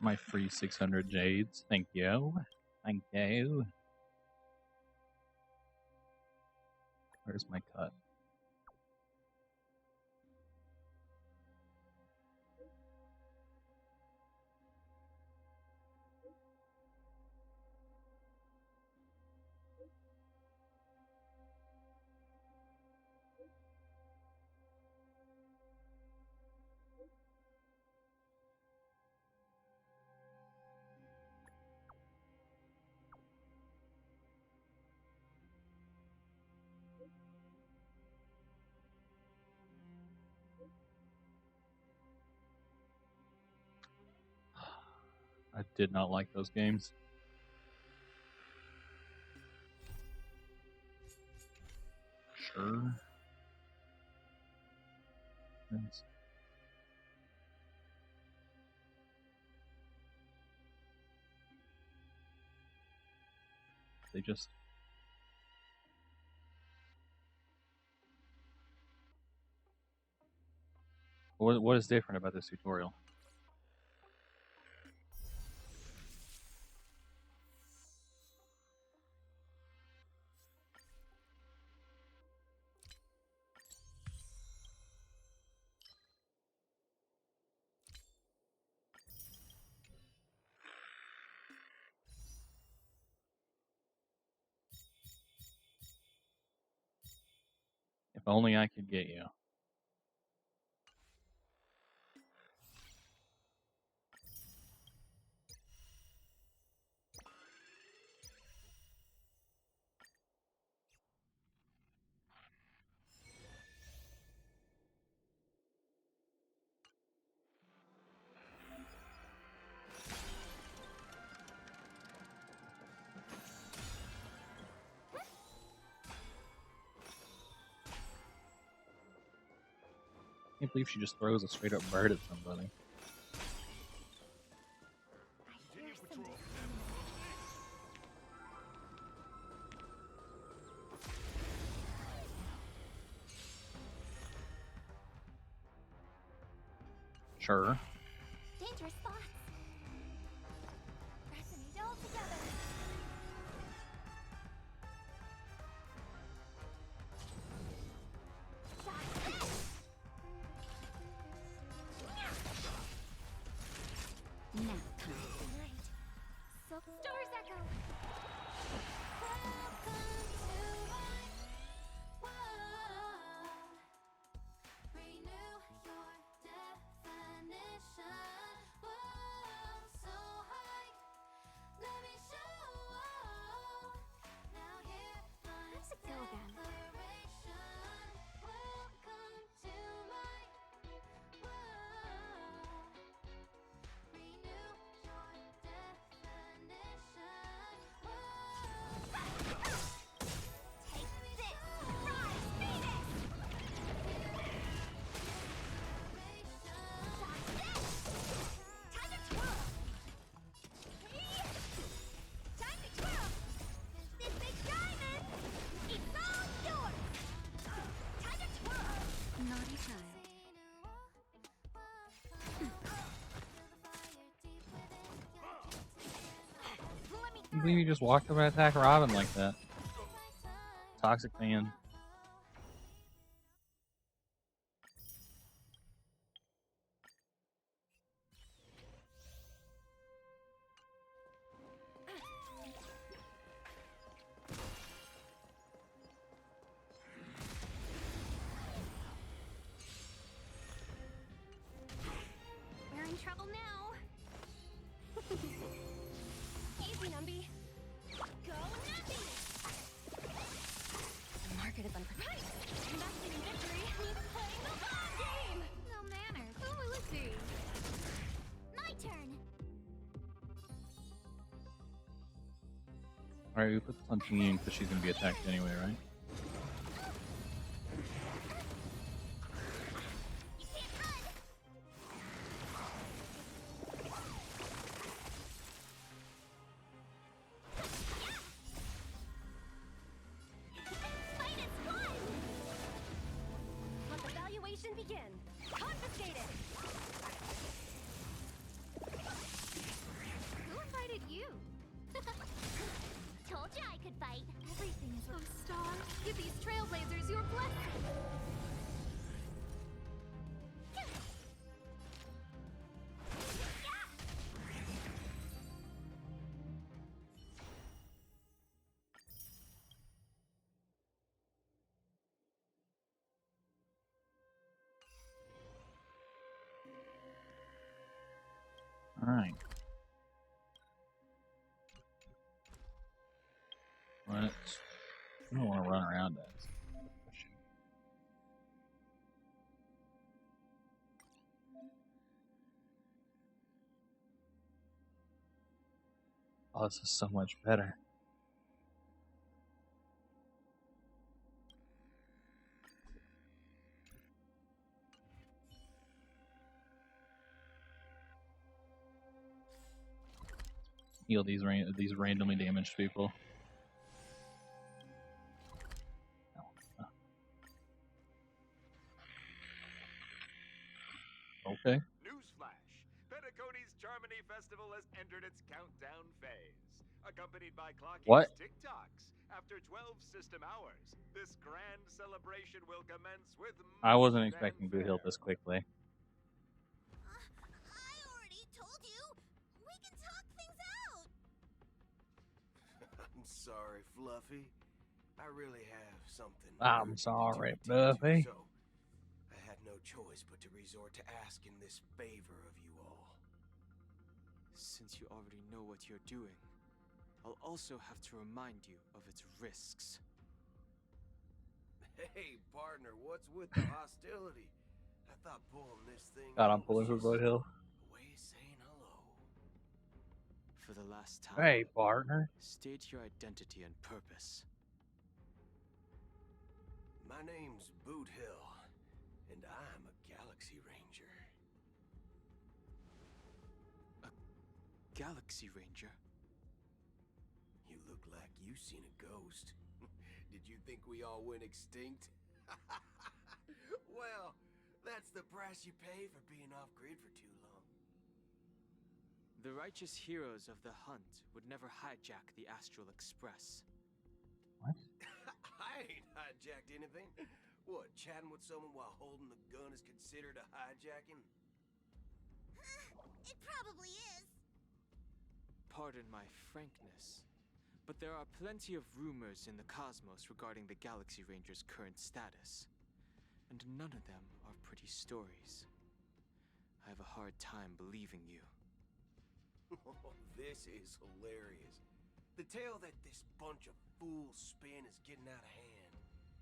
My free 600 jades. Thank you. Thank you. Where's my cut? I did not like those games. Sure. Yes. They just... What is different about this tutorial? If only I could get you. I can't believe she just throws a straight up bird at somebody. Sure. Dangerous thoughts. Resonate all together. Now, tonight. So stars echo. Welcome to my world. Renew your definition. Whoa, so high. Let me show. Now hear my declaration. Welcome to my world. Renew your definition. Whoa. Take this, rise, Phoenix! Time to twirl! Time to twirl! This big diamond, it's all yours! Time to twirl! Naughty child. I can't believe you just walked over and attacked Robin like that. Toxic man. We're in trouble now. Easy, Numby. Go, Numby! The market is unpredictable. Investing in victory means playing the long game! No manner. Who will it be? My turn! Alright, we put this on Tingyin because she's gonna be attacked anyway, right? Give these trailblazers your blessing. Alright. Let's. I don't want to run around that. Oh, this is so much better. Heal these randomly damaged people. Okay. Newsflash! Penacony's Charmony Festival has entered its countdown phase. Accompanied by What? Clocky's TikToks. After 12 system hours, this grand celebration will commence with I wasn't much expecting Blue Hill fanfare. this quickly. I already told you. We can talk things out. I'm sorry, Fluffy. I really have something. I'm urgent to sorry, attend to, Fluffy. So, I had no choice but to resort to asking this favor of you all. Since you already know what you're doing, I'll also have to remind you of its risks. Hey, partner, what's with the hostility? I thought pulling this thing God, I'm out pulling for was Blue just Hill. a way of saying hello. For the last time, Hey, partner. state your identity and purpose. My name's Boot Hill, and I'm a Galaxy Ranger. Galaxy Ranger? You look like you seen a ghost. Did you think we all went extinct? Well, that's the price you pay for being off-grid for too long. The righteous heroes of the hunt would never hijack the Astral Express. I ain't hijacked anything. What, chatting with someone while holding the gun is considered a hijacking? It probably is. Pardon my frankness, but there are plenty of rumors in the cosmos regarding the Galaxy Ranger's current status, and none of them are pretty stories. I have a hard time believing you. This is hilarious. The tale that this bunch of fools spin is getting out of hand.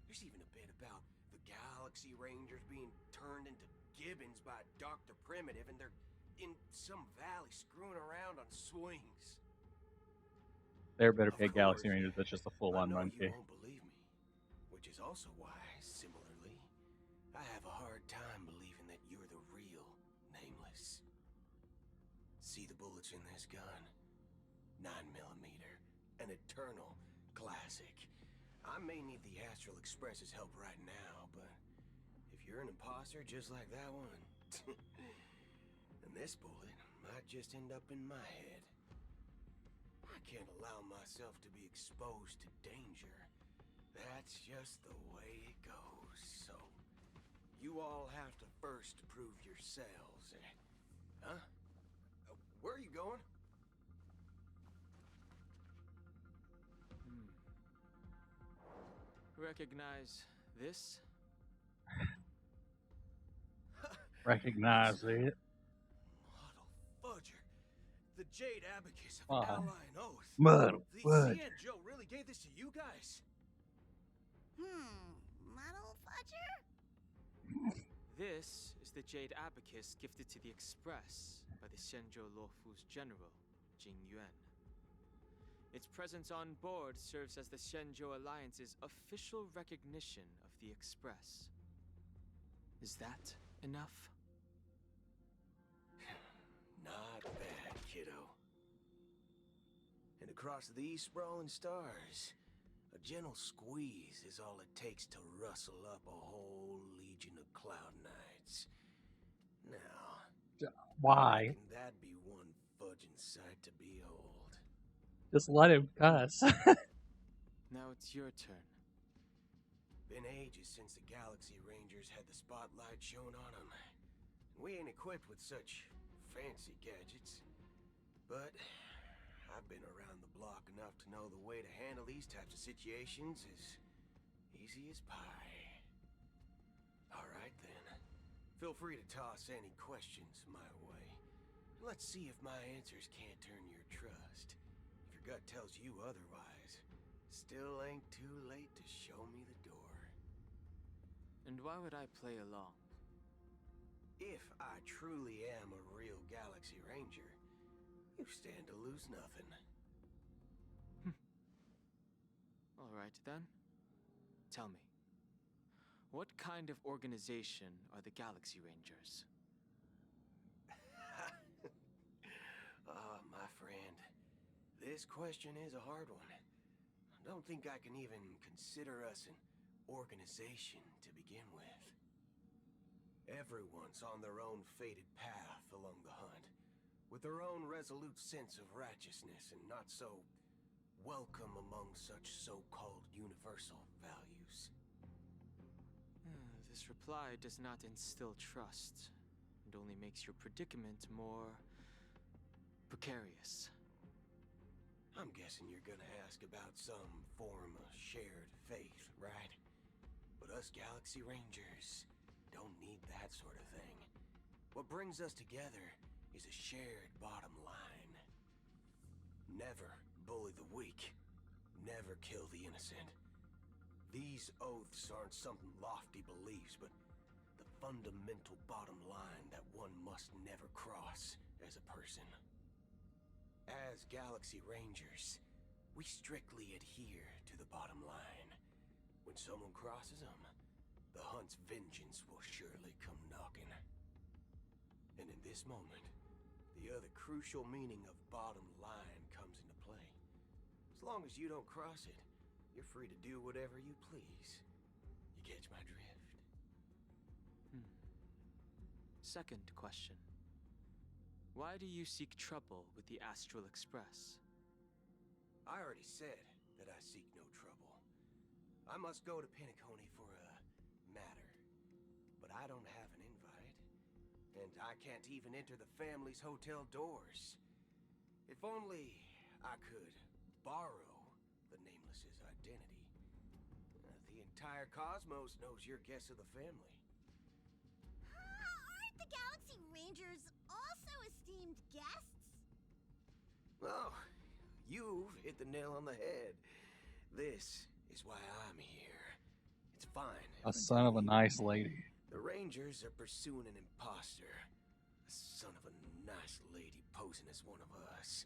There's even a bit about the Galaxy Rangers being turned into gibbons by Dr. Primitive, and they're in some valley screwing around on swings. They're better Of paid Galaxy course, Rangers. That's just a I full-on know monkey. you won't believe me, which is also why, similarly, I have a hard time believing that you're the real Nameless. See the bullets in this gun? 9mm, an eternal classic. I may need the Astral Express's help right now, but if you're an imposter just like that one, then this bullet might just end up in my head. I can't allow myself to be exposed to danger. That's just the way it goes. So, you all have to first prove yourselves. Huh? Where are you going? Recognize this? Recognize it. Model Fudger. The Jade Abacus of Wow. Ally and Oath. Model The Fudge. CN Joe really gave this to you guys? Model Fudger? This is the Jade Abacus gifted to the Express by the Shenzhou Luofu's general, Jing Yuan. Its presence on board serves as the Shenzhou Alliance's official recognition of the Express. Is that enough? Not bad, kiddo. And across these sprawling stars, a gentle squeeze is all it takes to rustle up a whole legion of Cloud Knights. Now, Why? can that be one fudging sight to behold? Just let him cuss. Now it's your turn. Been ages since the Galaxy Rangers had the spotlight shown on them. We ain't equipped with such fancy gadgets. But I've been around the block enough to know the way to handle these types of situations is easy as pie. Alright then. Feel free to toss any questions my way. Let's see if my answers can't turn your trust. If your gut tells you otherwise, still ain't too late to show me the door. And why would I play along? If I truly am a real Galaxy Ranger, you stand to lose nothing. Alright then. Tell me, what kind of organization are the Galaxy Rangers? My friend, this question is a hard one. I don't think I can even consider us an organization to begin with. Everyone's on their own fated path along the hunt, with their own resolute sense of righteousness and not so welcome among such so-called universal values. This reply does not instill trust, and only makes your predicament more precarious. I'm guessing you're gonna ask about some form of shared faith, right? But us Galaxy Rangers don't need that sort of thing. What brings us together is a shared bottom line. Never bully the weak. Never kill the innocent. These oaths aren't some lofty beliefs, but the fundamental bottom line that one must never cross as a person. As Galaxy Rangers, we strictly adhere to the bottom line. When someone crosses them, the hunt's vengeance will surely come knocking. And in this moment, the other crucial meaning of bottom line comes into play. As long as you don't cross it, you're free to do whatever you please. You catch my drift? Second question. Why do you seek trouble with the Astral Express? I already said that I seek no trouble. I must go to Penacony for a matter. But I don't have an invite. And I can't even enter the family's hotel doors. If only I could borrow the Nameless's identity. The entire cosmos knows you're guests of the family. Aren't the Galaxy Rangers also esteemed guests? Oh, you've hit the nail on the head. This is why I'm here. It's fine. A son of a nice lady. The Rangers are pursuing an imposter. A son of a nice lady posing as one of us.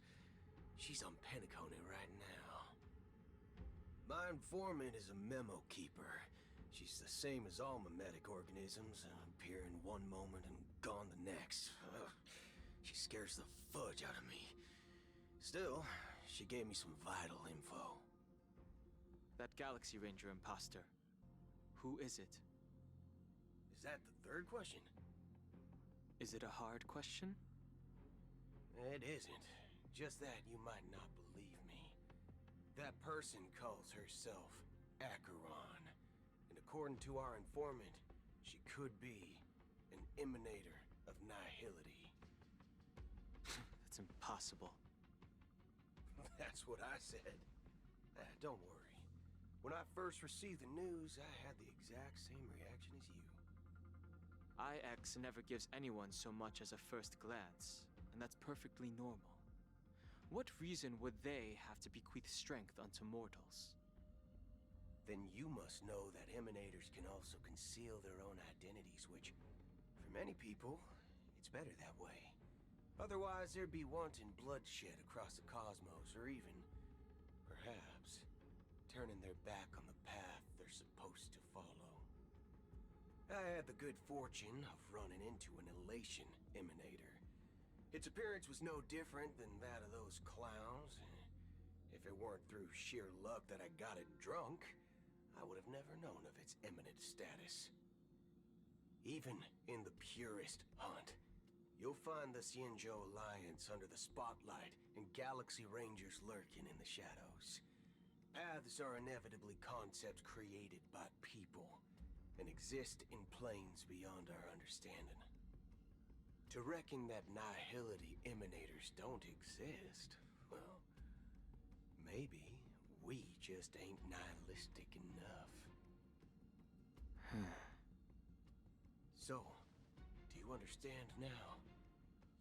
She's on Penacony right now. My informant is a memo keeper. She's the same as all mimetic organisms, appearing one moment and gone the next. She scares the fudge out of me. Still, she gave me some vital info. That Galaxy Ranger imposter. Who is it? Is that the third question? Is it a hard question? It isn't. Just that you might not believe me. That person calls herself Acheron. And according to our informant, she could be an emanator of nihility. That's impossible. That's what I said. Don't worry. When I first received the news, I had the exact same reaction as you. IX never gives anyone so much as a first glance, and that's perfectly normal. What reason would they have to bequeath strength unto mortals? Then you must know that emanators can also conceal their own identities, which, for many people, it's better that way. Otherwise, there'd be wanton bloodshed across the cosmos, or even, perhaps, turning their back on the path they're supposed to follow. I had the good fortune of running into an elation emanator. Its appearance was no different than that of those clowns. If it weren't through sheer luck that I got it drunk, I would have never known of its eminent status. Even in the purest hunt, you'll find the Xianzhou Alliance under the spotlight and Galaxy Rangers lurking in the shadows. Paths are inevitably concepts created by people and exist in planes beyond our understanding. To reckon that nihility emanators don't exist, well, maybe we just ain't nihilistic enough. So, do you understand now?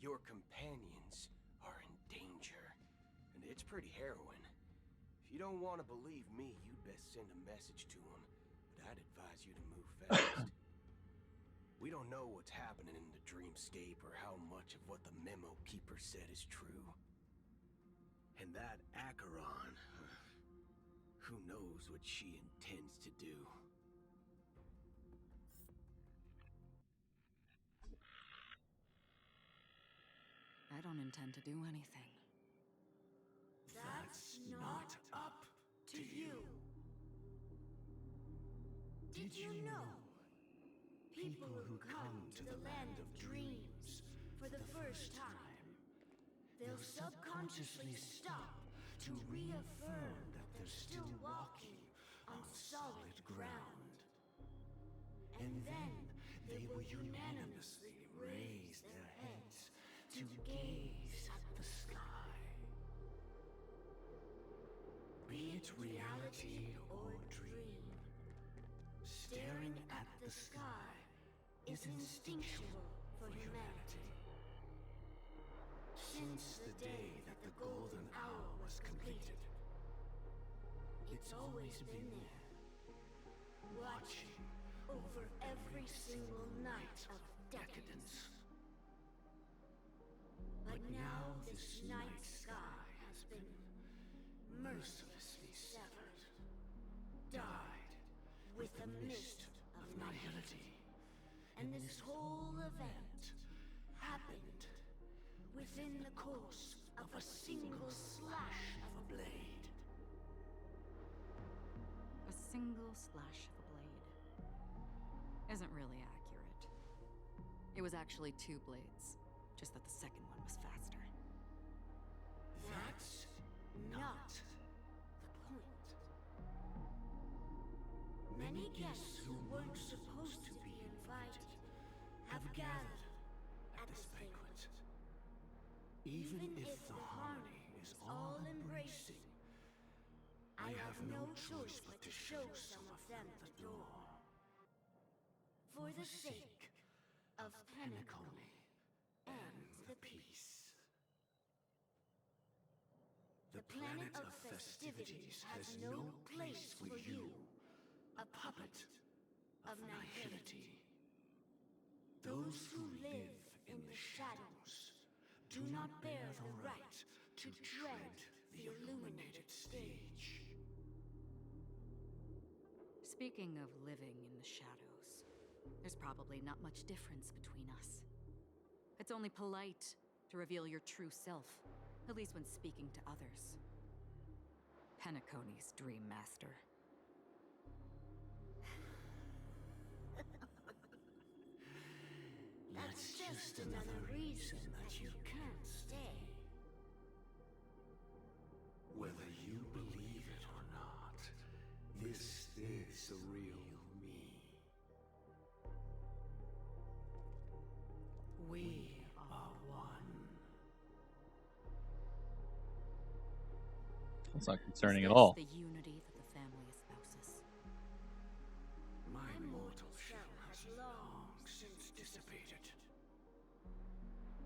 Your companions are in danger, and it's pretty harrowing. If you don't want to believe me, you'd best send a message to them, but I'd advise you to move fast. We don't know what's happening in the dreamscape or how much of what the memo keeper said is true. And that Acheron, who knows what she intends to do? I don't intend to do anything. That's not up to you. Did you know? People who come to the land of dreams for the first time, they'll subconsciously stop to reaffirm that they're still walking on solid ground. And then they will unanimously raise their heads to gaze at the sky. Be it reality or dream, staring at the sky is instinctual for humanity. Since the day that the golden hour was completed, it's always been there, watching over every single night of decadence. But now this night sky has been mercilessly severed, dyed with the mist of nihility. And this whole event happened within the course of a single slash of a blade. A single slash of a blade isn't really accurate. It was actually 2 blades, just that the second one was faster. That's not the point. Many guests who weren't supposed to be invited have gathered at this banquet. Even if the harmony is all-embracing, I have no choice but to show some of them the door. For the sake of Penacony and the peace. The planet of festivities has no place for you, a puppet of nihility. Those who live in the shadows do not bear the right to tread the illuminated stage. Speaking of living in the shadows, there's probably not much difference between us. It's only polite to reveal your true self, at least when speaking to others. Penacony's Dream Master. That's just another reason that you can't stay. Whether you believe it or not, this is the real me. We are one. That's not concerning Is at this all. the unity that the family espouses? My mortal shell has long since dissipated.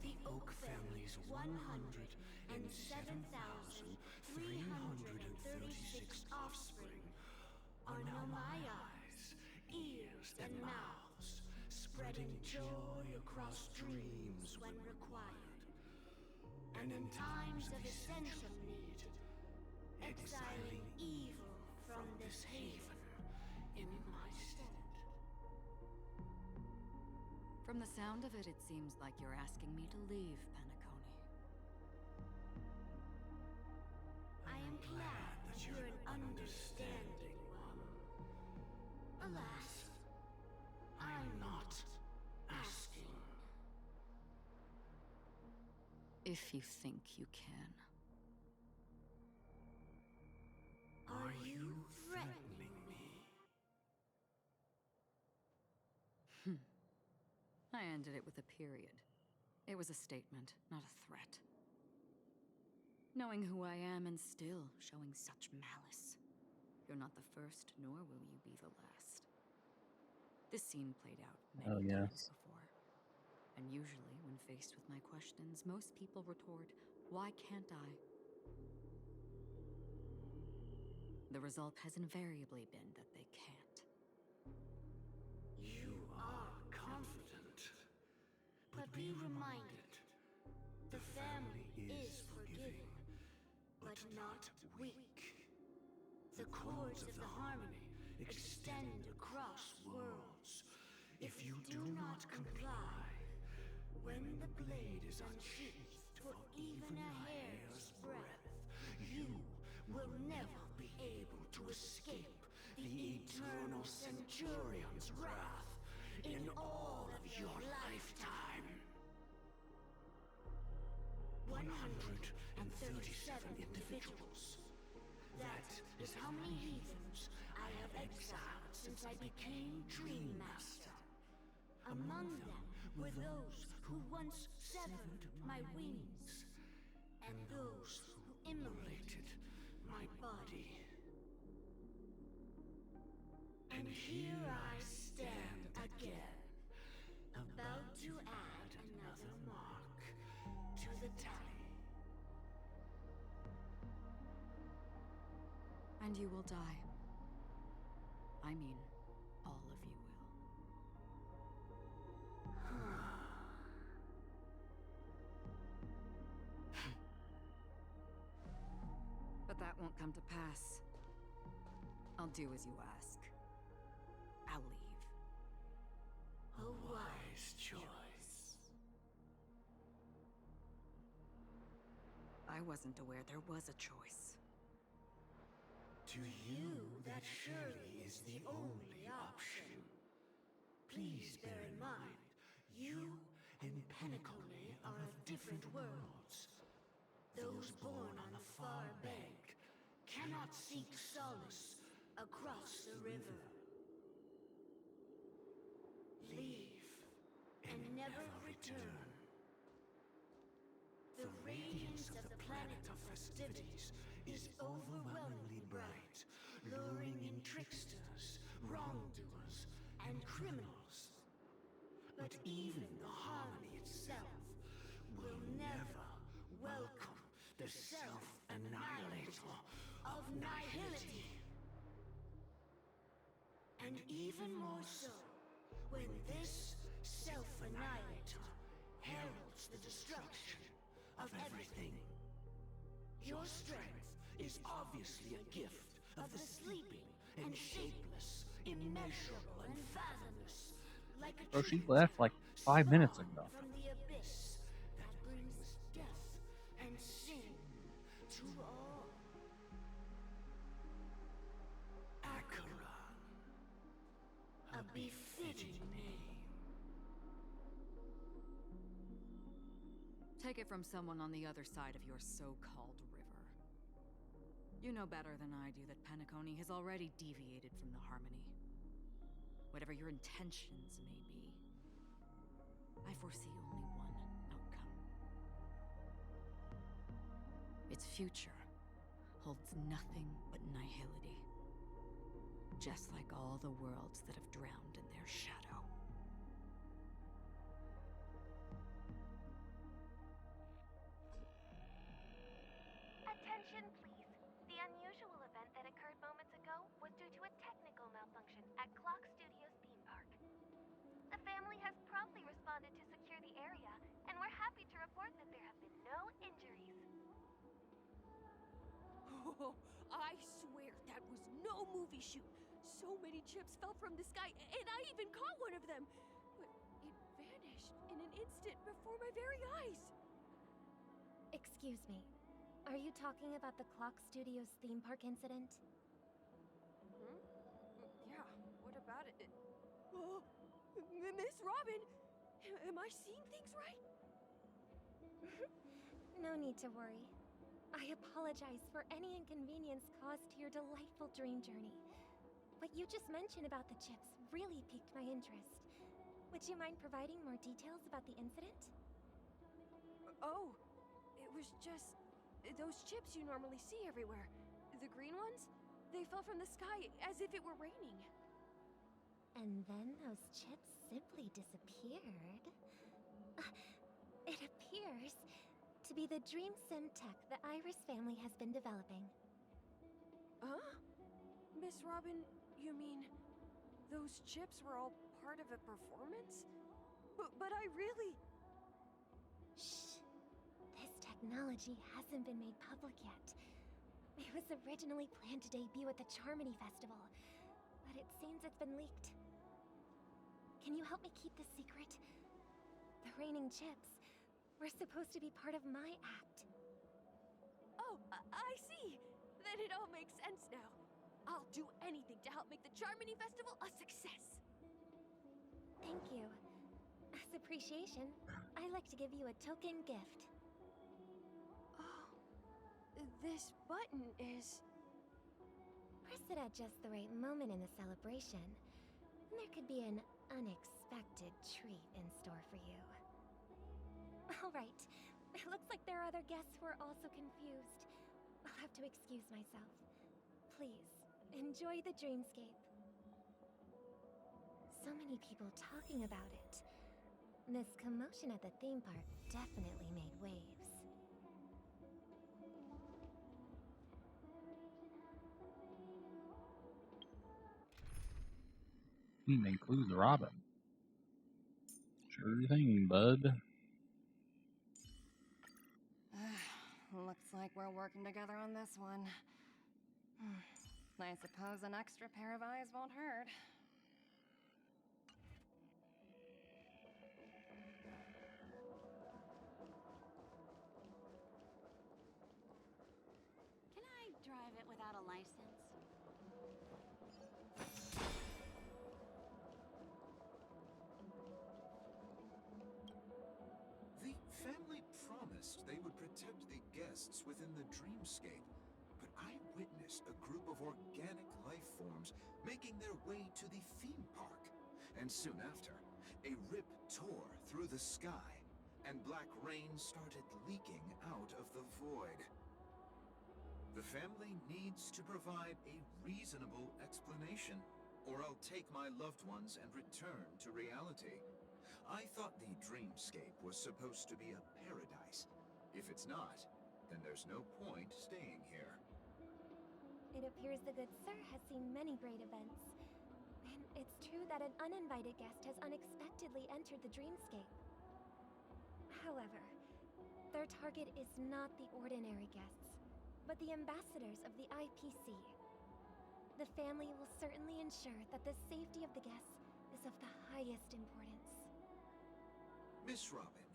The Oak family's 107,336 offspring are now my eyes, ears, and mouths, spreading joy across dreams when required. And in times of essential need, exiling evil from this haven in my stead. From the sound of it, it seems like you're asking me to leave Penacony. I am glad that you're an understanding one. Alas, I'm not asking. If you think you can. Are ended it with a period. It was a statement, not a threat. Knowing who I am and still showing such malice. You're not the first, nor will you be the last. This scene played out Oh, many yes. times before. And usually, when faced with my questions, most people retort, "Why can't I?" The result has invariably been that they can't. You are confident. But be reminded, the family is forgiving, but not weak. The cords of the harmony extend across worlds. If you do not comply, when the blade is unsheathed for even a hair's breadth, you will never be able to escape the eternal Centurion's wrath in all of your lifetime. 137 individuals. That is how many heathens I have exiled since I became Dream Master. Among them were those who once severed my wings, and those who immolated my body. And here I stand again, about to add another mark to the tally. And you will die. I mean, all of you will. But that won't come to pass. I'll do as you ask. I'll leave. A wise choice. I wasn't aware there was a choice. To you, that surely is the only option. Please bear in mind, you and Penacony are of different worlds. Those born on the far bank cannot seek solace across the river. Leave and never return. The radiance of the planet of festivities is overwhelmingly bright, luring in tricksters, wrongdoers, and criminals. But even the harmony itself will never welcome the self-annihilator of nihility. And even more so, when this self-annihilator heralds the destruction of everything. Your strength is obviously a gift of the sleeping and shapeless, immeasurable and fathomless, like a Bro, she trinket left like 5 minutes spawned ago. from the abyss that brings death and sin to all. Acheron, a befitting name. Take it from someone on the other side of your so-called river. You know better than I do that Penacony has already deviated from the harmony. Whatever your intentions may be, I foresee only one outcome. Its future holds nothing but nihility. Just like all the worlds that have drowned in their shadow. Attention, please. The unusual event that occurred moments ago was due to a technical malfunction at Clock Studios theme park. The family has promptly responded to secure the area, and we're happy to report that there have been no injuries. Oh, I swear that was no movie shoot. So many chips fell from the sky, and I even caught one of them. But it vanished in an instant before my very eyes. Excuse me. Are you talking about the Clock Studios theme park incident? Hmm? Yeah, what about it? Oh, Miss Robin, am I seeing things right? No need to worry. I apologize for any inconvenience caused to your delightful dream journey. What you just mentioned about the chips really piqued my interest. Would you mind providing more details about the incident? Oh, it was just those chips you normally see everywhere. The green ones? They fell from the sky as if it were raining. And then those chips simply disappeared. It appears to be the Dream Sim tech the Iris family has been developing. Huh? Miss Robin, you mean those chips were all part of a performance? But I really... Shh. This technology hasn't been made public yet. It was originally planned to debut at the Charmony Festival, but it seems it's been leaked. Can you help me keep this secret? The raining chips were supposed to be part of my act. Oh, I see. Then it all makes sense now. I'll do anything to help make the Charmony Festival a success. Thank you. As appreciation, I'd like to give you a token gift. Oh, this button is... Press it at just the right moment in the celebration. There could be an unexpected treat in store for you. All right. It looks like there are other guests who are also confused. I'll have to excuse myself. Please, enjoy the dreamscape. So many people talking about it. This commotion at the theme park definitely made waves. Includes Robin. Sure thing, bud. Looks like we're working together on this one. I suppose an extra pair of eyes won't hurt. Can I drive it without a license? The family promised they would protect the guests within the dreamscape, but I witnessed a group of organic life forms making their way to the theme park. And soon after, a rip tore through the sky, and black rain started leaking out of the void. The family needs to provide a reasonable explanation, or I'll take my loved ones and return to reality. I thought the dreamscape was supposed to be a paradise. If it's not, then there's no point staying here. It appears the good sir has seen many great events. And it's true that an uninvited guest has unexpectedly entered the dreamscape. However, their target is not the ordinary guests, but the ambassadors of the IPC. The family will certainly ensure that the safety of the guests is of the highest importance. Miss Robin,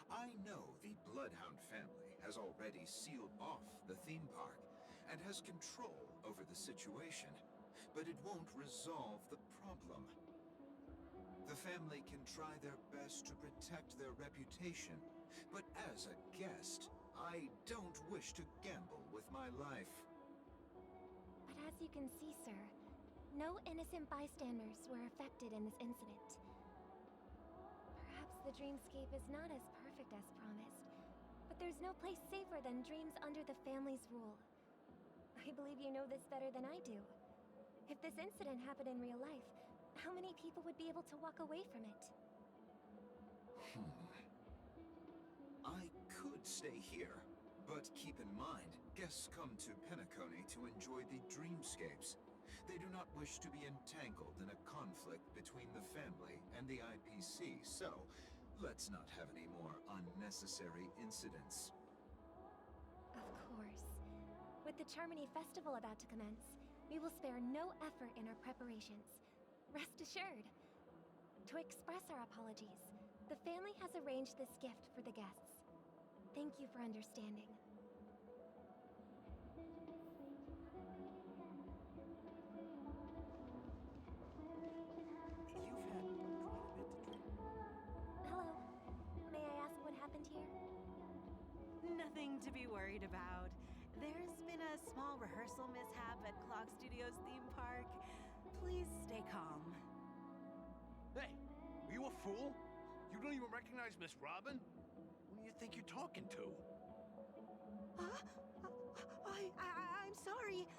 I know the Bloodhound family has already sealed off the theme park and has control over the situation, but it won't resolve the problem. The family can try their best to protect their reputation, but as a guest, I don't wish to gamble with my life. But as you can see, sir, no innocent bystanders were affected in this incident. Perhaps the dreamscape is not as perfect as promised, but there's no place safer than dreams under the family's rule. I believe you know this better than I do. If this incident happened in real life, how many people would be able to walk away from it? I could stay here, but keep in mind, guests come to Penacony to enjoy the dreamscapes. They do not wish to be entangled in a conflict between the family and the IPC, so let's not have any more unnecessary incidents. Of course. With the Charmony Festival about to commence, we will spare no effort in our preparations. Rest assured. To express our apologies, the family has arranged this gift for the guests. Thank you for understanding. You've had quite a bit to drink. Hello. May I ask what happened here? Nothing to be worried about. There's been a small rehearsal mishap at Clock Studios theme park. Please stay calm. Hey, you a fool? You don't even recognize Miss Robin? Who do you think you're talking to? I'm sorry.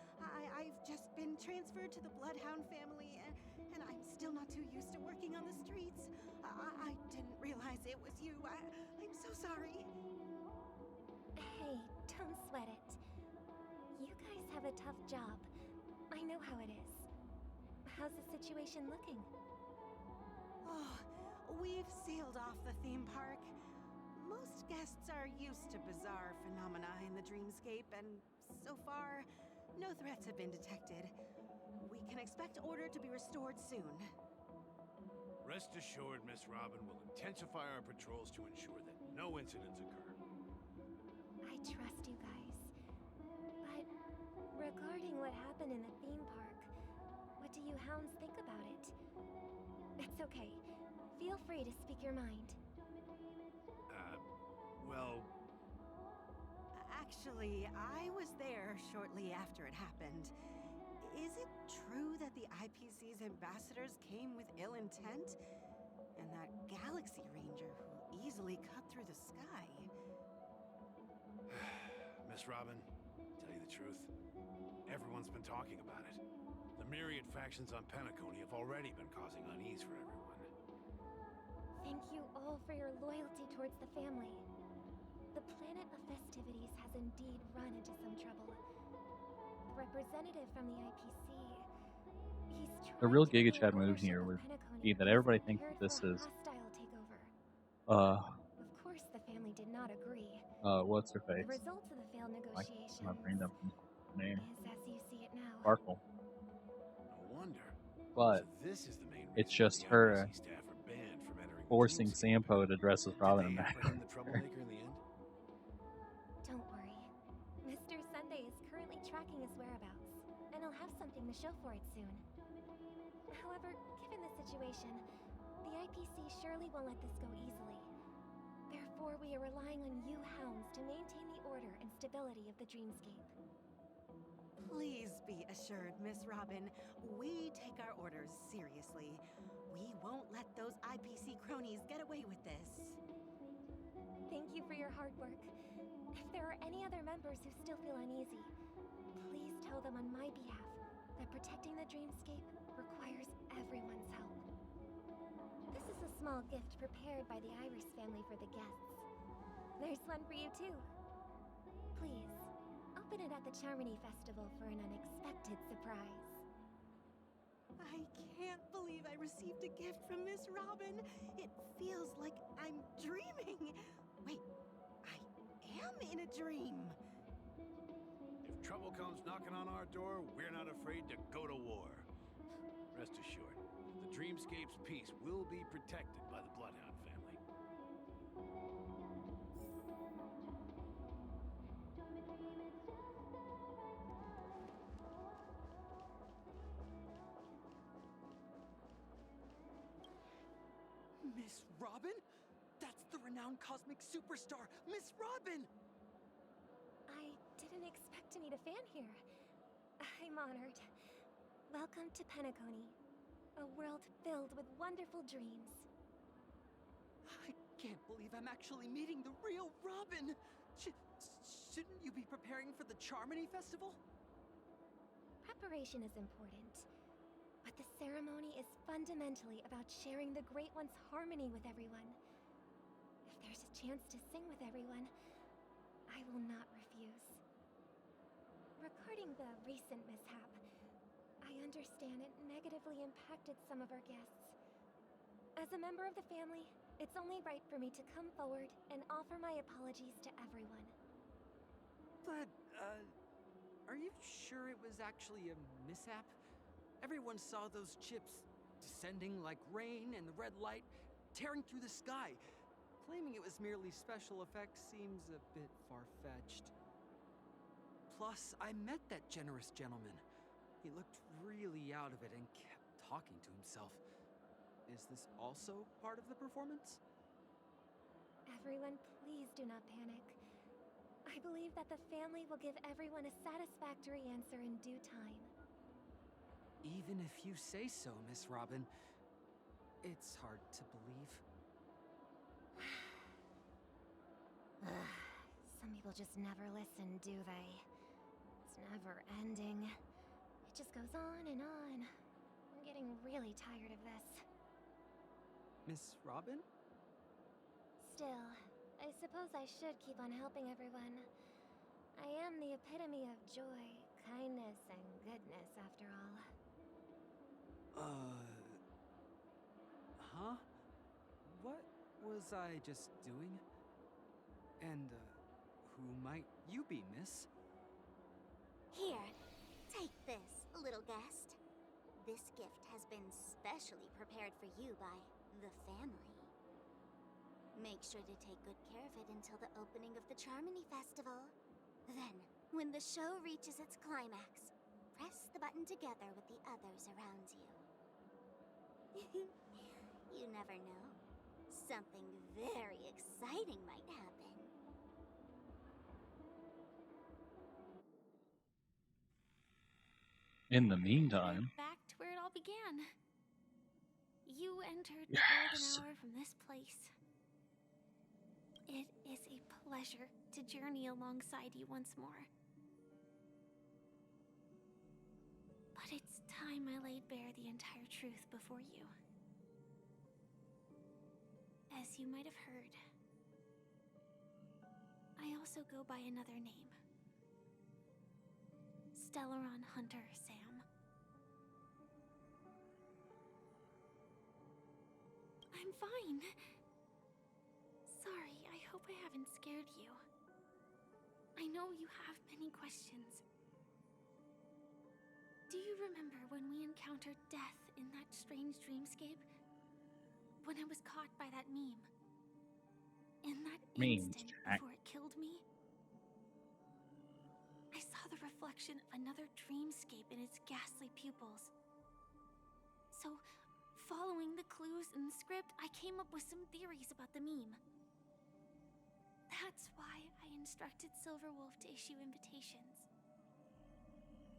I've just been transferred to the Bloodhound family, and I'm still not too used to working on the streets. I didn't realize it was you. I'm so sorry. Hey, don't sweat it. You guys have a tough job. I know how it is. How's the situation looking? Oh, we've sealed off the theme park. Most guests are used to bizarre phenomena in the dreamscape, and so far, no threats have been detected. We can expect order to be restored soon. Rest assured, Miss Robin will intensify our patrols to ensure that no incidents occur. I trust you guys. But regarding what happened in the theme park, what do you hounds think about it? It's okay. Feel free to speak your mind. Well... Actually, I was there shortly after it happened. Is it true that the IPC's ambassadors came with ill intent? And that Galaxy Ranger who easily cut through the sky? Miss Robin, tell you the truth, everyone's been talking about it. The myriad factions on Penacony have already been causing unease for everyone. Thank you all for your loyalty towards the family. The planet of festivities has indeed run into some trouble. The representative from the IPC, he's The trying real to Giga gain Chad move ownership here of would Penacony be that and everybody is thinks that prepared this for a is hostile takeover. uh Of course, the family did not agree. what's her The face? results of the failed My negotiations brain dump name. is as you see it now. Sparkle. No wonder. But So this is the main it's reason just the her IPC staff are banned from entering the forcing dreamscape. Sampo to dress as Did Robin they and apprehend the troublemaker in the end? Don't worry. Mr. Sunday is currently tracking his whereabouts, and he'll have something to show for it soon. However, given the situation, the IPC surely won't let this go easily. Therefore, we are relying on you hounds to maintain the order and stability of the dreamscape. Please be assured, Miss Robin, we take our orders seriously. We won't let those IPC cronies get away with this. Thank you for your hard work. If there are any other members who still feel uneasy, please tell them on my behalf that protecting the dreamscape requires everyone's help. This is a small gift prepared by the Iris family for the guests. There's one for you too. Please, open it at the Charmony Festival for an unexpected surprise. I can't believe I received a gift from Miss Robin. It feels like I'm dreaming. Wait, I am in a dream. If trouble comes knocking on our door, we're not afraid to go to war. Rest assured, the dreamscape's peace will be protected by the Bloodhound family. Miss Robin? That's the renowned cosmic superstar, Miss Robin! I didn't expect to meet a fan here. I'm honored. Welcome to Penacony, a world filled with wonderful dreams. I can't believe I'm actually meeting the real Robin! Shouldn't you be preparing for the Charmony Festival? Preparation is important, but the ceremony is fundamentally about sharing the Great One's harmony with everyone. If there's a chance to sing with everyone, I will not refuse. Regarding the recent mishap, I understand it negatively impacted some of our guests. As a member of the family, it's only right for me to come forward and offer my apologies to everyone. But, are you sure it was actually a mishap? Everyone saw those chips descending like rain and the red light tearing through the sky. Claiming it was merely special effects seems a bit far-fetched. Plus, I met that generous gentleman. He looked really out of it and kept talking to himself. Is this also part of the performance? Everyone, please do not panic. I believe that the family will give everyone a satisfactory answer in due time. Even if you say so, Miss Robin. It's hard to believe. Some people just never listen, do they? It's never ending. It just goes on and on. I'm getting really tired of this. Miss Robin? Still, I suppose I should keep on helping everyone. I am the epitome of joy, kindness, and goodness, after all. Huh? What was I just doing? And, who might you be, miss? Here, take this, little guest. This gift has been specially prepared for you by the family. Make sure to take good care of it until the opening of the Charmony Festival. Then, when the show reaches its climax, press the button together with the others around you. You never know. Something very exciting might happen. In the meantime, We're back to where it all began. You entered the Yes. golden hour from this place. It is a pleasure to journey alongside you once more. But it's time I laid bare the entire truth before you. As you might have heard, I also go by another name. Stellaron Hunter Sam. I'm fine. Sorry, I hope I haven't scared you. I know you have many questions. Do you remember when we encountered death in that strange dreamscape? When I was caught by that meme? In that instant before it killed me? I saw the reflection of another dreamscape in its ghastly pupils. So, following the clues in the script, I came up with some theories about the meme. That's why I instructed Silverwolf to issue invitations,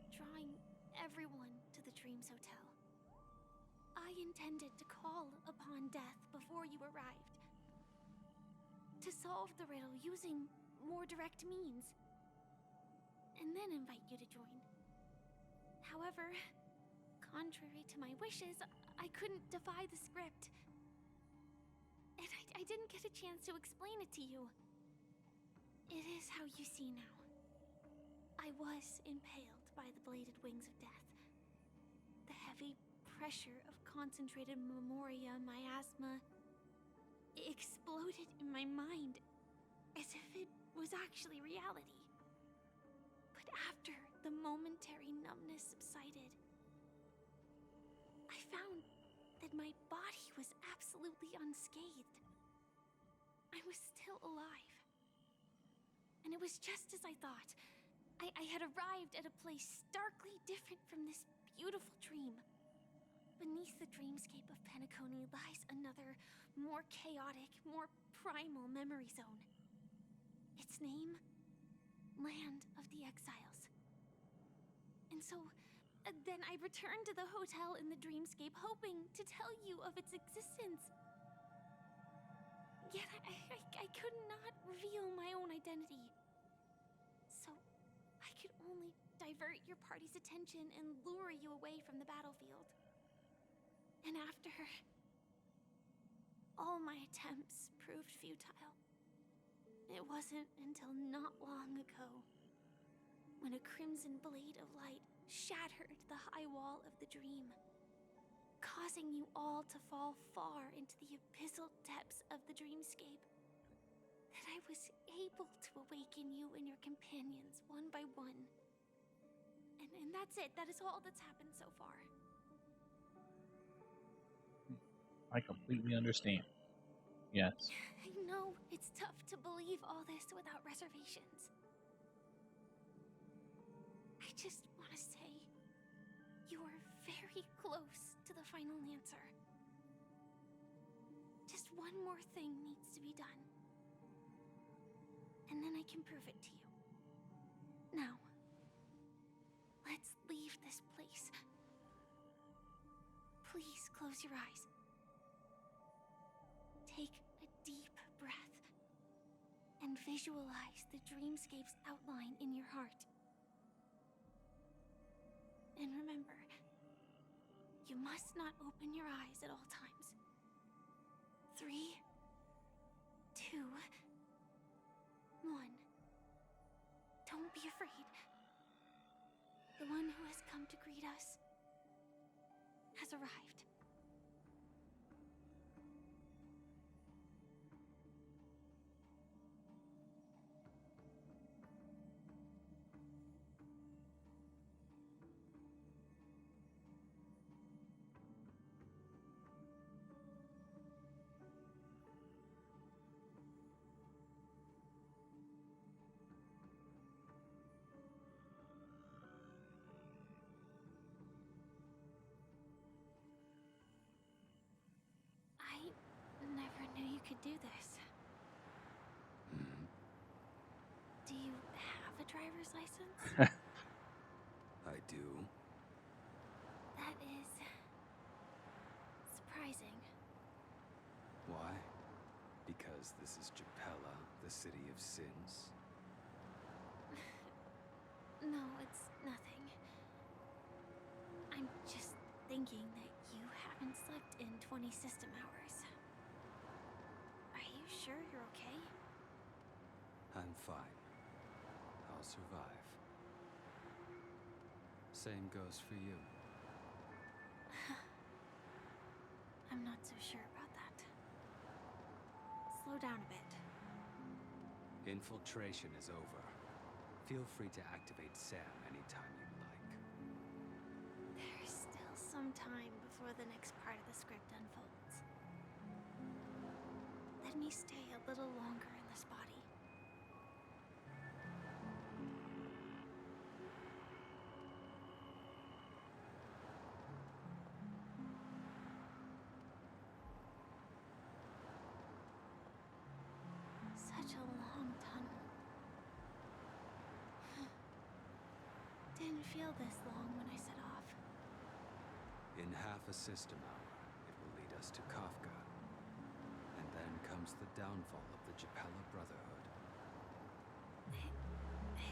drawing everyone to the Dreams Hotel. I intended to call upon death before you arrived, to solve the riddle using more direct means, and then invite you to join. However, contrary to my wishes, I couldn't defy the script. And I didn't get a chance to explain it to you. It is how you see now. I was impaled by the bladed wings of death. The heavy pressure of concentrated memoria miasma exploded in my mind as if it was actually reality. But after the momentary numbness subsided, I found that my body was absolutely unscathed. I was still alive. And it was just as I thought. I had arrived at a place starkly different from this beautiful dream. Beneath the dreamscape of Penacony lies another, more chaotic, more primal memory zone. Its name? Land of the Exiles. And so, then I returned to the hotel in the dreamscape, hoping to tell you of its existence. Yet I could not reveal my own identity. So, I could only divert your party's attention and lure you away from the battlefield. And after, all my attempts proved futile. It wasn't until not long ago when a crimson blade of light shattered the high wall of the dream, causing you all to fall far into the abyssal depths of the dreamscape, that I was able to awaken you and your companions one by one. And that's it. That is all that's happened so far. I completely understand. Yes. I know it's tough to believe all this without reservations. I just want to say, you are very close to the final answer. Just one more thing needs to be done. And then I can prove it to you. Now, let's leave this place. Please close your eyes. Visualize the dreamscape's outline in your heart. And remember, you must not open your eyes at all times. 3, 2, 1. Don't be afraid. The one who has come to greet us has arrived. I never knew you could do this. Do you have a driver's license? I do. That is surprising. Why? Because this is Japella, the city of sins? No, it's nothing. I'm just thinking that you haven't slept in 20 system hours. Are you sure you're okay? I'm fine. I'll survive. Same goes for you. I'm not so sure about that. Slow down a bit. Infiltration is over. Feel free to activate Sam anytime you like. There's still some time before the next part of the script unfolds. Let me stay a little longer in this body. Such a long tunnel. Didn't feel this long when I set off. In half a system hour, it will lead us to Kafka. And then comes the downfall of the Japella Brotherhood.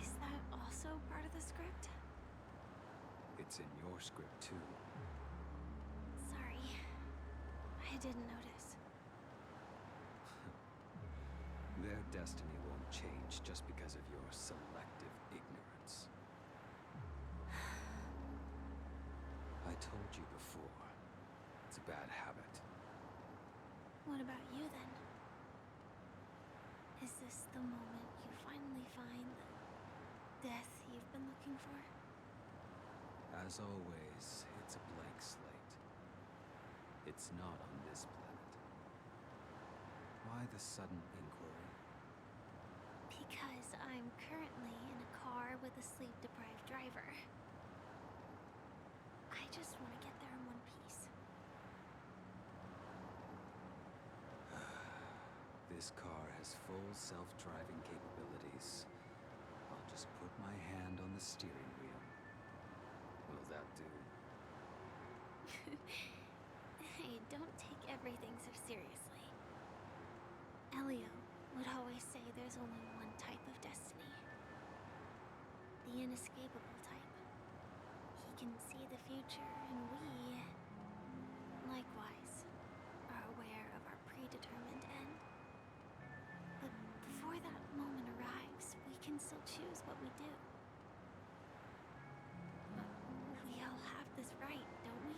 Is that also part of the script? It's in your script too. Sorry. I didn't notice. Their destiny won't change just because of your selective ignorance. I told you before, it's a bad habit. What about you then? Is this the moment you finally find the death you've been looking for? As always, it's a blank slate. It's not on this planet. Why the sudden inquiry? Because I'm currently in a car with a sleep-deprived driver. I just want to get there in one piece. This car has full self-driving capabilities. I'll just put my hand on the steering wheel. Will that do? Hey, don't take everything so seriously. Elio would always say there's only one type of destiny. The inescapable type. He can see the future, and we, likewise, are aware of our predetermined end. But before that moment arrives, we can still choose what we do. We all have this right, don't we?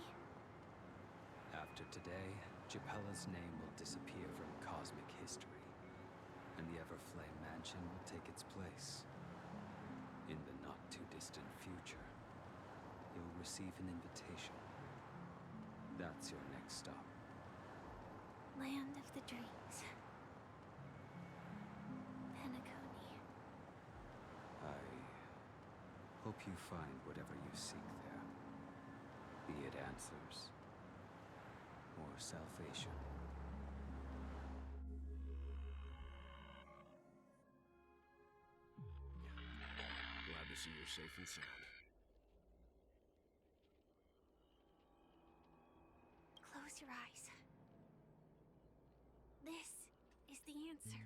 After today, Japella's name will disappear from cosmic history, and the Everflame Mansion will take its place. In the not-too-distant future, you'll receive an invitation. That's your next stop. Land of the Dreams. Penacony. I hope you find whatever you seek there. Be it answers or salvation. Glad to see you're safe and sound. Close your eyes. This is the answer.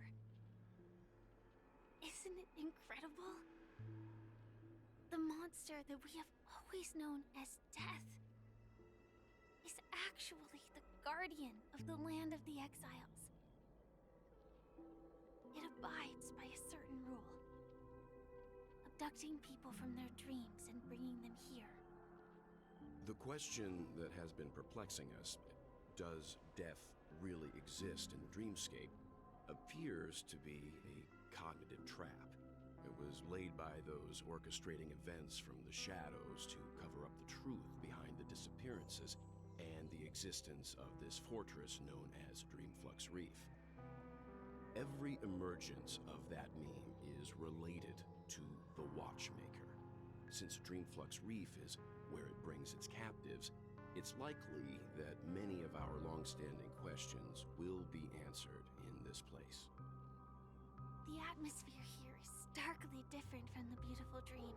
Isn't it incredible? The monster that we have always known as Death is actually the guardian of the land of the exiles. It abides by a certain rule, abducting people from their dreams and bringing them here. The question that has been perplexing us, does death really exist in the dreamscape, appears to be a cognitive trap. It was laid by those orchestrating events from the shadows to cover up the truth behind the disappearances and the existence of this fortress known as Dreamflux Reef. Every emergence of that meme is related to the Watchmaker. Since Dreamflux Reef is where it brings its captives, it's likely that many of our long-standing questions will be answered in this place. The atmosphere here is starkly different from the beautiful dream.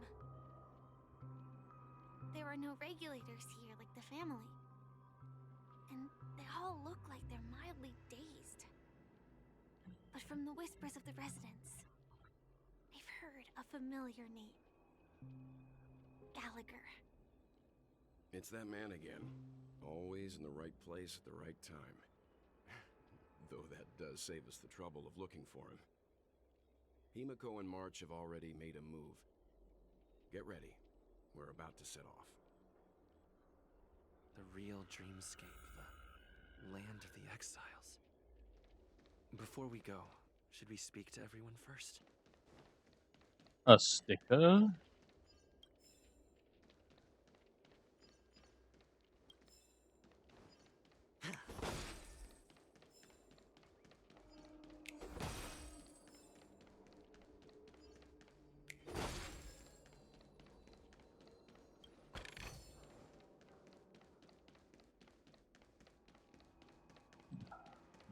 There are no regulators here like the family. And they all look like they're mildly dazed. But from the whispers of the residents, I've heard a familiar name. Gallagher. It's that man again. Always in the right place at the right time. Though that does save us the trouble of looking for him. Himiko and March have already made a move. Get ready. We're about to set off. The real dreamscape, the land of the exiles. Before we go, should we speak to everyone first? A sticker?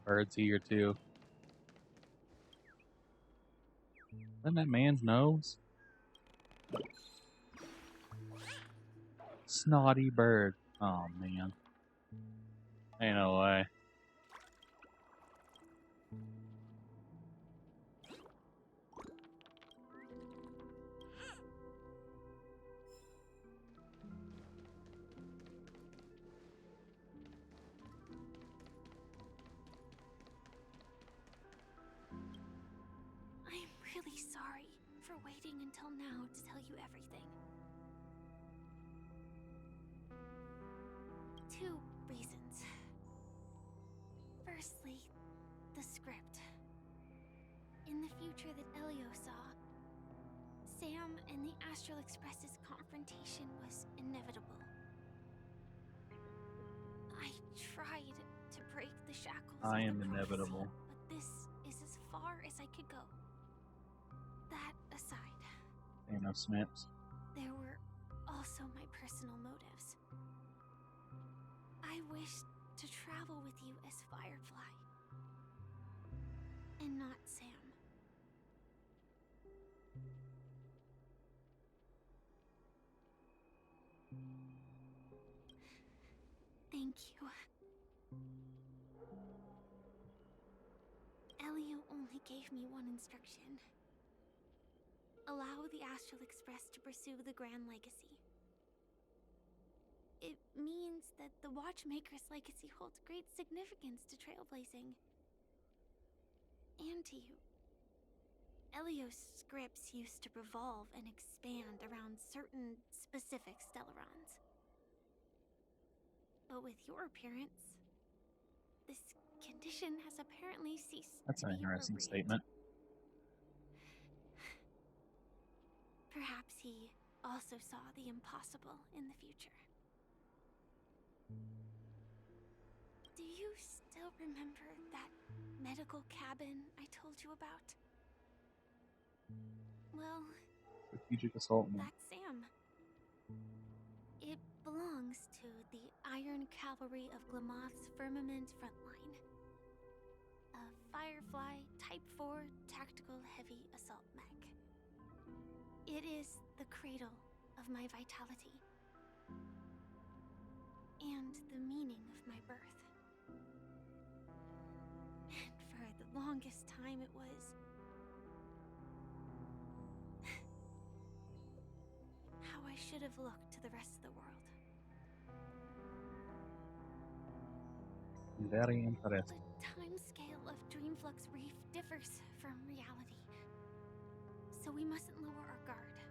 Birds here too. Isn't that man's nose? Snotty bird. Oh man. Ain't no way. I'm really sorry for waiting until now to tell you everything. Two reasons. Firstly, the script. In the future that Elio saw, Sam and the Astral Express's confrontation was inevitable. I tried to break the shackles I of am the inevitable. prophecy, but this is as far as I could go. That aside, Ain't no snips. there were also my personal motives. I wished to travel with you as Firefly, and not Sam. Thank you. Elio only gave me one instruction. Allow the Astral Express to pursue the Grand Legacy. It means that the Watchmaker's legacy holds great significance to trailblazing. And to you. Elio's scripts used to revolve and expand around certain specific Stellarons. But with your appearance, this condition has apparently ceased That's to an be interesting appropriate. statement. Perhaps he also saw the impossible in the future. Do you still remember that medical cabin I told you about? Well, Strategic assaultment. that's Sam. It belongs to the Iron Cavalry of Glamoth's Firmament Frontline. A Firefly Type 4 Tactical Heavy Assault Mech. It is the cradle of my vitality. And the meaning of my birth. And for the longest time it was I should have looked to the rest of the world. Very interesting. The time scale of Dreamflux Reef differs from reality, so we mustn't lower our guard.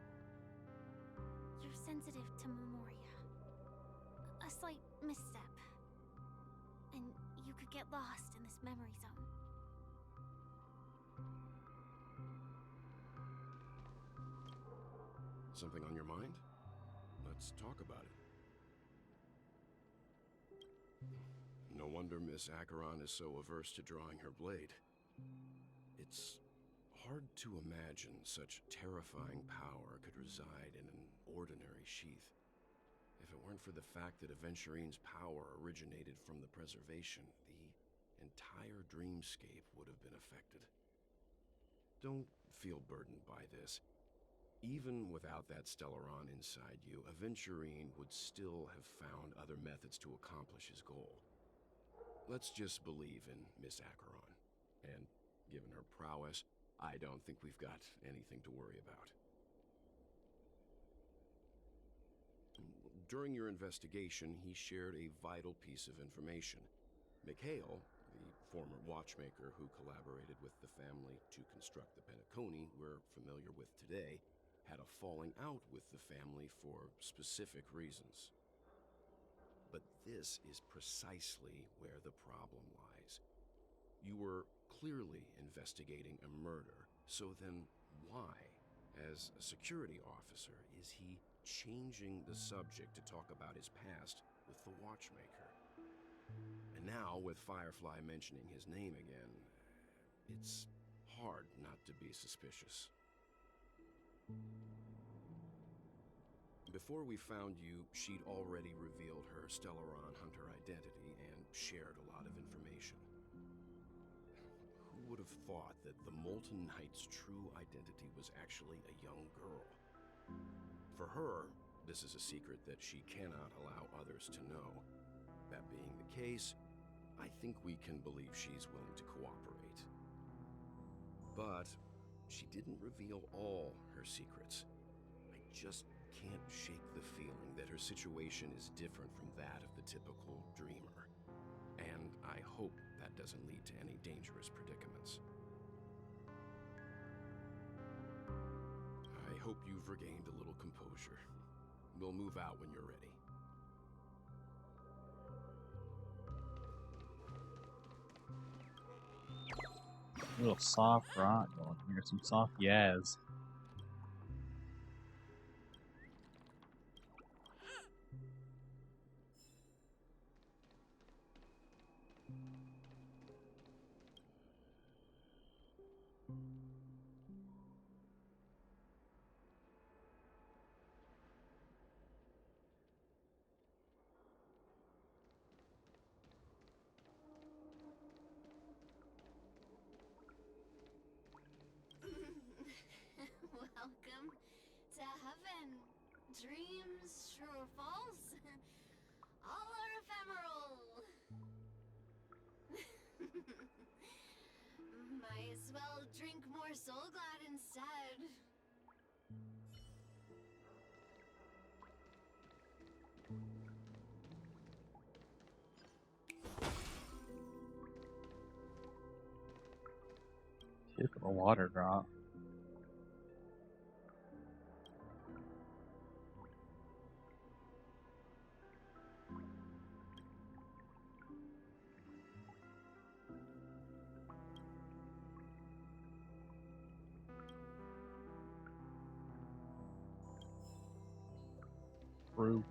You're sensitive to Memoria. A slight misstep, and you could get lost in this memory zone. Something on your mind? Let's talk about it. No wonder Miss Acheron is so averse to drawing her blade. It's hard to imagine such terrifying power could reside in an ordinary sheath. If it weren't for the fact that Aventurine's power originated from the preservation, the entire dreamscape would have been affected. Don't feel burdened by this. Even without that Stellaron inside you, Aventurine would still have found other methods to accomplish his goal. Let's just believe in Miss Acheron. And given her prowess, I don't think we've got anything to worry about. During your investigation, he shared a vital piece of information. Mikhail, the former watchmaker who collaborated with the family to construct the Penacony we're familiar with today, had a falling out with the family for specific reasons. But this is precisely where the problem lies. You were clearly investigating a murder, so then why, as a security officer, is he changing the subject to talk about his past with the watchmaker? And now, with Firefly mentioning his name again, it's hard not to be suspicious. Before we found you, she'd already revealed her Stellaron Hunter identity and shared a lot of information. Who would have thought that the Molten Knight's true identity was actually a young girl? For her, this is a secret that she cannot allow others to know. That being the case, I think we can believe she's willing to cooperate. But she didn't reveal all her secrets. I just can't shake the feeling that her situation is different from that of the typical dreamer. And I hope that doesn't lead to any dangerous predicaments. I hope you've regained a little composure. We'll move out when you're ready. A little soft rock going here, some soft yaz. Welcome to heaven. Dreams, true or false, all are ephemeral. Might as well drink more Soul Glad instead. Tip of a water drop. True.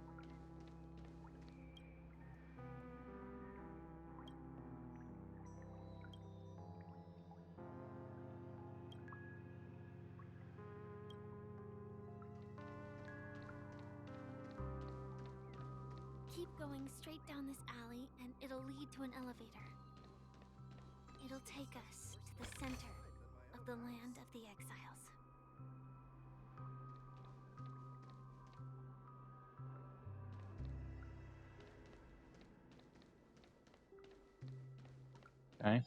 Keep going straight down this alley and it'll lead to an elevator. It'll take us to the center of the land of the exiles. Okay.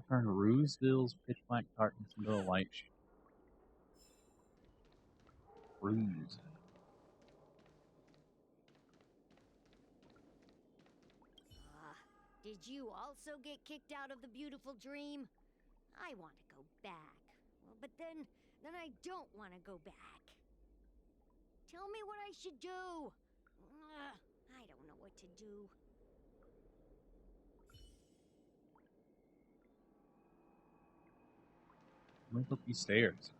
Turn Rooseville's pitch black darkness into a light show. Ruse. Did you also get kicked out of the beautiful dream? I want to go back. Well, but then I don't want to go back. Tell me what I should do. I don't know what to do. Look up these stairs.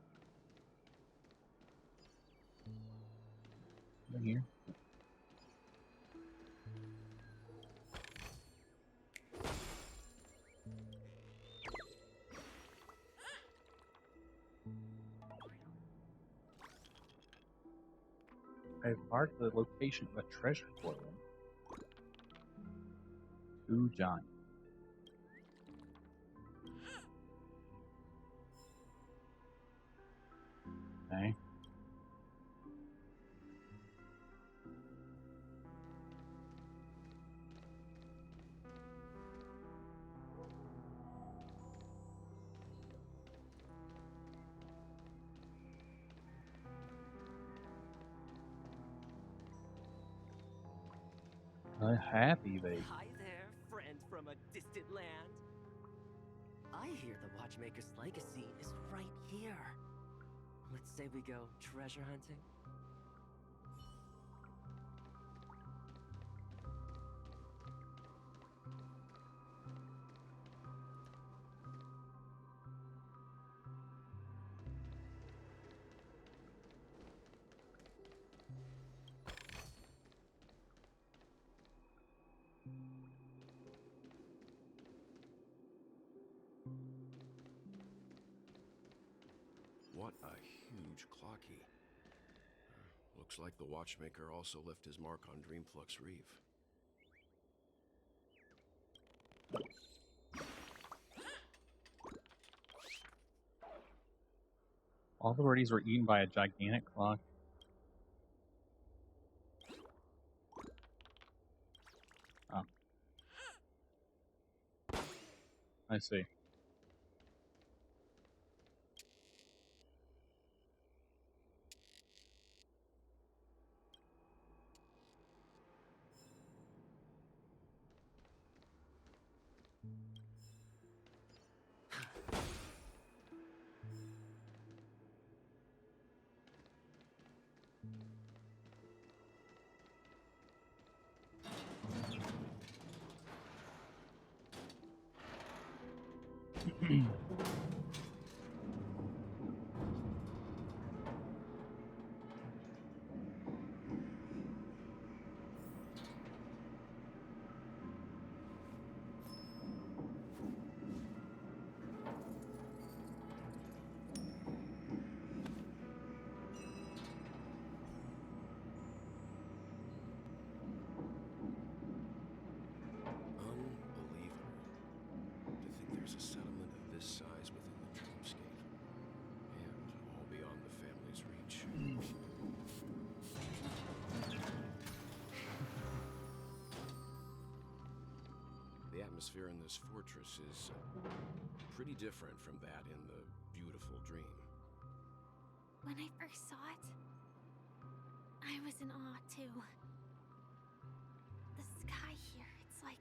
In here. I've marked the location of a treasure portal. Two giants. Okay. A happy baby. Hi there, friend from a distant land. I hear the Watchmaker's legacy is right here. Let's say we go treasure hunting. What a huge clock key. Looks like the Watchmaker also left his mark on Dreamflux Reef. All the birdies were eaten by a gigantic clock. Oh. I see. There's a settlement of this size within the dreamscape, and all beyond the family's reach. The atmosphere in this fortress is pretty different from that in the beautiful dream. When I first saw it, I was in awe too. The sky here, it's like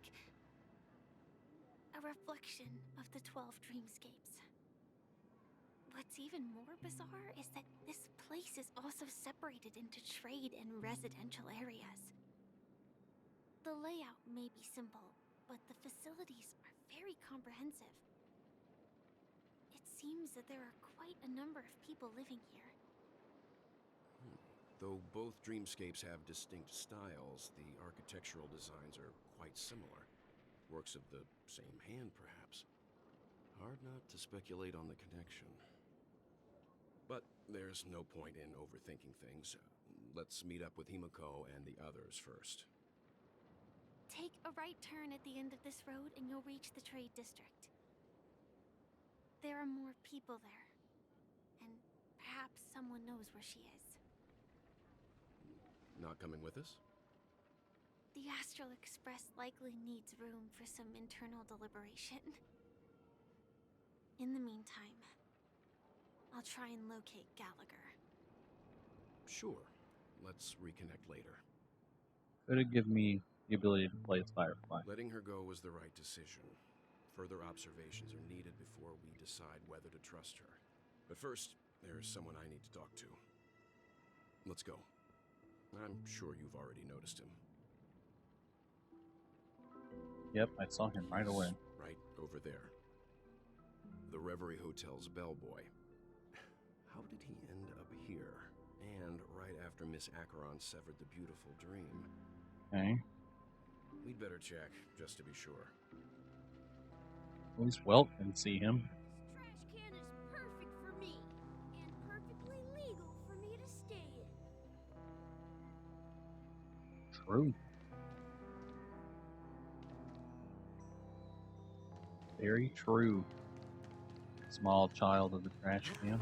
a reflection of the 12 dreamscapes. What's even more bizarre is that this place is also separated into trade and residential areas. The layout may be simple, but the facilities are very comprehensive. It seems that there are quite a number of people living here. Though both dreamscapes have distinct styles, the architectural designs are quite similar. Works of the same hand, perhaps. Hard not to speculate on the connection. But there's no point in overthinking things. Let's meet up with Himiko and the others first. Take a right turn at the end of this road and you'll reach the trade district. There are more people there. And perhaps someone knows where she is. Not coming with us? The Astral Express likely needs room for some internal deliberation. In the meantime, I'll try and locate Gallagher. Sure. Let's reconnect later. Could it give me the ability to play as Firefly? Letting her go was the right decision. Further observations are needed before we decide whether to trust her. But first, there's someone I need to talk to. Let's go. I'm sure you've already noticed him. Yep, I saw him right away. Right over there. The Reverie Hotel's bellboy. How did he end up here? And right after Miss Acheron severed the beautiful dream. Okay. We'd better check, just to be sure. At least Welt can see him. This trash can is perfect for me, and perfectly legal for me to stay in. True. Very true. Small child of the trash can.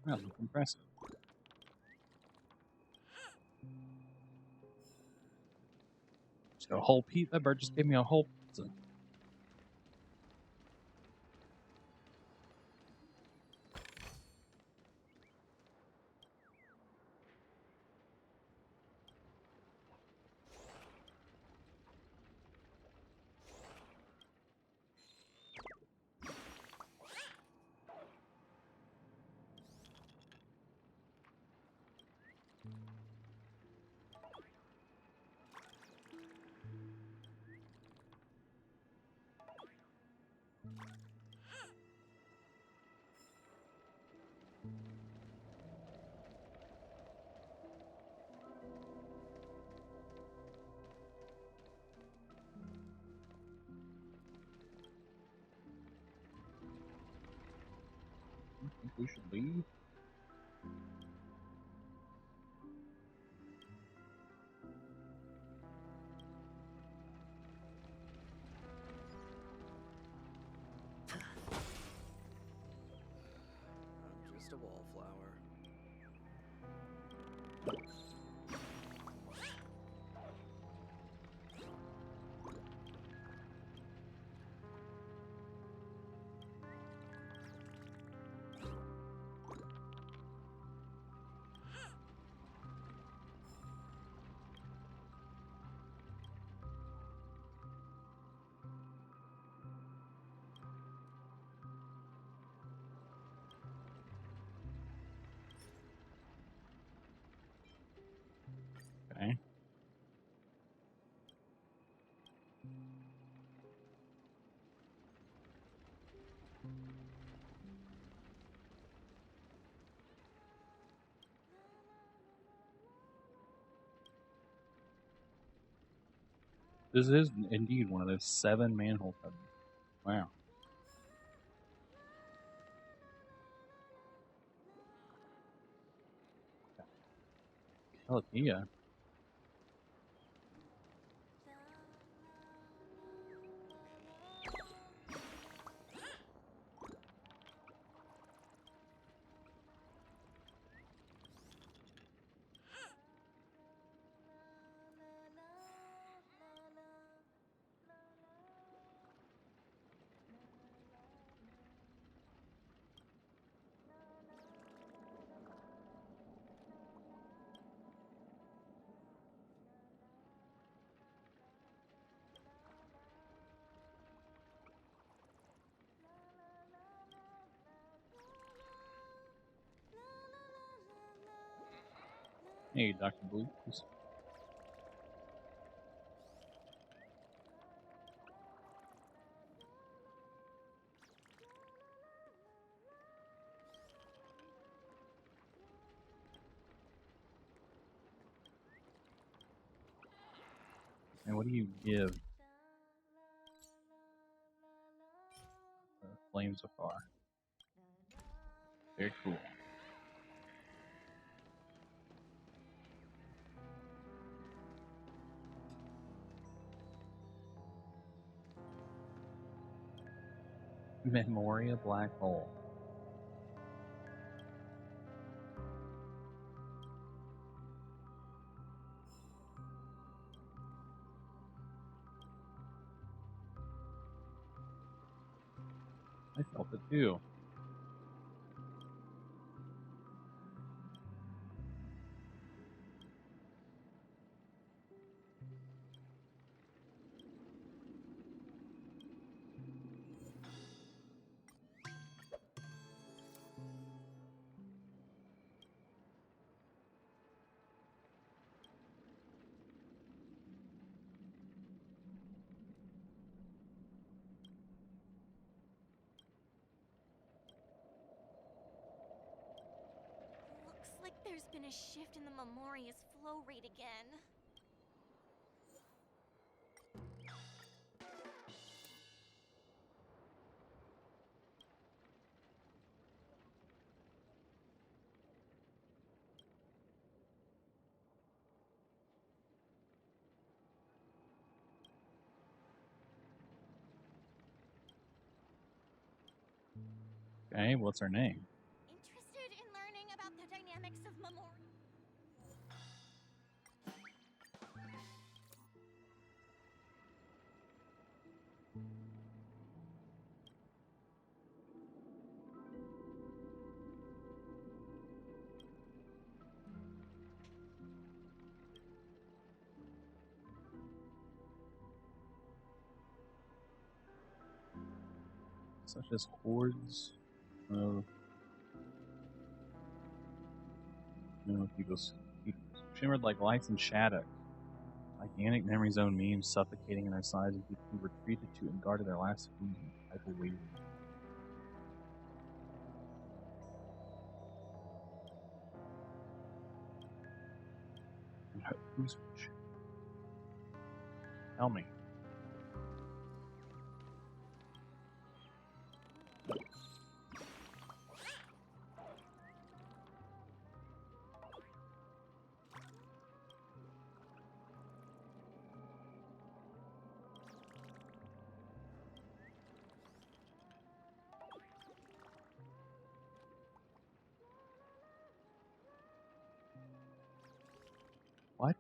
That looks impressive. Just got a whole pizza. That bird just gave me a whole pizza. I think we should leave. I'm just a wallflower. Okay. This is indeed one of those 7 manhole covers. Wow. Calicia. Hey, Dr. Blues. And what do you give Flames of Far? Very cool. Memoria black hole. I felt it too. Looks like there's been a shift in the Memoria's flow rate again. Okay, what's her name? Interested in learning about the dynamics of Memoria? Such as chords of he shimmered like lights and shadows. Gigantic memory zone memes suffocating in their size as people who retreated to and guarded their last food hyperwave. Who's which? Tell me. What?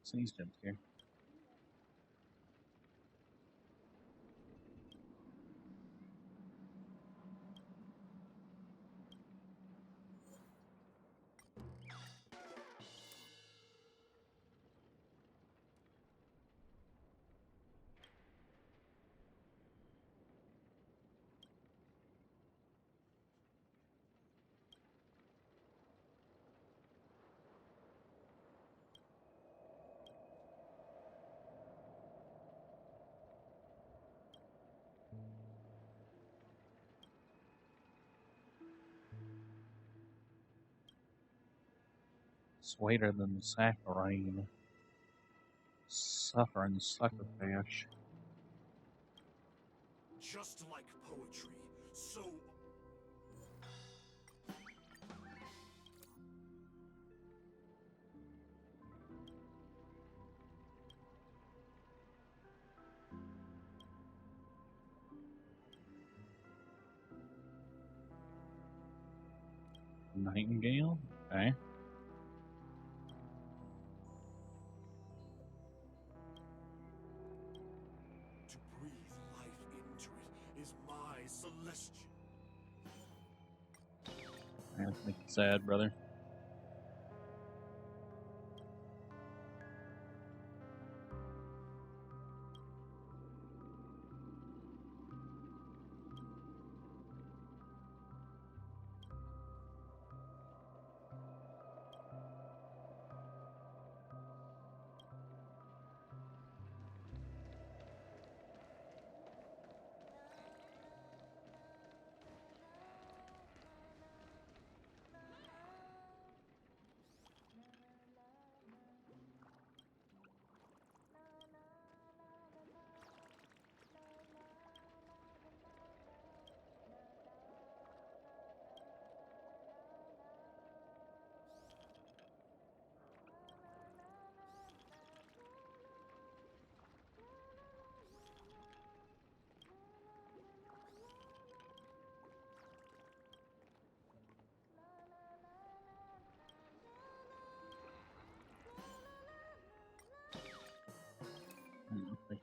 Sneeze jump scare. Sweeter than saccharine. Suffering succotash. Just like poetry, so... Nightingale? Okay. To breathe life into it is my celestial. That's make you sad, brother.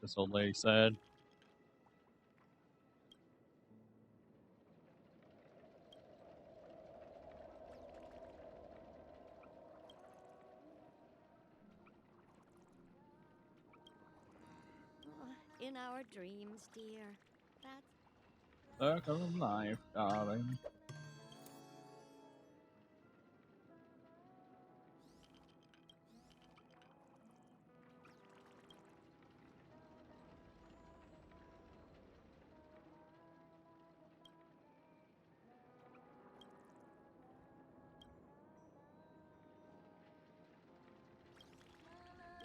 this old lady said. In our dreams, dear. That's Circle of life, darling.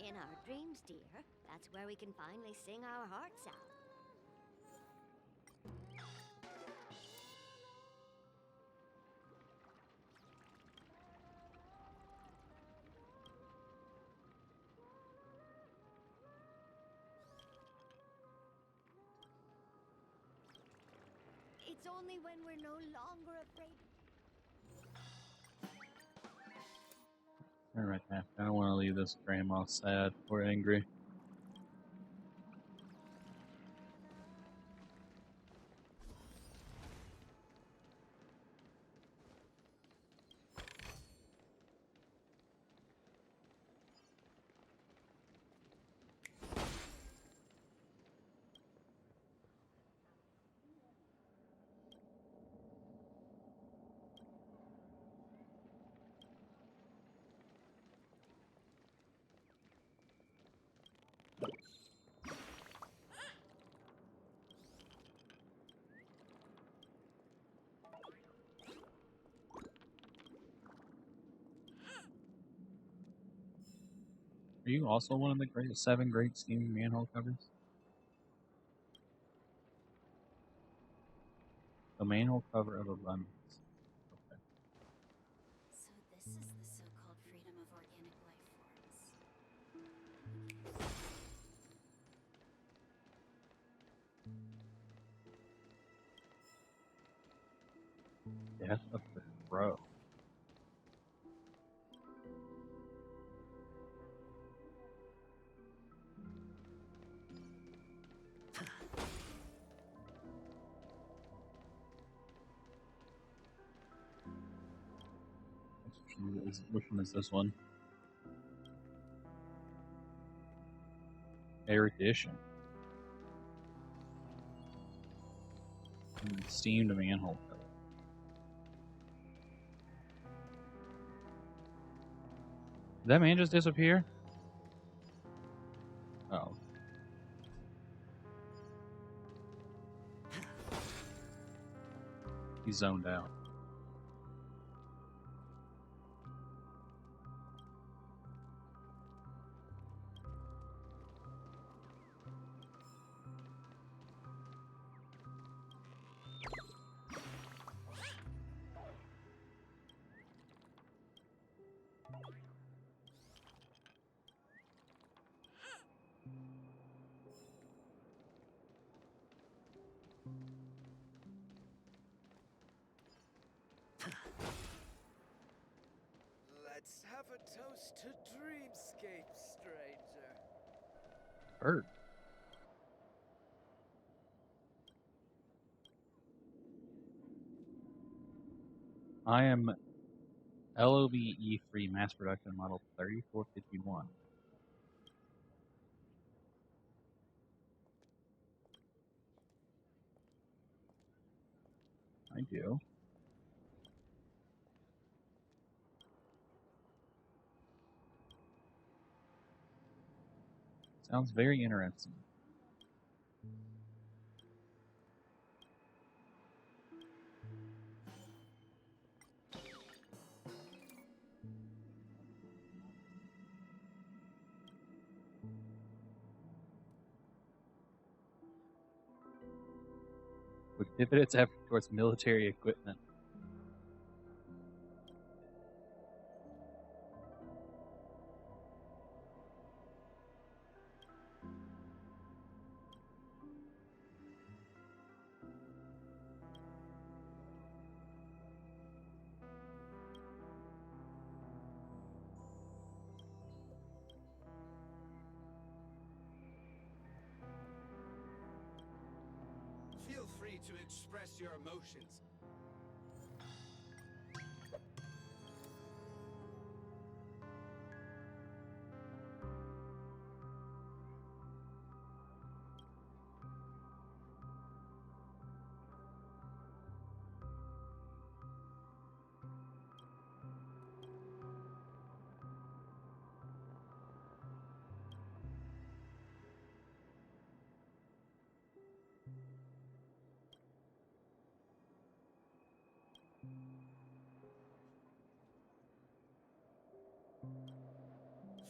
in our dreams, dear. That's where we can finally sing our hearts out. It's only when we're no longer afraid. Alright, I don't want to leave this grandma sad or angry. Are you also one of the 7 great steaming manhole covers? The manhole cover of abundance. Okay. So this is the so-called freedom of organic life forms. Death of the Crow. Which one is this one? Erudition. Steamed manhole cover. Did that man just disappear? Oh. He zoned out. Let's have a toast to Dreamscape, stranger. Bird. I am LOBE free mass production model 3451. I do. Sounds very interesting. Would pivot its effort towards military equipment. free to express your emotions.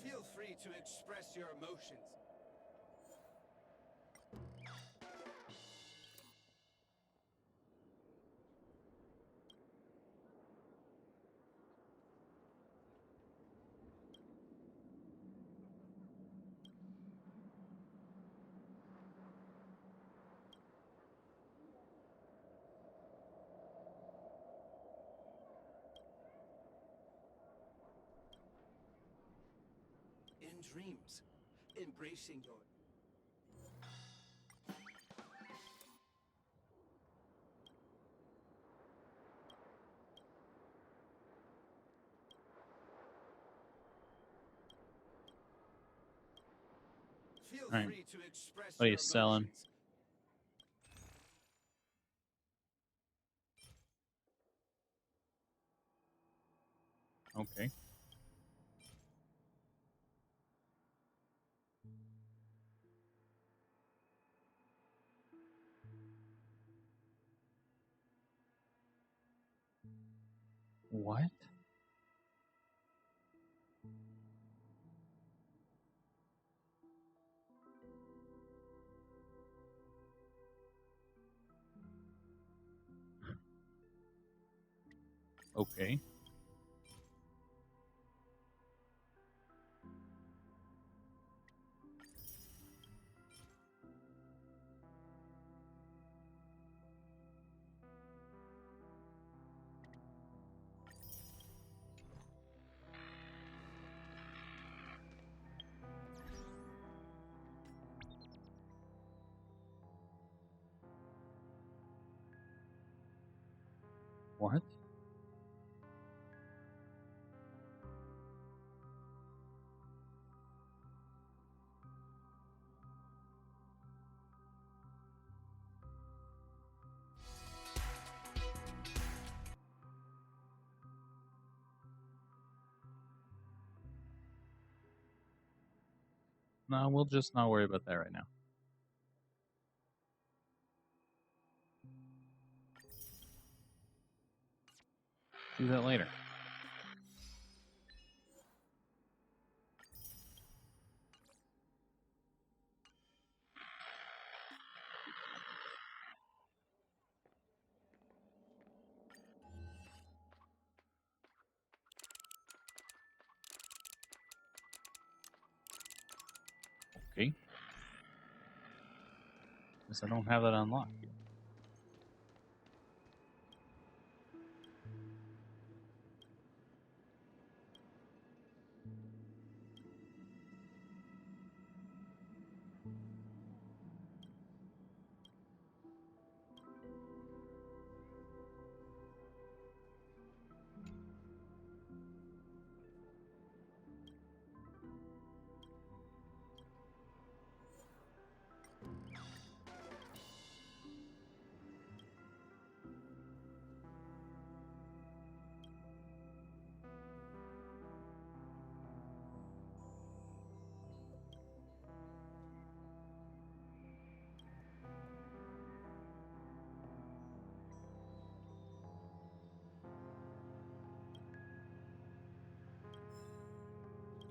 Feel free to express your emotions. In dreams, embracing your... Feel All right. free to express What are your you selling? emotions. Okay. What? Okay. What? No, we'll just not worry about that right now. Do that later. Okay. Guess I don't have that unlocked yet.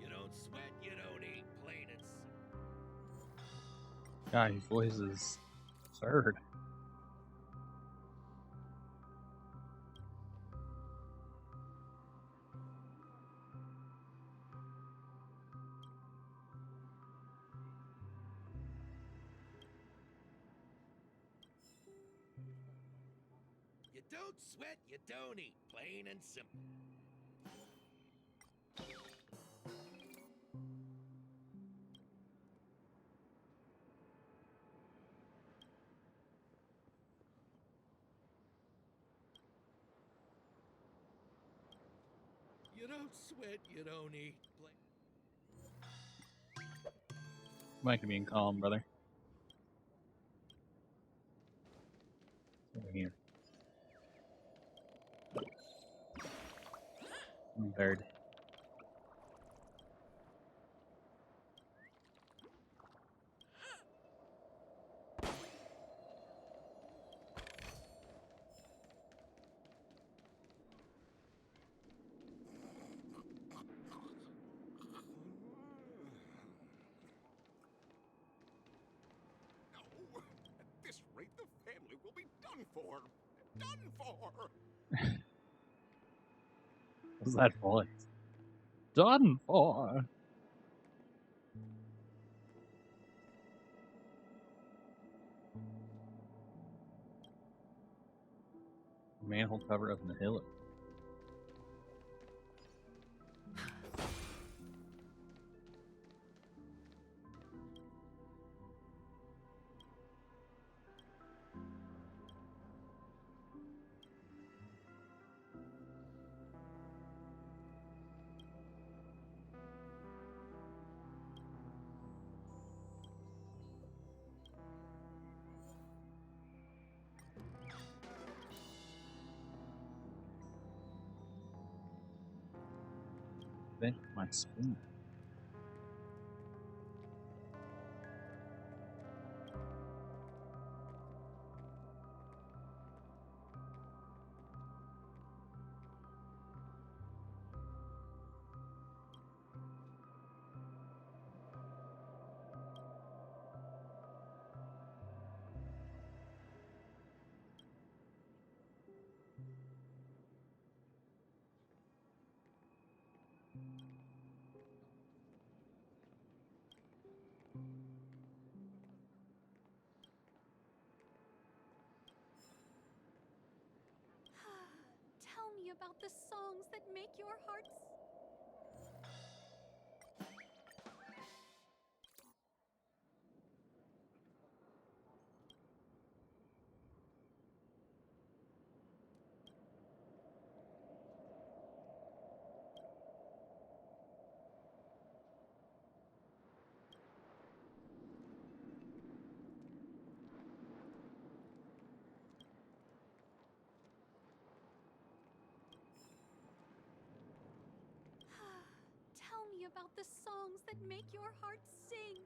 You don't sweat, you don't eat, plain and simple. God, his voice is absurd. You don't sweat, you don't eat, plain and simple. You don't sweat, you don't eat. Mike can being calm, brother. Over here. Bird. No, at this rate, the family will be done for. Done for. What's that voice? Done for. Manhole cover of Nihilus. Vent my spoon. Tell me about the songs that make your hearts. Tell me about the songs that make your heart sing.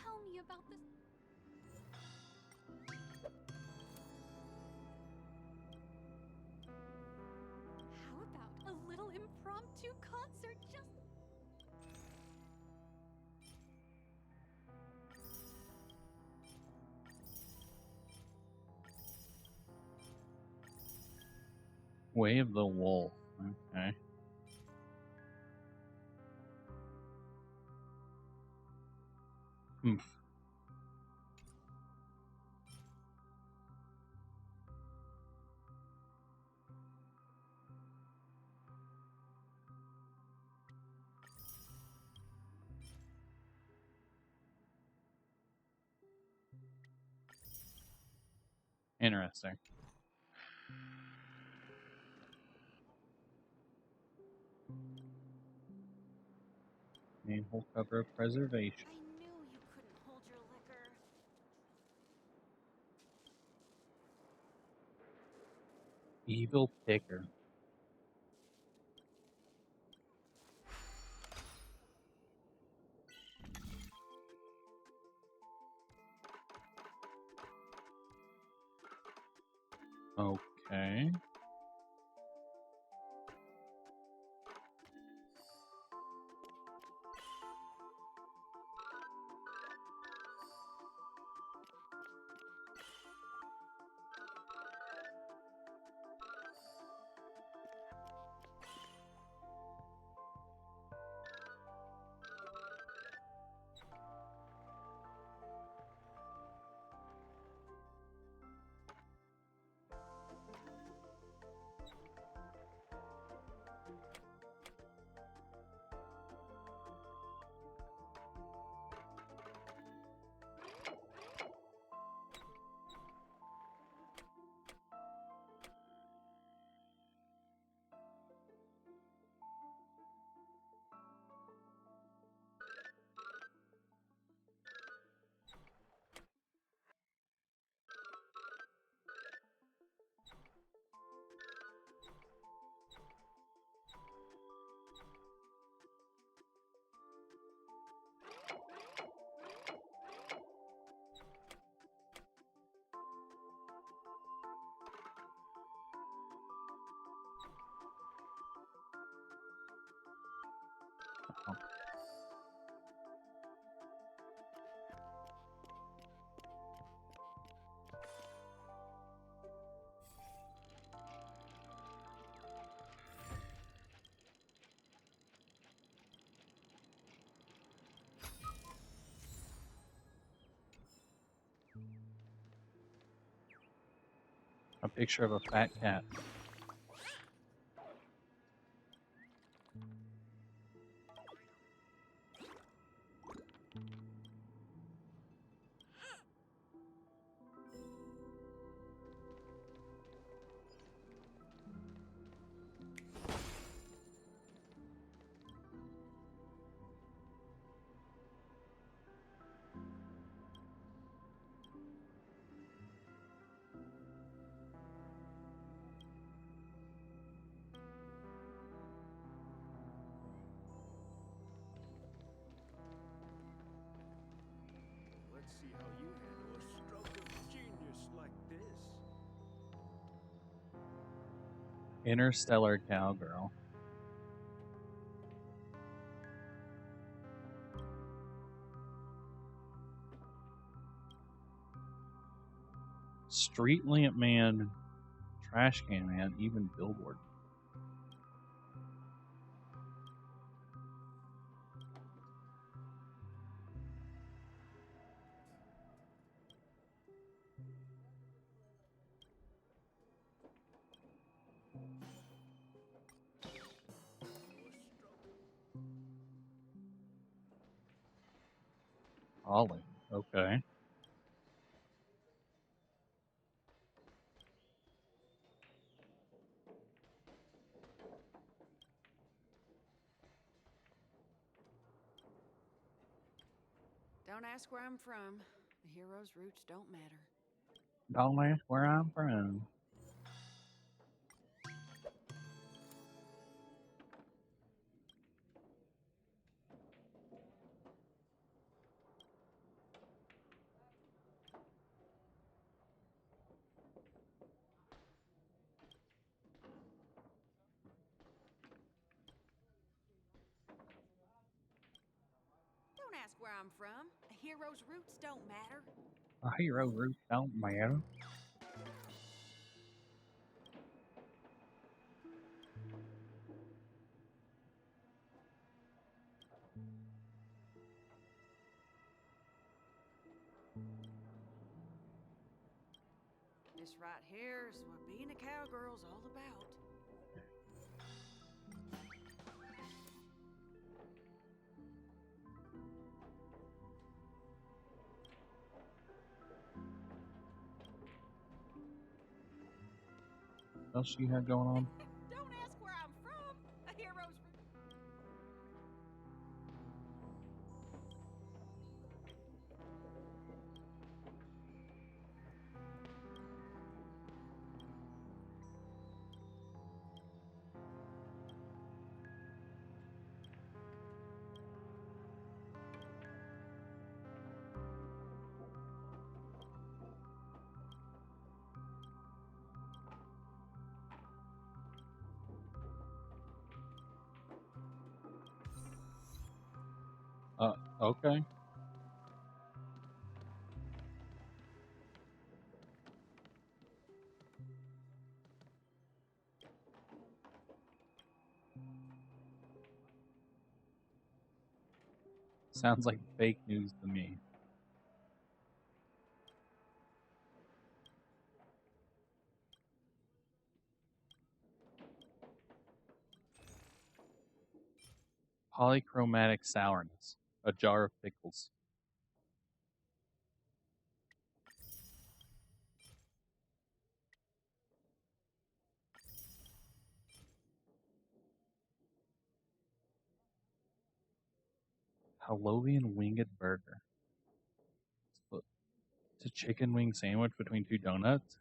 Tell me about the. How about a little impromptu concert just. Way of the Wolf. Okay. Oof. Interesting. Manhole cover of preservation. I knew you couldn't hold your liquor. Evil picker. Okay. A picture of a fat cat. Let's see how you handle a stroke of genius like this. Interstellar Cowgirl. Street Lamp Man, Trash Can Man, even Billboard. Ollie. Okay. Don't ask where I'm from. The hero's roots don't matter. Don't ask where I'm from. Don't ask where I'm from. A hero's roots don't matter. A hero roots don't matter. This right here is what being a cowgirl's all about. What else she had going on? Don't ask where I'm from. A hero's roots. Okay. Sounds like fake news to me. Polychromatic sourness. A jar of pickles. Halloween winged burger. It's a chicken wing sandwich between two donuts.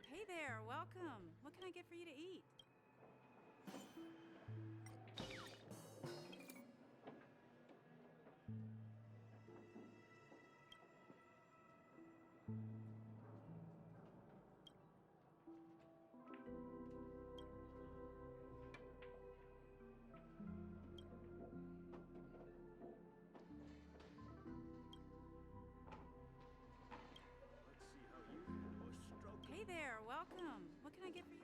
Hey there, welcome. What can I get for you to eat? Let's see how you handle a stroke. Hey there, welcome. What can I get for you?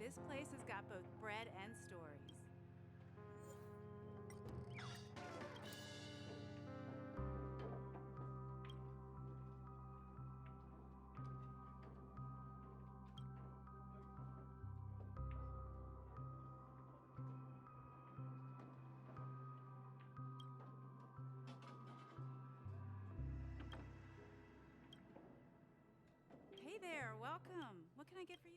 This place has got both bread and stories. Hey there, welcome. What can I get for you?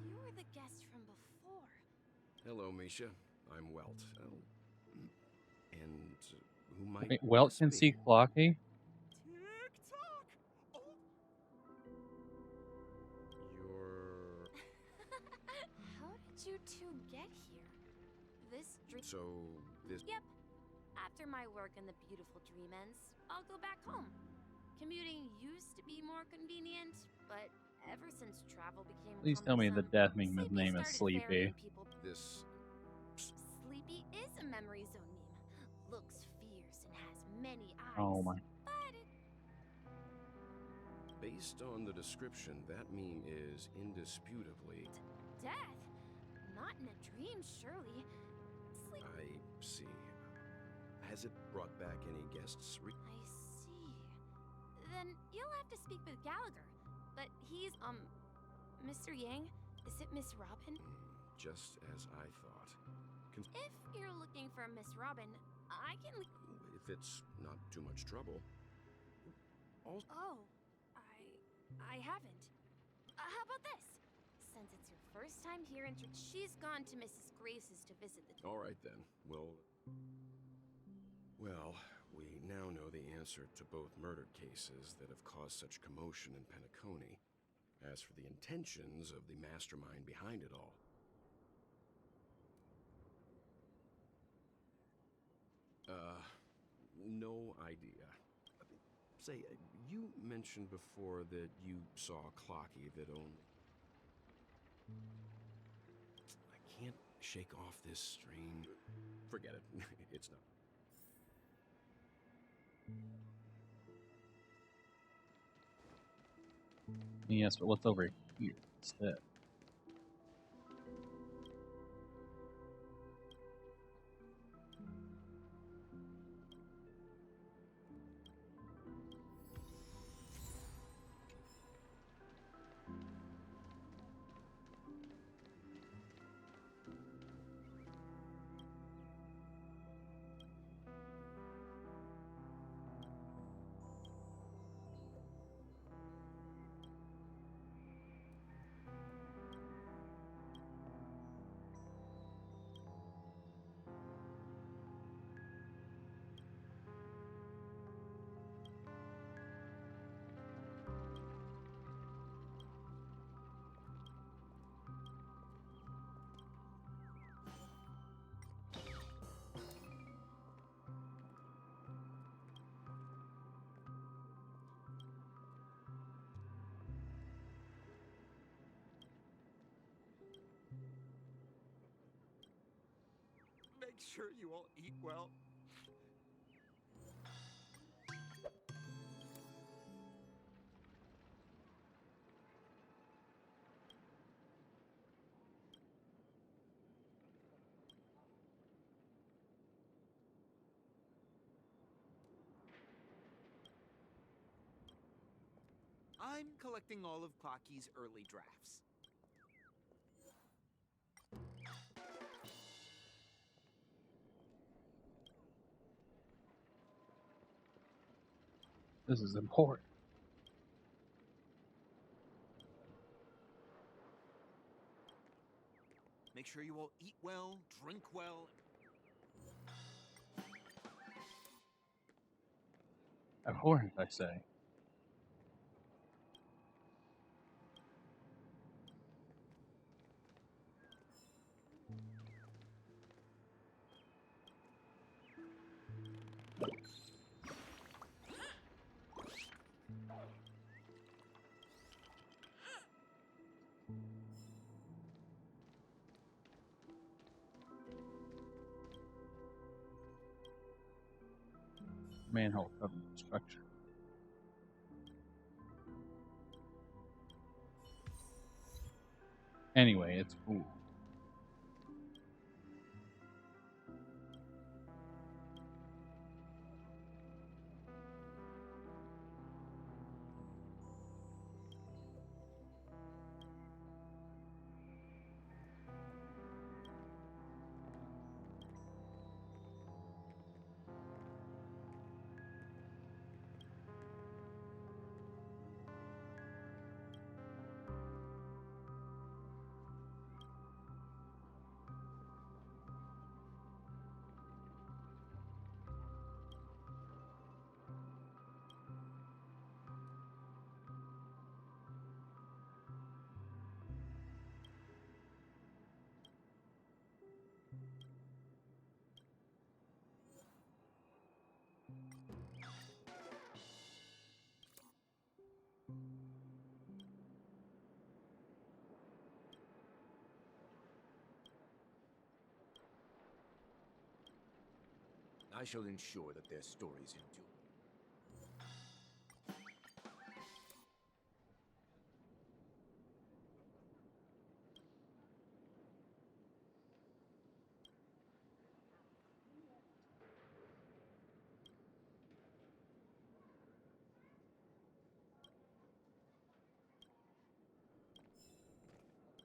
You were the guest from before. Hello, Misha. I'm Welt. And who might Wait, Welt this can be? see Clocky? You're... How did you two get here? This dream. So, this... Yep. After my work in the beautiful dream ends, I'll go back home. Commuting used to be more convenient, but ever since travel became Please tell me the death meme his name is Sleepy. This... Sleepy is a memory zone meme. Looks fierce and has many eyes. Oh my. But it... Based on the description, that meme is indisputably... Death? Not in a dream, surely. I see. Has it brought back any guests? I see. Then you'll have to speak with Gallagher. But he's, Mr. Yang? Is it Miss Robin? Just as I thought. If you're looking for Miss Robin, I can... If it's not too much trouble. Oh, I haven't. How about this? Since it's your first time here and she's gone to Mrs. Grace's to visit the... All right, then. Well, we now know the answer to both murder cases that have caused such commotion in Penacony. As for the intentions of the mastermind behind it all... no idea. Say, you mentioned before that you saw Clocky that only... I can't shake off this strange... Forget it. It's not. Yes, but what's over here instead? Make sure you all eat well. I'm collecting all of Clocky's early drafts. This is important. Make sure you all eat well, drink well. Abhorrent, I say. Manhole covered the structure. Anyway, it's cool. I shall ensure that their stories endure.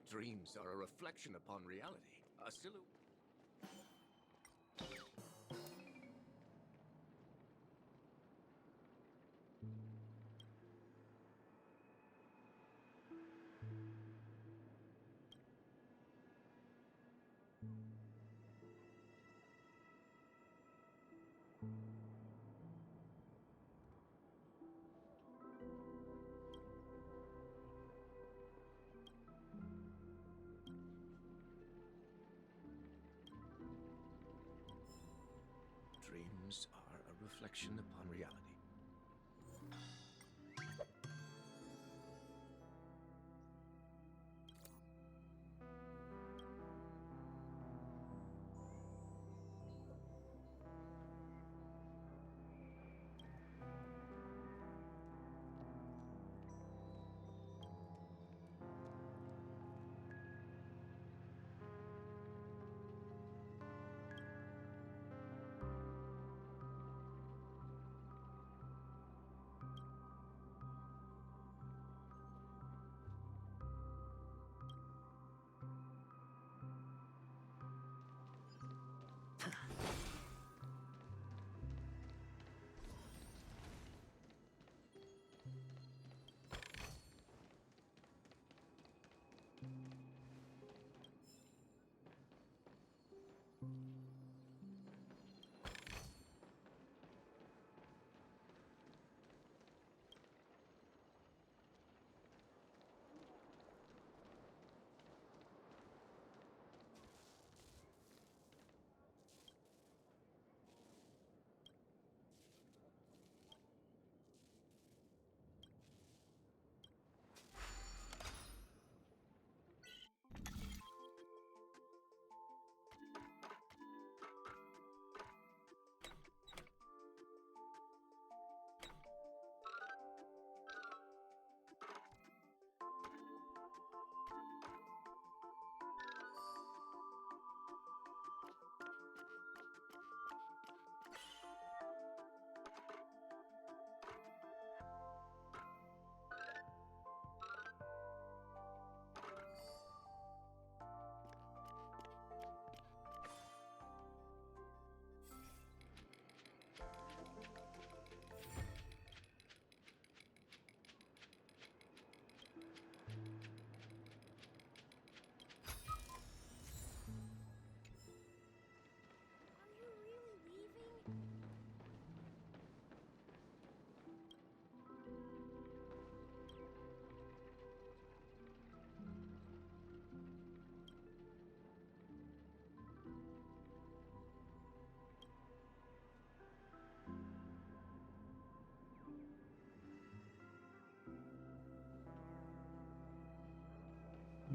Dreams are a reflection upon reality. A silhouette. Dreams are a reflection upon reality.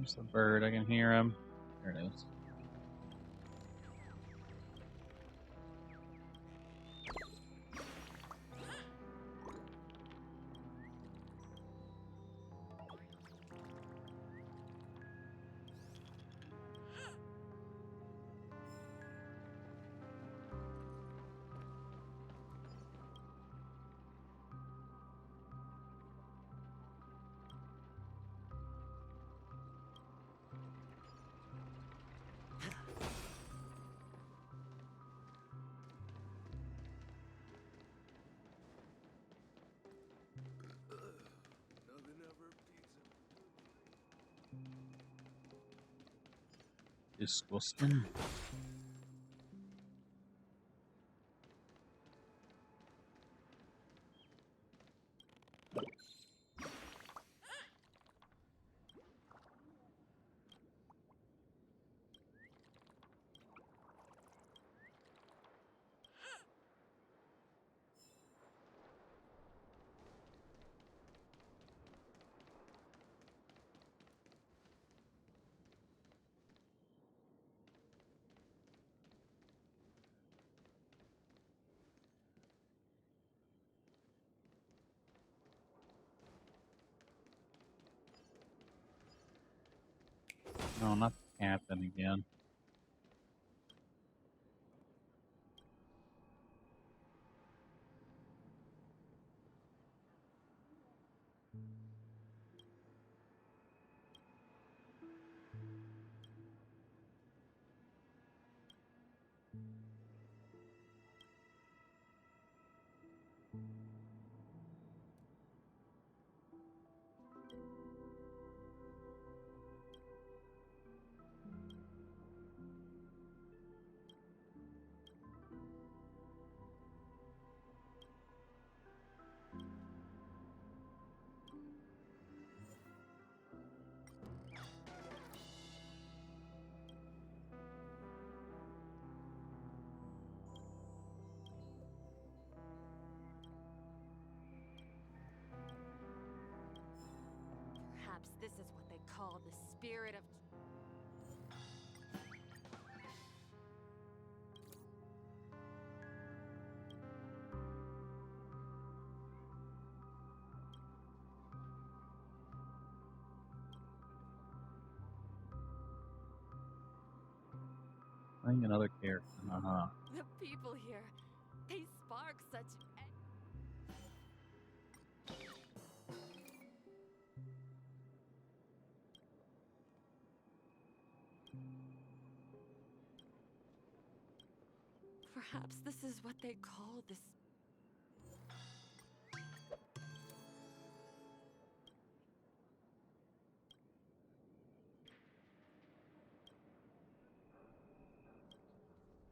Where's the bird? I can hear him. There it is. Nothing ever beats it. Disgusting. No, not the captain again. Perhaps this is what they call the spirit of... Playing another character. Uh-huh. The people here, they spark such... Perhaps this is what they call this...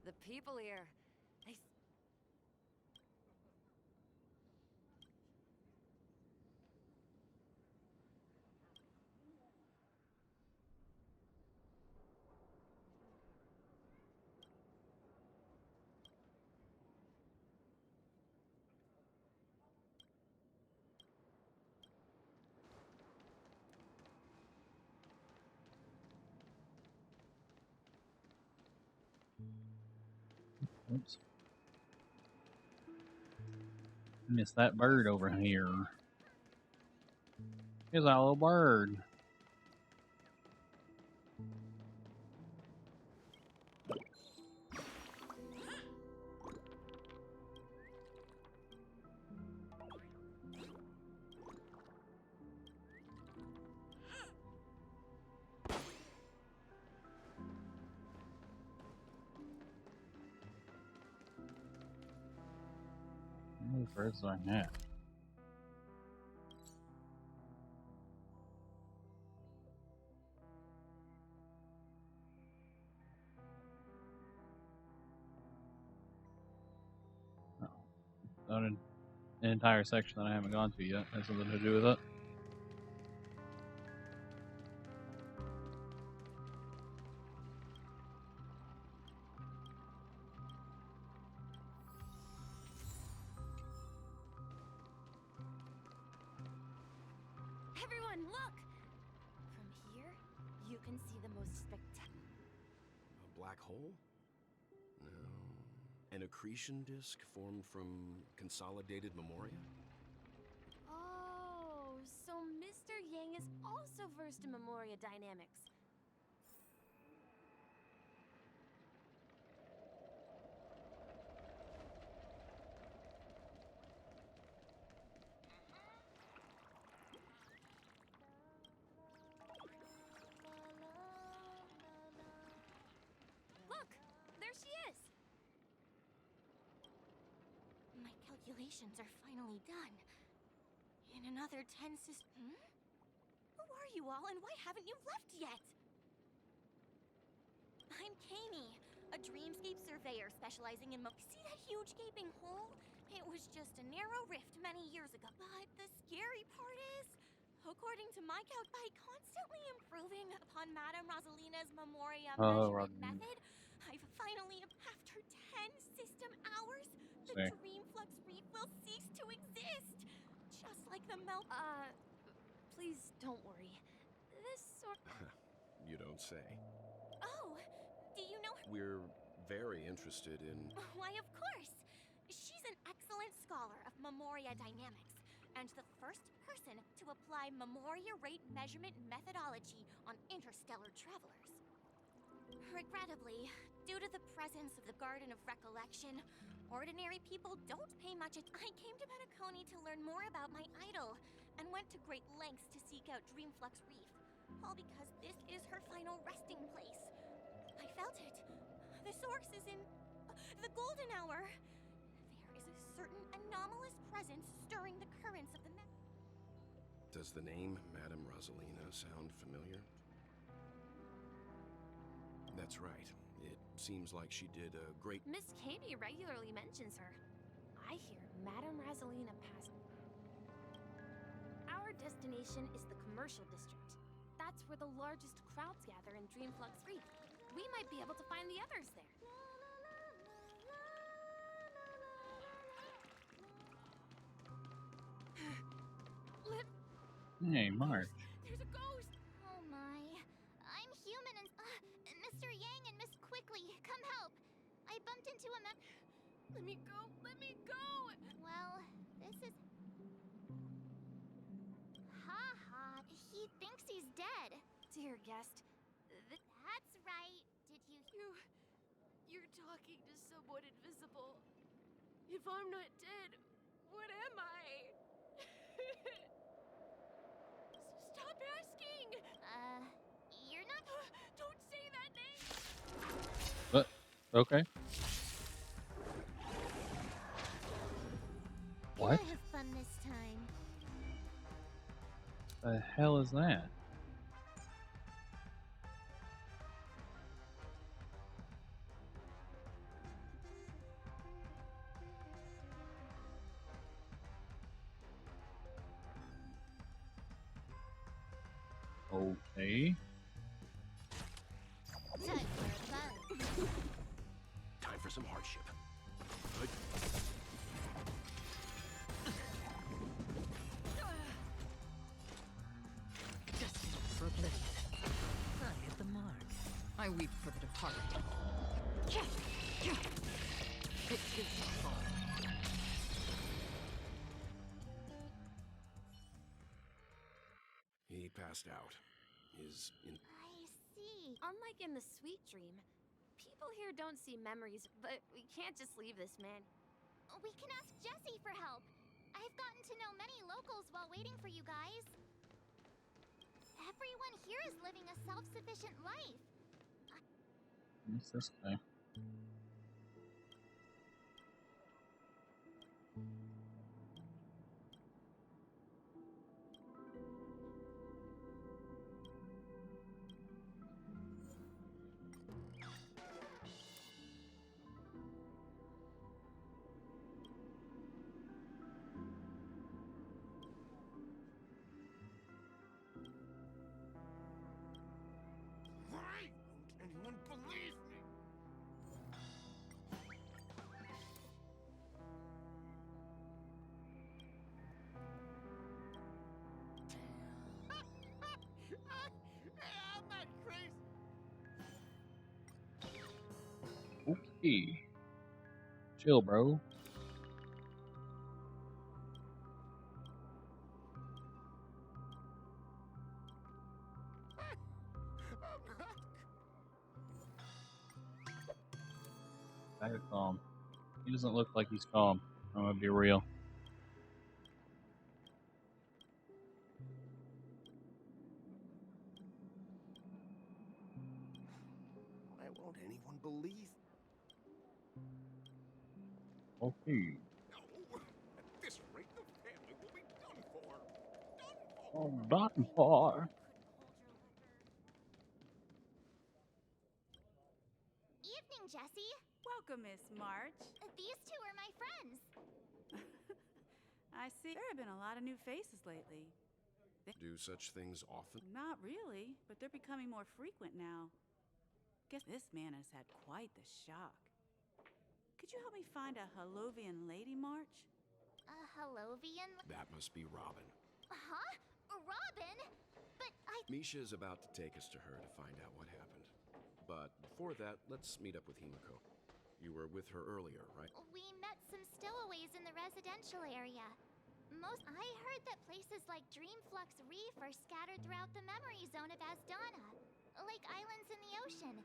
The people here, they... Oops. Missed that bird over here. Here's our little bird. How many birds do I have? Oh. Not an entire section that I haven't gone to yet. Has something to do with it. Everyone, look! From here, can see the most spectacular. A black hole? No. An accretion disk formed from consolidated memoria? Oh, so Mr. Yang is also versed in Memoria dynamics. Look, there she is. My calculations are finally done. In another 10 systems. Who are you all, and why haven't you left yet? I'm Kami, a dreamscape surveyor specializing in See that huge gaping hole? It was just a narrow rift many years ago. But the scary part is, according to my calc, by constantly improving upon Madame Rosalina's Memoria measurement method, I've finally, after 10 system hours, the Dreamflux Reef will cease to exist. Just like the melt. Please don't worry. This sort. You don't say. Oh, do you know her? We're very interested in. Why, of course. She's an excellent scholar of Memoria dynamics, and the first person to apply Memoria rate measurement methodology on interstellar travelers. Regrettably, due to the presence of the Garden of Recollection, ordinary people don't pay much attention. I came to Penacony to learn more about my idol, and went to great lengths to seek out Dreamflux Reef, all because this is her final resting place. I felt it. The source is in the golden hour. There is a certain anomalous presence stirring the currents of the Does the name Madame Rosalina sound familiar? That's right. It seems like she did a great... Miss Kami regularly mentions her. I hear Madame Rosalina passed. Our destination is the commercial district. That's where the largest crowds gather in Dreamflux Reef. We might be able to find the others there. Hey, March. There's a ghost! Oh my. I'm human and... Mr. Yang and Miss Quickly, come help. I bumped into a Let me go! Let me go! Well, this is... Ha! He thinks he's dead. Dear guest, That's right. Did you... You're talking to someone invisible. If I'm not dead, what am I? Stop asking! You're not... Don't say that name! Okay. What? Gonna have fun this time. The hell is that? Okay. Time for some hardship. Good. Destined for oblivion. I hit the mark. I weep for the departed. It is my fault. He passed out. His in... I see. Unlike in the Sweet Dream, people here don't see memories, but we can't just leave this man. We can ask Jessie for help. I've gotten to know many locals while waiting for you guys. Everyone here is living a self-sufficient life. What's this guy? Why won't anyone believe me? Okay. Chill, bro. Kinda calm. He doesn't look like he's calm. I'm gonna be real. Why won't anyone believe? Okay. No, at this rate, the family will be done for. I'm done for. Evening, Jessie. Welcome, Miss March. These two are my friends. I see. There have been a lot of new faces lately. Do such things often? Not really, but they're becoming more frequent now. Guess this man has had quite the shock. Could you help me find a Halovian lady, March? A Halovian? That must be Robin. Huh? Robin? But Misha is about to take us to her to find out what happened. But before that, let's meet up with Himiko. You were with her earlier, right? We met some stowaways in the residential area. I heard that places like Dreamflux Reef are scattered throughout the memory zone of Asdana, like islands in the ocean.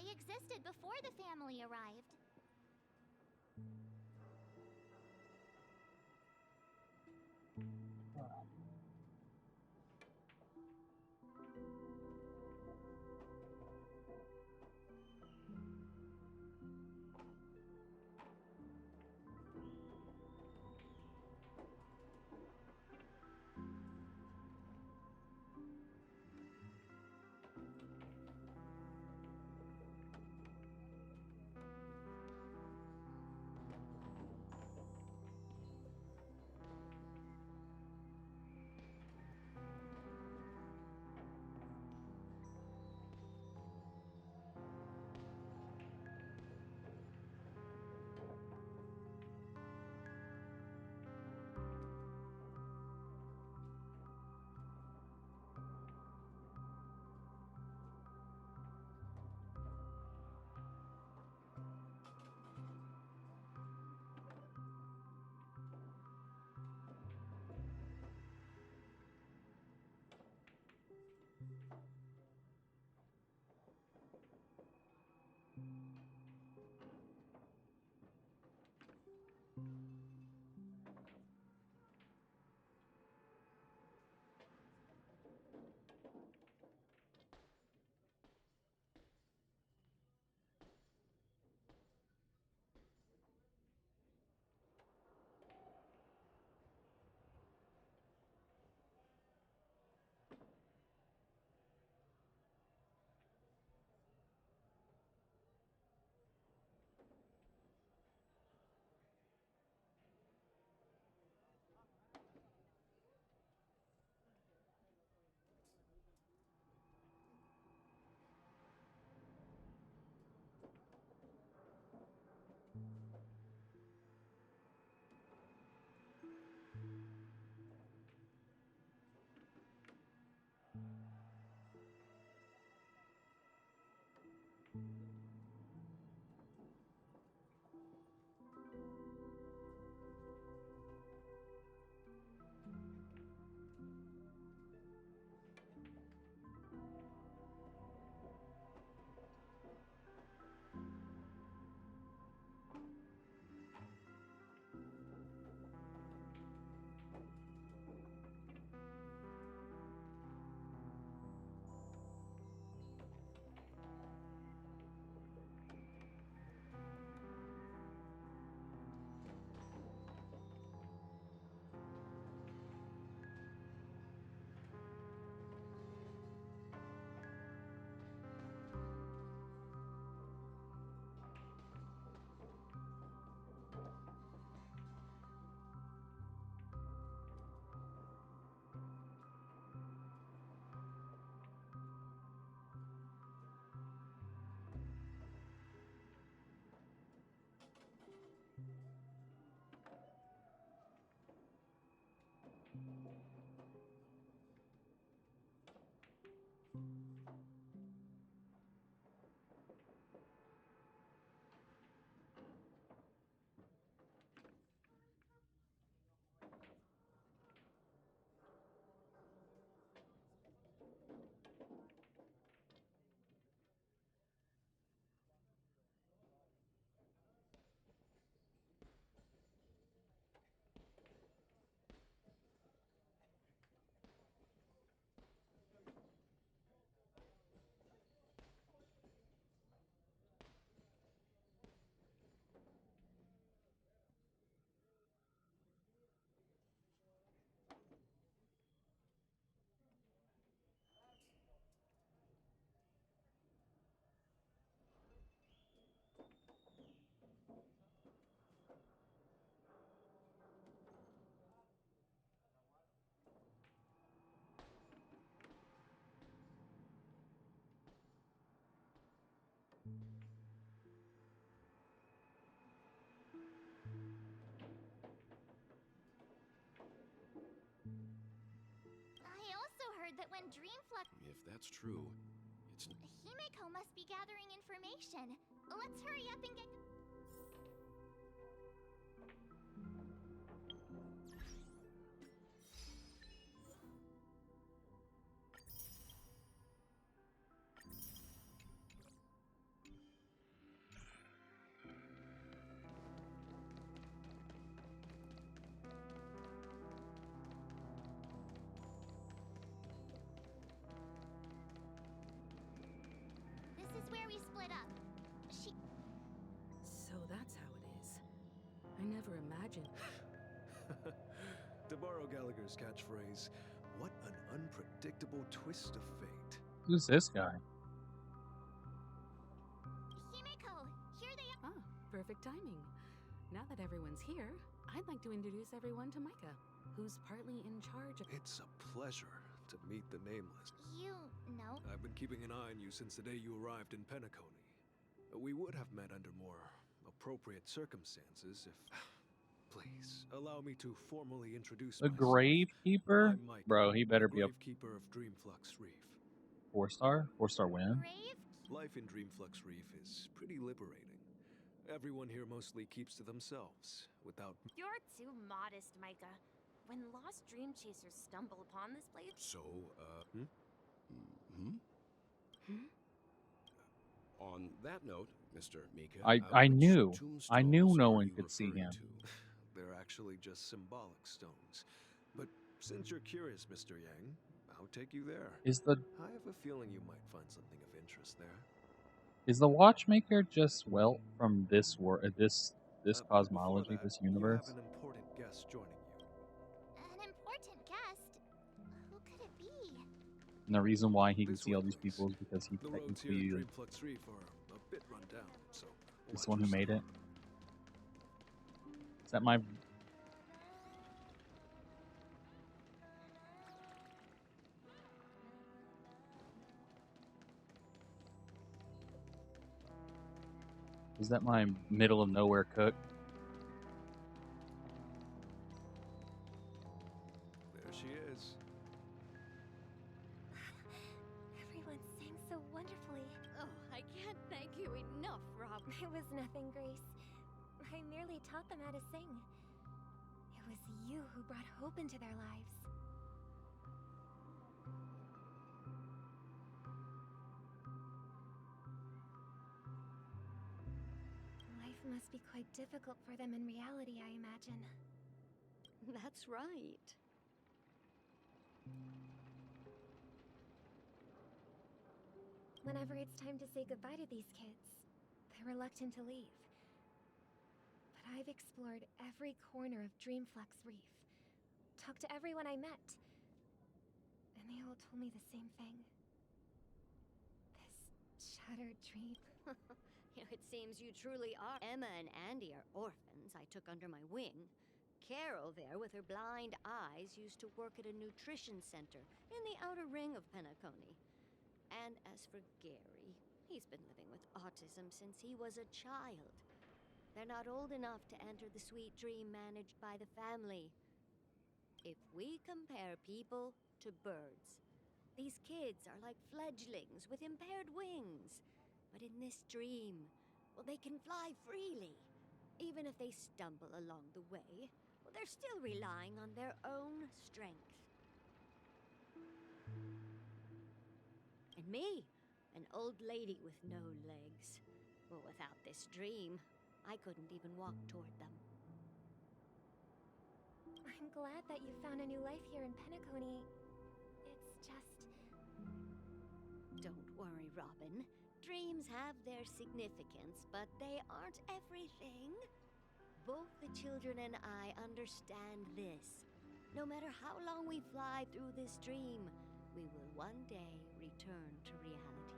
They existed before the family arrived. Dreamflux. If that's true, it's... Himeko must be gathering information. Let's hurry up and get... This is where we split up. So that's how it is. I never imagined. To borrow Gallagher's catchphrase, what an unpredictable twist of fate. Who's this guy? Himeko, here they are. Ah, perfect timing. Now that everyone's here, I'd like to introduce everyone to Micah, who's partly in charge of... It's a pleasure to meet the Nameless. You know. I've been keeping an eye on you since the day you arrived in Penacony. We would have met under more appropriate circumstances if... Please, allow me to formally introduce The myself. Gravekeeper? I'm Micah, Bro, he better be a Gravekeeper of Dreamflux Reef. 4-star? 4-star win? Life in Dreamflux Reef is pretty liberating. Everyone here mostly keeps to themselves, without... You're too modest, Micah. When lost dream chasers stumble upon this place... So, On that note, Mr. Mika... I knew tombstones no are one you could see referring him. to? They're actually just symbolic stones. But since you're curious, Mr. Yang, I'll take you there. I have a feeling you might find something of interest there. Is the watchmaker just Welt from this this cosmology, this You universe? have an important guest joining you. An important guest? Who could it be? And the reason why he can see all these people is because he The roads here technically at Dreamflux Reef are a bit run down, so... is the one who made it. Is that my... Is that my middle of nowhere cook? There she is. Everyone sang so wonderfully. Oh, I can't thank you enough, Rob. It was nothing, Grace. I merely taught them how to sing. It was you who brought hope into their lives. Life must be quite difficult for them in reality, I imagine. That's right. Whenever it's time to say goodbye to these kids, they're reluctant to leave. But I've explored every corner of Dreamflux Reef, talked to everyone I met, and they all told me the same thing. This shattered dream. It seems you truly are. Emma and Andy are orphans I took under my wing. Carol there, with her blind eyes, used to work at a nutrition center in the outer ring of Penacony. And as for Gary, he's been living with autism since he was a child. They're not old enough to enter the sweet dream managed by the family. If we compare people to birds, these kids are like fledglings with impaired wings. But in this dream, well, they can fly freely. Even if they stumble along the way, well, they're still relying on their own strength. And me, an old lady with no legs. Well, without this dream, I couldn't even walk toward them. I'm glad that you found a new life here in Penacony. It's just... Don't worry, Robin. Dreams have their significance, but they aren't everything. Both the children and I understand this. No matter how long we fly through this dream, we will one day return to reality.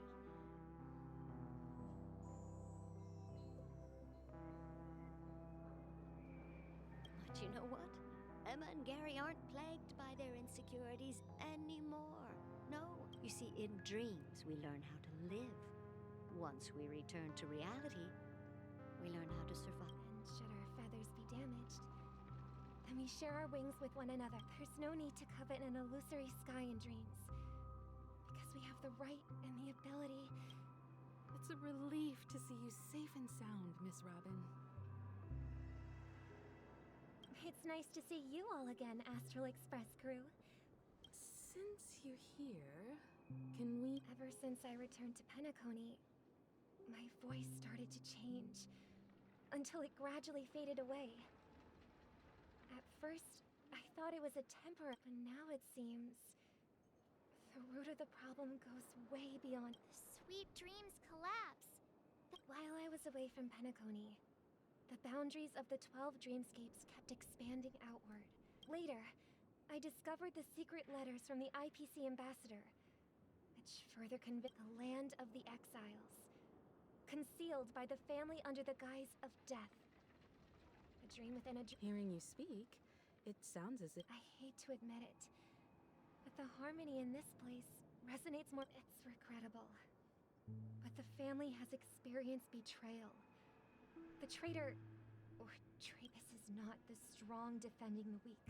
But you know what? Emma and Gary aren't plagued by their insecurities anymore. No, you see, in dreams we learn how to live. Once we return to reality, we learn how to survive. And should our feathers be damaged, then we share our wings with one another. There's no need to covet an illusory sky in dreams. the right and the ability. It's a relief to see you safe and sound, Miss Robin. It's nice to see you all again, Astral Express crew. Since you're here, can we... Ever since I returned to Penacony, my voice started to change, until it gradually faded away. At first, I thought it was a temporary, but now it seems the root of the problem goes way beyond. The sweet dreams collapse. While I was away from Penacony, the boundaries of the 12 dreamscapes kept expanding outward. Later, I discovered the secret letters from the IPC ambassador, which further convinced the land of the exiles, concealed by the family under the guise of death. A dream within a dream. Hearing you speak, it sounds as if... I hate to admit it, but the harmony in this place resonates more. It's regrettable, but the family has experienced betrayal. The traitor, or this is not the strong defending the weak,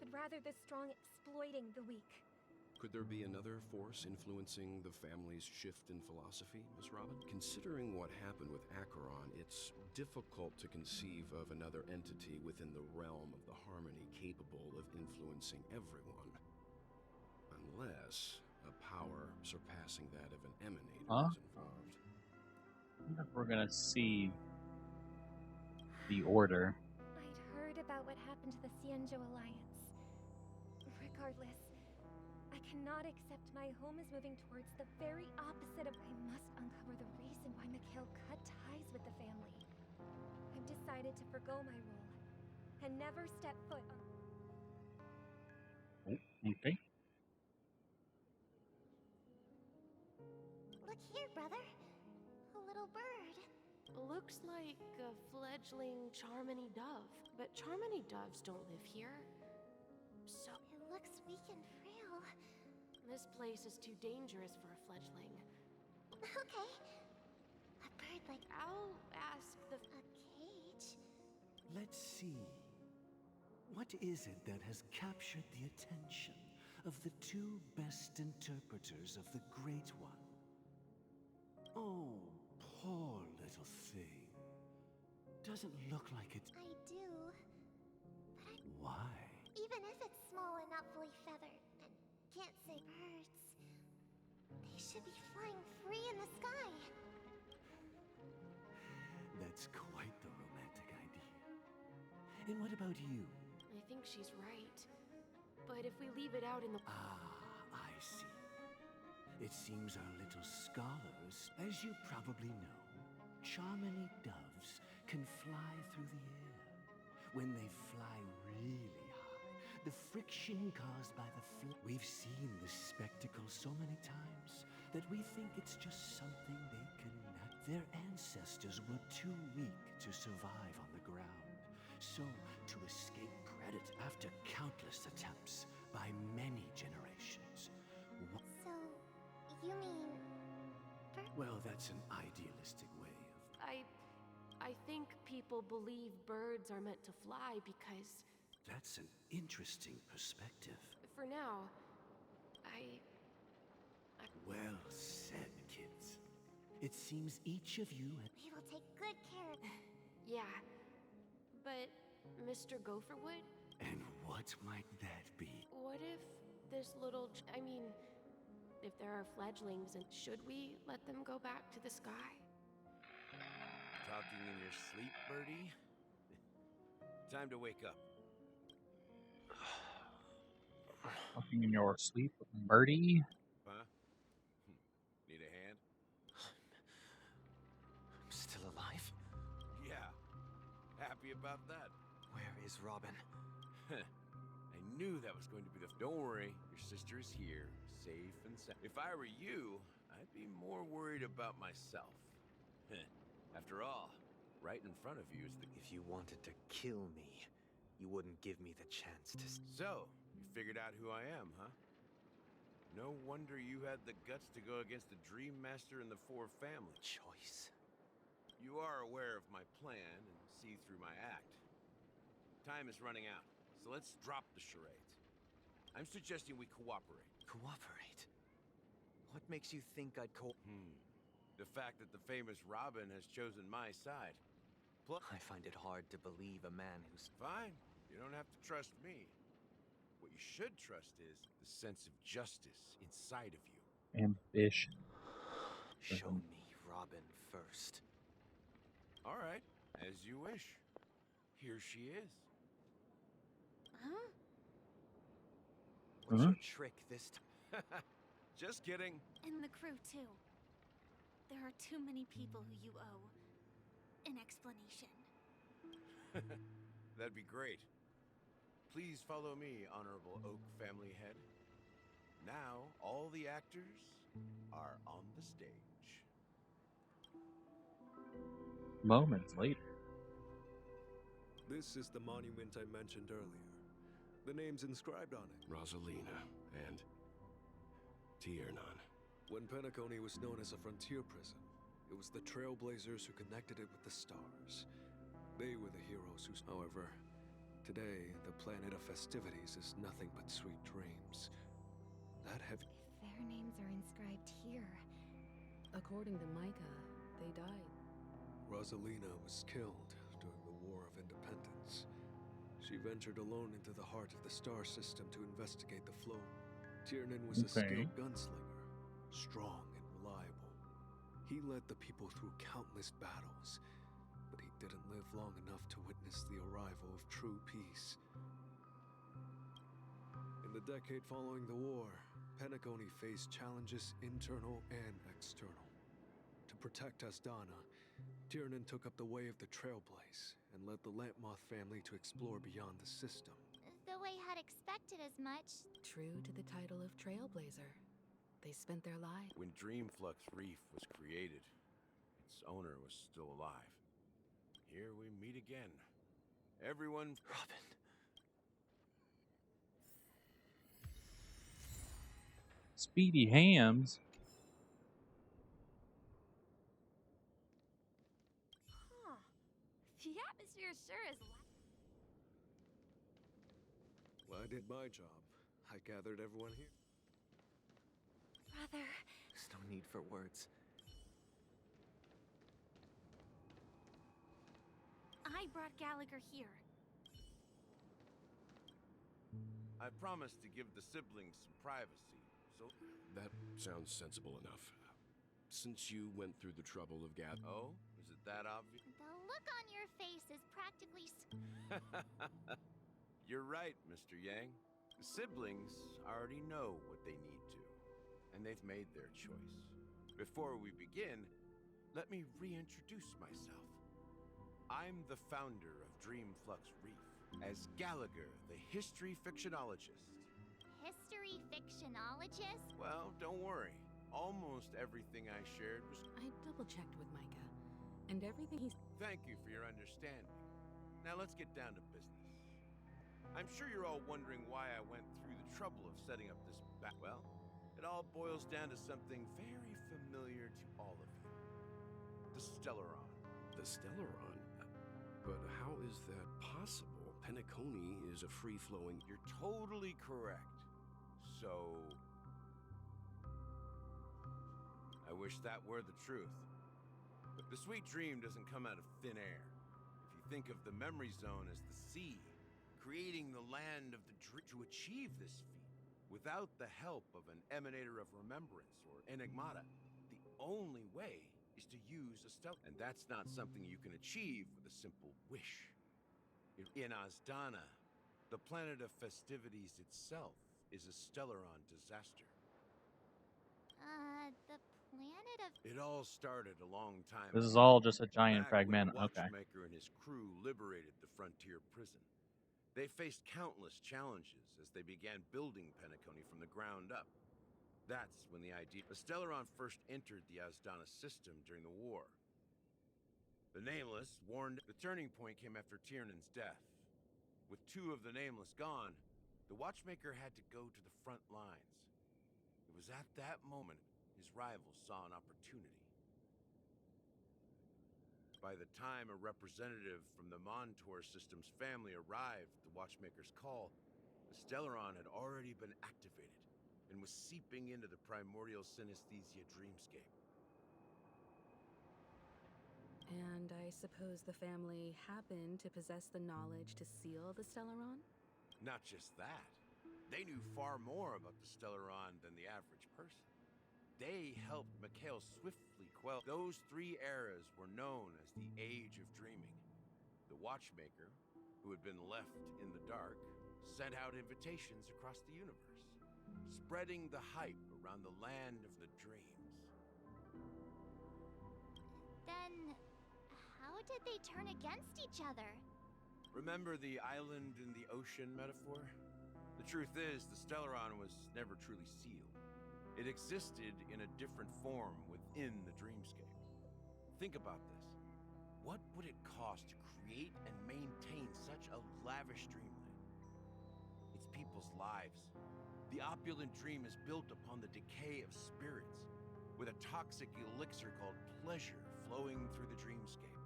but rather the strong exploiting the weak. Could there be another force influencing the family's shift in philosophy, Miss Robin? Considering what happened with Acheron, it's difficult to conceive of another entity within the realm of the Harmony capable of influencing everyone. Unless a power surpassing that of an emanator is involved. I wonder if we're gonna see the Order. I'd heard about what happened to the Xianzhou Alliance. Regardless, I cannot accept my home is moving towards the very opposite of. I must uncover the reason why Mikhail cut ties with the family. I've decided to forgo my role and never step foot on. Oh, okay. Look here, brother. A little bird. Looks like a fledgling Charmony dove. But Charmony doves don't live here. So It looks weak and frail. this place is too dangerous for a fledgling. Okay. A bird like... I'll ask the... A cage? Let's see. What is it that has captured the attention of the two best interpreters of the Great One? Oh, poor little thing. Doesn't look like it. I do. But Why? even if it's small and not fully feathered, and can't say birds, they should be flying free in the sky. That's quite the romantic idea. And what about you? I think she's right. But if we leave it out in the... I see. It seems our little scholars, as you probably know, Charmony doves can fly through the air. When they fly really high, the friction caused by the we've seen this spectacle so many times that we think it's just something they can... Their ancestors were too weak to survive on the ground. So, to escape predator after countless attempts by many generations. So, you mean... Well, that's an idealistic way of... I think people believe birds are meant to fly because... That's an interesting perspective. For now, Well said, kids. It seems each of you... We will take good care of... Yeah. But, Mr. Gopherwood? And what might that be? What if this little... I mean, if there are fledglings, and should we let them go back to the sky? Talking in your sleep, birdie? Time to wake up. Talking in your sleep, birdie. Huh? Need a hand? I'm still alive? Yeah. Happy about that. Where is Robin? I knew that was going to be the... Don't worry, your sister is here, safe and sound. If I were you, I'd be more worried about myself. After all, right in front of you is the... If you wanted to kill me, you wouldn't give me the chance to... So, you figured out who I am, huh? No wonder you had the guts to go against the Dream Master and the Four Family. Choice. You are aware of my plan and see through my act. Time is running out, so let's drop the charades. I'm suggesting we cooperate. Cooperate? What makes you think I'd call? The fact that the famous Robin has chosen my side. Plus, I find it hard to believe a man who's... Fine. You don't have to trust me. What you should trust is the sense of justice inside of you. Ambition. Show me Robin first. All right, as you wish. Here she is. Huh? What's your trick this time? Just kidding. And the crew, too. There are too many people who you owe an explanation. That'd be great. Please follow me, Honorable Oak family head. Now, all the actors are on the stage. Moments later. This is the monument I mentioned earlier. The name's inscribed on it. Rosalina and Tiernan. When Penacony was known as a frontier prison, it was the Trailblazers who connected it with the stars. They were the heroes who... However, today, the planet of festivities is nothing but sweet dreams. That have... If their names are inscribed here... According to Micah, they died. Rosalina was killed during the War of Independence. She ventured alone into the heart of the star system to investigate the flow. Tiernan was a skilled gunslinger, strong and reliable. He led the people through countless battles, but he didn't live long enough to witness the arrival of true peace. In the decade following the war, Penacony faced challenges internal and external. To protect Asdana, Tiernan took up the way of the Trailblaze and led the Lampmoth family to explore beyond the system. Though I had expected as much. True to the title of Trailblazer. They spent their lives. When Dreamflux Reef was created, its owner was still alive. Here we meet again. Everyone... Robin. Speedy Hams. Huh. The atmosphere sure is... Well, I did my job. I gathered everyone here. Brother. There's no need for words. I brought Gallagher here. I promised to give the siblings some privacy, so... That sounds sensible enough. Since you went through the trouble of Oh? Is it that obvious? The look on your face is practically... You're right, Mr. Yang. The siblings already know what they need to, and they've made their choice. Before we begin, let me reintroduce myself. I'm the founder of Dreamflux Reef, as Gallagher, the history fictionologist. History fictionologist? Well, don't worry. Almost everything I shared was... I double-checked with Micah, and everything he's... Thank you for your understanding. Now let's get down to business. I'm sure you're all wondering why I went through the trouble of setting up this Well, it all boils down to something very familiar to all of you. The Stellaron. The Stellaron? But how is that possible? Penacony is a free-flowing... You're totally correct. So... I wish that were the truth. But the sweet dream doesn't come out of thin air. If you think of the memory zone as the sea, creating the land of the dream to achieve this feat, without the help of an emanator of remembrance or enigmata, the only way is to use a stellar. And that's not something you can achieve with a simple wish. In Asdana, the planet of festivities itself is a Stellaron disaster. The planet of... It all started a long time This is ago, all just a giant back when fragment. the Okay. Watchmaker and his crew liberated the frontier prison. They faced countless challenges as they began building Penacony from the ground up. That's when the idea of Stellaron first entered the Asdana system during the war. The Nameless warned the turning point came after Tiernan's death. With two of the Nameless gone, the Watchmaker had to go to the front lines. It was at that moment his rivals saw an opportunity. By the time a representative from the Montour system's family arrived at the Watchmaker's call, the Stellaron had already been activated, and was seeping into the primordial synesthesia dreamscape. And I suppose the family happened to possess the knowledge to seal the Stellaron? Not just that. They knew far more about the Stellaron than the average person. They helped Mikhail swiftly quell. Those 3 eras were known as the Age of Dreaming. The Watchmaker, who had been left in the dark, sent out invitations across the universe, spreading the hype around the land of the dreams. Then, how did they turn against each other? Remember the island in the ocean metaphor? The truth is, the Stellaron was never truly sealed. It existed in a different form within the dreamscape. Think about this. What would it cost to create and maintain such a lavish dreamland? It's people's lives. The opulent dream is built upon the decay of spirits, with a toxic elixir called pleasure flowing through the dreamscape.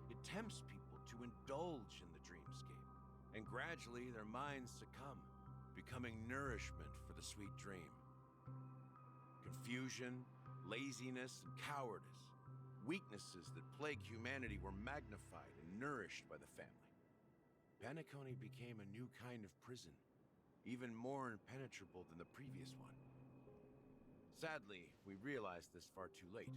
It tempts people to indulge in the dreamscape, and gradually their minds succumb, becoming nourishment for the sweet dream. Confusion, laziness, and cowardice, weaknesses that plague humanity, were magnified and nourished by the family. Penacony became a new kind of prison, even more impenetrable than the previous one. Sadly, we realized this far too late.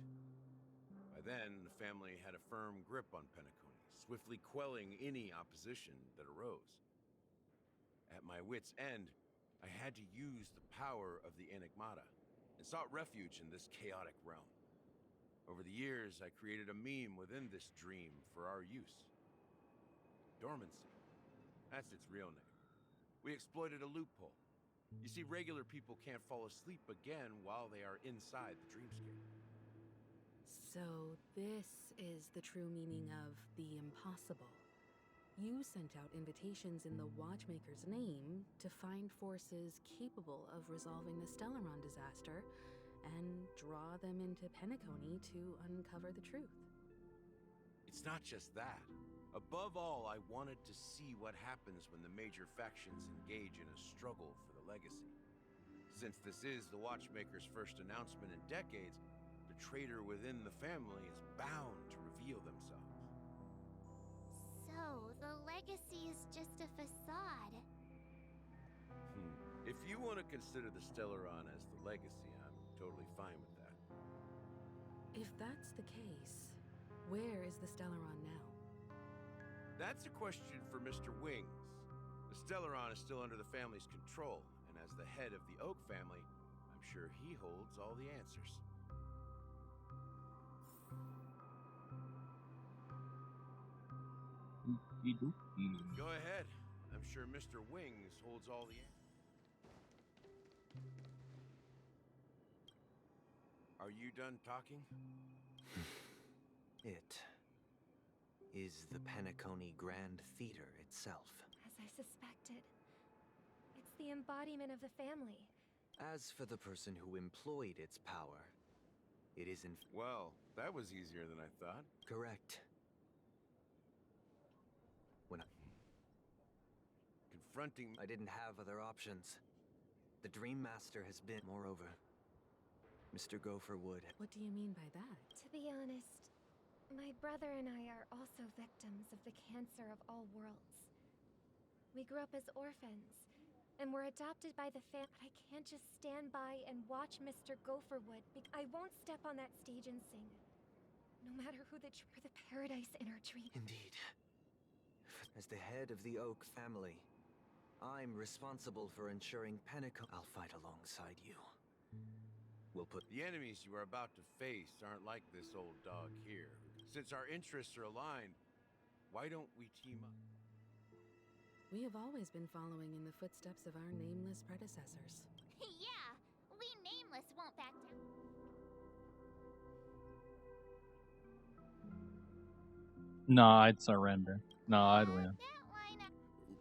By then, the family had a firm grip on Penacony, swiftly quelling any opposition that arose. At my wit's end, I had to use the power of the Enigmata, and sought refuge in this chaotic realm. Over the years, I created a meme within this dream for our use. Dormancy. That's its real name. We exploited a loophole. You see, regular people can't fall asleep again while they are inside the dreamscape. So this is the true meaning of the impossible. You sent out invitations in the Watchmaker's name to find forces capable of resolving the Stellaron disaster and draw them into Penacony to uncover the truth. It's not just that. Above all, I wanted to see what happens when the major factions engage in a struggle for the legacy. Since this is the Watchmaker's first announcement in decades, the traitor within the family is bound to reveal themselves. So, the legacy is just a facade. If you want to consider the Stellaron as the legacy, I'm totally fine with that. If that's the case, where is the Stellaron now? That's a question for Mr. Wings. The Stellaron is still under the family's control, and as the head of the Oak family, I'm sure he holds all the answers. Go ahead. I'm sure Mr. Wings holds all the answers. Are you done talking? It is the Penacony Grand Theater itself. As I suspected. It's the embodiment of the family. As for the person who employed its power, it isn't. Well, that was easier than I thought. Correct. When confronting, I didn't have other options. The Dream Master has been, moreover, Mr. Gopherwood. What do you mean by that? To be honest, my brother and I are also victims of the cancer of all worlds. We grew up as orphans, and were adopted by the but I can't just stand by and watch Mr. Gopherwood. I won't step on that stage and sing. No matter who the paradise in our dream. Indeed. As the head of the Oak family, I'm responsible for ensuring Penacony. I'll fight alongside you. We'll put the enemies you are about to face aren't like this old dog here. Since our interests are aligned, why don't we team up? We have always been following in the footsteps of our nameless predecessors. Yeah, we nameless won't back down. No, I'd surrender. No, I'd win.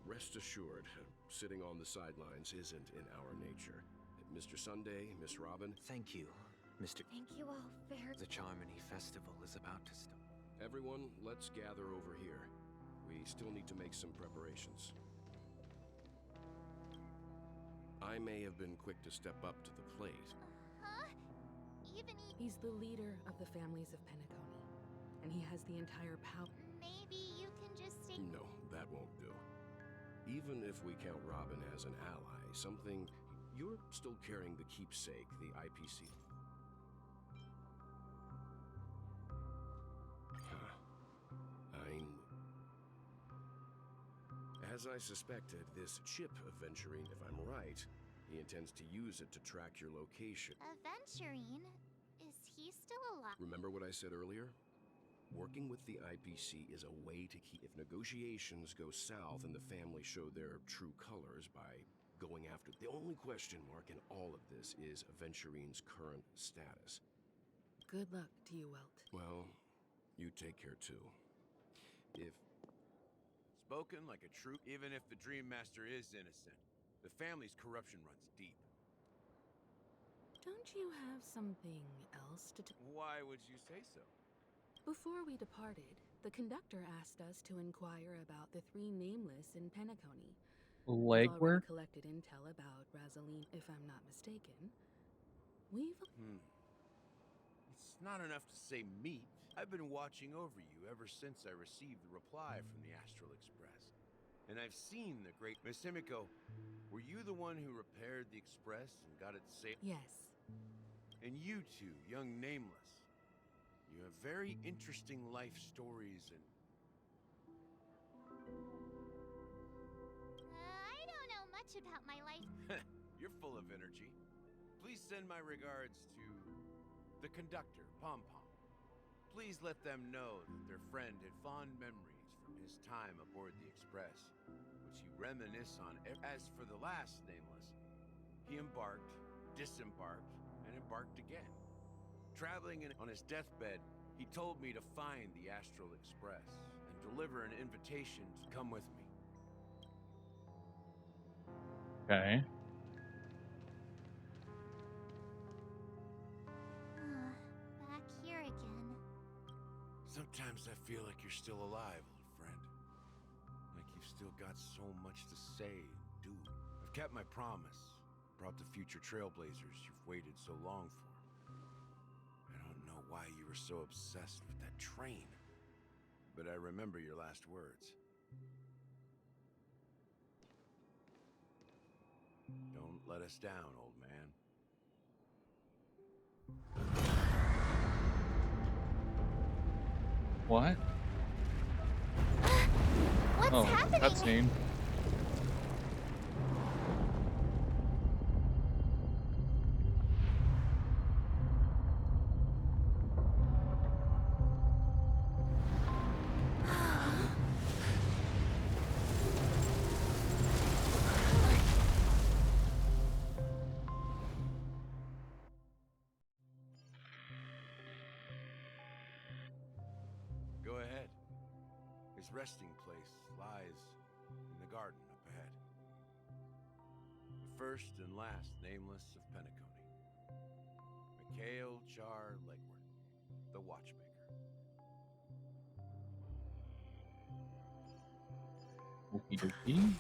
Rest assured, sitting on the sidelines isn't in our nature. Mr. Sunday, Miss Robin. Thank you, Mr. Thank you all very. The Charmony Festival is about to start. Everyone, let's gather over here. We still need to make some preparations. I may have been quick to step up to the plate. Huh? Even He's the leader of the families of Penacony, and he has the entire power. maybe you can just stay. No, that won't do. Even if we count Robin as an ally, something... You're still carrying the keepsake, the IPC. As I suspected, this chip Aventurine, if I'm right, he intends to use it to track your location. Aventurine? Is he still alive? Remember what I said earlier? Working with the IPC is a way to keep... If negotiations go south and the family show their true colors by going after... The only question mark in all of this is Aventurine's current status. Good luck to you, Welt. Well, you take care too. If... Spoken like a true... Even if the Dream Master is innocent, the family's corruption runs deep. Don't you have something else to Why would you say so? Before we departed, the conductor asked us to inquire about the three nameless in Penacony. We've already Legwork? collected intel about Razaline, if I'm not mistaken. We've... It's not enough to say meet. I've been watching over you ever since I received the reply from the Astral Express. And I've seen the great... Miss Himiko, were you the one who repaired the Express and got it safe? Yes. And you two, young Nameless, you have very interesting life stories and... I don't know much about my life. You're full of energy. Please send my regards to the conductor, Pom Pom. Please let them know that their friend had fond memories from his time aboard the Express, which he reminisce on. As for the last Nameless, he embarked, disembarked, and embarked again. Traveling on his deathbed, he told me to find the Astral Express and deliver an invitation to come with me. Okay. Back here again. Sometimes I feel like you're still alive, old friend. Like you've still got so much to say and do. I've kept my promise. Brought the future trailblazers you've waited so long for. I don't know why you were so obsessed with that train, but I remember your last words. Don't let us down, old man. What? What's happening? Cutscene. Go ahead. His resting place lies in the garden up ahead. The first and last Nameless of Penacony. Mikhail Char Legworth, the Watchmaker. Okie dokie.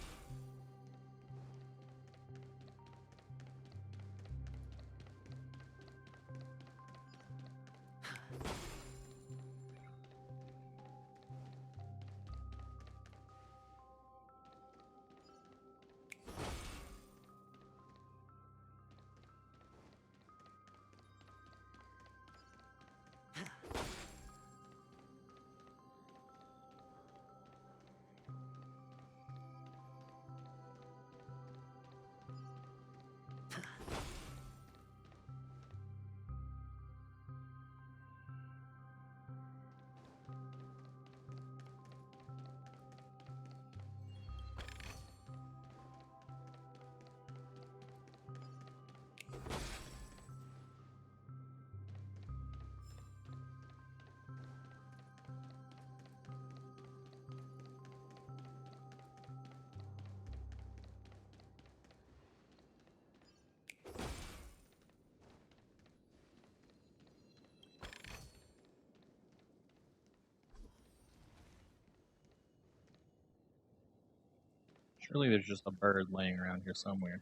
Surely there's just a bird laying around here somewhere.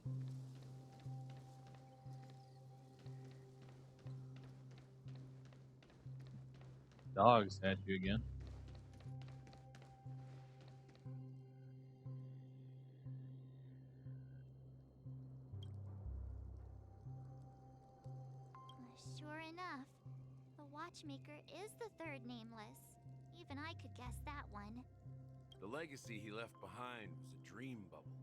dog statue again. Sure enough, the watchmaker is the third nameless. Even I could guess that one. The legacy he left behind was a dream bubble.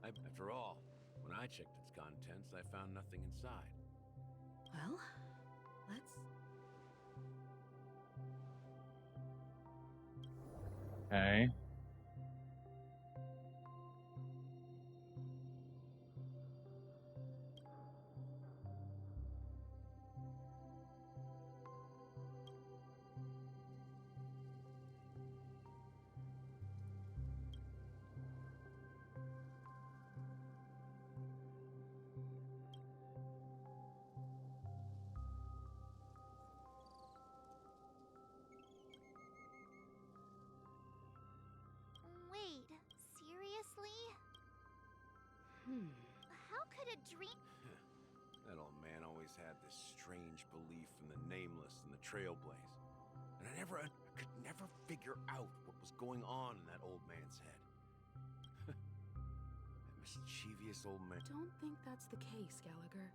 After all, when I checked its contents, I found nothing inside. Well, let's... Okay. Wait, seriously? How could a dream... That old man always had this strange belief in the nameless and the trailblaze. And I could never figure out what was going on in that old man's head. That mischievous old man. Don't think that's the case, Gallagher.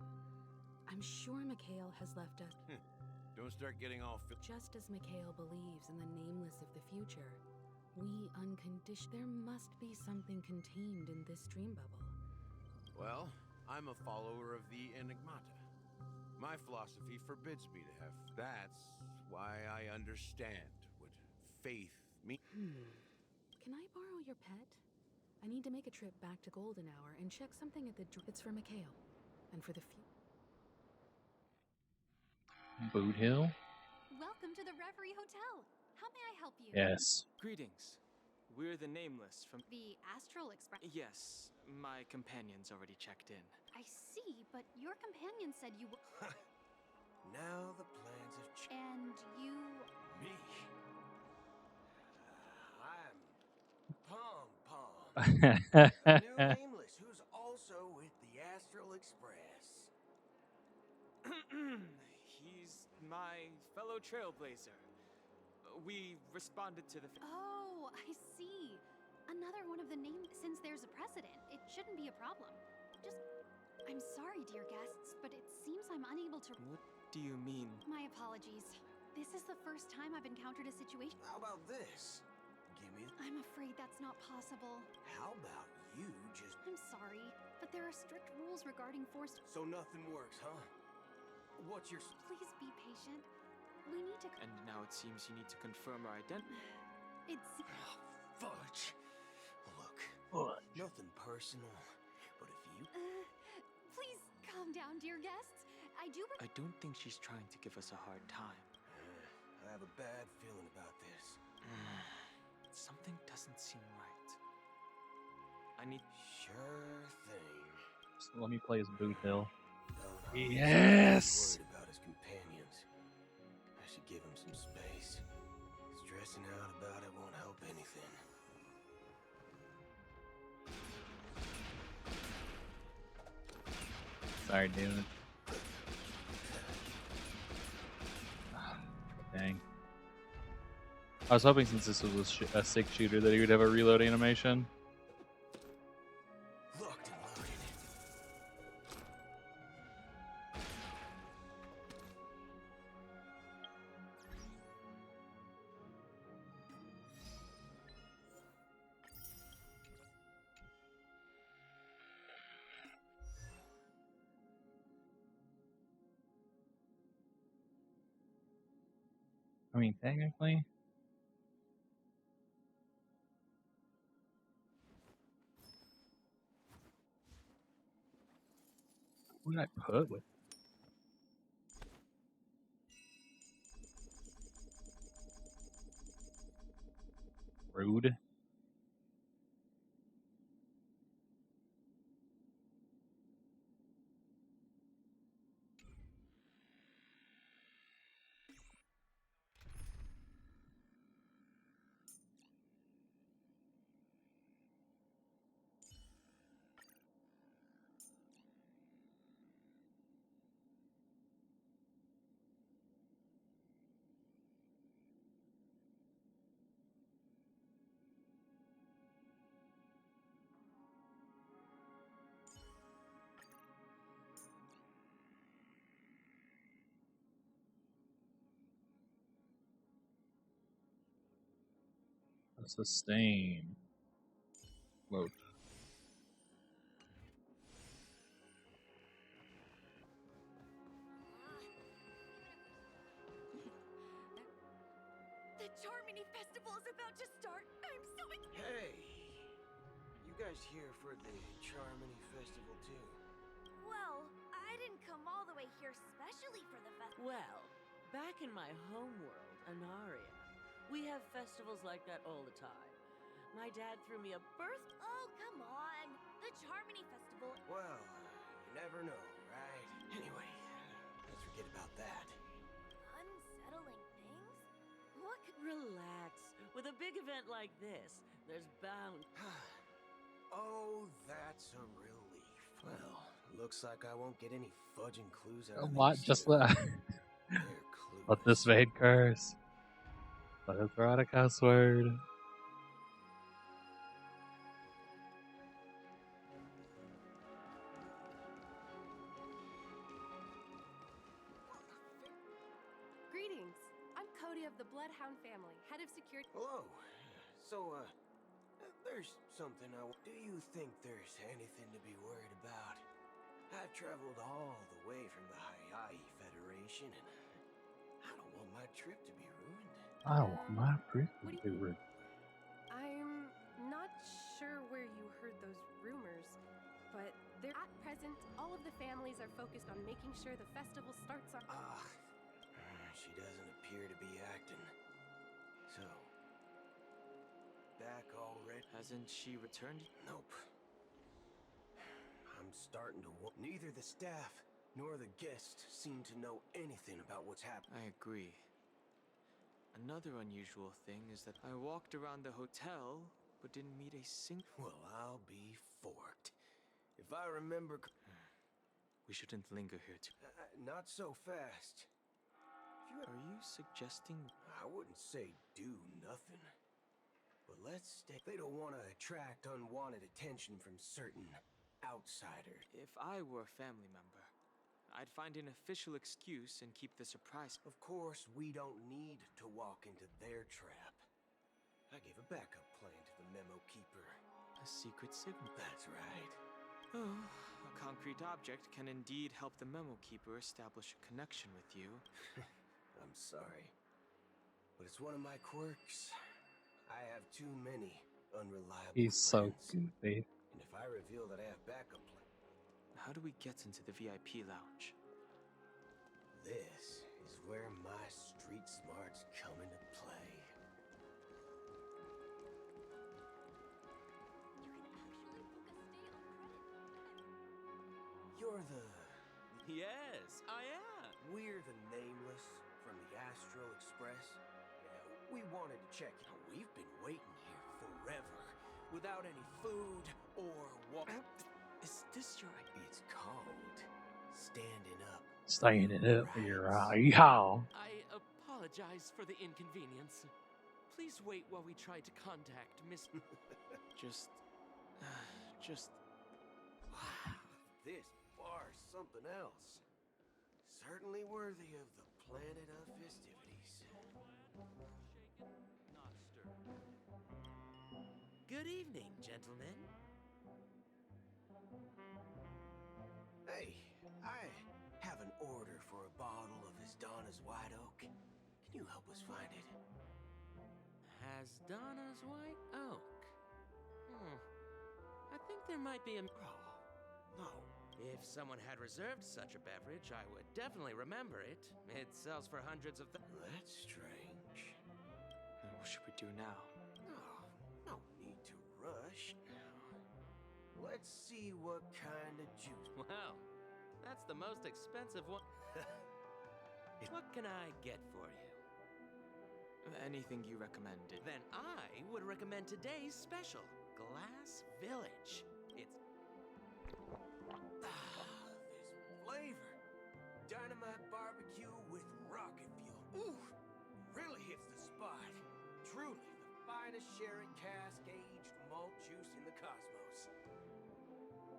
I'm sure Mikhail has left us. Don't start getting all Just as Mikhail believes in the nameless of the future, we there must be something contained in this dream bubble. Well, I'm a follower of the Enigmata. My philosophy forbids me to have. That's why I understand what faith means. Can I borrow your pet? I need to make a trip back to Golden Hour and check something at the... It's for Mikhail. And for the Boot Hill? Welcome to the Reverie Hotel. How may I help you? Yes. Greetings. We're the Nameless from... The Astral Express. Yes, my companion's already checked in. I see, but your companion said you were... Now the plans have changed. And you... Me? I'm Pom Pom. A new Nameless who's also with the Astral Express. He's my fellow trailblazer. We responded to the... Oh, I see. Another one of the names. Since there's a precedent, it shouldn't be a problem. I'm sorry, dear guests, but it seems I'm unable to... What do you mean? My apologies. This is the first time I've encountered a situation... How about this? Give me... I'm afraid that's not possible. How about you just... I'm sorry, but there are strict rules regarding forced... So nothing works, huh? What's your... Please be patient. We need to... And now it seems you need to confirm our identity. It's... Fudge. Look, nothing personal, but if you... Please calm down, dear guests. I don't think she's trying to give us a hard time. I have a bad feeling about this. Something doesn't seem right. I need... Sure thing. Just let me play as Boot Hill. Yes! Worried about his companions. I should give him some space. Stressing out about it won't help anything. Sorry, dude. Dang. I was hoping since this was a 6 shooter that he would have a reload animation. Locked and loaded. I mean, technically. What did I put with? Rude. Sustain. Whoa. The Charmony Festival is about to start. I'm so excited. Hey, you guys here for the Charmony Festival too? Well, I didn't come all the way here specially for the festival. Well, back in my homeworld, Anaria, we have festivals like that all the time. My dad threw me a birth. Oh, come on. The Charmony Festival. Well, you never know, right? Anyway, let's forget about that. Unsettling things? What could... Relax. With a big event like this, there's bound. Oh, that's a relief. Well, looks like I won't get any fudging clues out of What? these Just two. let. Let this maid curse. Let her throw out a cuss word. Greetings. I'm Cody of the Bloodhound family, head of security. Hello. So, there's something do you think there's anything to be worried about? I've traveled all the way from the Hawaii Federation, and I don't want my trip to be ruined. Oh, my pretty rude. I'm not sure where you heard those rumors, but at present, all of the families are focused on making sure the festival starts on... She doesn't appear to be acting. So, back already? Hasn't she returned? Nope. I'm starting to neither the staff nor the guests seem to know anything about what's happening. I agree. Another unusual thing is that I walked around the hotel, but didn't meet a single... Well, I'll be forked. If I remember... We shouldn't linger here too... not so fast. Are you suggesting... I wouldn't say do nothing. But let's stay... They don't want to attract unwanted attention from certain outsiders. If I were a family member, I'd find an official excuse and keep the surprise. Of course, we don't need to walk into their trap. I gave a backup plan to the memo keeper. A secret signal. That's right. Oh, a concrete object can indeed help the memo keeper establish a connection with you. I'm sorry, but it's one of my quirks. I have too many unreliable He's so friends. goofy. And if I reveal that I have backup plan... How do we get into the VIP lounge? This is where my street smarts come into play. You're the... Yes, I am. We're the Nameless from the Astral Express. We wanted to check. We've been waiting here forever, without any food or water. Is this your... It's called Standing Up. Standing up for your y'all. I apologize for the inconvenience. Please wait while we try to contact Miss... Just... Wow, this bar's something else. Certainly worthy of the planet of festivities. Good evening, gentlemen. Hey, I have an order for a bottle of Donna's White Oak. Can you help us find it? Has Donna's White Oak? I think there might be a... Oh, no. If someone had reserved such a beverage, I would definitely remember it. It sells for hundreds of... That's strange. What should we do now? No need to rush. Let's see what kind of juice. Wow, that's the most expensive one. What can I get for you? Anything you recommended. Then I would recommend today's special, Glass Village. It's... This flavor. Dynamite barbecue with rocket fuel. Ooh, really hits the spot. Truly the finest sherry cask-aged malt juice in the cosmos.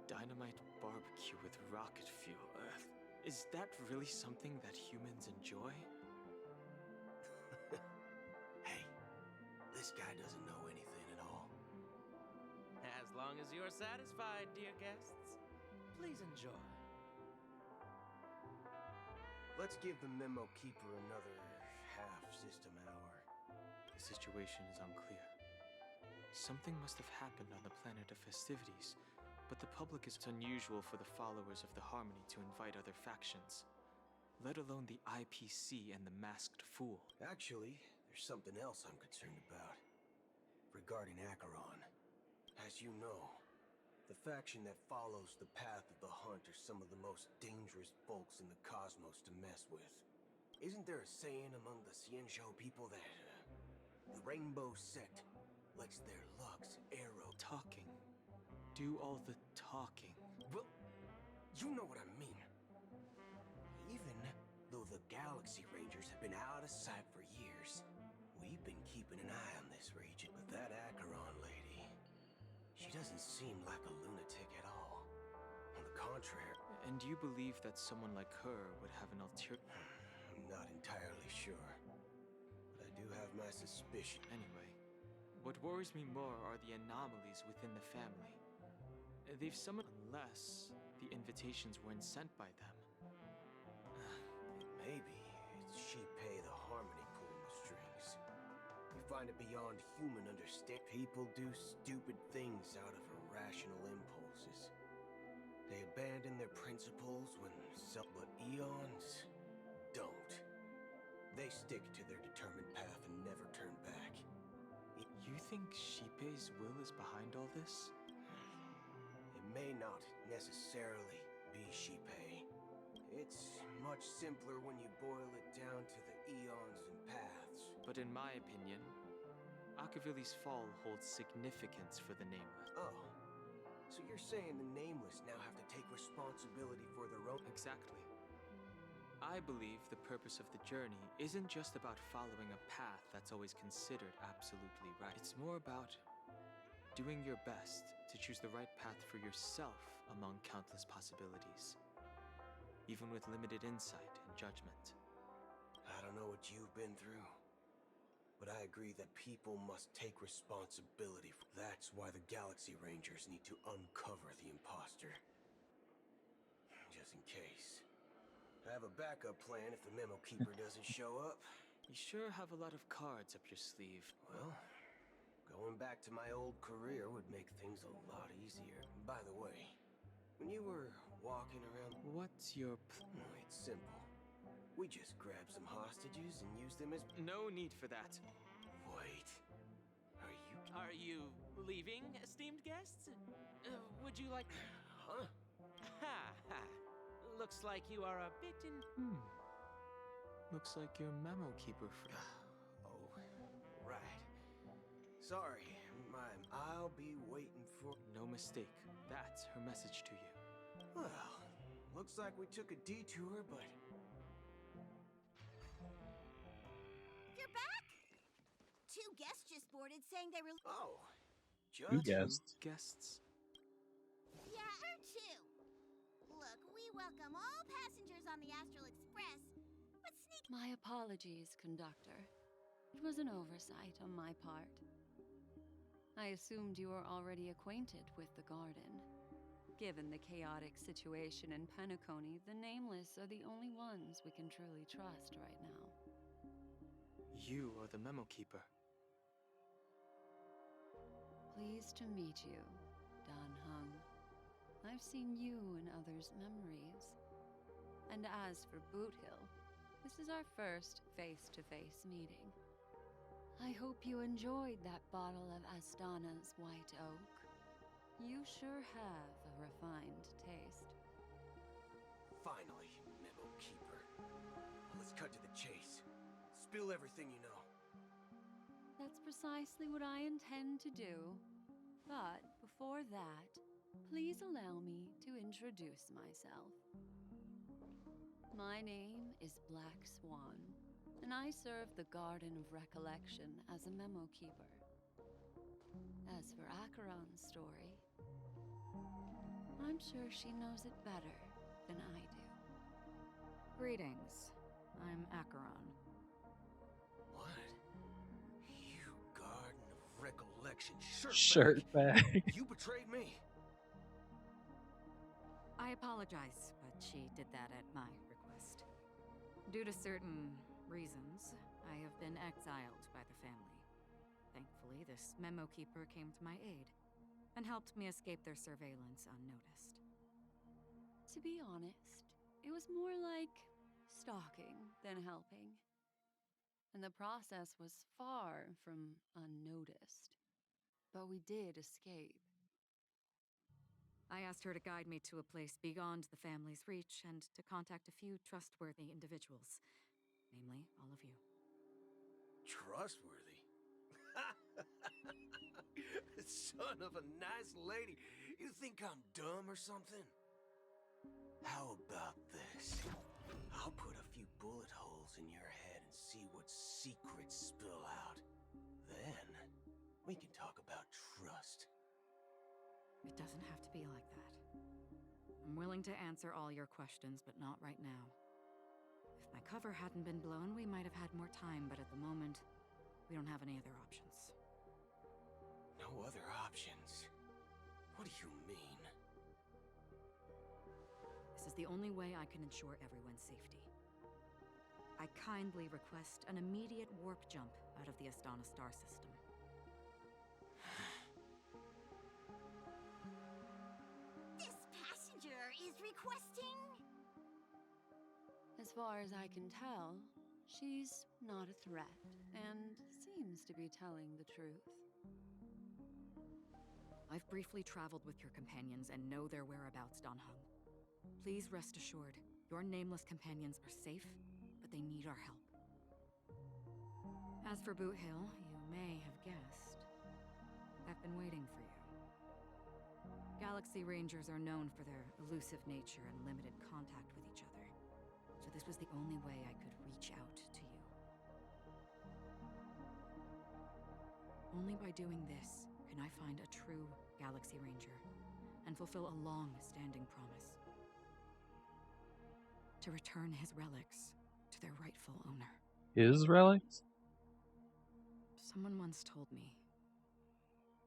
Dynamite barbecue with rocket fuel. Is that really something that humans enjoy? Hey, this guy doesn't know anything. long as you're satisfied, dear guests. Please enjoy. Let's give the Memo Keeper another half-system hour. The situation is unclear. Something must have happened on the planet of festivities, but the public is unusual for the followers of the Harmony to invite other factions, let alone the IPC and the Masked Fool. Actually, there's something else I'm concerned about. Regarding Acheron. As you know, the faction that follows the path of the Hunt are some of the most dangerous folks in the cosmos to mess with. Isn't there a saying among the Xianzhou people that the Rainbow Sect lets their Lux arrow... Talking. Do all the talking. Well, you know what I mean. Even though the Galaxy Rangers have been out of sight for years, we've been keeping an eye on this region. But that Acheron lady, she doesn't seem like a lunatic at all. On the contrary. And you believe that someone like her would have an I'm not entirely sure. But I do have my suspicion. Anyway, what worries me more are the anomalies within the family. They've summoned unless the invitations weren't sent by them. Maybe it's Shipei the Harmony pulling the strings. We find it beyond human understanding. People do stupid things out of irrational impulses. They abandon their principles when but eons don't. They stick to their determined path and never turn back. You think Shipei's will is behind all this? It may not necessarily be Shipei. It's much simpler when you boil it down to the eons and paths. But in my opinion, Akavili's fall holds significance for the Nameless. Oh. So you're saying the Nameless now have to take responsibility for their own... Exactly. I believe the purpose of the journey isn't just about following a path that's always considered absolutely right. It's more about doing your best to choose the right path for yourself among countless possibilities, even with limited insight and judgment. I don't know what you've been through, but I agree that people must take responsibility. That's why the Galaxy Rangers need to uncover the imposter. Just in case. I have a backup plan if the Memo Keeper doesn't show up. You sure have a lot of cards up your sleeve. Well, going back to my old career would make things a lot easier. By the way, when you were walking around... What's your It's simple. We just grab some hostages and use them as... No need for that. Wait. Are you leaving, esteemed guests? Would you like... Huh? Ha ha. Looks like you are a bit in... Looks like your Memo Keeper Oh, right. Sorry, I'll be waiting for... No mistake. That's her message to you. Well, looks like we took a detour, but... You're back? Two guests just boarded saying they were... Oh, just... Two guests? Guests? Yeah, her too. Look, we welcome all passengers on the Astral Express, but sneak... My apologies, conductor. It was an oversight on my part. I assumed you were already acquainted with the garden. Given the chaotic situation in Penacony, the Nameless are the only ones we can truly trust right now. You are the Memo Keeper. Pleased to meet you, Dan Hung. I've seen you in others' memories. And as for Boot Hill, this is our first face-to-face meeting. I hope you enjoyed that bottle of Astana's White Oak. You sure have a refined taste. Finally, Memo Keeper. Let's cut to the chase. Spill everything you know. That's precisely what I intend to do. But before that, please allow me to introduce myself. My name is Black Swan, and I serve the Garden of Recollection as a Memo Keeper. As for Acheron's story, I'm sure she knows it better than I do. Greetings. I'm Acheron. What? You Garden of recollection. Shirt bag. You betrayed me. I apologize, but she did that at my request. Due to certain reasons, I have been exiled by the family. Thankfully, this memo keeper came to my aid and helped me escape their surveillance unnoticed. To be honest, it was more like stalking than helping. And the process was far from unnoticed. But we did escape. I asked her to guide me to a place beyond the family's reach and to contact a few trustworthy individuals, namely all of you. Trustworthy? Son of a nice lady. You think I'm dumb or something? How about this? I'll put a few bullet holes in your head and see what secrets spill out. Then, we can talk about trust. It doesn't have to be like that. I'm willing to answer all your questions, but not right now. If my cover hadn't been blown, we might have had more time, but at the moment, we don't have any other options. No other options? What do you mean? This is the only way I can ensure everyone's safety. I kindly request an immediate warp jump out of the Astana star system. This passenger is requesting... As far as I can tell, she's not a threat and seems to be telling the truth. I've briefly traveled with your companions and know their whereabouts, Dan Heng. Please rest assured, your nameless companions are safe, but they need our help. As for Boot Hill, you may have guessed. I've been waiting for you. Galaxy Rangers are known for their elusive nature and limited contact with each other, so this was the only way I could reach out to you. Only by doing this can I find a true Galaxy Ranger and fulfill a long-standing promise. To return his relics to their rightful owner. His relics? Someone once told me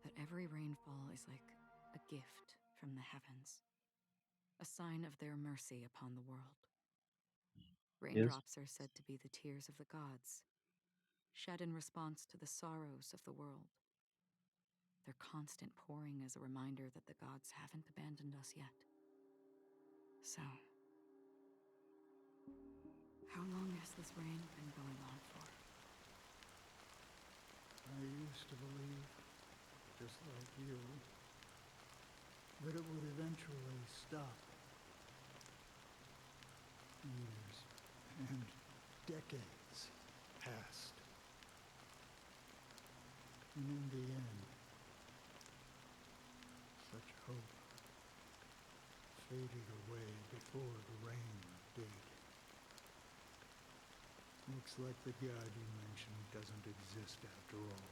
that every rainfall is like a gift from the heavens, a sign of their mercy upon the world. Raindrops are said to be the tears of the gods, shed in response to the sorrows of the world. Their constant pouring is a reminder that the gods haven't abandoned us yet. So, how long has this rain been going on for? I used to believe, just like you, that it would eventually stop. Years and decades passed. And in the end, such hope faded away before the rain did. Looks like the god you mentioned doesn't exist after all.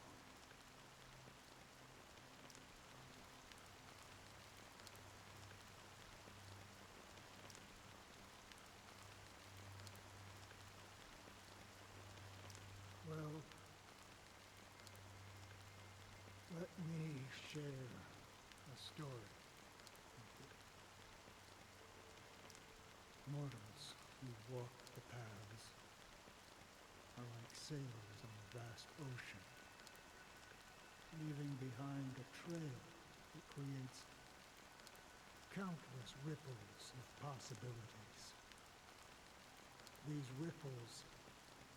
Well, let me share a story with you. Mortals who walk the paths are like sailors on a vast ocean, leaving behind a trail that creates countless ripples of possibilities. These ripples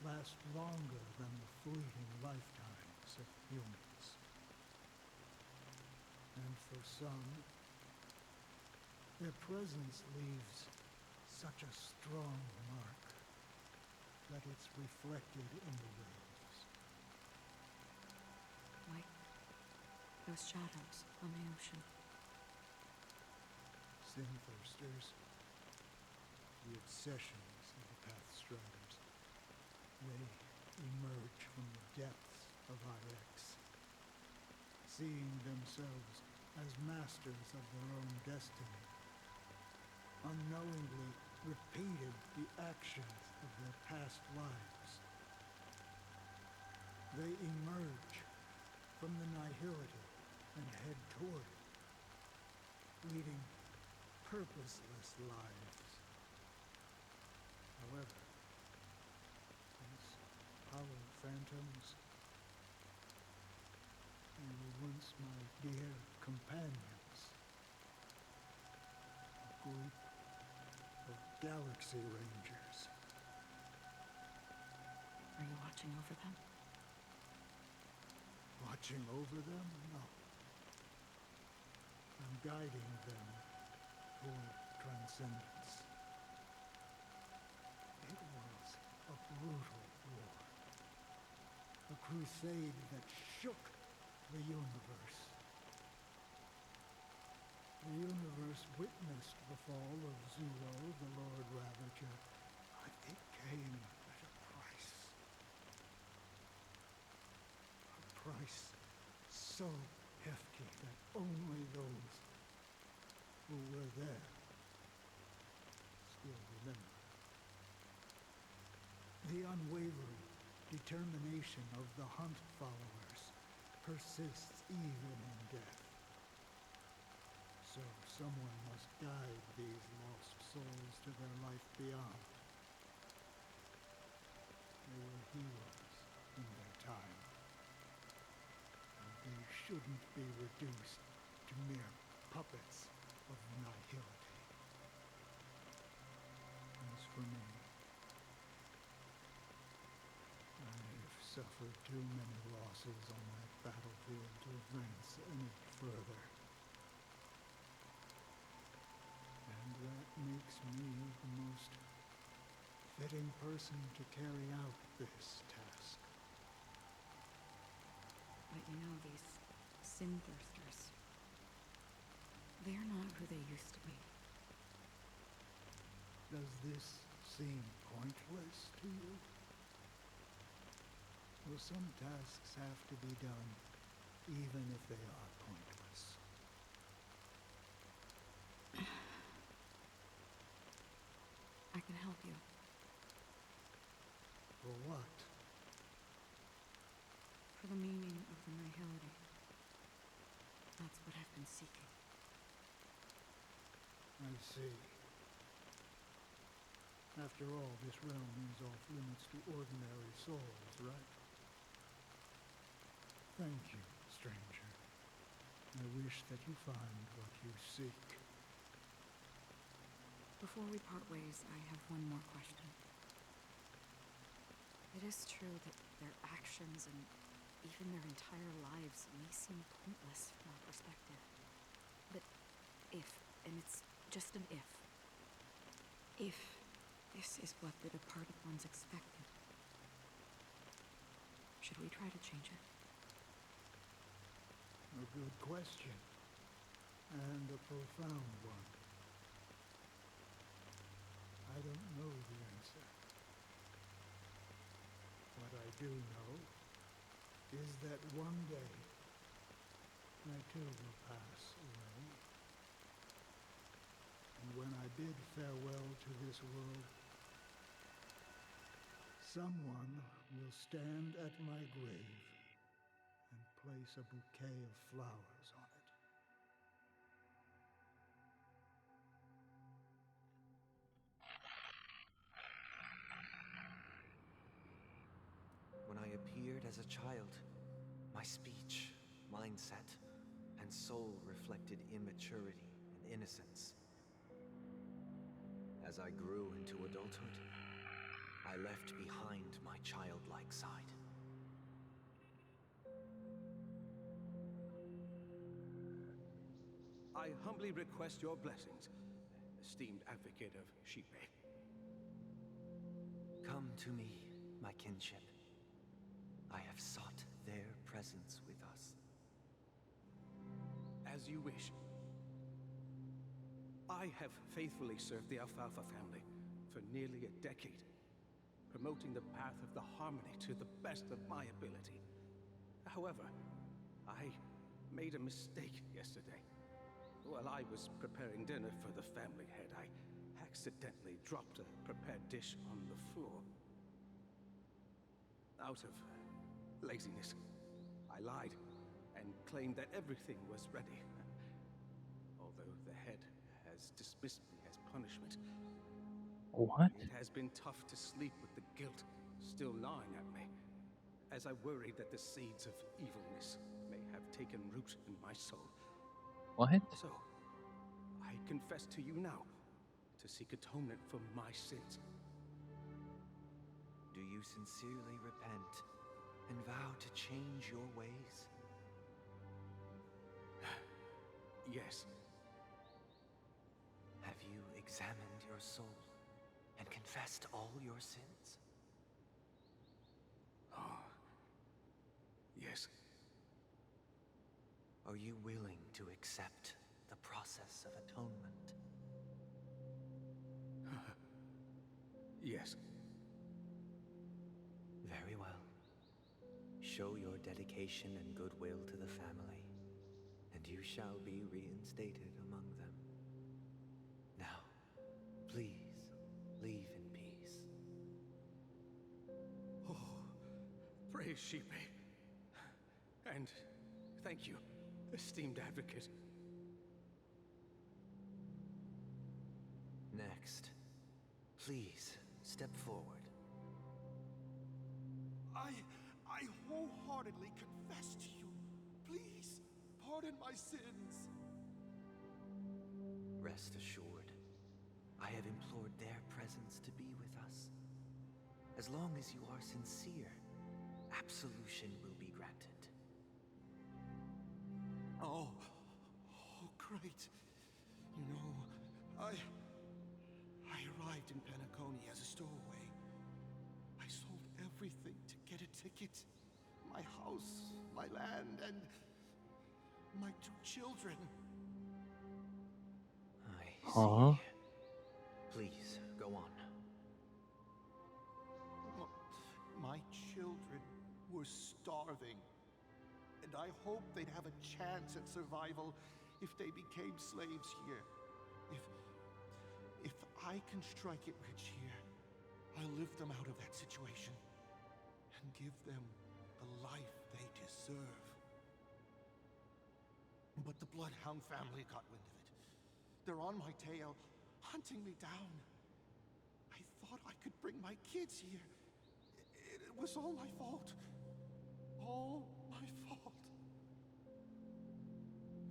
last longer than the fleeting lifetimes of humans. And for some, their presence leaves such a strong mark that it's reflected in the waves. Like those shadows on the ocean. Sinthirsters, the obsessions of the Pathstriders. They emerge from the depths of IX, seeing themselves as masters of their own destiny, unknowingly repeated the actions of their past lives. They emerge from the nihility and head toward it, leading purposeless lives. However, these hollow phantoms, they were once my dear companions. A group of Galaxy Rangers. Are you watching over them? Watching over them? No. I'm guiding them toward transcendence. It was a brutal war. A crusade that shook the universe. The universe witnessed the fall of Zulo, the Lord Ravager, but it came at a price. A price so hefty that only those who were there still remember. The unwavering determination of the Hunt followers persists even in death. So someone must guide these lost souls to their life beyond. They were heroes in their time. And they shouldn't be reduced to mere puppets of nihility. As for me, I've suffered too many losses on that battlefield to advance any further. And that makes me the most fitting person to carry out this task. But you know, these sin thirsters, they're not who they used to be. Does this seem pointless to you? Well, some tasks have to be done, even if they are pointless. I can help you. For what? For the meaning of the nihility. That's what I've been seeking. I see. After all, this realm is off limits to ordinary souls, right? Thank you, stranger. I wish that you find what you seek. Before we part ways, I have one more question. It is true that their actions and even their entire lives may seem pointless from our perspective. But if, and it's just an if this is what the departed ones expected, should we try to change it? A good question, and a profound one. I don't know the answer. What I do know is that one day I too will pass away. And when I bid farewell to this world, someone will stand at my grave and place a bouquet of flowers on it. When I appeared as a child, my speech, mindset, and soul reflected immaturity and innocence. As I grew into adulthood, I left behind my childlike side. I humbly request your blessings, esteemed advocate of Shipe. Come to me, my kinship. I have sought their presence with us. As you wish. I have faithfully served the Alfalfa family for nearly a decade, promoting the path of the harmony to the best of my ability. However, I made a mistake yesterday. While I was preparing dinner for the family head, I accidentally dropped a prepared dish on the floor. Out of laziness, I lied and claimed that everything was ready. Although the head has dismissed me as punishment. What? It has been tough to sleep with the guilt still gnawing at me, as I worry that the seeds of evilness may have taken root in my soul. What? So, I confess to you now to seek atonement for my sins. Do you sincerely repent and vow to change your ways? Yes. Have you examined your soul and confessed all your sins? Oh. Yes. Are you willing to accept the process of atonement? Yes. Very well. Show your dedication and goodwill to the family, and you shall be reinstated among them. Now, please, leave in peace. Oh, praise Sheepy. And thank you, esteemed advocate. Next, please step forward. I wholeheartedly confess to you. Please, pardon my sins. Rest assured, I have implored their presence to be with us. As long as you are sincere, absolution will be granted. Oh, great. You know, I arrived in Penacony as a stowaway. I sold everything to get a ticket. My house, my land, and my 2 children. I see. Huh? Please, go on. My children were starving, and I hoped they'd have a chance at survival if they became slaves here. If I can strike it rich here, I'll lift them out of that situation and give them the life they deserve. But the Bloodhound family got wind of it. They're on my tail, hunting me down. I thought I could bring my kids here. It was all my fault. All my fault.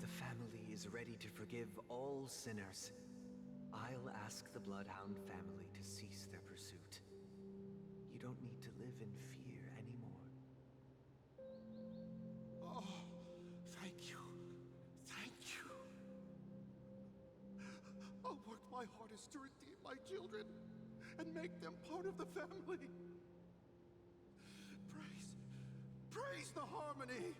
The family is ready to forgive all sinners. I'll ask the Bloodhound family to cease their pursuit. You don't need to live in fear anymore. Oh, thank you. Thank you. I'll work my hardest to redeem my children and make them part of the family. Praise the harmony!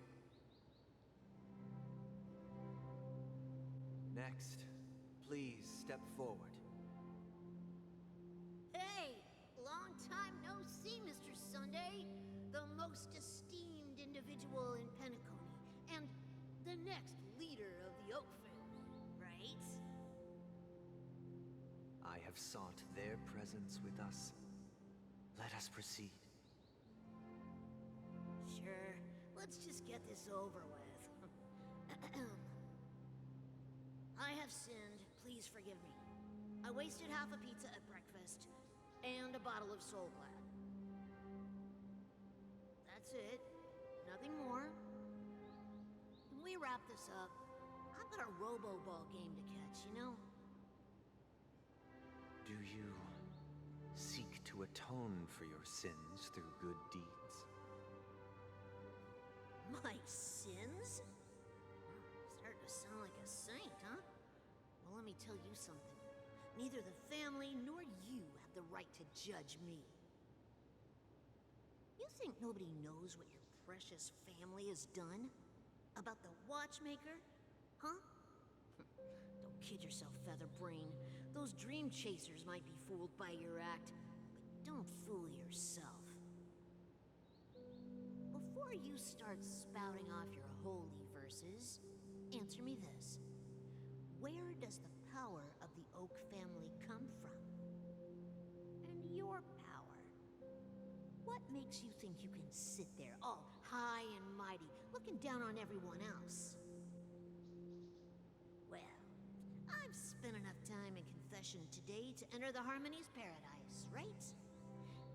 Next, please step forward. Hey! Long time no see, Mr. Sunday. The most esteemed individual in Penacony, and the next leader of the Oak family, right? I have sought their presence with us. Let us proceed. Sure. Let's just get this over with. I have sinned. Please forgive me. I wasted half a pizza at breakfast and a bottle of Soul Glad. That's it. Nothing more. When we wrap this up, I've got a robo-ball game to catch, you know? Do you seek to atone for your sins through good deeds? My sins? Starting to sound like a saint, huh? Well, let me tell you something. Neither the family nor you have the right to judge me. You think nobody knows what your precious family has done? About the watchmaker? Huh? Don't kid yourself, Featherbrain. Those dream chasers might be fooled by your act, but don't fool yourself. Before you start spouting off your holy verses, answer me this. Where does the power of the Oak family come from? And your power? What makes you think you can sit there all high and mighty, looking down on everyone else. Well, I've spent enough time in confession today to enter the Harmony's paradise, right?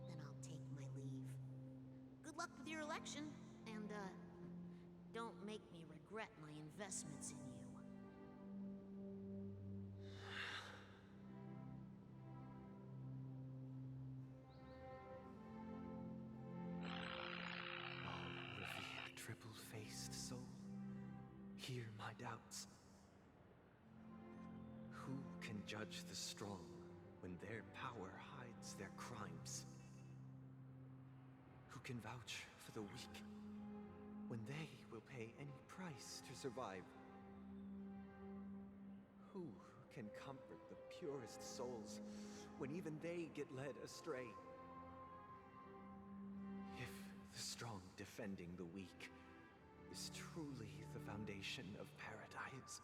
Then I'll take my leave. Good luck with your election, and, don't make me regret my investments in you. Revered triple-faced soul, hear my doubts. Who can judge the strong when their power hides their crimes? Who can vouch for the weak when they will pay any price to survive? Who can comfort the purest souls when even they get led astray? If the strong defending the weak is truly the foundation of paradise,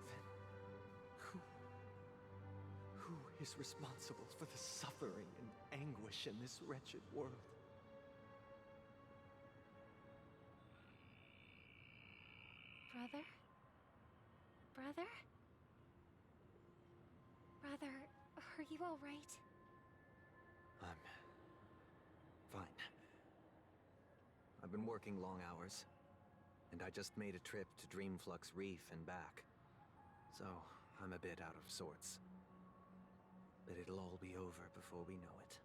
then who is responsible for the suffering and anguish in this wretched world? Brother? Brother? Brother, are you all right? I'm fine. I've been working long hours, and I just made a trip to Dreamflux Reef and back. So, I'm a bit out of sorts. But it'll all be over before we know it.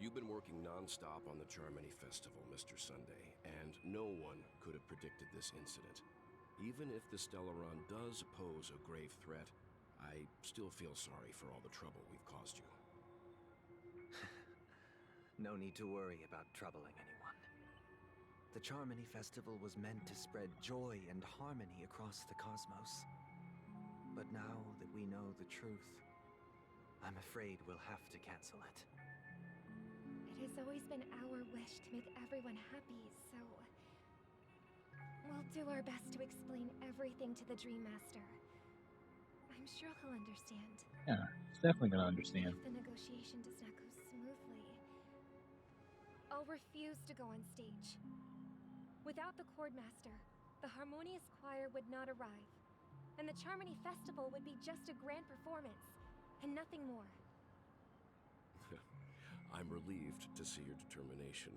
You've been working non-stop on the Charmony Festival, Mr. Sunday, and no one could have predicted this incident. Even if the Stellaron does pose a grave threat, I still feel sorry for all the trouble we've caused you. No need to worry about troubling anyone. The Charmony Festival was meant to spread joy and harmony across the cosmos. But now that we know the truth, I'm afraid we'll have to cancel it. It has always been our wish to make everyone happy, so... we'll do our best to explain everything to the Dream Master. I'm sure he'll understand. Yeah, he's definitely gonna understand. If the negotiation does not go smoothly, I'll refuse to go on stage. Without the Chord Master, the Harmonious Choir would not arrive, and the Charmony Festival would be just a grand performance, and nothing more. I'm relieved to see your determination.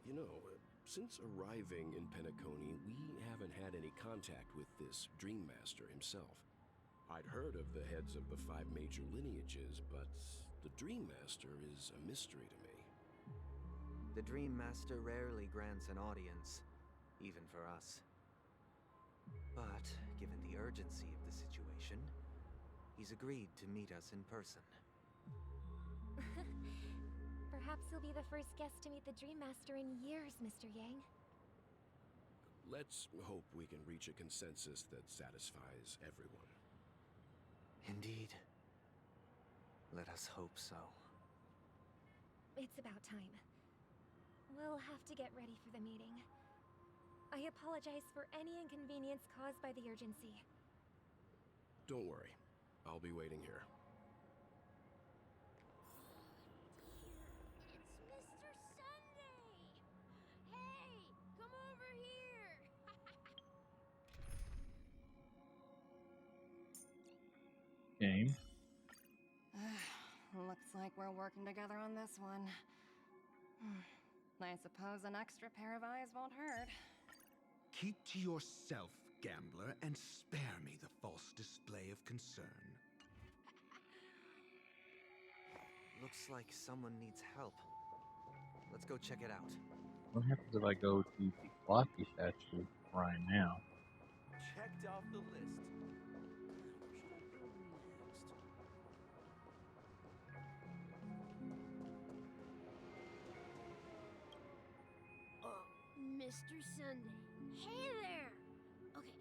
You know, since arriving in Penacony, we haven't had any contact with this Dream Master himself. I'd heard of the heads of the 5 major lineages, but the Dream Master is a mystery to me. The Dream Master rarely grants an audience, even for us. But, given the urgency of the situation, he's agreed to meet us in person. Perhaps he'll be the first guest to meet the Dream Master in years, Mr. Yang. Let's hope we can reach a consensus that satisfies everyone. Indeed. Let us hope so. It's about time. We'll have to get ready for the meeting. I apologize for any inconvenience caused by the urgency. Don't worry. I'll be waiting here. It's Mr. Sunday! Hey, come over here! Game. Looks like we're working together on this one. I suppose an extra pair of eyes won't hurt. Keep to yourself, gambler, and spare me the false display of concern. Looks like someone needs help. Let's go check it out. What happens if I go to the Floppy statue right now? Checked off the list. Mr. Sunday. Hey there! Okay,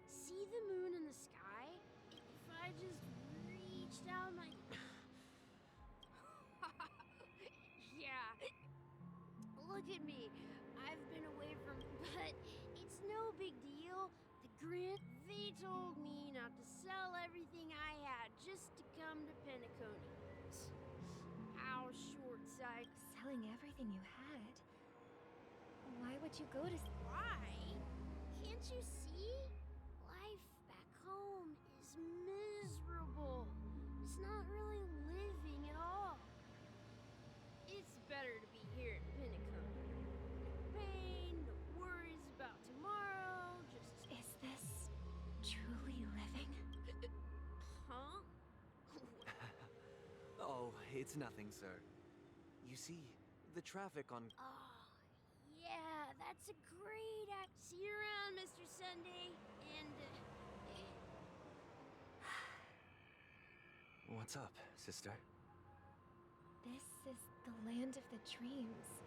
see the moon in the sky? If I just reached out my... Yeah. Look at me. I've been away from... But it's no big deal. The Grant, they told me not to sell everything I had just to come to Penacony. How short-sighted. selling everything you had. Why would you go to... Why? Can't you see? Life back home is miserable. It's not really living at all. It's better to be here in Pinnacle. No pain, no worries about tomorrow, just... Is this truly living? Huh? Oh, it's nothing, sir. You see, the traffic on... Oh, yeah, that's a great act. See you around, Mr. Sunday. And, What's up, sister? This is the land of the dreams.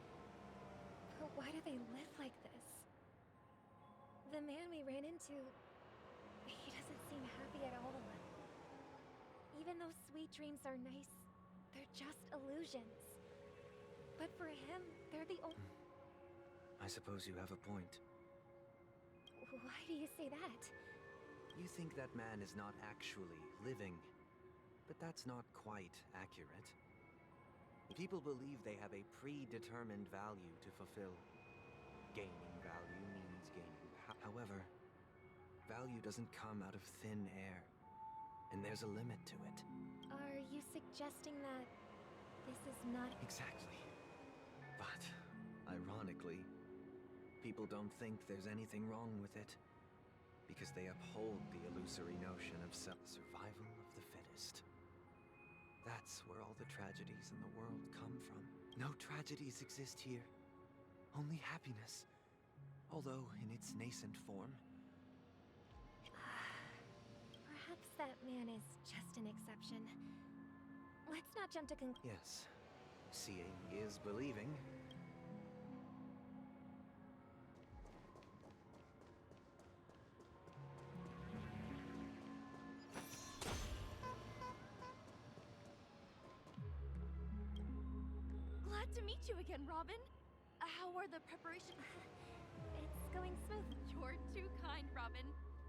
But why do they live like this? The man we ran into, he doesn't seem happy at all. Even though sweet dreams are nice, they're just illusions. But for him, they're the only... I suppose you have a point. Why do you say that? You think that man is not actually living, but that's not quite accurate. People believe they have a predetermined value to fulfill. Gaining value means gaining power. However, value doesn't come out of thin air, and there's a limit to it. Are you suggesting that this is not... Exactly. But, ironically, people don't think there's anything wrong with it, because they uphold the illusory notion of survival of the fittest. That's where all the tragedies in the world come from. No tragedies exist here, only happiness, although in its nascent form. Perhaps that man is just an exception. Let's not jump to Yes, seeing is believing. Glad to meet you again, Robin. How are the preparations? It's going smooth. You're too kind, Robin.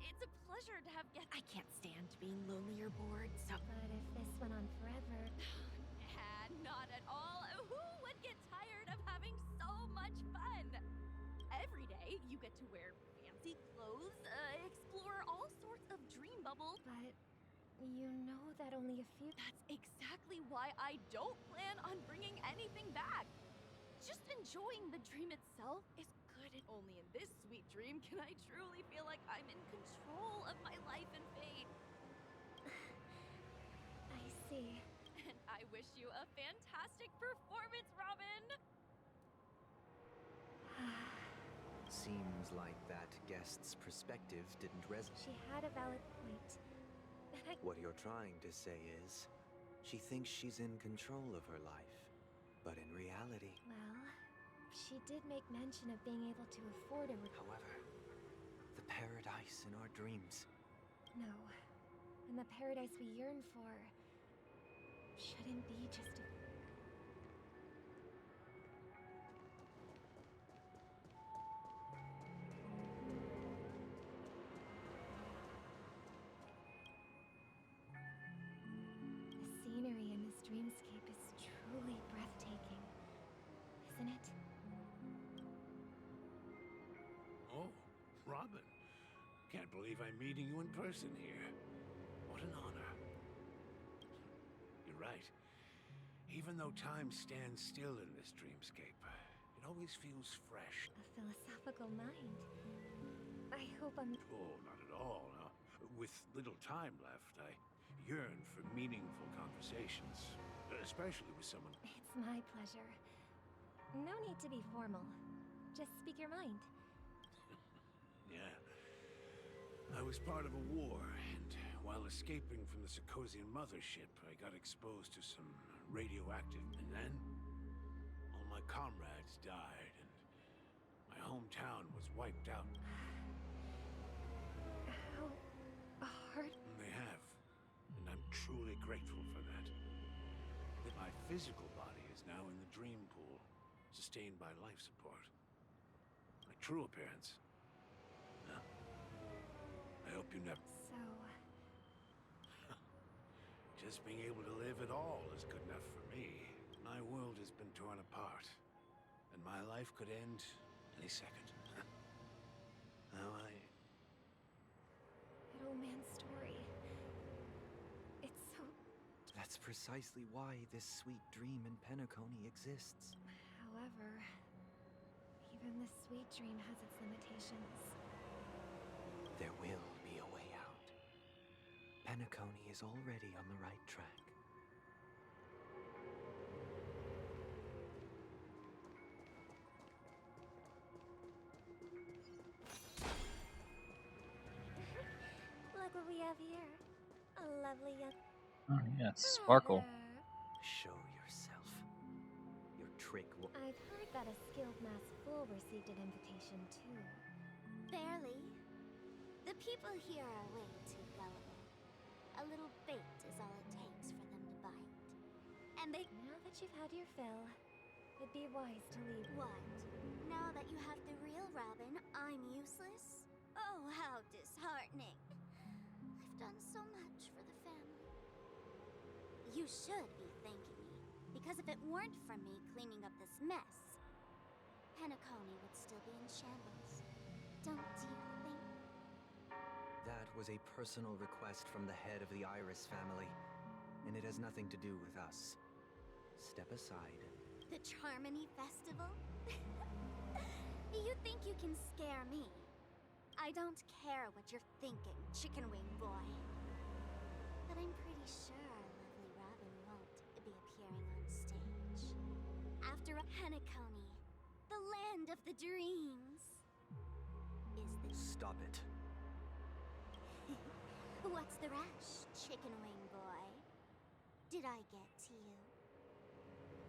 It's a pleasure to have guests. I can't stand being lonely or bored, so... But if this went on forever... Not at all. Who would get tired of having so much fun? Every day, you get to wear fancy clothes, explore all sorts of dream bubbles. But you know that only a few... That's exactly why I don't plan on bringing anything back. Just enjoying the dream itself is good, and only in this sweet dream can I truly feel like I'm in control of my life and fate. I see. And I wish you a fantastic performance, Robin! Seems like that guest's perspective didn't resonate. She had a valid point. What you're trying to say is, she thinks she's in control of her life, but in reality... Well, she did make mention of being able to afford a... However, the paradise in our dreams... No. And the paradise we yearn for... shouldn't be just a... The scenery in this dreamscape is truly breathtaking, isn't it? Oh, Robin. Can't believe I'm meeting you in person here. What an honor. You're right. Even though time stands still in this dreamscape, it always feels fresh. A philosophical mind. I hope I'm... Oh, not at all. No. With little time left, I yearn for meaningful conversations, especially with someone... It's my pleasure. No need to be formal. Just speak your mind. Yeah. I was part of a war, and while escaping from the Sarkosian mothership, I got exposed to some radioactive... And then, all my comrades died, and my hometown was wiped out. How hard... They have, and I'm truly grateful for that. My physical body is now in the dream pool, sustained by life support. My true appearance... No. I hope you never... So... Just being able to live at all is good enough for me. My world has been torn apart, and my life could end any second. Now That old man's story. It's so... That's precisely why this sweet dream in Penacony exists. However, even the sweet dream has its limitations. There will be a way out. Penacony is already on the right track. Look what we have here. A lovely young... Oh, yes, Sparkle. Show yourself. Your trick will... I've heard that a skilled masked fool received an invitation too. Barely. The people here are way too gullible. A little bait is all it takes for them to bite. And they... Now that you've had your fill, it'd be wise to leave. What? Now that you have the real Robin, I'm useless? Oh, how disheartening. I've done so much for the family. You should be thanking me, because if it weren't for me cleaning up this mess, Penacony would still be in shambles. Don't you think? That was a personal request from the head of the Iris family, and it has nothing to do with us. Step aside. The Charmony Festival? You think you can scare me? I don't care what you're thinking, Chicken Wing Boy. But I'm pretty sure lovely Robin won't be appearing on stage. After Penacony, the land of the dreams. Is this... Stop it. What's the rush, Chicken Wing Boy? Did I get to you?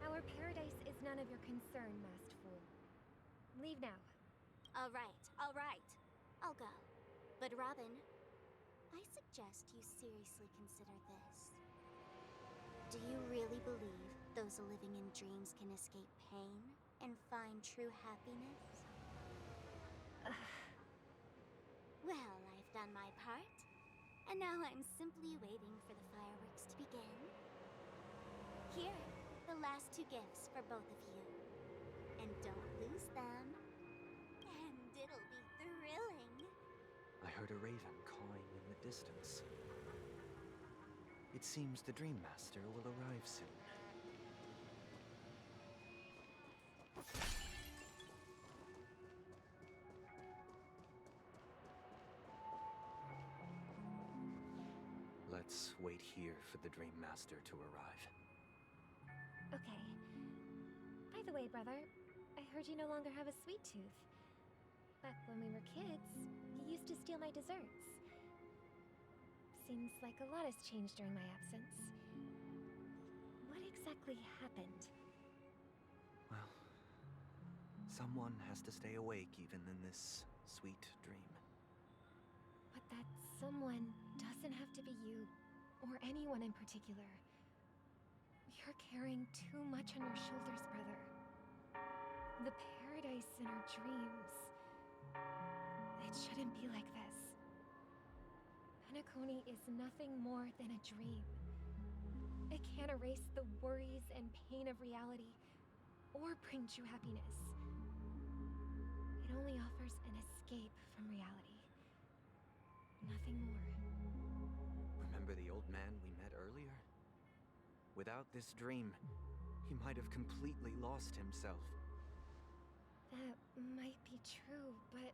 Our paradise is none of your concern, masked fool. Leave now. All right, all right. I'll go. But Robin, I suggest you seriously consider this. Do you really believe those living in dreams can escape pain and find true happiness? Well, I've done my part, and now I'm simply waiting for the fireworks to begin. Here, the last 2 gifts for both of you. And don't lose them. And it'll be thrilling. I heard a raven cawing in the distance. It seems the Dream Master will arrive soon. Let's wait here for the Dream Master to arrive. Okay. By the way, brother, I heard you no longer have a sweet tooth. Back when we were kids, you used to steal my desserts. Seems like a lot has changed during my absence. What exactly happened? Well, someone has to stay awake even in this sweet dream. But that someone doesn't have to be you, or anyone in particular. You're carrying too much on your shoulders, brother. The paradise in our dreams. It shouldn't be like this. Penacony is nothing more than a dream. It can't erase the worries and pain of reality, or bring true happiness. It only offers an escape from reality. Nothing more. Remember the old man we met earlier? Without this dream, he might have completely lost himself. That might be true, but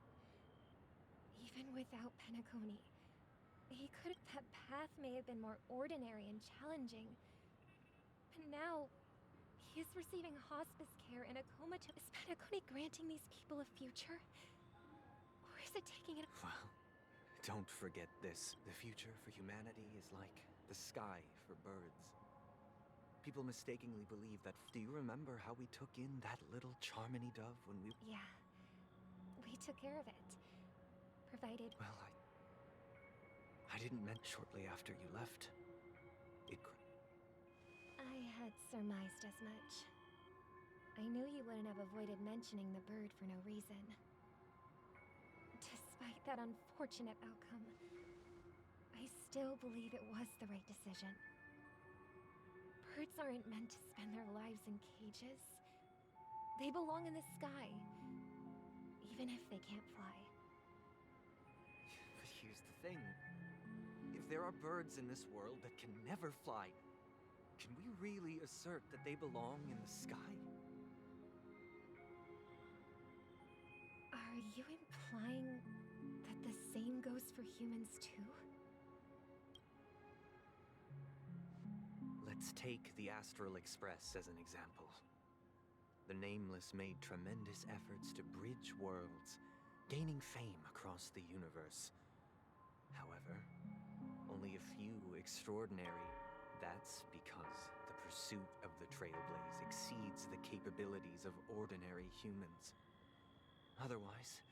even without Penacony, that path may have been more ordinary and challenging. But now, he is receiving hospice care in a comatose. Is Penacony granting these people a future? Or is it taking it... Well, don't forget this. The future for humanity is like the sky for birds. People mistakenly believe that... Do you remember how we took in that little Charmony dove when we... Yeah. We took care of it. Provided... Well, I didn't mean shortly after you left. I had surmised as much. I knew you wouldn't have avoided mentioning the bird for no reason. Despite that unfortunate outcome, I still believe it was the right decision. Birds aren't meant to spend their lives in cages. They belong in the sky, even if they can't fly. But here's the thing. If there are birds in this world that can never fly, can we really assert that they belong in the sky? Are you implying that the same goes for humans too? Let's take the Astral Express as an example. The Nameless made tremendous efforts to bridge worlds, gaining fame across the universe. However, only a few extraordinary. That's because the pursuit of the Trailblaze exceeds the capabilities of ordinary humans. Otherwise,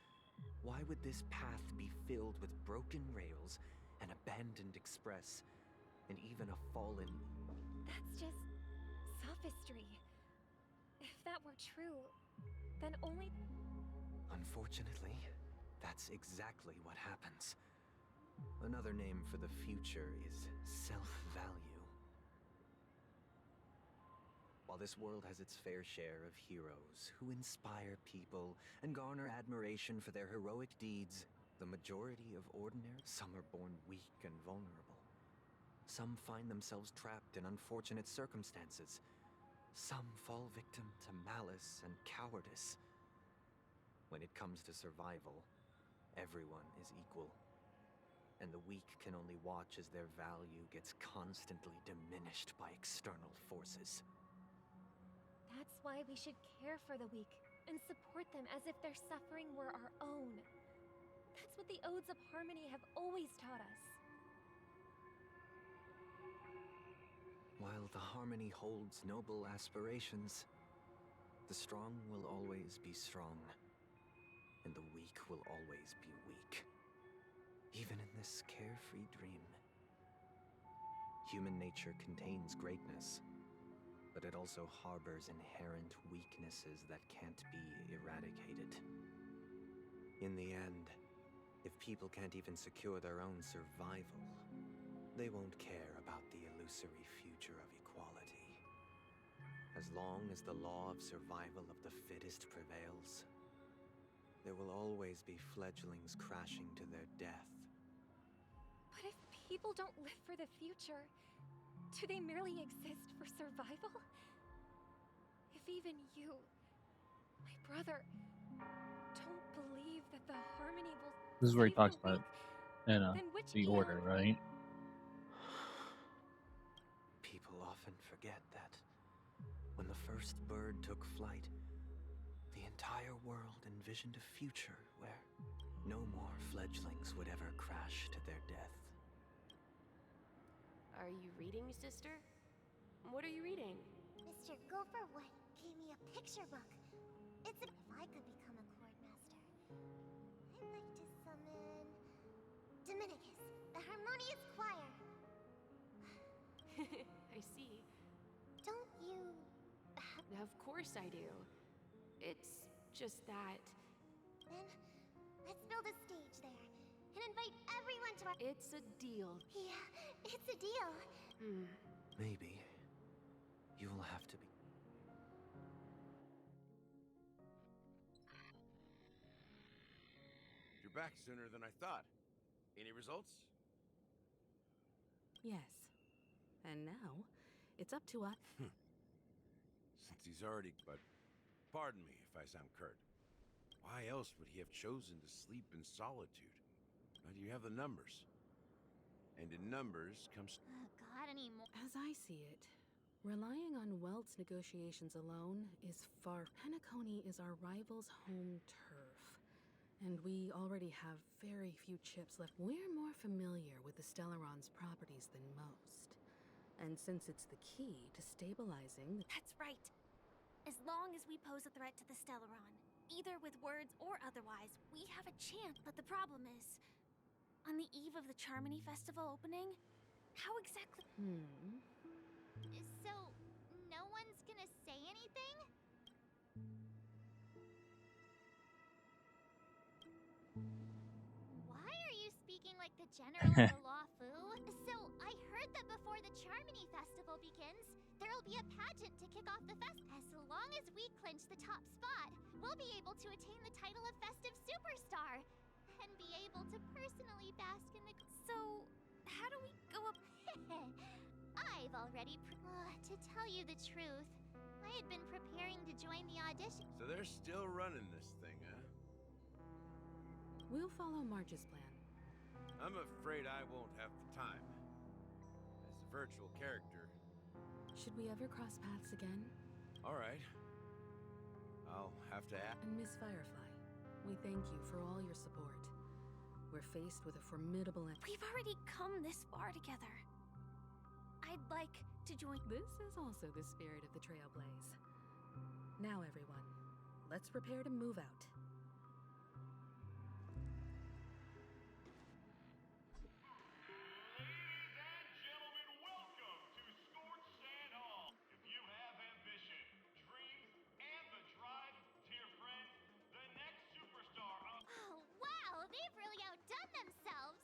why would this path be filled with broken rails, an abandoned express, and even a fallen... That's just sophistry. If that were true, then only... Unfortunately, that's exactly what happens. Another name for the future is self-value. While this world has its fair share of heroes who inspire people and garner admiration for their heroic deeds, the majority of ordinary, some are born weak and vulnerable. Some find themselves trapped in unfortunate circumstances. Some fall victim to malice and cowardice. When it comes to survival, everyone is equal. And the weak can only watch as their value gets constantly diminished by external forces. That's why we should care for the weak and support them as if their suffering were our own. That's what the Odes of Harmony have always taught us. While the Harmony holds noble aspirations, the strong will always be strong, and the weak will always be weak. Even in this carefree dream. Human nature contains greatness, but it also harbors inherent weaknesses that can't be eradicated. In the end, if people can't even secure their own survival, they won't care about the illusory future of equality. As long as the law of survival of the fittest prevails, there will always be fledglings crashing to their death. But if people don't live for the future, do they merely exist for survival? If even you, my brother, don't believe that the Harmony will This is where he save talks the about weak, in then which the order, right? People often forget that when the first bird took flight, the entire world envisioned a future where no more fledglings would ever crash to their death. Are you reading, sister? What are you reading? Mr. Gopherwood gave me a picture book. If I could become a Chord Master, I'd like to summon... Dominicus, the Harmonious Choir. I see. Don't you... Of course I do. It's just that... Then, let's build a stage there, and invite everyone to our... It's a deal. Yeah, it's a deal. Maybe you will have to be. You're back sooner than I thought. Any results? Yes. And now, it's up to us. Since he's already... But pardon me if I sound curt. Why else would he have chosen to sleep in solitude? Now you have the numbers. And in numbers comes... God, anymore. As I see it, relying on Welt's negotiations alone is far... Penacony is our rival's home turf. And we already have very few chips left. We're more familiar with the Stellaron's properties than most. And since it's the key to stabilizing... That's right. As long as we pose a threat to the Stellaron, either with words or otherwise, we have a chance. But the problem is, on the eve of the Charmony Festival opening, how exactly... So, no one's gonna say anything? Why are you speaking like the general of the Law Fu? So, I heard that before the Charmony Festival begins, There'll be a pageant to kick off the fest. As long as we clinch the top spot, we'll be able to attain the title of Festive Superstar and be able to personally bask in the... So, how do we go up? I've already... to tell you the truth, I had been preparing to join the audition. So they're still running this thing, huh? We'll follow Marge's plan. I'm afraid I won't have the time. As a virtual character. Should we ever cross paths again? Alright. I'll have to ask. And Miss Firefly, we thank you for all your support. We're faced with a formidable We've already come this far together. I'd like to join. This is also the spirit of the Trailblaze. Now, everyone, let's prepare to move out. Oh, wow! They've really outdone themselves!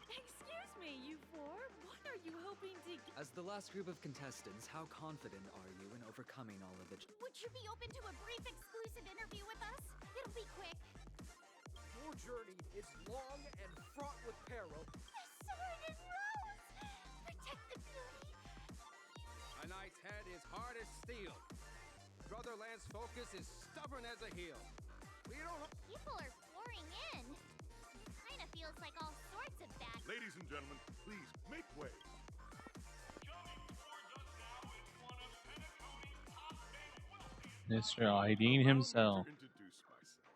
Excuse me, you four. What are you hoping to get? As the last group of contestants, how confident are you in overcoming all of the... Would you be open to a brief exclusive interview with us? It'll be quick. Your journey is long and fraught with peril. The sword and rose! Protect the beauty! A knight's head is hard as steel. Brother Lance's focus is stubborn as a heel. We don't... People are pouring in. Kinda feels like all sorts of bad... Ladies and gentlemen, please make way. Mr. Ideen himself. Introduce myself.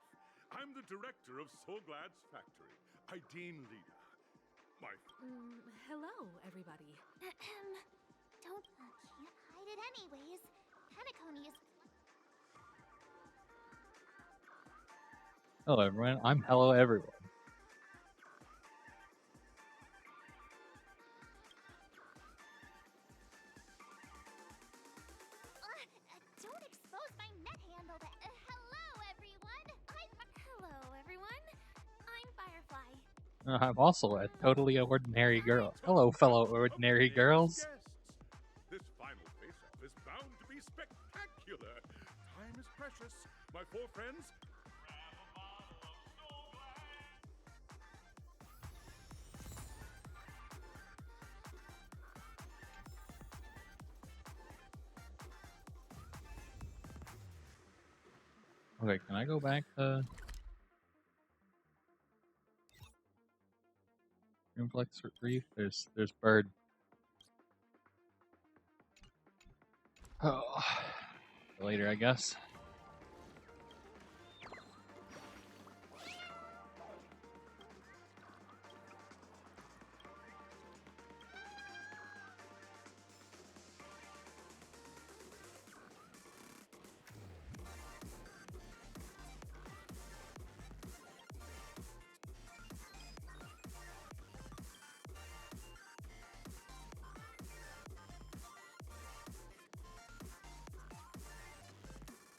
I'm the director of Solglad's factory, Ideen Lida. My... Hello, everybody. Don't... can't hide it anyways. Penacony is... Hello, everyone. I'm hello, everyone. Don't expose my net handle to... hello, everyone! Hello, everyone. I'm Firefly. I'm also a totally ordinary girl. Hello, fellow ordinary girls. This final face-off is bound to be spectacular. Time is precious. My four friends, Okay, can I go back to Grimflex Reef? There's Bird. Oh, later, I guess.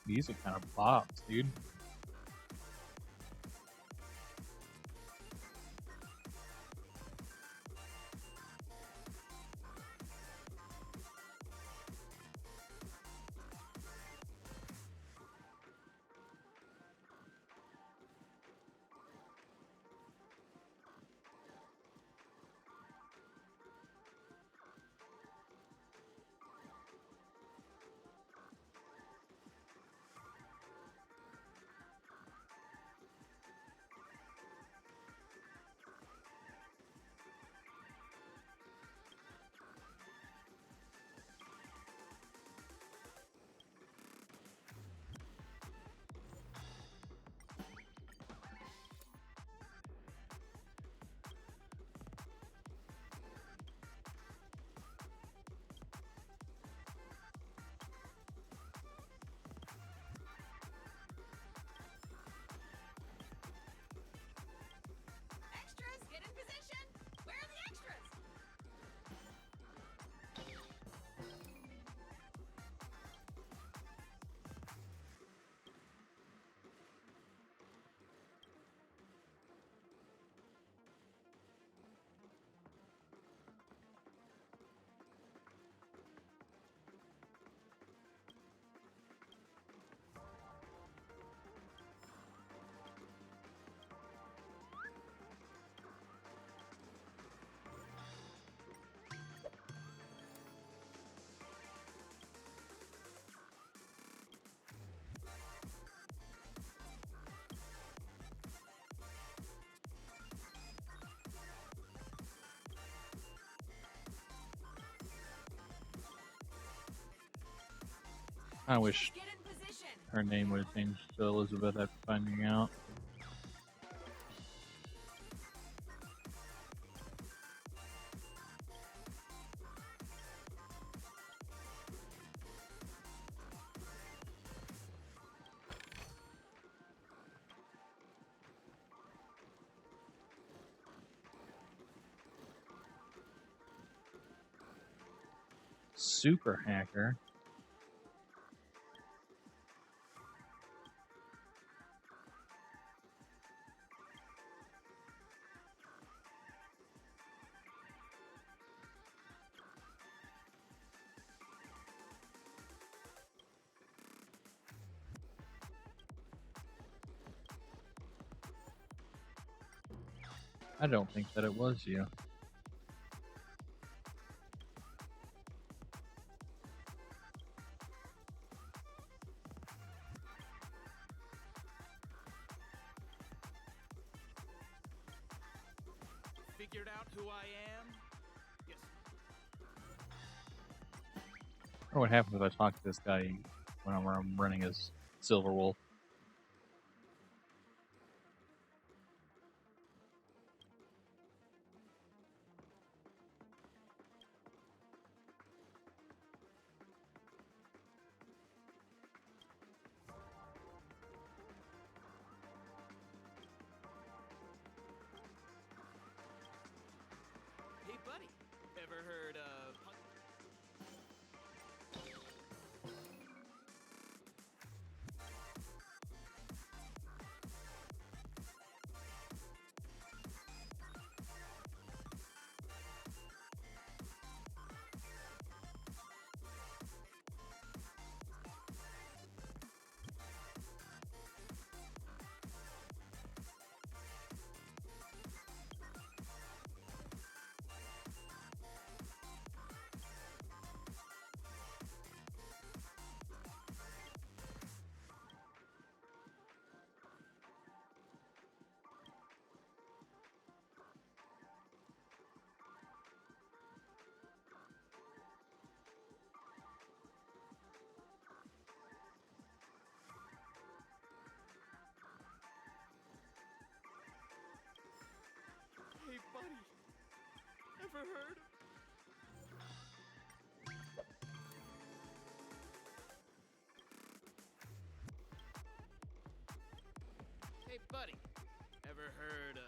Music kind of pops, dude. I wish her name would have changed to Elizabeth after finding out. Super hacker. I don't think that it was you. Figured out who I am? Yes. Or what happens if I talk to this guy when I'm running as Silver Wolf? Hey, buddy. Ever heard of... Hey, buddy. Ever heard of... Hey, buddy. Ever heard of...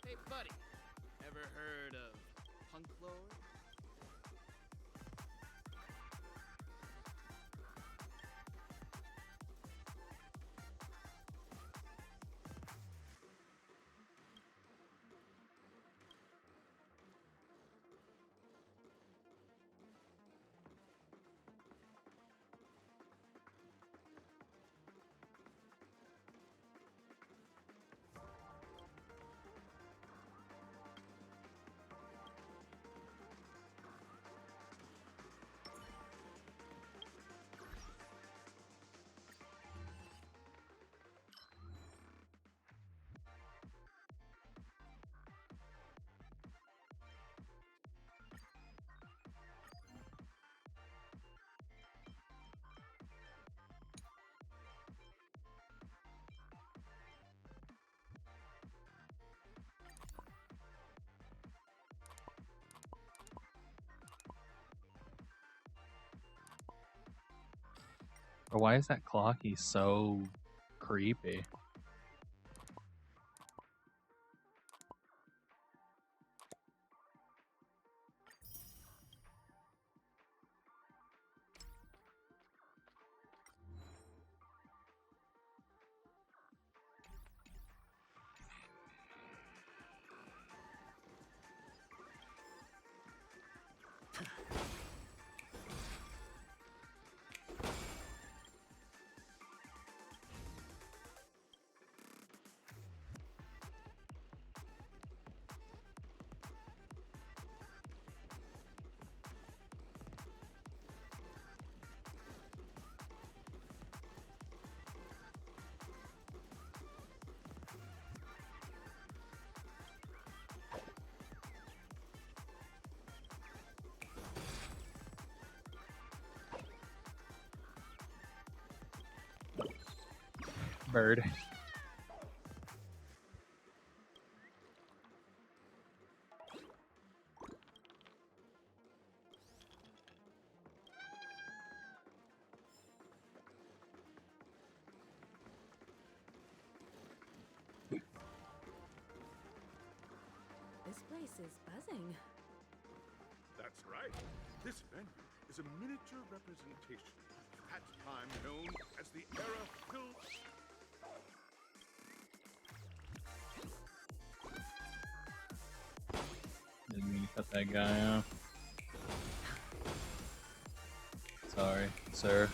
Hey, buddy. Ever heard of Punk Lord? Or why is that clocky so creepy? Bird. This place is buzzing. That's right. This venue is a miniature representation of that time known as the era filled. Didn't mean to cut that guy off. Sorry, sir.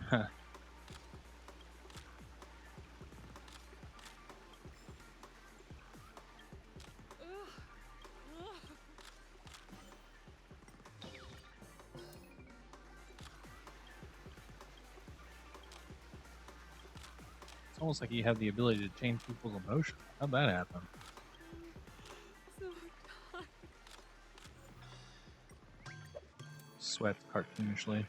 Huh. It's almost like you have the ability to change people's emotions. How'd that happen? So tired. Sweats cartoonishly.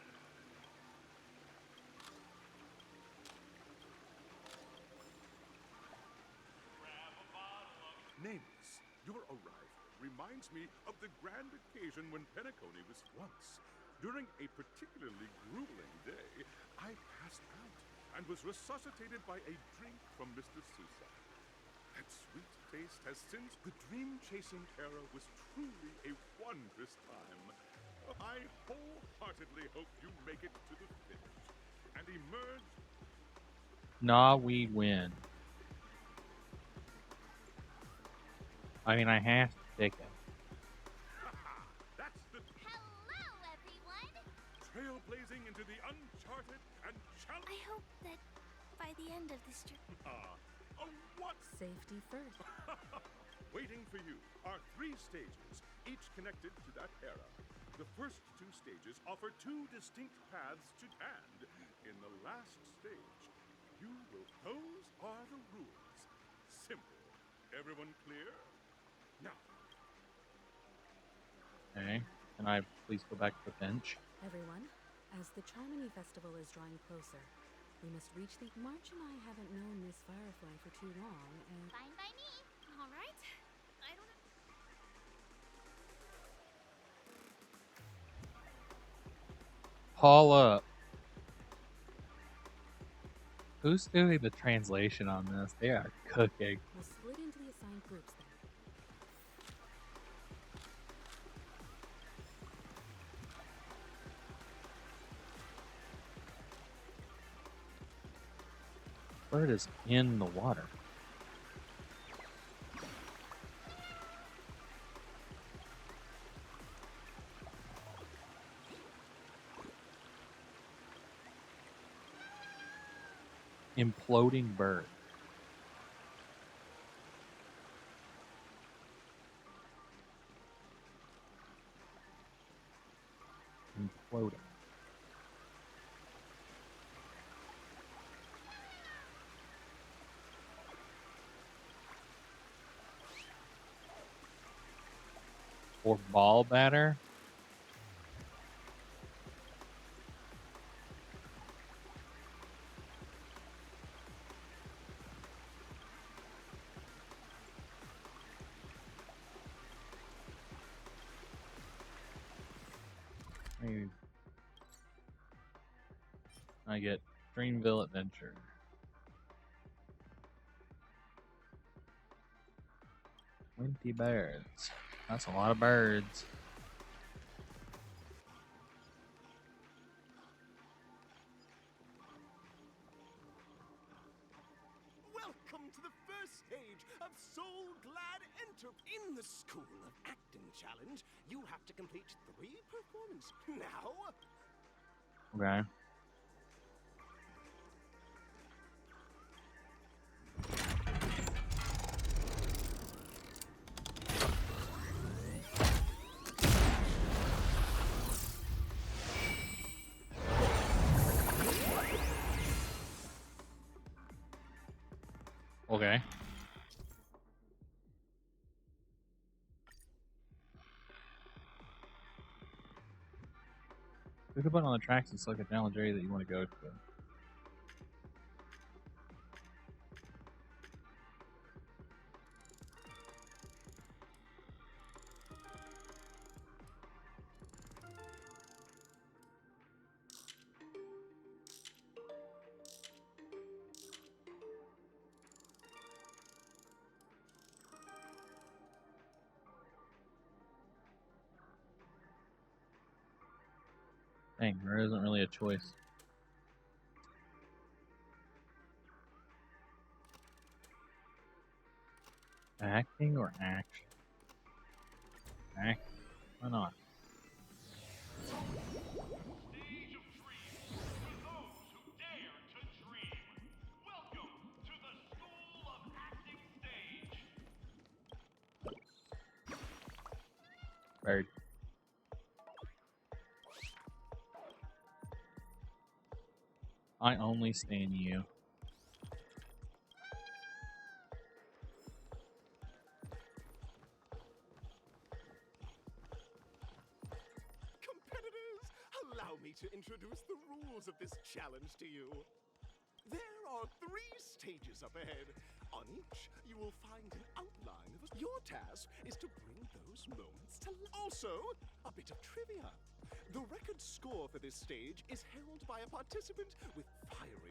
Nameless, your arrival reminds me of the grand occasion when Penacony was once. During a particularly grueling day, I passed out and was resuscitated by a drink from Mr. Sousa. That sweet taste has since the dream-chasing era was truly a wondrous time. I wholeheartedly hope you make it to the finish and emerge. Nah, we win. I mean, I have to pick him. That's the Hello, everyone! trailblazing into the uncharted and challenging. I hope that by the end of this trip. What? Safety first. Waiting for you are 3 stages, each connected to that era. The first 2 stages offer 2 distinct paths to and in the last stage, those are the rules. Simple. Everyone clear? Now. Okay. Can I please go back to the bench? Everyone, as the Charmony Festival is drawing closer, we must reach the... March and I haven't known Miss Firefly for too long, and... Fine by me. All right. I don't know. Haul up. Who's doing the translation on this? They are cooking. We'll split into the assigned groups then. Bird is in the water. Imploding bird. Imploding. Or ball batter. I get Dreamville Adventure. 20 birds. That's a lot of birds. Welcome to the first stage of Soul Glad Enter. In the School of Acting Challenge, you have to complete 3 performances. Now... Okay. Okay. Click the button on the tracks and select a challenge area that you want to go to. Dang, there isn't really a choice. Acting or action? Acting. Why not? Bird. I only stand you. Competitors, allow me to introduce the rules of this challenge to you. There are 3 stages up ahead. On each, you will find an outline of your task is to bring those moments to life. Also, a bit of trivia. The record score for this stage is held by a participant with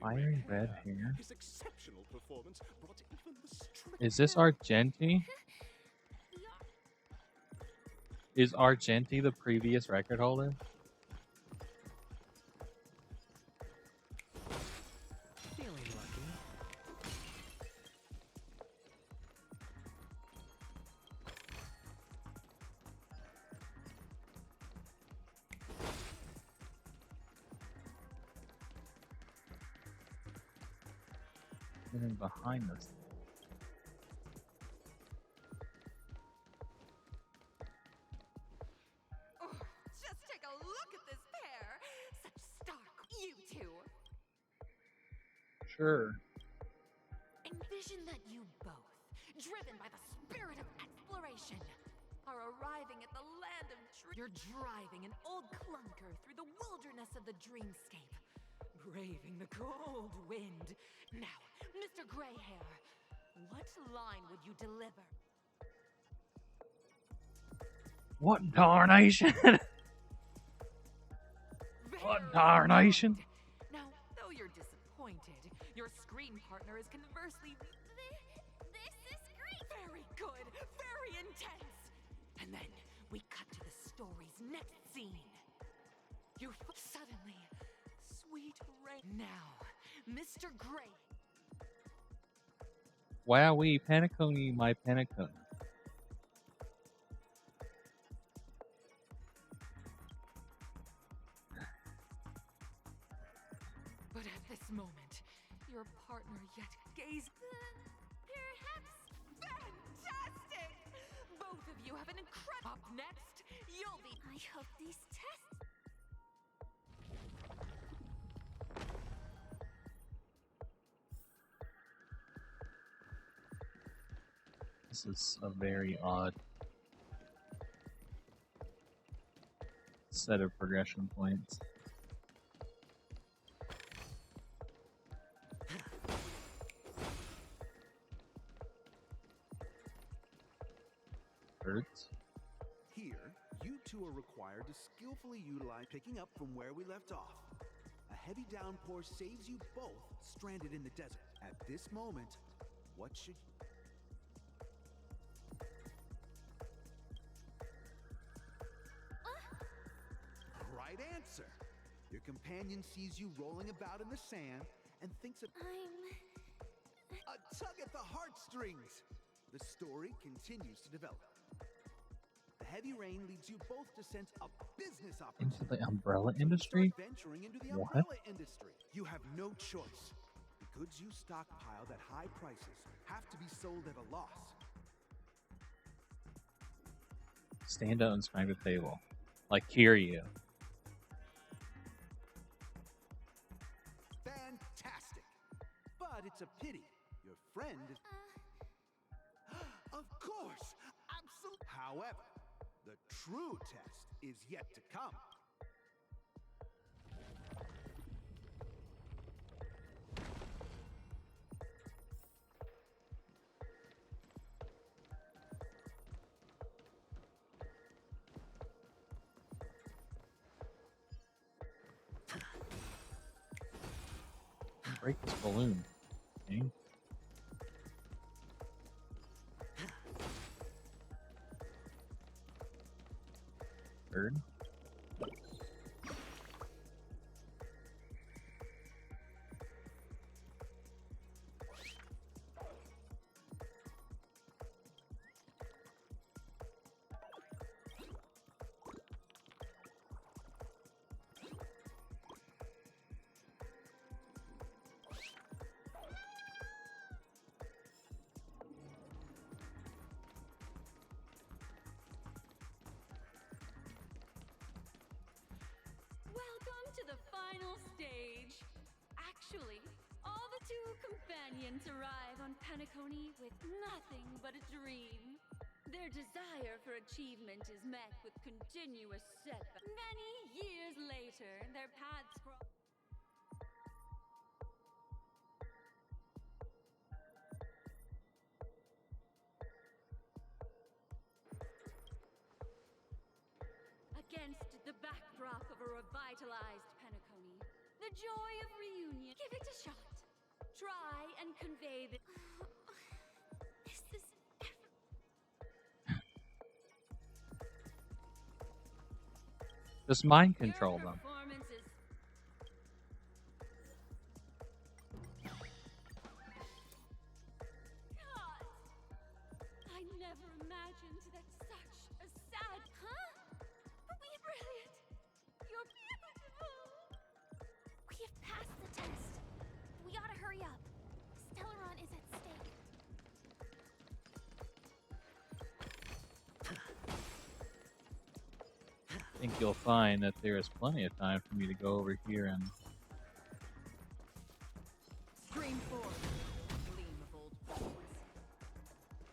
fiery red hair. His exceptional performance brought even the strict... Is this Argenti? Is Argenti the previous record holder? Feeling lucky. Getting behind us. Oh, just take a look at this pair. Such stark, you two. Sure. Envision that you both, driven by the spirit of exploration, are arriving at the land of dreams. You're driving an old clunker through the wilderness of the dreamscape, braving the cold wind. Now, Mr. Greyhair, what line would you deliver? What tarnation? What tarnation? Now, though you're disappointed, your screen partner is conversely... This is great! Very good, very intense! And then, we cut to the story's next scene. Suddenly, sweet rain... Now, Mr. Grey... Wowee, Penacony, my Penacony. But at this moment, Your partner yet gaze. Perhaps. Fantastic! Both of you have an incredible. Up next, you'll be. I hope these tests. This is a very odd set of progression points. Hurts. Here, you two are required to skillfully utilize picking up from where we left off. A heavy downpour saves you both stranded in the desert. At this moment, what should Right answer. Your companion sees you rolling about in the sand and thinks of a tug at the heartstrings. The story continues to develop. The heavy rain leads you both to sense a business opportunity. Into the umbrella industry? Venturing into the What? umbrella industry. You have no choice. The goods you stockpiled at high prices have to be sold at a loss. Stand out and smack the table. Like Kiryu. Fantastic. But it's a pity. Your friend is... Of course! Absolutely. However, the true test is yet to come. Break this balloon. Okay. Third. Welcome to the final stage. Actually, all the two companions arrive on Penacony with nothing but a dream. Their desire for achievement is met with continuous setbacks. Many years later, their paths cross. Against the backdrop of a revitalized Penacony, the joy of reunion. Give it a shot. Try and convey the. This is Just mind control them. Performance is. God, I never imagined that such a sad. Huh? Brilliant! You're beautiful! We have passed the test. We ought to hurry up. Stellaron is at stake. I think you'll find that there is plenty of time for me to go over here and Stream forth. Gleam of old bones.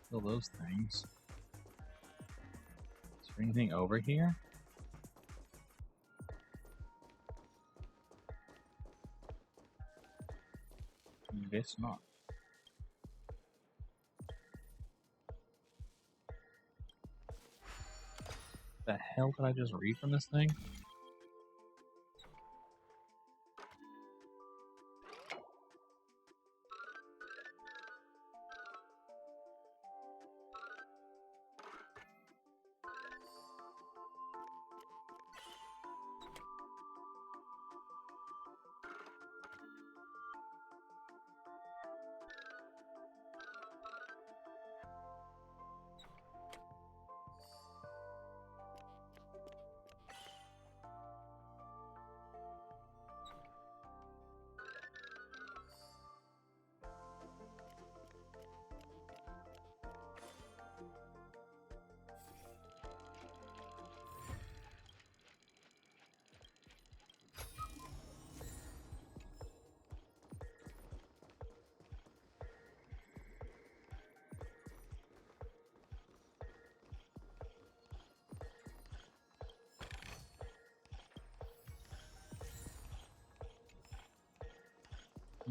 kill those things. Is there anything over here? Guess not. The hell did I just read from this thing?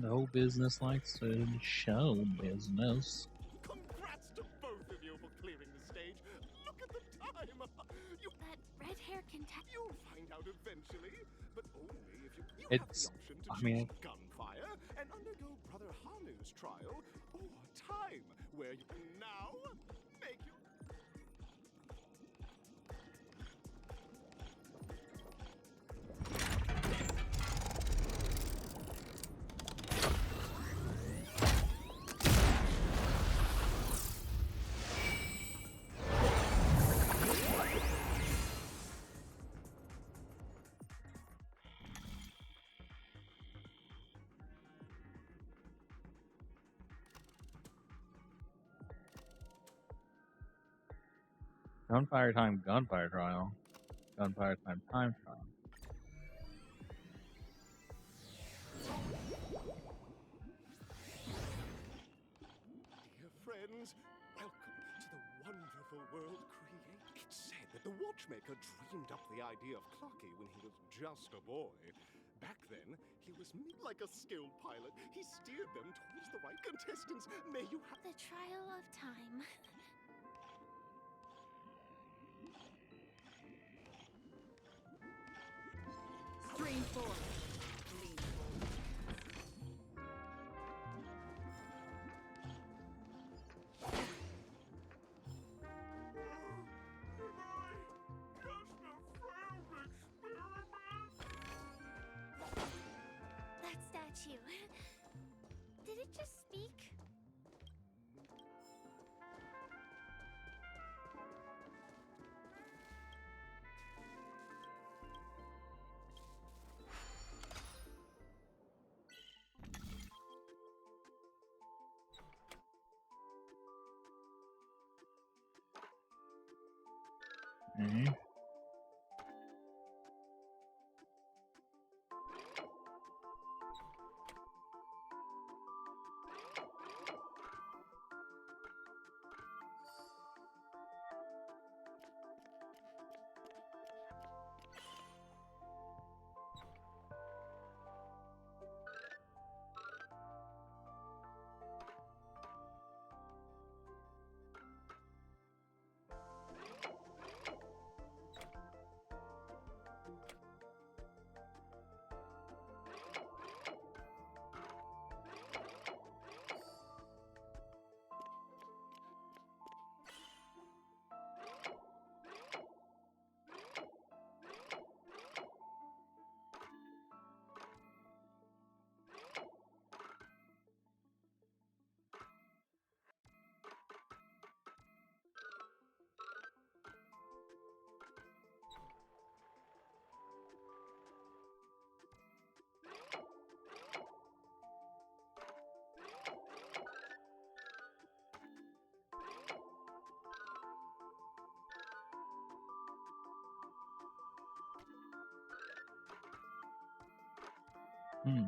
No business like show business. Congrats to both of you for clearing the stage. Look at the time. That red hair can You'll find out eventually, but only if you have It's, the option to I choose mean, gunfire and undergo Brother Hanu's trial, or time, where you can now make your... gunfire time, gunfire trial. Gunfire time, time trial. Dear friends, welcome to the wonderful world created. It's said that the watchmaker dreamed up the idea of Clocky when he was just a boy. Back then, he was like a skilled pilot. He steered them towards the right contestants. May you have The trial of time. Stream forward. Lean That statue. Did it just speak? Mm-hmm. Hmm.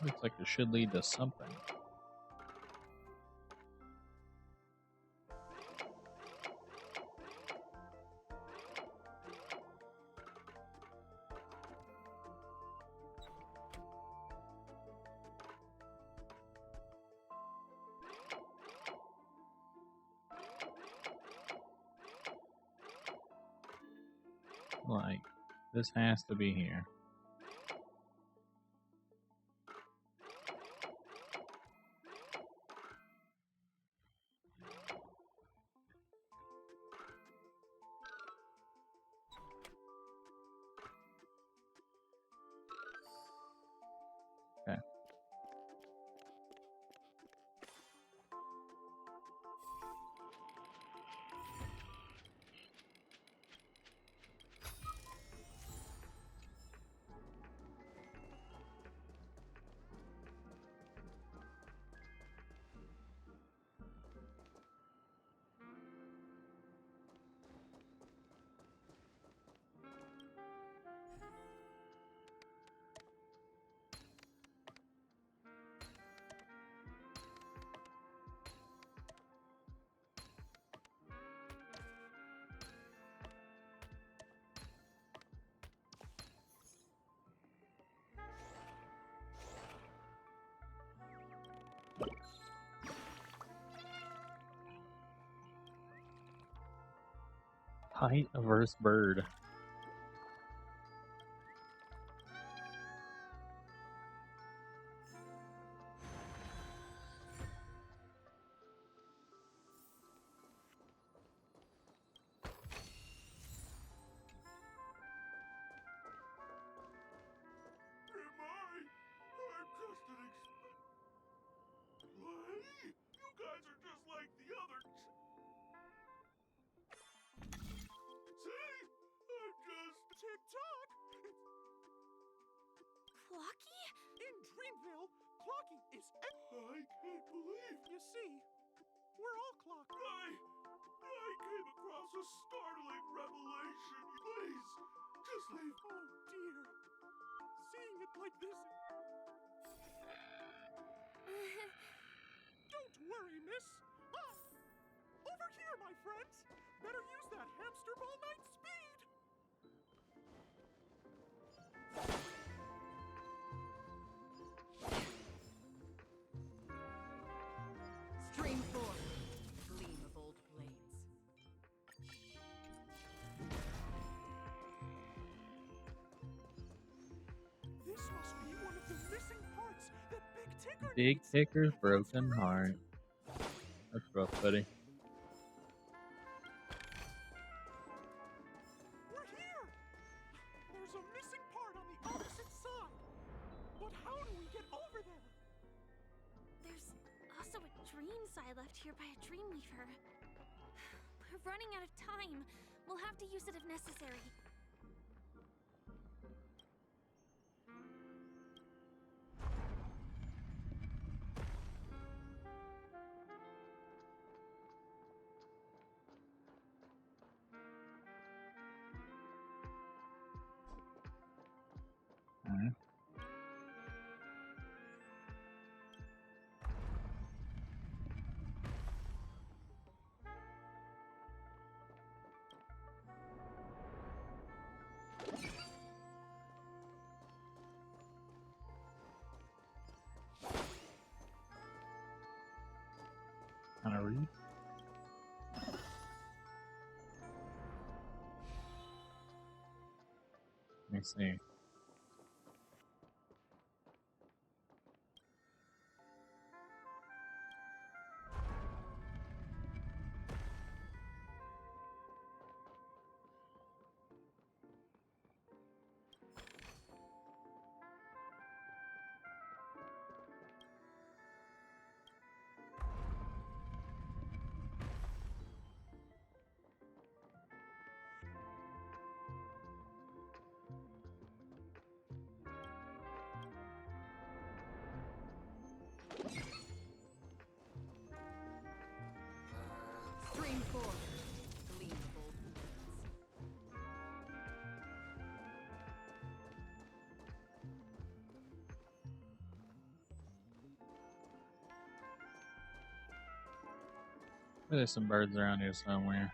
Looks like it should lead to something. Like, this has to be here. Okay. Height averse bird. You guys are just like the others. See? I'm just tick-tock. Clocky? In Dreamville, Clocky is... I can't believe... You see, we're all clock. I came across a startling revelation. Please, just leave. Oh, dear. Seeing it like this... Don't worry, miss. Over here, my friends. Better use that hamster ball night speed. Stream 4. Gleam of old blades. This must be one of the missing parts that Big Ticker Big needs. Ticker's broken heart. That's rough, buddy. We're here! There's a missing part on the opposite side. But how do we get over there? There's also a dream side left here by a Dreamweaver. We're running out of time. We'll have to use it if necessary. Can I read? Let me see. Stream 4. Gleam of old blades. There's some birds around here somewhere.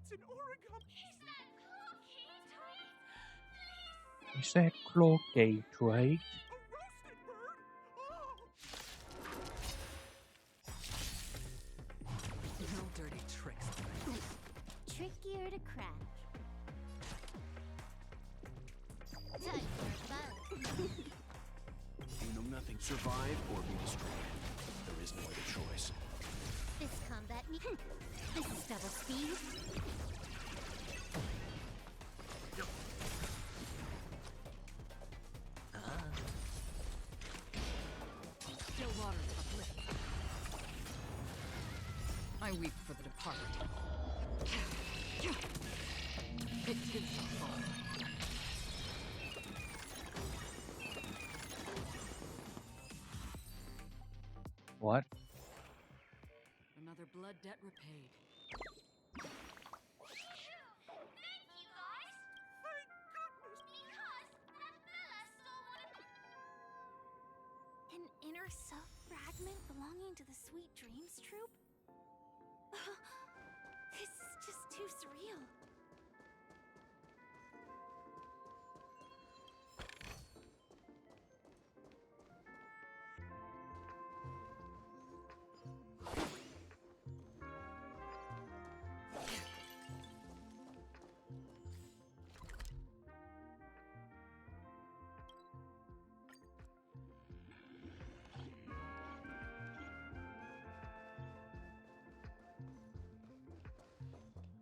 It's an origami. Is that cloaky tweet? No dirty tricks. Trickier to crack. Time for a boat. You know nothing. Survive or be destroyed. There is no other choice. This combat this is double speed. Still waters uplifted. I weep for the departed. It is a fall. What? Another blood debt repaid. An inner self fragment belonging to the Sweet Dreams troupe? This is just too surreal.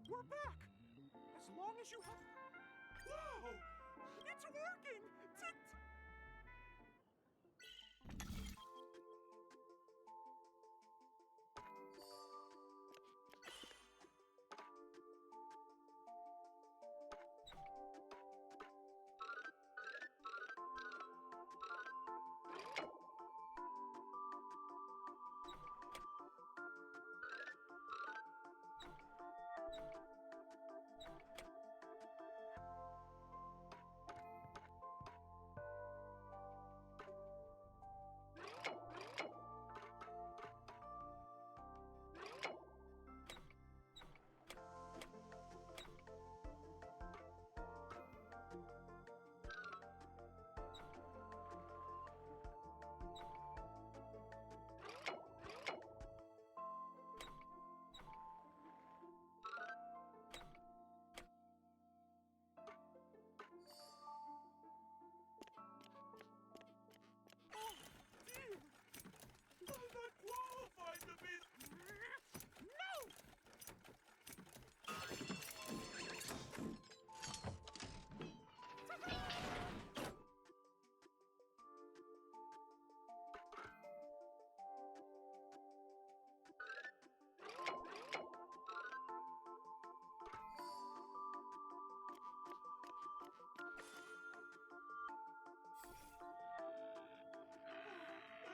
We're back! As long as you have... Whoa!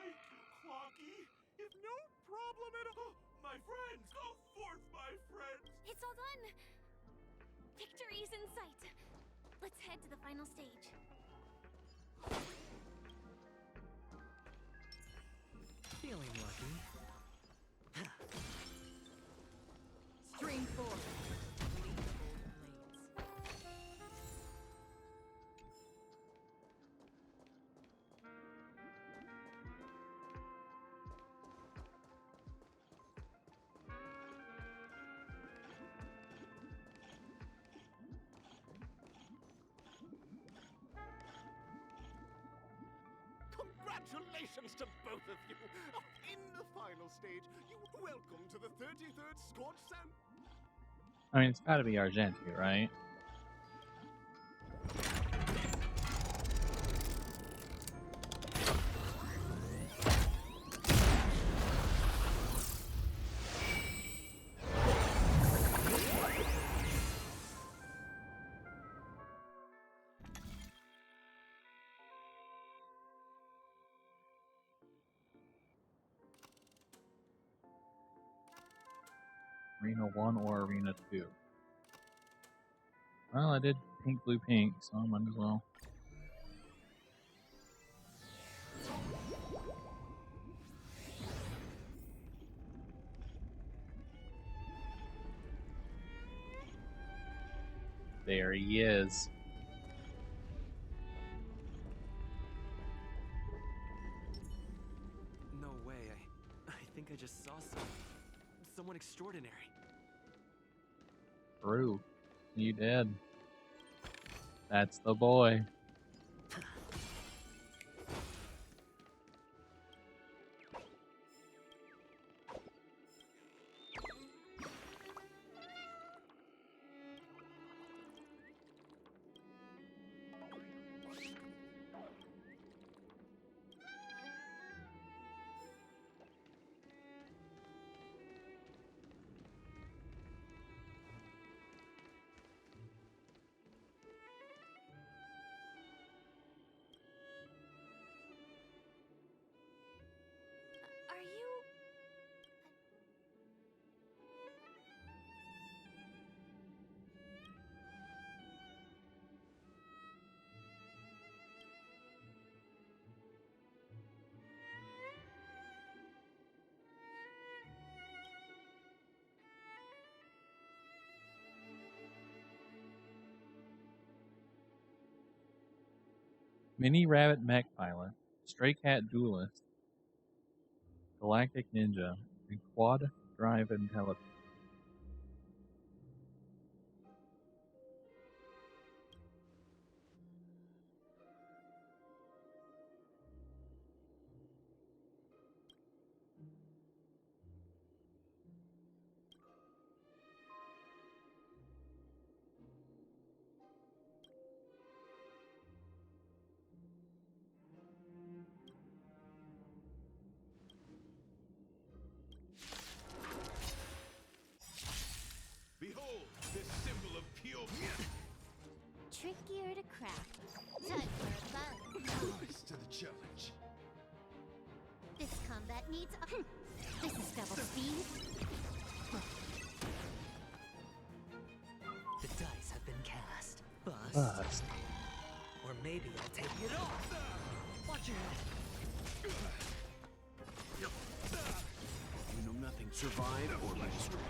It's working! If no problem at all. My friends! Go forth, my friends! It's all done! Victory's in sight! Let's head to the final stage. Feeling lucky. Stream 4. Congratulations to both of you! In the final stage, you welcome to the 33rd Scorched Sand. I mean, it's gotta be Argenti, right? Arena 1 or Arena 2? Well, I did pink, blue, pink, so I might as well. There he is. No way. I think I just saw someone extraordinary. True. You did. That's the boy. Are you... Mini Rabbit Mech Pilot, Stray Cat Duelist, Galactic Ninja, and Quad Drive Intelligence. Behold, this symbol of pure Trickier to crack. Time for a fun. rise to the challenge. This combat needs a... This is double speed. The dice have been cast. Bust. Bust. Or maybe I'll take it off. Watch your head. You know nothing. Survive or be destroyed.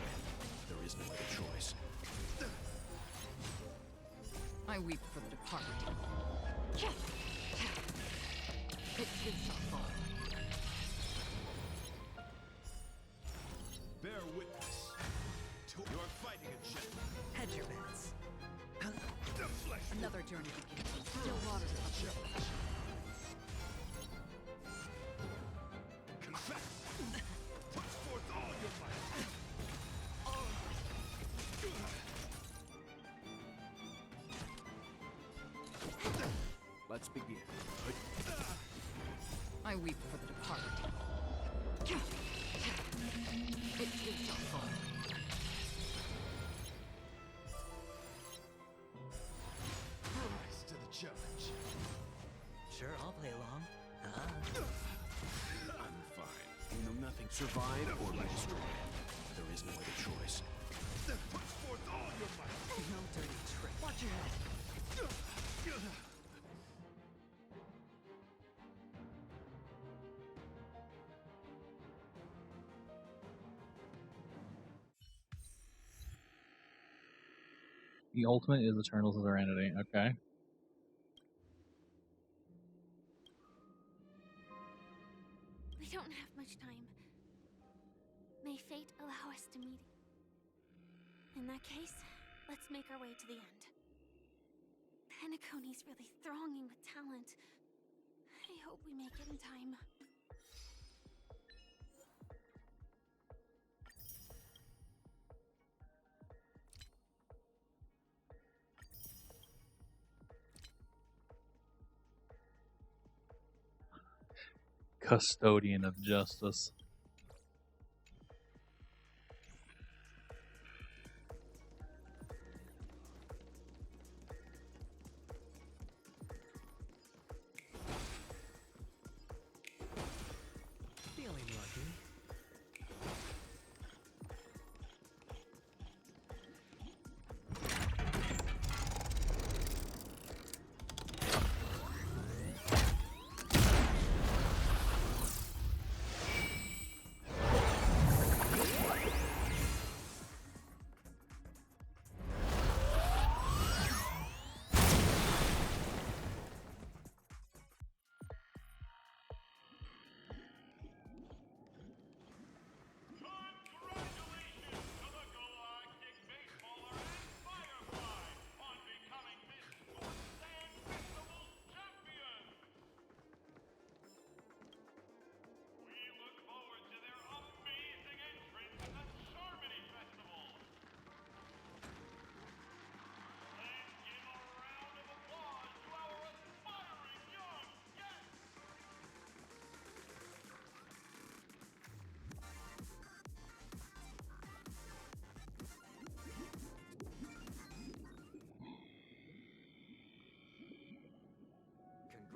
There is no other choice. I weep for the departed. It too shall fall. Bear witness to your fighting agenda. Hedge your bets. The flesh. Another journey begins. Still waters of Challenge. Confess. Put forth all your might. Let's begin. I weep for the departed. It too shall fall. Rise to the challenge. Sure, I'll play along. I'm fine. You know nothing. Survive or be destroyed. There is no other choice. Put forth all your might. No dirty trick. Watch your head. The ultimate is Eternal Serenity. Okay. We don't have much time. May fate allow us to meet. In that case, let's make our way to the end. Penacony's really thronging with talent. I hope we make it in time. Custodian of Justice. Feeling lucky.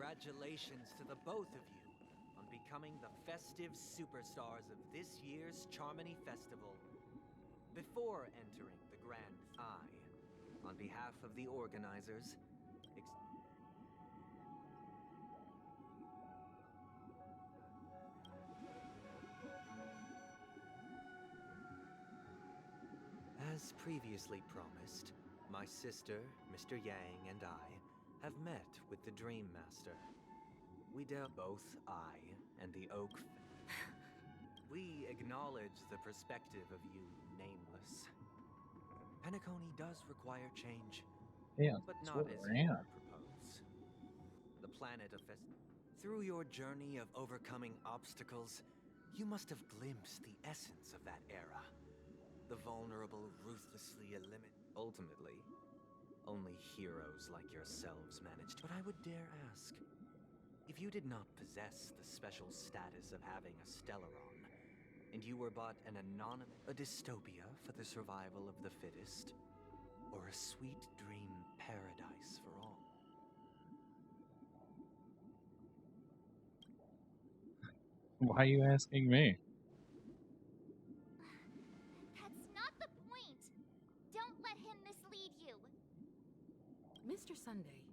Congratulations to the both of you on becoming the festive superstars of this year's Charmony Festival. Before entering the Grand on behalf of the organizers, as previously promised, my sister, Mr. Yang, and I have met with the Dream Master. We dealt both I and the Oak. We acknowledge the perspective of you, Nameless. Penacony does require change, Yeah, but that's not what as we're you at. propose. The planet of Through your journey of overcoming obstacles, you must have glimpsed the essence of that era. The vulnerable ruthlessly eliminate. Ultimately, only heroes like yourselves managed. But I would dare ask, if you did not possess the special status of having a Stellaron, and you were but an a dystopia for the survival of the fittest, or a sweet dream paradise for all. Why are you asking me? That's not the point. Don't let him mislead you. Mr. Sunday,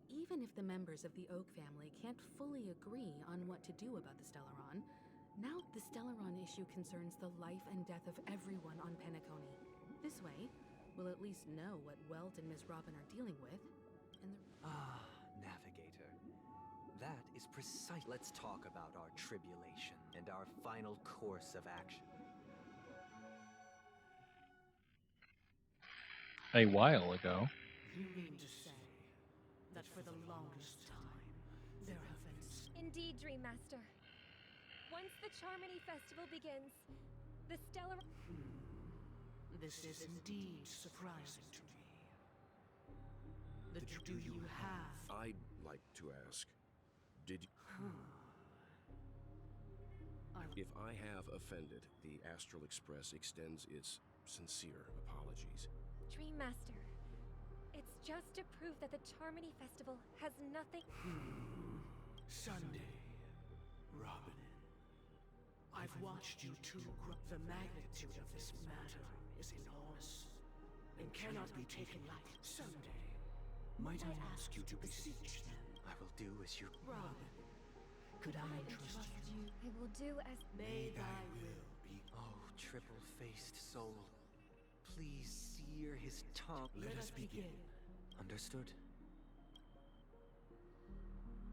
even if the members of the Oak family can't fully agree on what to do about the Stellaron, now the Stellaron issue concerns the life and death of everyone on Penacony. This way, we'll at least know what Welt and Miss Robin are dealing with, and Navigator. That is precise. Let's talk about our tribulation and our final course of action. A while ago. You mean to say that for the longest time, there have been... Indeed, Dream Master. Once the Charmony Festival begins, the Stellar... This is indeed surprising to me. Do you have... I'd like to ask, did you... If I have offended, the Astral Express extends its sincere apologies. Dream Master, it's just to prove that the Charmony Festival has nothing... Sunday, Robin, I've watched you two grow. The magnitude of this matter is enormous and cannot be taken lightly. Sunday, might I ask you to beseech them? I will do as you... Robin, could I entrust you? I will do as... May thy will be... Oh, triple-faced soul. Please sear his tongue. Let us begin. Understood.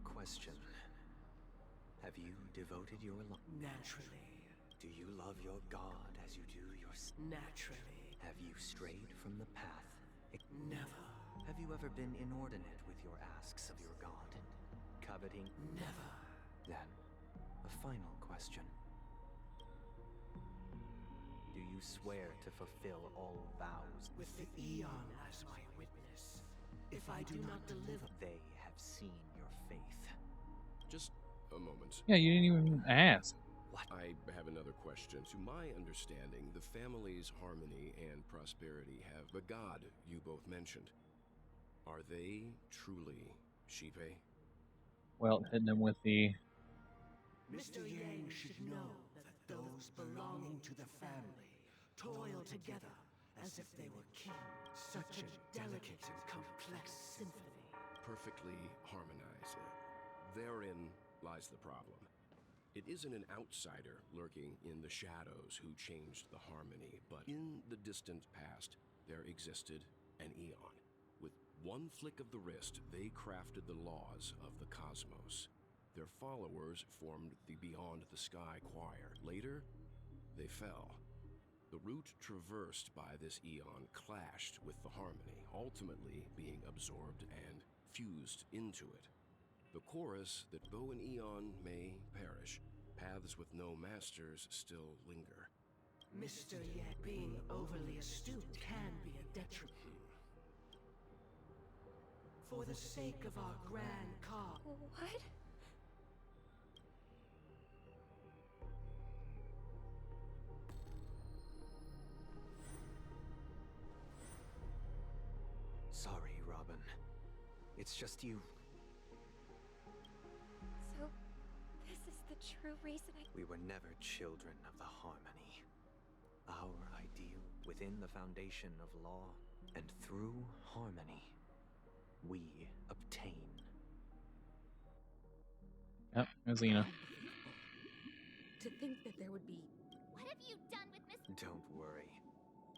Question. Have you devoted your life? Naturally. Do you love your god as you do your... Naturally. Have you strayed from the path? Never. Have you ever been inordinate with your asks of your god? Coveting? Never. Then, a final question. Do you swear to fulfill all vows? With the Eon as my witness, if I do not deliver... They have seen your faith. Just a moment. Yeah, you didn't even ask. What? I have another question. To my understanding, the family's harmony and prosperity have the god you both mentioned. Are they truly Shipe? Well, hitting him with the... Mr. Yang should know that those belonging to the family toil together as if they were kin. Such a delicate and complex symphony. Perfectly harmonized. Therein lies the problem. It isn't an outsider lurking in the shadows who changed the harmony, but in the distant past, there existed an Eon. With one flick of the wrist, they crafted the laws of the cosmos. Their followers formed the Beyond the Sky Choir. Later, they fell. The route traversed by this Eon clashed with the harmony, ultimately being absorbed and fused into it. The chorus that though an Eon may perish, paths with no masters still linger. Mr. Yang, being overly astute can be a detriment. For the sake of our grand cause. What? Sorry, Robin. It's just you. true reason We were never children of the harmony. Our ideal within the foundation of law, and through harmony, we obtain. Yep, Azina. To think that there would be... What have you done with Miss... Don't worry.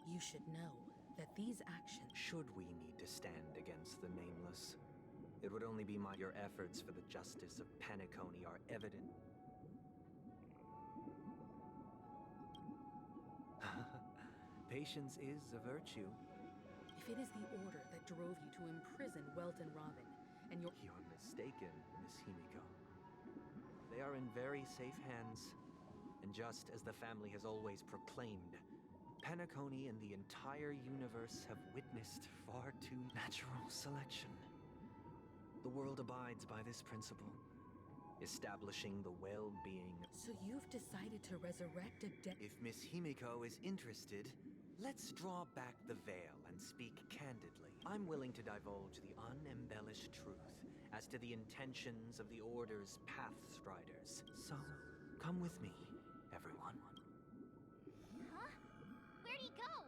You should know that these actions... Should we need to stand against the Nameless, it would only be your efforts for the justice of Penacony are evident. Patience is a virtue. If it is the order that drove you to imprison Welt and Robin, and you're... You're mistaken, Miss Himiko. They are in very safe hands. And just as the family has always proclaimed, Penacony and the entire universe have witnessed far too natural selection. The world abides by this principle, establishing the well-being... So you've decided to resurrect a dead... If Miss Himiko is interested, let's draw back the veil and speak candidly. I'm willing to divulge the unembellished truth as to the intentions of the Order's Pathstriders. So, come with me, everyone. Huh? Where'd he go?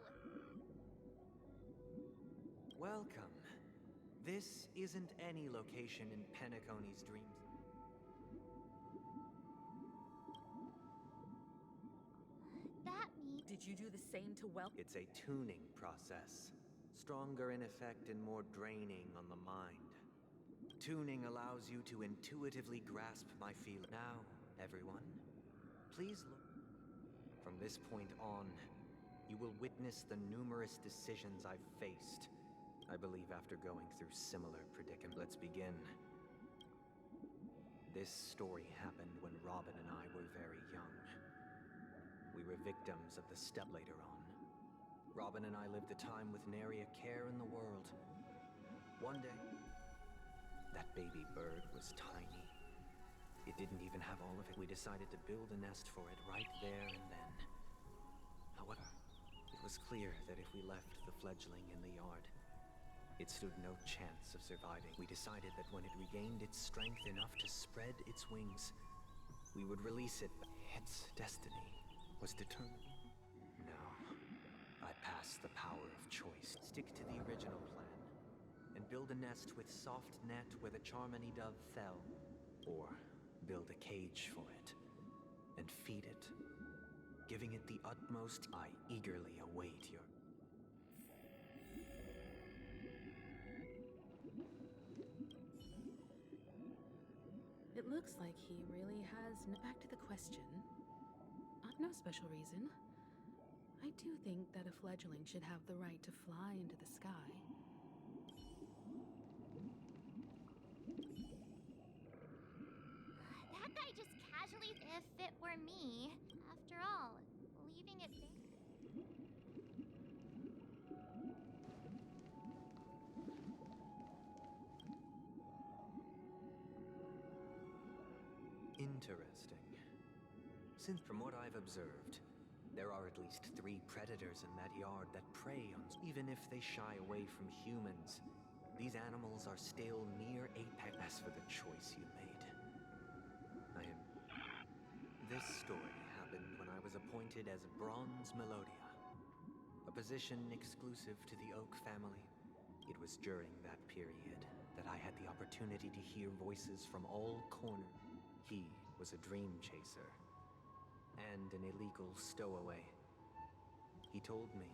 Welcome. This isn't any location in Penacony's dreams. That means... Did you do the same to Welt? It's a tuning process. Stronger in effect and more draining on the mind. Tuning allows you to intuitively grasp my feeling. Now, everyone, please look. From this point on, you will witness the numerous decisions I've faced. I believe after going through similar predicaments. Let's begin. This story happened when Robin and I were very young. We were victims of the step later on. Robin and I lived a time with nary a care in the world. One day, that baby bird was tiny. It didn't even have all of it. We decided to build a nest for it right there and then. However, it was clear that if we left the fledgling in the yard, it stood no chance of surviving. We decided that when it regained its strength enough to spread its wings, we would release it. Its destiny was determined. No, I passed the power of choice. Stick to the original plan, and build a nest with soft net where the Charmony dove fell. Or build a cage for it, and feed it, giving it the utmost. I eagerly await your... It looks like he really has... Back to the question. No special reason. I do think that a fledgling should have the right to fly into the sky. That guy just casually... If it were me, after all, leaving it there... Interesting. Since from what I've observed, there are at least 3 predators in that yard that prey on... Even if they shy away from humans, these animals are still near apex. As for the choice you made, This story happened when I was appointed as Bronze Melodia, a position exclusive to the Oak family. It was during that period that I had the opportunity to hear voices from all corners. He was a dream chaser and an illegal stowaway. He told me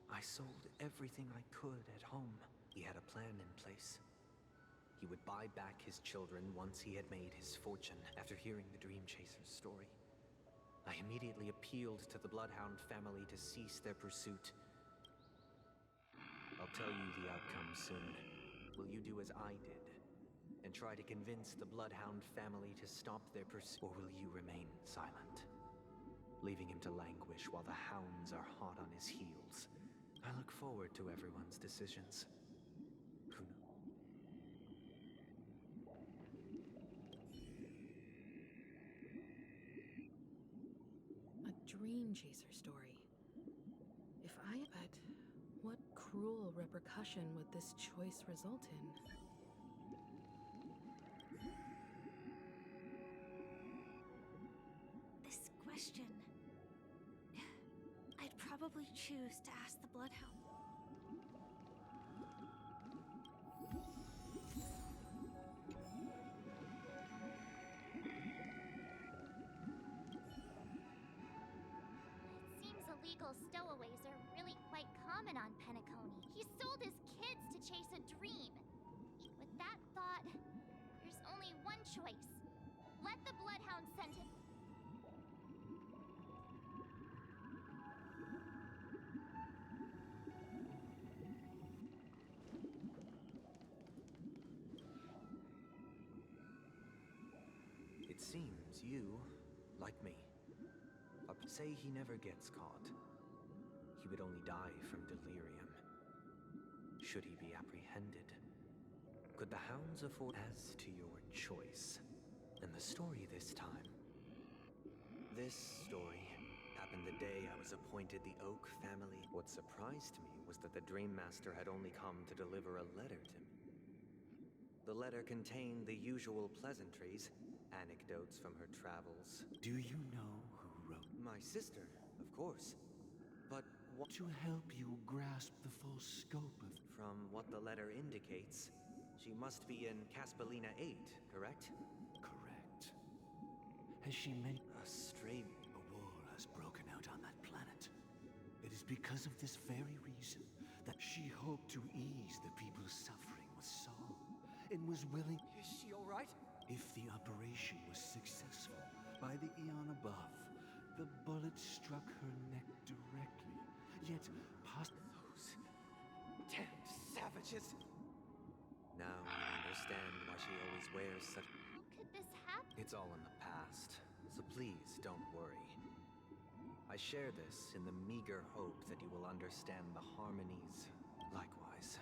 I sold everything I could at home. He had a plan in place. He would buy back his children once he had made his fortune. After hearing the dream chaser's story, I immediately appealed to the Bloodhound family to cease their pursuit. I'll tell you the outcome soon. Will you do as I did and try to convince the Bloodhound family to stop their pursuit? Or will you remain silent, leaving him to languish while the hounds are hot on his heels? I look forward to everyone's decisions. Who knows? A dream chaser story. If I... But what cruel repercussion would this choice result in? question. I'd probably choose to ask the Bloodhound. It seems illegal stowaways are really quite common on Penacony. He sold his kids to chase a dream. With that thought, there's only one choice. Let the Bloodhound send him. It seems you, like me, say he never gets caught. He would only die from delirium. Should he be apprehended? Could the hounds afford? As to your choice, and the story this time. This story happened the day I was appointed the Oak family. What surprised me was that the Dream Master had only come to deliver a letter to me. The letter contained the usual pleasantries, anecdotes from her travels. Do you know who wrote? My sister, of course. But what to help you grasp the full scope of... From what the letter indicates, she must be in Caspelina 8, correct? Correct. Has she made... A stray... A war has broken out on that planet. It is because of this very reason that she hoped to ease the people's suffering with song, and was willing... Is she all right? If the operation was successful, by the eon above, the bullet struck her neck directly, yet Those damned savages! Now you understand why she always wears such... How could this happen? It's all in the past, so please don't worry. I share this in the meager hope that you will understand the harmonies. Likewise,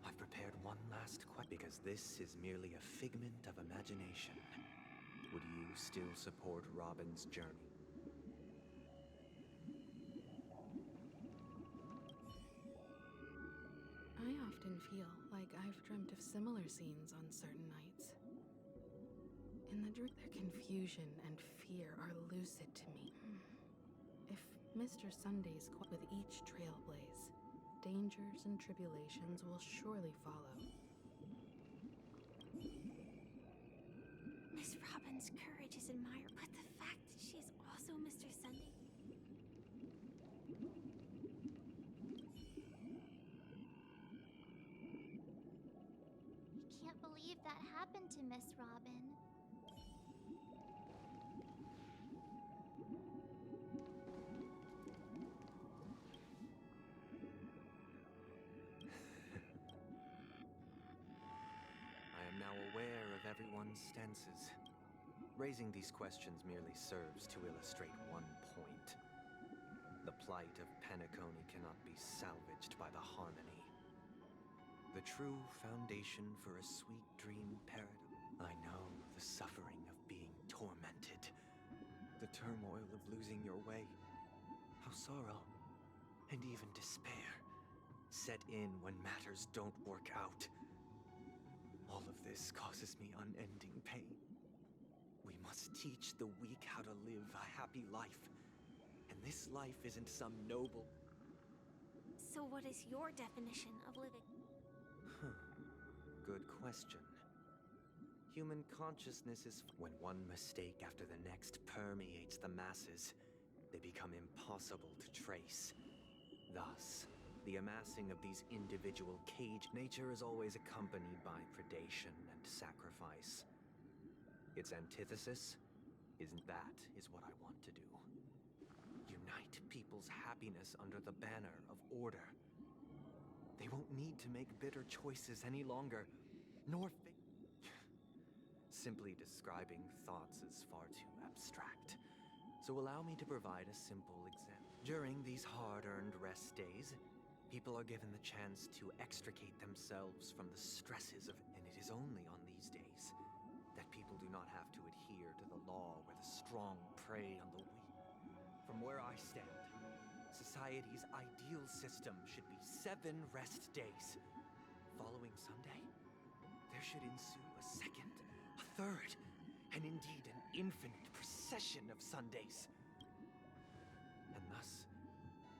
I've prepared one last question, because this is merely a figment of imagination. Would you still support Robin's journey? I often feel like I've dreamt of similar scenes on certain nights. In the dream, their confusion and fear are lucid to me. If Mr. Sunday's with each trailblaze, dangers and tribulations will surely follow. Miss Robin's courage is admirable, but the fact that she's also Mr. Sunday... I can't believe that happened to Miss Robin. I am now aware of everyone's stances. Raising these questions merely serves to illustrate one point. The plight of Penacony cannot be salvaged by the harmony. The true foundation for a sweet dream paradise. I know the suffering of being tormented. The turmoil of losing your way. How sorrow, and even despair, set in when matters don't work out. All of this causes me unending pain. We must teach the weak how to live a happy life. And this life isn't some noble... So what is your definition of living? Good question. Human consciousness is... When one mistake after the next permeates the masses, they become impossible to trace. Thus, the amassing of these individual cage nature is always accompanied by predation and sacrifice. Its antithesis isn't that is what I want to do. Unite people's happiness under the banner of order. They won't need to make bitter choices any longer, nor Simply describing thoughts is far too abstract. So allow me to provide a simple example. During these hard-earned rest days, people are given the chance to extricate themselves from the stresses of... And it is only on these days that people do not have to adhere to the law where the strong prey on the weak. From where I stand, society's ideal system should be 7 rest days. Following Sunday, there should ensue a second, a third, and indeed an infinite procession of Sundays.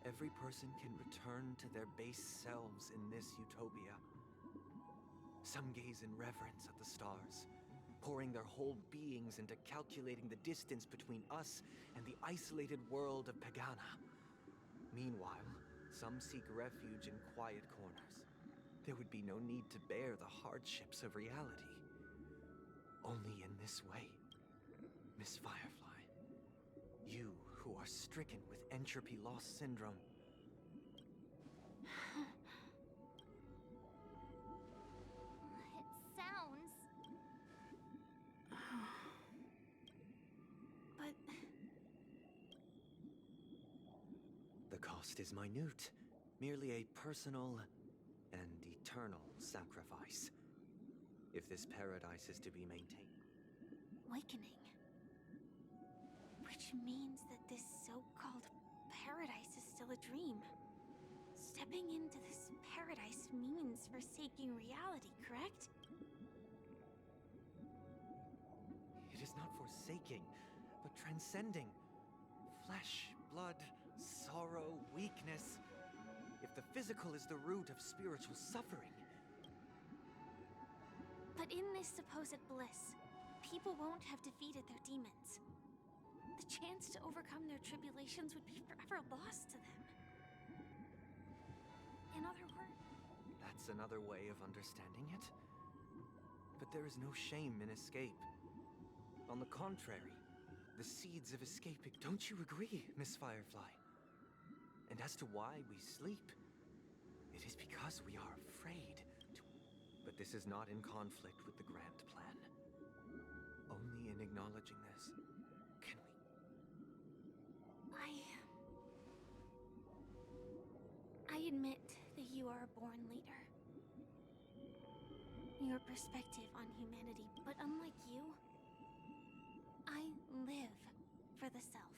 every person can return to their base selves in this utopia. Some gaze in reverence at the stars, pouring their whole beings into calculating the distance between us and the isolated world of Pagana. Meanwhile, some seek refuge in quiet corners. There would be no need to bear the hardships of reality. Only in this way, Miss Firefly, you who are stricken with entropy loss syndrome. It sounds... But... The cost is minute, merely a personal and eternal sacrifice. If this paradise is to be maintained. Awakening. Which means that this so-called paradise is still a dream. Stepping into this paradise means forsaking reality, correct? It is not forsaking, but transcending. Flesh, blood, sorrow, weakness. If the physical is the root of spiritual suffering. But in this supposed bliss, people won't have defeated their demons. The chance to overcome their tribulations would be forever lost to them. In other words... That's another way of understanding it. But there is no shame in escape. On the contrary, the seeds of escaping. Don't you agree, Miss Firefly? And as to why we sleep, it is because we are afraid to... But this is not in conflict with the grand plan. Only in acknowledging this can we... I admit that you are a born leader. Your perspective on humanity, but unlike you, I live for the self.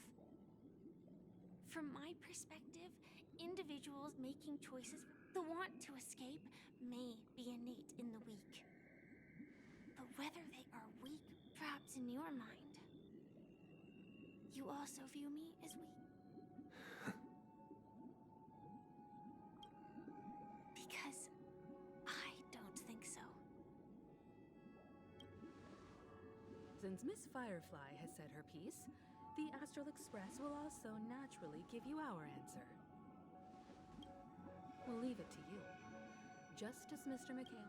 From my perspective, individuals making choices, the want to escape, may be innate in the weak. But whether they are weak, perhaps in your mind, you also view me as weak. Because I don't think so. Since Miss Firefly has said her piece, the Astral Express will also naturally give you our answer. We'll leave it to you. Just as Mr. McHale...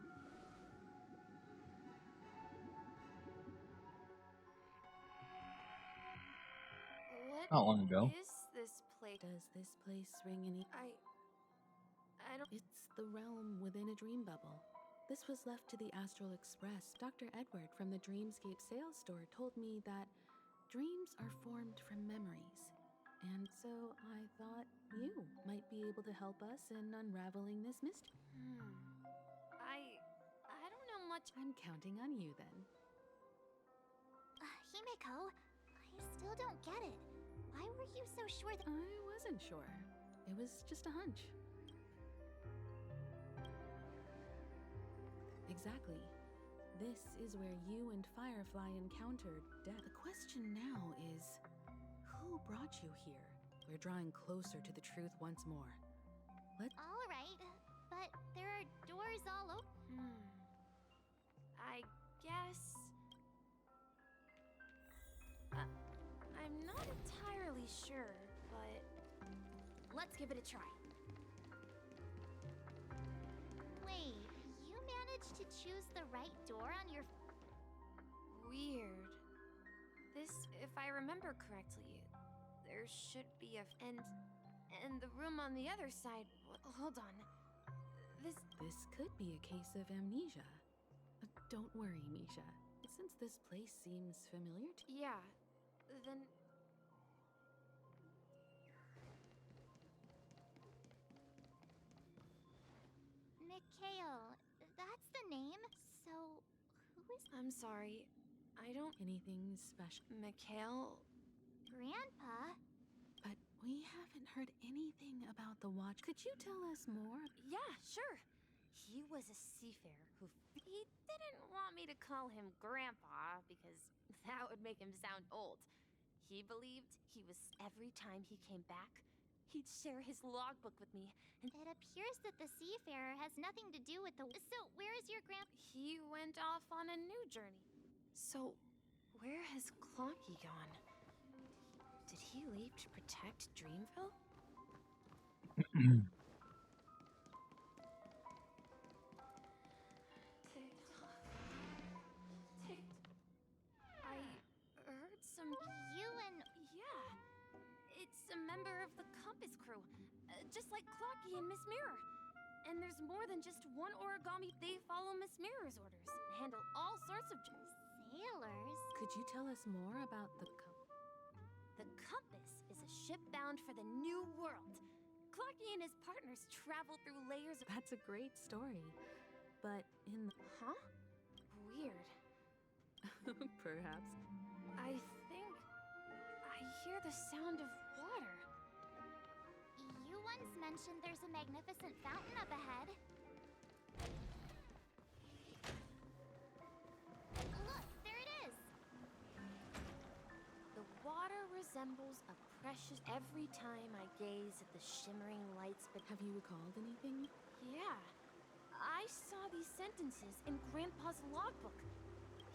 What Not long ago. is this place? Does this place ring any... I don't... It's the realm within a dream bubble. This was left to the Astral Express. Dr. Edward from the Dreamscape sales store told me that dreams are formed from memories. And so I thought you might be able to help us in unraveling this mystery. I don't know much. I'm counting on you then. Himeko, I still don't get it. Why were you so sure that... I wasn't sure. It was just a hunch. Exactly. This is where you and Firefly encountered death. The question now is, who brought you here? We're drawing closer to the truth once more. All right, but there are doors all open. I guess... I'm not entirely sure, but... Let's give it a try. Wait, you managed to choose the right door on your... Weird. This, if I remember correctly, there should be a... And the room on the other side... Hold on. This could be a case of amnesia. Don't worry, Misha. Since this place seems familiar to you... Yeah, then... Mikhail, that's the name. So, who is... I'm sorry. I don't... Anything special? Mikhail... Grandpa? But we haven't heard anything about the watch. Could you tell us more? Yeah, sure. He was a seafarer who... He didn't want me to call him Grandpa because that would make him sound old. He believed he was... Every time he came back, He'd share his logbook with me, and It appears that the seafarer has nothing to do with the. So, where is your he went off on a new journey. So, where has Clocky gone? Did he leave to protect Dreamville? I heard some. You and. Yeah. It's a member of the Compass crew. Just like Clocky and Miss Mirror. And there's more than just one origami. They follow Miss Mirror's orders and handle all sorts of sailors. Could you tell us more about the The Compass is a ship bound for the New World. Clocky and his partners travel through layers of. That's a great story. But in the. Huh? Weird. Perhaps. I think I hear the sound of water. You once mentioned there's a magnificent fountain up ahead. Look, there it is. The water resembles a precious every time I gaze at the shimmering lights, but have you recalled anything? Yeah. I saw these sentences in Grandpa's logbook.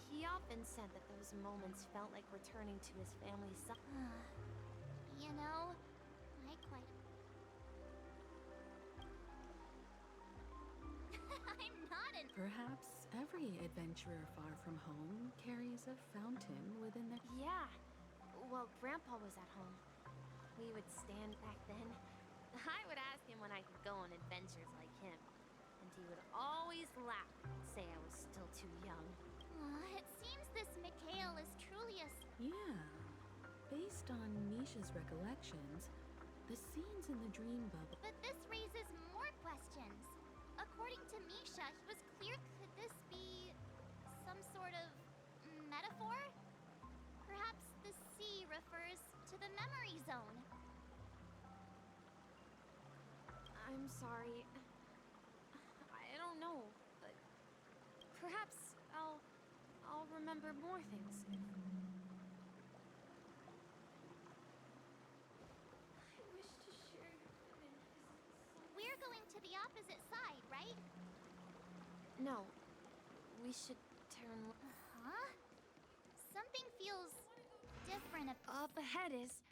He often said that those moments felt like returning to his family's side. You know, I quite. I'm not an. Perhaps every adventurer far from home carries a fountain within their. Yeah. Well, Grandpa was at home. We would stand back then. I would ask him when I could go on adventures like him. And he would always laugh and say I was still too young. It seems this Mikhail is truly a. Yeah. Based on Misha's recollections, the scenes in the dream bubble. But this raises more questions. According to Misha, he was clear. Could this be some sort of metaphor? Perhaps the sea refers to the memory zone. I'm sorry. I don't know, but perhaps I'll remember more things. I wish to share We're going to the opposite side, right? No. We should turn. Huh? Something feels different. Up ahead is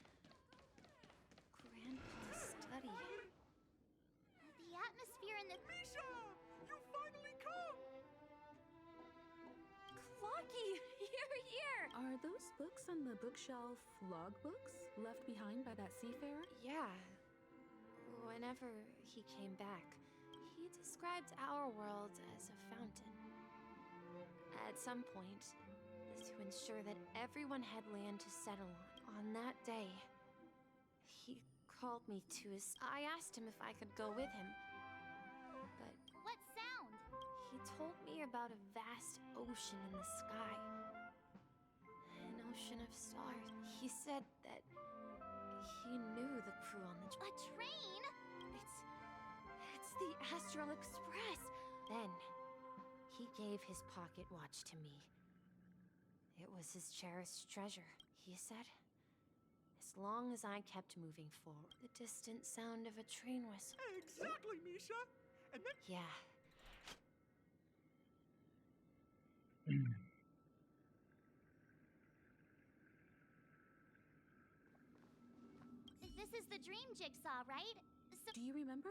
Grandpa's study. The atmosphere in the. Misha! You finally come! Clocky! Here! Are those books on the bookshelf logbooks left behind by that seafarer? Yeah. Whenever he came back, he described our world as a fountain. At some point, to ensure that everyone had land to settle on that day, he called me to his. I asked him if I could go with him. But what sound? He told me about a vast ocean in the sky. An ocean of stars. He said that he knew the crew on the A train? It's the Astral Express. Then he gave his pocket watch to me. It was his cherished treasure, he said. As long as I kept moving forward, the distant sound of a train whistle. Exactly, Misha. And then. Yeah. This is the dream jigsaw, right? So do you remember?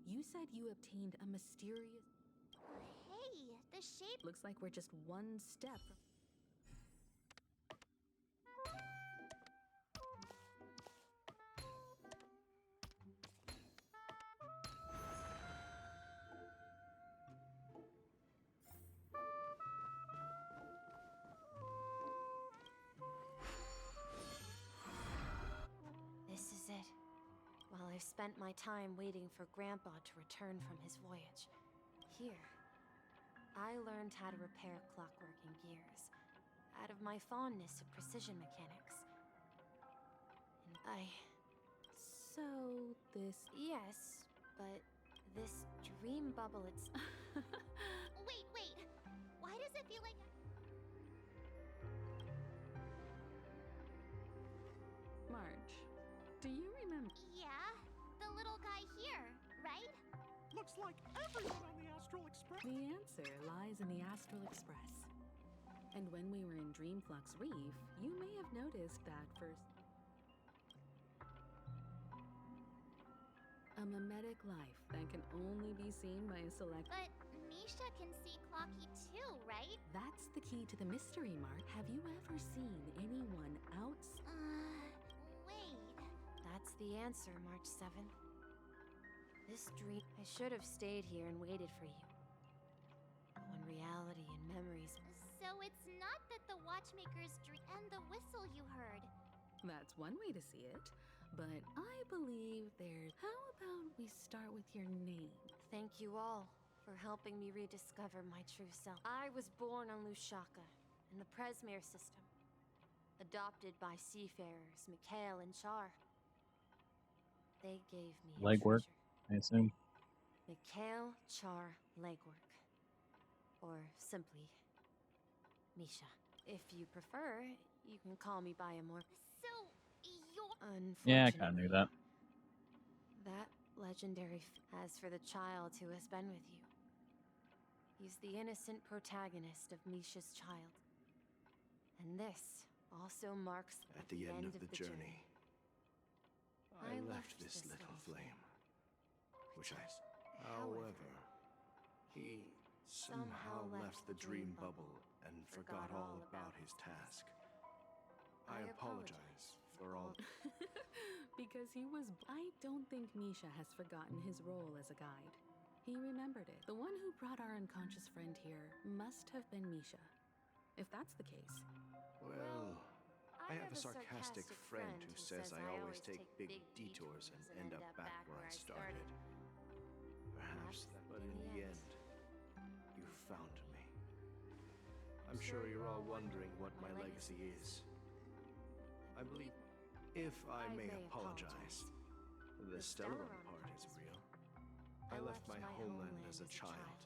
You said you obtained a mysterious. Hey, the shape. Looks like we're just one step from. This is it. While I've spent my time waiting for Grandpa to return from his voyage, here, I learned how to repair clockworking gears out of my fondness of precision mechanics. And So, this. Yes, but this dream bubble, it's. Wait. Why does it feel like. Marge, do you remember? Yeah, looks like everyone on the Astral Express. The answer lies in the Astral Express. And when we were in Dreamflux Reef, you may have noticed that a mimetic life that can only be seen by a select. But Misha can see Clocky too, right? That's the key to the mystery, Mark. Have you ever seen anyone else? Wait. That's the answer, March 7th. This dream. I should have stayed here and waited for you. But when reality and memories. So it's not that the Watchmaker's dream and the whistle you heard. That's one way to see it. But I believe there's... How about we start with your name? Thank you all for helping me rediscover my true self. I was born on Lushaka, in the Presmere system. Adopted by seafarers Mikhail and Char. They gave me a Legwork, treasure. I assume. Mikhail, Char, Legwork. Or simply, Misha. If you prefer, you can call me by a more... So, you're... Yeah, I kind of knew that. That legendary... As for the child who has been with you, he's the innocent protagonist of Misha's child. And this also marks At the end of the journey, I left this little flame, which I... However, he somehow left the dream bubble and forgot all about his task. I apologize for all... Because he was... I don't think Misha has forgotten his role as a guide. He remembered it. The one who brought our unconscious friend here must have been Misha. If that's the case... Well, I have a sarcastic friend who says I always take big detours and end up back where I started. Perhaps that, but in the end, you found me. I'm sure you're all wondering what my legacy is. I believe, if I may apologize, the Stellaron part is real. I left my homeland as a child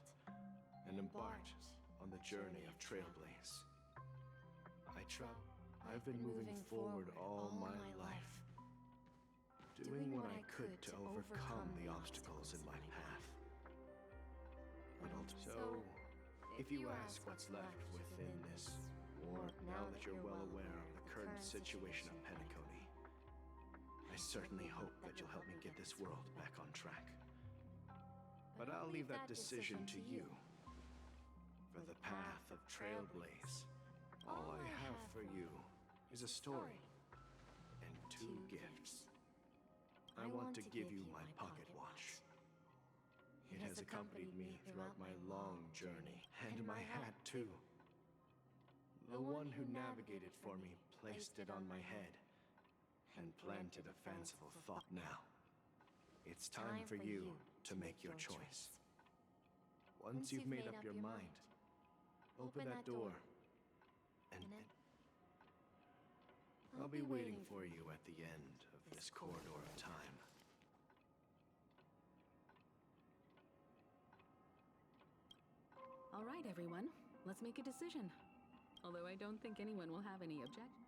and embarked on the journey of Trailblaze. I've been moving forward all my life, doing what I could to overcome the obstacles in my path. So, if you ask what's left within this war, now that you're well aware of the current situation of Penacony, I certainly hope that you'll help me get this world back on track. But I'll leave that decision to you. For the path of Trailblaze, all I have for you is a story and 2 gifts. I want to give you my pocket watch. It has accompanied me throughout my long journey, and my hat too. The one who navigated for me placed it on my head and planted a fanciful thought. Now, it's time for you to make your choice. Once you've made up your mind, open that door, and I'll be waiting for you at the end of this corridor of time. All right, everyone. Let's make a decision. Although I don't think anyone will have any objection.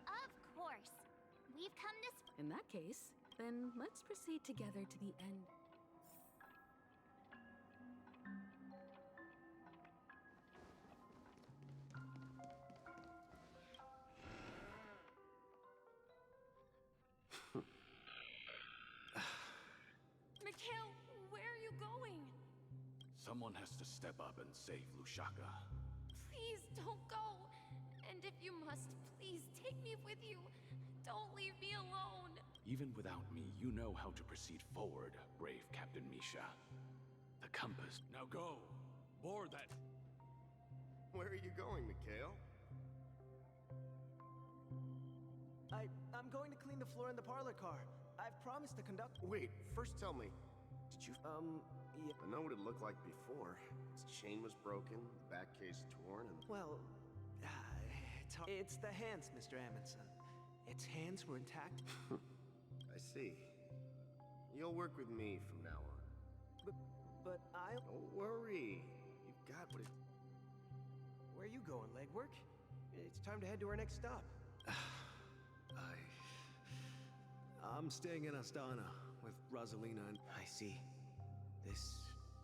Of course. We've come this... In that case, then let's proceed together to the end. Mikhail, where are you going? Someone has to step up and save Lushaka. Please don't go. And if you must, please take me with you. Don't leave me alone. Even without me, you know how to proceed forward, brave Captain Misha. The compass. Now go. Board that. Where are you going, Mikhail? I'm going to clean the floor in the parlor car. I've promised to conduct... Wait, first tell me, did you... yeah. I know what it looked like before. Its chain was broken, the back case torn, and... Well, it's the hands, Mr. Amundsen. Its hands were intact. I see. You'll work with me from now on. But I'll... Don't worry. You've got what it... Where are you going, Legwork? It's time to head to our next stop. I'm staying in Astana with Rosalina and... I see. This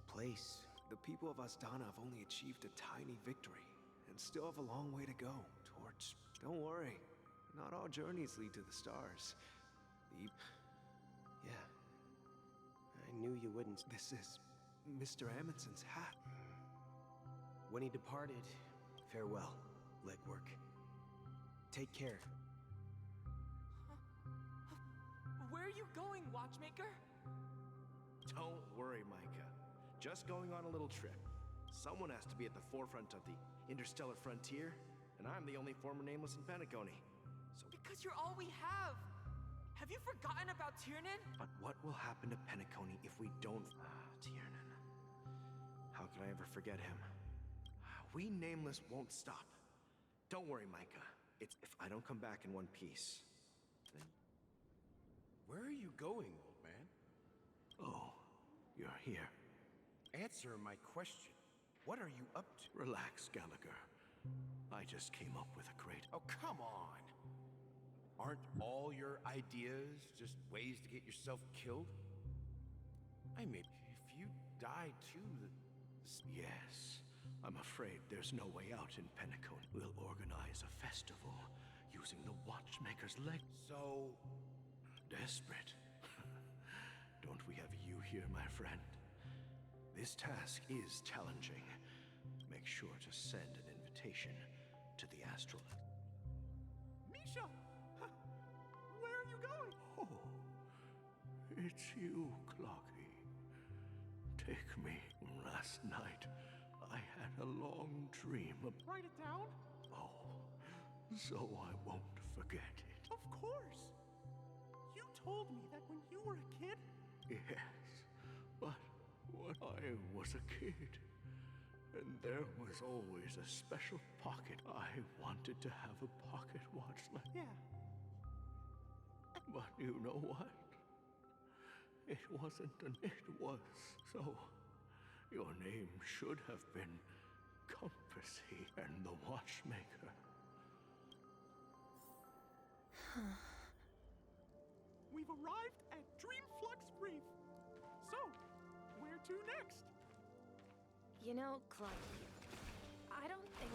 place... The people of Astana have only achieved a tiny victory, and still have a long way to go towards... Don't worry, not all journeys lead to the stars. Yeah. I knew you wouldn't... This is Mr. Amundsen's hat. When he departed, farewell, legwork. Take care. Where are you going, Watchmaker? Don't worry, Micah. Just going on a little trip. Someone has to be at the forefront of the interstellar frontier, and I'm the only former nameless in Penacony. So Because you're all we have! Have you forgotten about Tiernan? But what will happen to Penacony if we don't... Tiernan. How can I ever forget him? We nameless won't stop. Don't worry, Micah. It's if I don't come back in one piece, then... Where are you going, old man? Oh, you're here. Answer my question. What are you up to? Relax, Gallagher. I just came up with a great... Oh, come on! Aren't all your ideas just ways to get yourself killed? I mean, if you die too, Yes. I'm afraid there's no way out in Penacony. We'll organize a festival using the Watchmaker's leg. So... Desperate. Don't we have you here, my friend? This task is challenging. Make sure to send an invitation to the astral... Misha! Where are you going? Oh, it's you, Clocky. Take me. Last night, I had a long dream of... Write it down? Oh, so I won't forget it. Of course! You told me that when you were a kid? Yes, but when I was a kid, and there was always a special pocket. I wanted to have a pocket watch like... Yeah. But you know what? It wasn't it was. So, your name should have been Compassy and the Watchmaker. We've arrived at Dreamflux Reef. So, where to next? You know, Clark, I don't think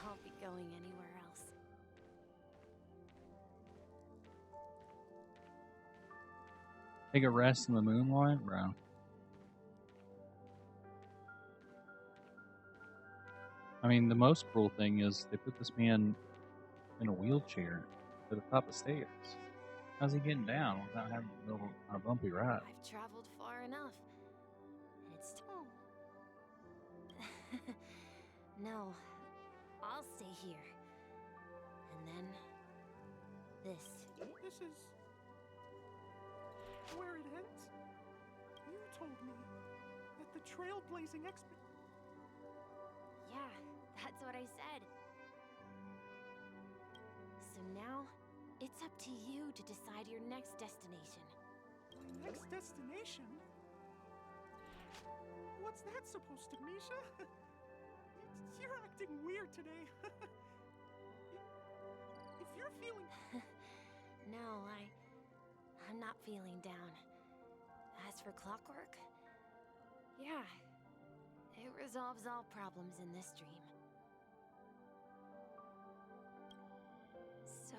I'll be going anywhere else. Take a rest in the moonlight, bro. I mean, the most cruel thing is they put this man in a wheelchair to the top of stairs. How's he getting down without having to go on a bumpy ride? I've traveled far enough. And it's... No, I'll stay here. And then... this. This is... where it ends? You told me that the trailblazing expedition... Yeah, that's what I said. So now, it's up to you to decide your next destination. Next destination? What's that supposed to, Misha? You're acting weird today. If you're feeling... No, I'm not feeling down. As for clockwork, yeah, it resolves all problems in this dream. So,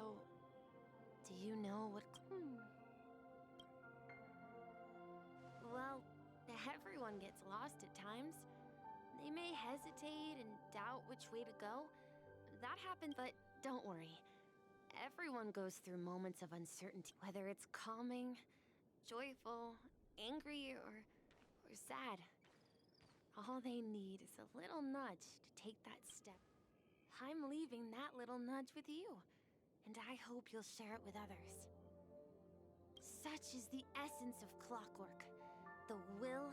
do you know what... Well, everyone gets lost at times. They may hesitate and doubt which way to go. That happens, but don't worry. Everyone goes through moments of uncertainty, whether it's calming, joyful, angry, or sad. All they need is a little nudge to take that step. I'm leaving that little nudge with you, and I hope you'll share it with others. Such is the essence of clockwork, the will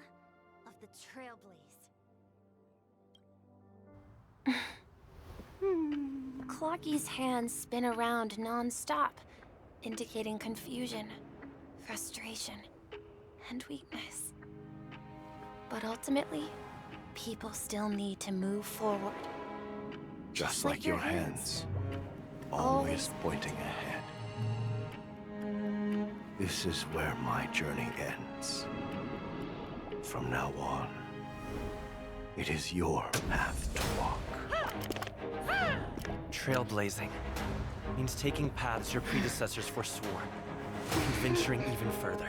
of the Trailblaze. Clocky's hands spin around non-stop, indicating confusion, frustration, and weakness. But ultimately, people still need to move forward. Just like your hands, always pointing ahead. This is where my journey ends. From now on, it is your path to walk. Trailblazing means taking paths your predecessors forswore, and venturing even further.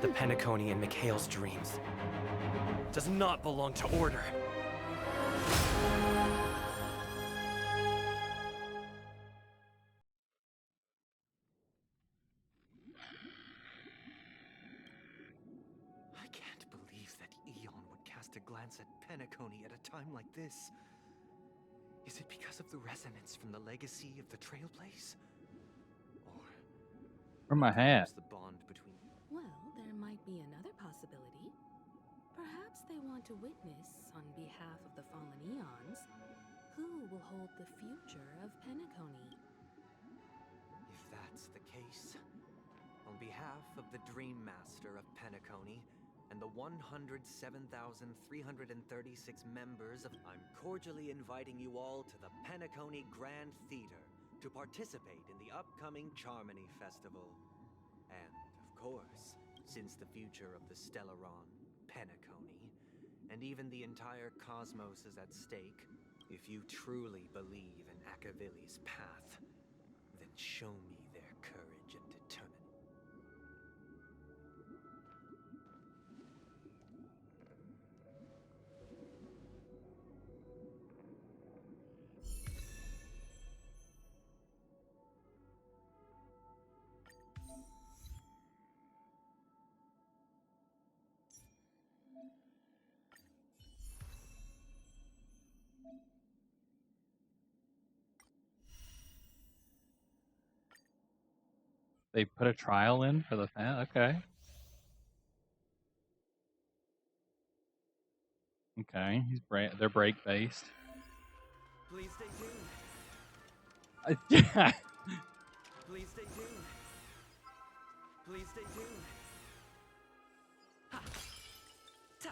The Penacony in Mikhail's dreams does not belong to Order. I can't believe that Eon would cast a glance at Penacony at a time like this. Is it because of the resonance from the legacy of the Trailblaze? Where's my hat? The bond between... Well, there might be another possibility. Perhaps they want to witness, on behalf of the fallen Eons, who will hold the future of Penacony. If that's the case, on behalf of the Dream Master of Penacony and the 107,336 members of... I'm cordially inviting you all to the Penacony Grand Theater to participate in the upcoming Charmony Festival. And, of course, since the future of the Stellaron, Penacony, and even the entire cosmos is at stake, if you truly believe in Akavili's path, then show me their courage and determination. They put a trial in for the fan. Okay. Okay. They're break based. Please stay tuned. Yeah. Please stay tuned. Please stay tuned. Ha. Ta.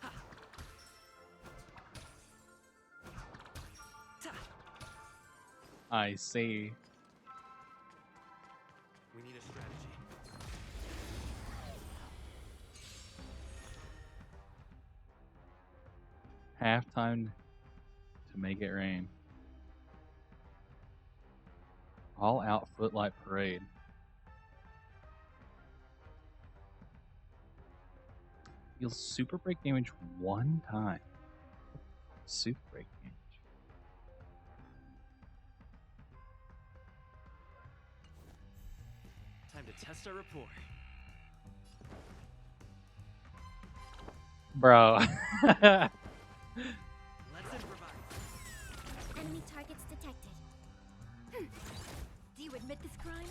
Ha. Ta. I see. We need a strategy. Halftime to make it rain. All out Footlight Parade. Deals super break damage one time. Super break damage. Time to test our rapport. Bro. Let's improvise. Enemy targets detected. Do you admit this crime?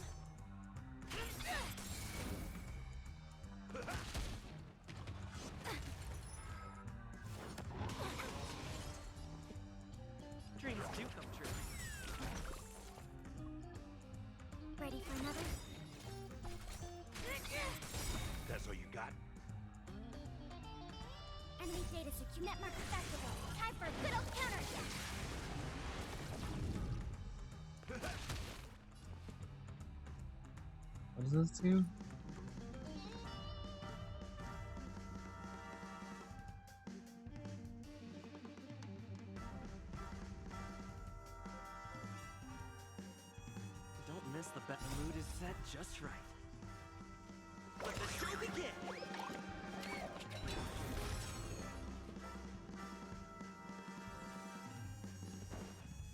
Dreams do come true. Ready for another? That's all you got? Enemy data secure. Netmark festival. Time for a good old counterattack. What does this do? Don't miss the bet. The mood is set just right. Let the show begin!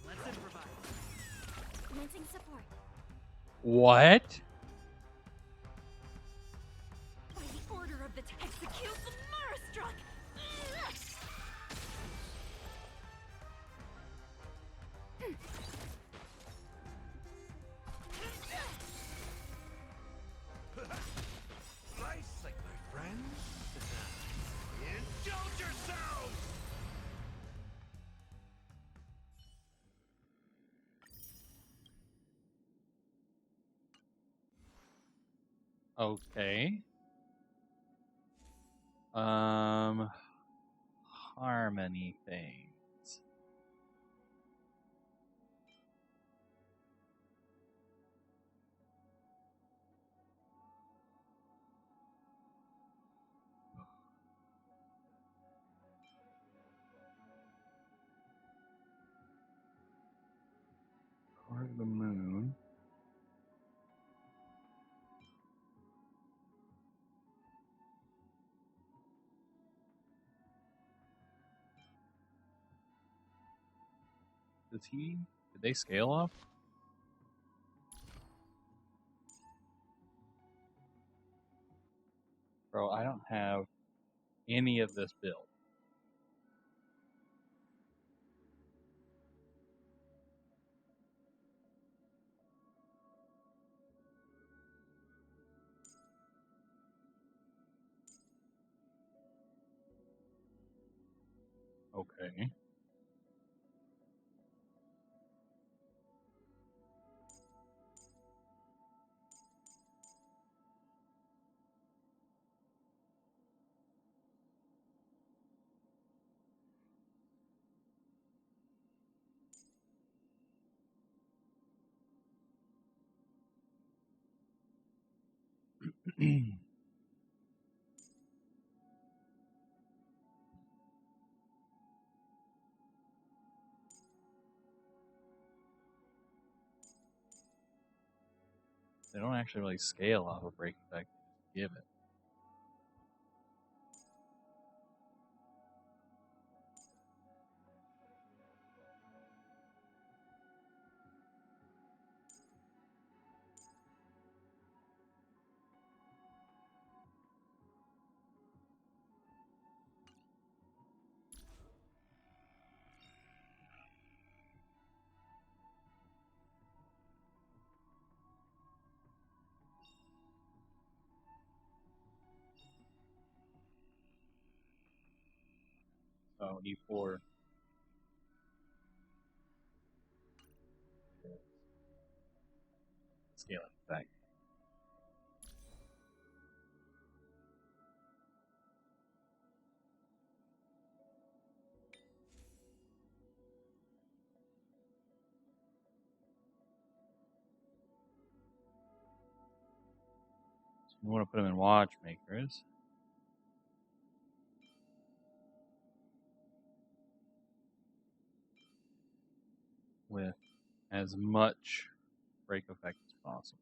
Let's improvise. Commencing support. What? By the order of the execute the Marastruck! Nice, like my friends. Indulge yourselves! Okay. Harmony things. Did they scale off? Bro, I don't have any of this build. Okay. They don't actually really scale off a break effect. They just give it. So E4 scale effect. So you want to put them in watchmakers. With as much break effect as possible.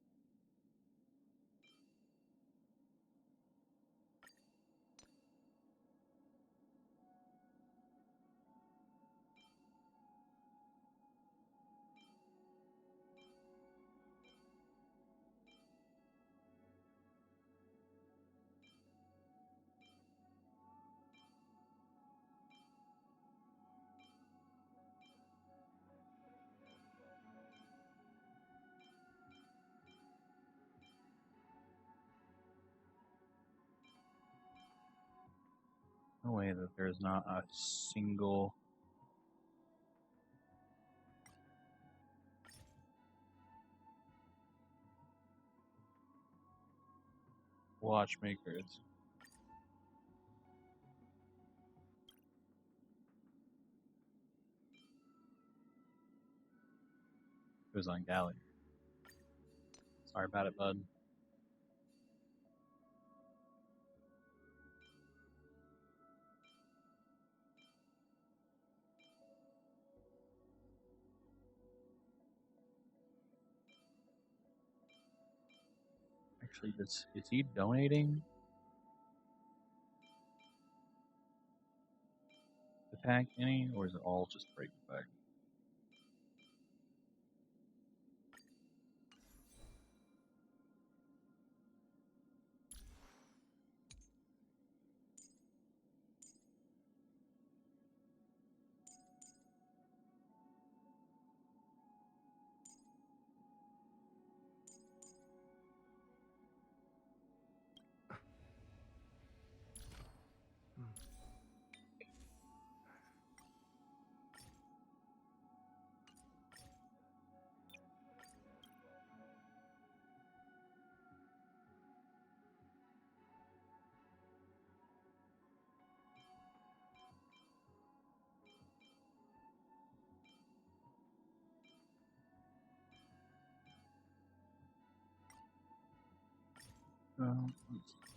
No way that there's not a single watchmakers. It was on Galley. Sorry about it, bud. Actually, is he donating the pack any, or is it all just break effect?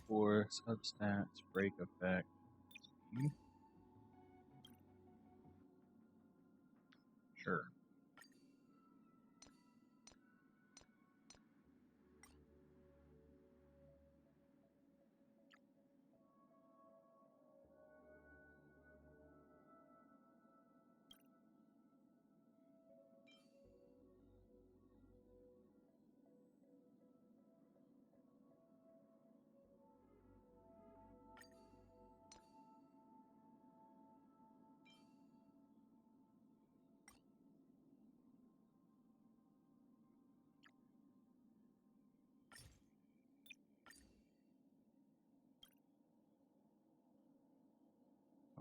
For substats, break effect. Sure.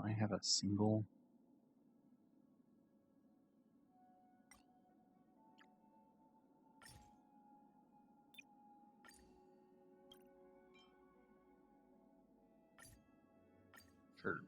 I have a single? Sure.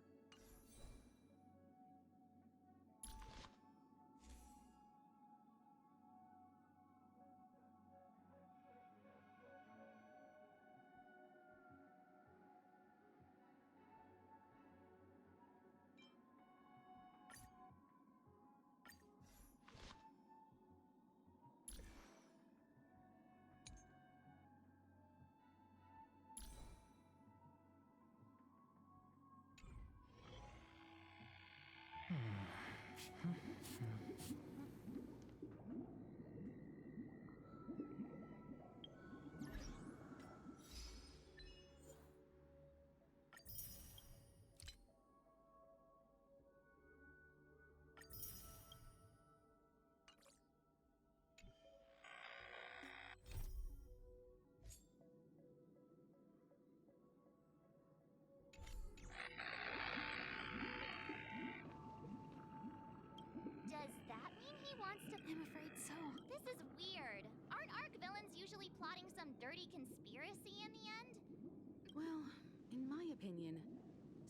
Does that mean he wants to? I'm afraid so. This is weird. Aren't arc villains usually plotting some dirty conspiracy in the end? Well, in my opinion,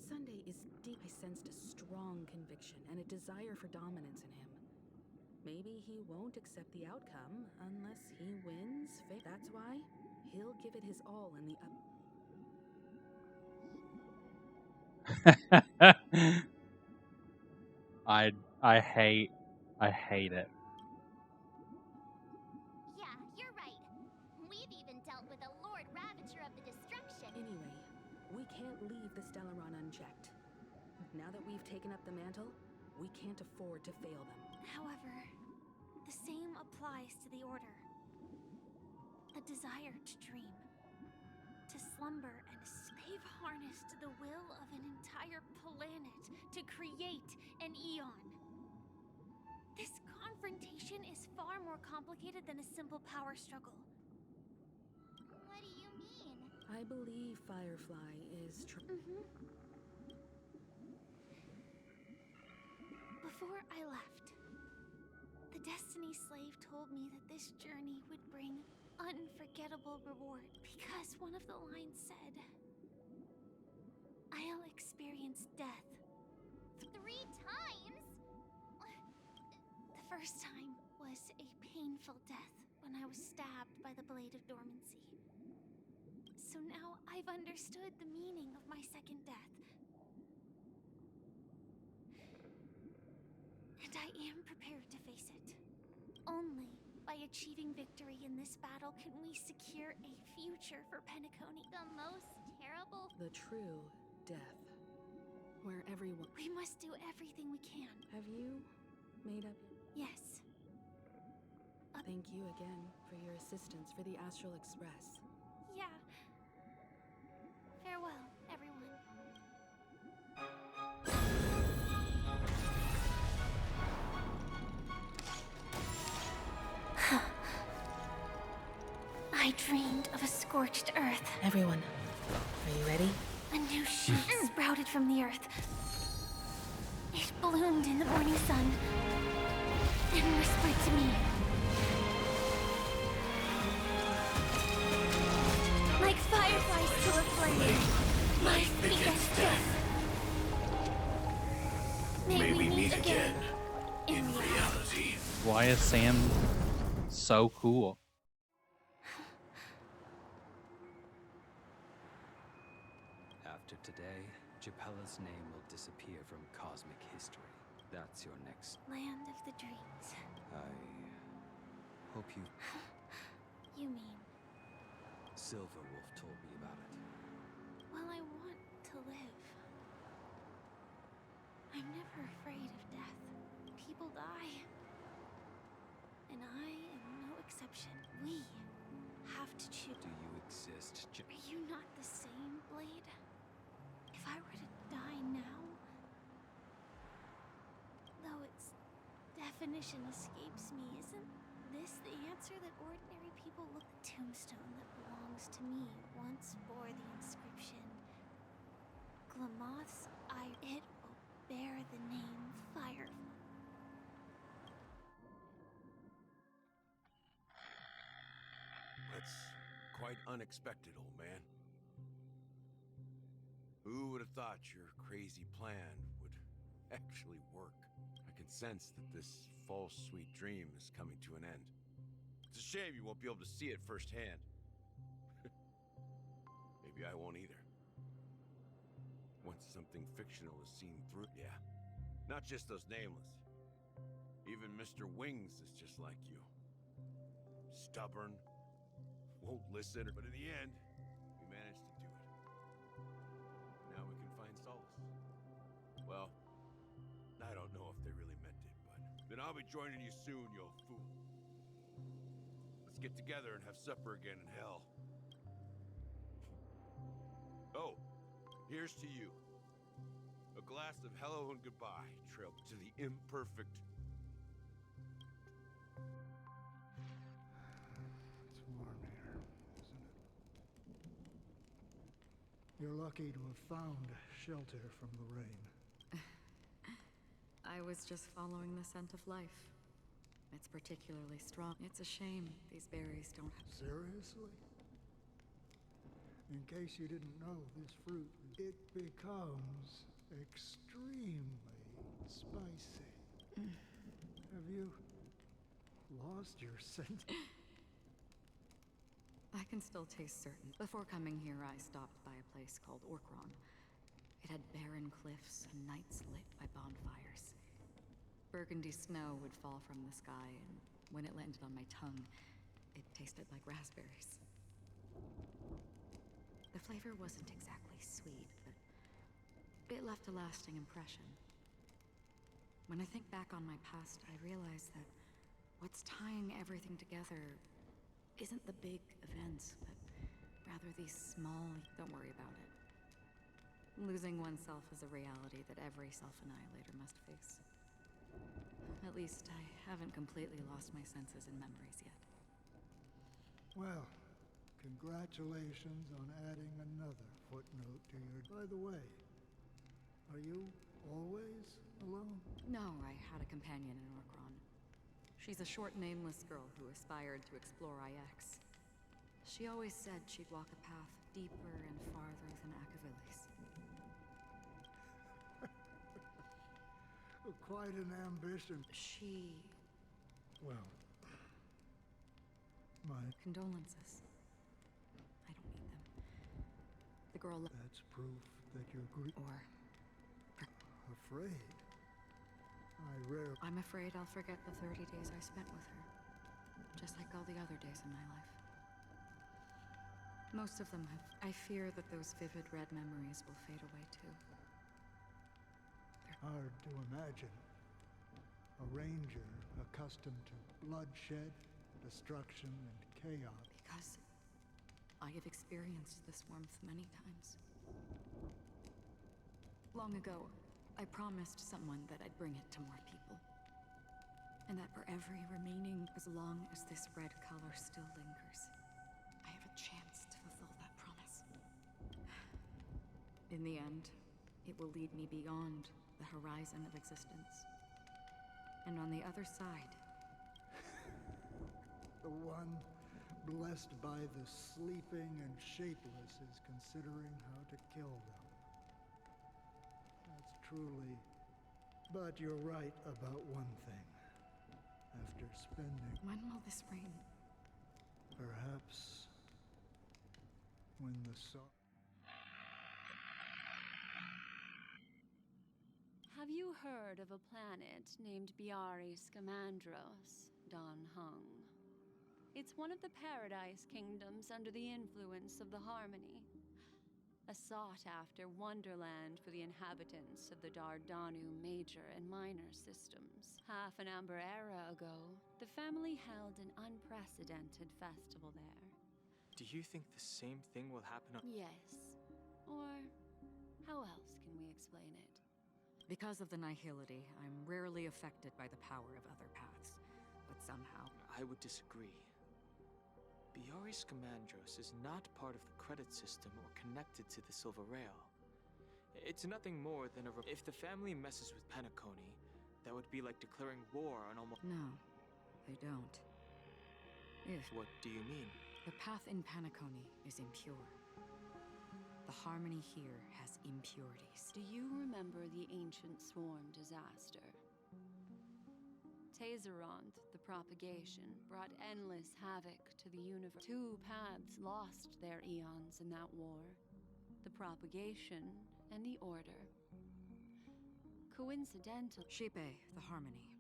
Sunday is deep. I sensed a strong conviction and a desire for dominance in him. Maybe he won't accept the outcome unless he wins. That's why he'll give it his all in the I hate it. Yeah, you're right. We've even dealt with a Lord Ravager of the Destruction. Anyway, we can't leave the Stellaron unchecked. Now that we've taken up the mantle, we can't afford to fail them. However, the same applies to the Order. A desire to dream, to slumber and they've harnessed the will of an entire planet to create an eon. This confrontation is far more complicated than a simple power struggle. What do you mean? I believe Firefly is Before I left, the Destiny Slave told me that this journey would bring unforgettable reward because one of the lines said, I'll experience death. 3 times? The first time was a painful death when I was stabbed by the Blade of Dormancy. So now I've understood the meaning of my second death. And I am prepared to face it. Only by achieving victory in this battle can we secure a future for Penacony. The most terrible... The true death. Where everyone... We must do everything we can. Have you made up? Yes. Thank you again for your assistance for the Astral Express. Yeah. Farewell, everyone. I dreamed of a scorched earth. Everyone, are you ready? A new shoot sprouted from the earth. It bloomed in the morning sun and whispered to me. Like fireflies to a flame, life begets death. May we meet again in reality. Why is Sam so cool? After today, Japella's name will disappear from cosmic history. That's your next... Land of the dreams. I hope you... You mean? Silverwolf told me about it. Well, I want to live. I'm never afraid of death. People die. And I am no exception. We have to choose. Do you exist, Are you not the same, Blade? If I were to die now, though its definition escapes me, isn't this the answer that ordinary people look? The tombstone that belongs to me once bore the inscription, Glamoth's Eye. It will the name Fire. That's quite unexpected, old man. Who would have thought your crazy plan would actually work? I can sense that this false sweet dream is coming to an end. It's a shame you won't be able to see it firsthand. Maybe I won't either. Once something fictional is seen through, yeah. Not just those nameless. Even Mr. Wings is just like you. Stubborn, won't listen, but in the end, we managed to do it. Now we can find solace. Well, I don't know if they really meant it, but then I'll be joining you soon, you old fool. Let's get together and have supper again in hell. Oh, here's to you. A glass of hello and goodbye, trail to the imperfect. It's warm here, isn't it? You're lucky to have found shelter from the rain. I was just following the scent of life. It's particularly strong. It's a shame these berries don't have... Seriously? In case you didn't know, this fruit, it becomes extremely spicy. Have you lost your sense? I can still taste certain. Before coming here, I stopped by a place called Orkron. It had barren cliffs and nights lit by bonfires. Burgundy snow would fall from the sky, and when it landed on my tongue, it tasted like raspberries. The flavor wasn't exactly sweet, but it left a lasting impression. When I think back on my past, I realize that what's tying everything together isn't the big events, but rather these small... Don't worry about it. Losing oneself is a reality that every self-annihilator must face. At least I haven't completely lost my senses and memories yet. Well, congratulations on adding another footnote to your... By the way, are you always alone? No, I had a companion in Orkron. She's a short, nameless girl who aspired to explore IX. She always said she'd walk a path deeper and farther than Akavilis. Quite an ambition. She... Well... My... Condolences. I don't need them. The girl... That's proof that you're Or... afraid. I'm afraid I'll forget the 30 days I spent with her. Just like all the other days in my life. Most of them have... I fear that those vivid red memories will fade away too. Hard to imagine. A ranger accustomed to bloodshed, destruction, and chaos. Because I have experienced this warmth many times. Long ago, I promised someone that I'd bring it to more people. And that for every remaining, as long as this red color still lingers, I have a chance to fulfill that promise. In the end, it will lead me beyond the horizon of existence. And on the other side... The one blessed by the sleeping and shapeless is considering how to kill them. That's truly... But you're right about one thing. After spending... When will this rain? Perhaps... when the sun... Have you heard of a planet named Biari Scamandros, Don Hung? It's one of the Paradise Kingdoms under the influence of the Harmony. A sought-after wonderland for the inhabitants of the Dardanu Major and Minor systems. Half an Amber era ago, the family held an unprecedented festival there. Do you think the same thing will happen on... Yes. Or how else can we explain it? Because of the nihility, I'm rarely affected by the power of other paths. But somehow... I would disagree. Biaris Scamandros is not part of the credit system or connected to the Silver Rail. It's nothing more than if the family messes with Penacony, that would be like declaring war on almost. No, they don't. What do you mean? The path in Penacony is impure. The harmony here has impurities. Do you remember the ancient swarm disaster? Tazerond, the propagation, brought endless havoc to the universe. 2 paths lost their eons in that war. The propagation and the order. Coincidental. Shipe, the harmony.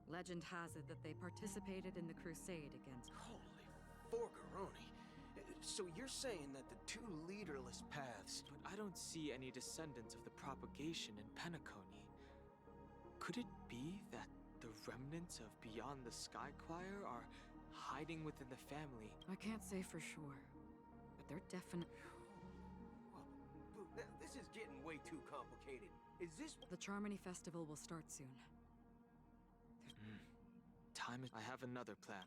Legend has it that they participated in the crusade against... Holy forgaroni. So you're saying that the 2 leaderless paths... But I don't see any descendants of the propagation in Penacony. Could it be that the remnants of Beyond the Sky Choir are hiding within the family? I can't say for sure, but they're definitely... This is getting way too complicated. Is this... The Charmony Festival will start soon. Time is... I have another plan.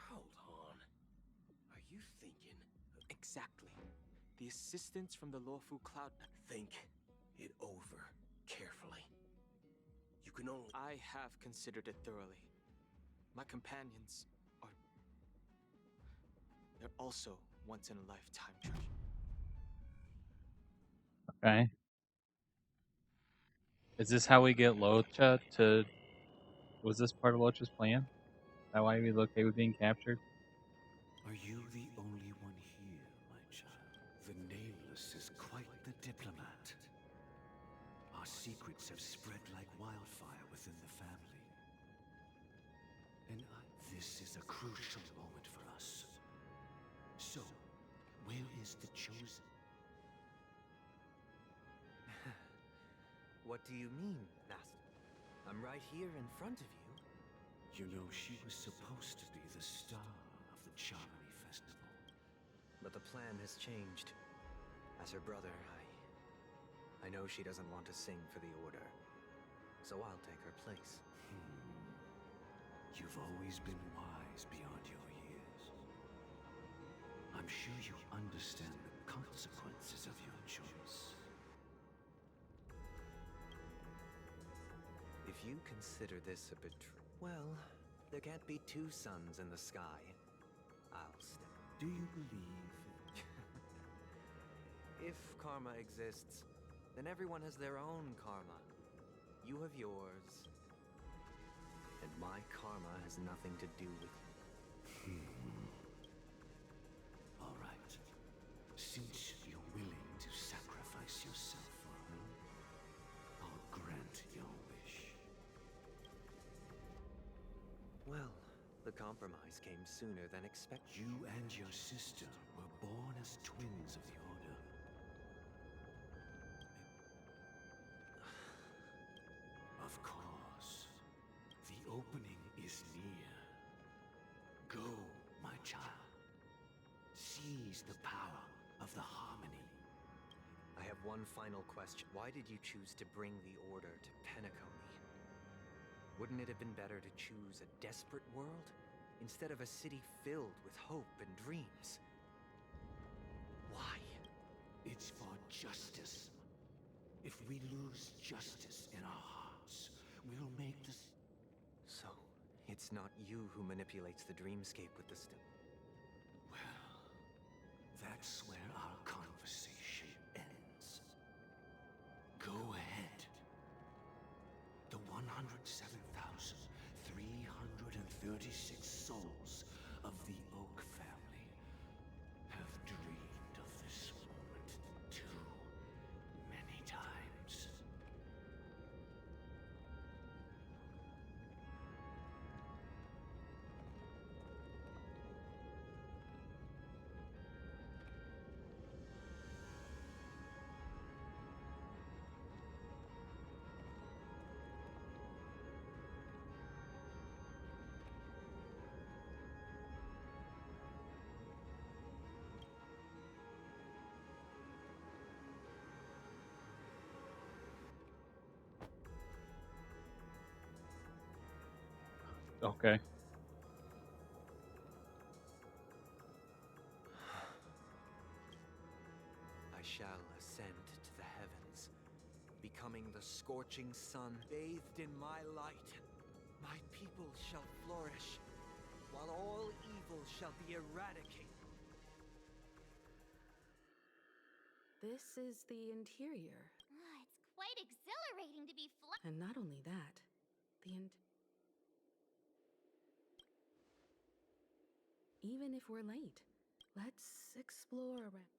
Hold on. Are you thinking... Exactly. The assistance from the Lawfu Cloud... Think it over carefully. You can only... I have considered it thoroughly. My companions are... They're also once-in-a-lifetime treasure. Okay. Is this how we get Locha to... Was this part of Locha's plan? Is that why he was okay with being captured? Are you the only one here, my child? The Nameless is quite the diplomat. Our secrets have spread like wildfire within the family. And this is a crucial moment for us. So, where is the chosen? What do you mean, Master? I'm right here in front of you. You know, she was supposed to be the star of the Charmony Festival. But the plan has changed. As her brother, I know she doesn't want to sing for the Order. So I'll take her place. You've always been wise beyond your years. I'm sure you understand the consequences of your choice. If you consider this a betrayal, well, there can't be 2 suns in the sky. I'll stay. Do you believe? If karma exists, then everyone has their own karma. You have yours, and my karma has nothing to do with you. All right. Since you're willing to sacrifice yourself for her, I'll grant your wish. Well, the compromise came sooner than expected. You and your sister were born as twins of the Order. Of course. The opening is near. Go, my child. Seize the power of the harmony. I have one final question. Why did you choose to bring the Order to Penacony? Wouldn't it have been better to choose a desperate world instead of a city filled with hope and dreams? Why? It's for justice. If we lose justice in our hearts, we'll make this... So, it's not you who manipulates the dreamscape with the Well, that's where our conversation ends. Go ahead. The 107,336 souls of the Oak family have dreamed of this moment too many times. Okay. shall ascend to the heavens, becoming the scorching sun bathed in my light. My people shall flourish, while all evil shall be eradicated. This is the interior. It's quite exhilarating to be And not only that, even if we're late, let's explore around.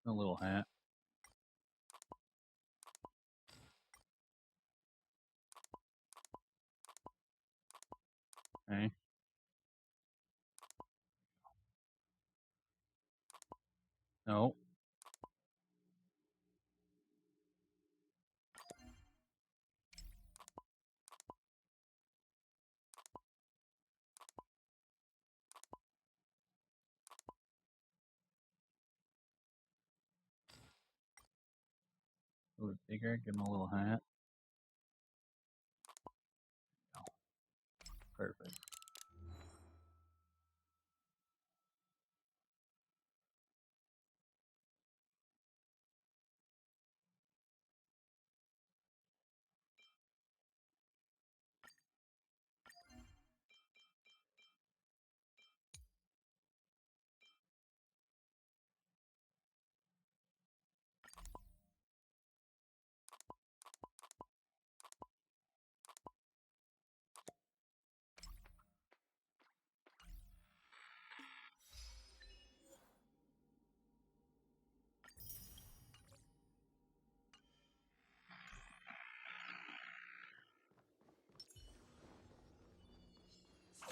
A little hat. Okay. No. A little bigger, give him a little hat. Perfect.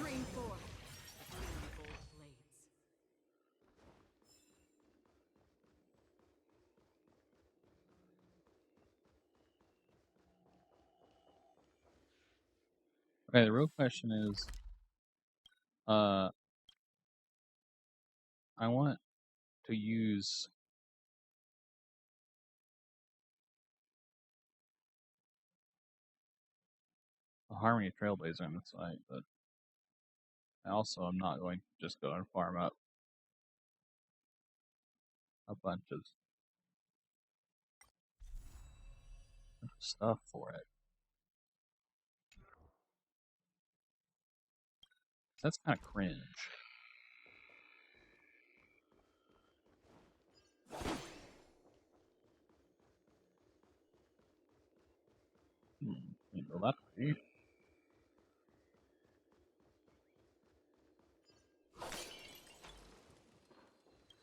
Stream 4. Beautiful blades. Okay, the real question is, I want to use a Harmony Trailblazer on the site, but I also am not going to just go and farm up a bunch of stuff for it. That's kind of cringe. Can't go that way.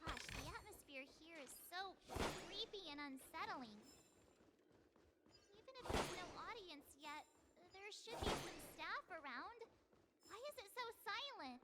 Gosh, the atmosphere here is so creepy and unsettling. Even if there's no audience yet, there should be some staff around. Why is it so silent?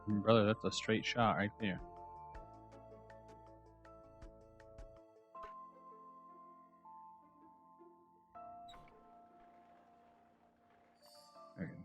Brother, that's a straight shot right there. There you go.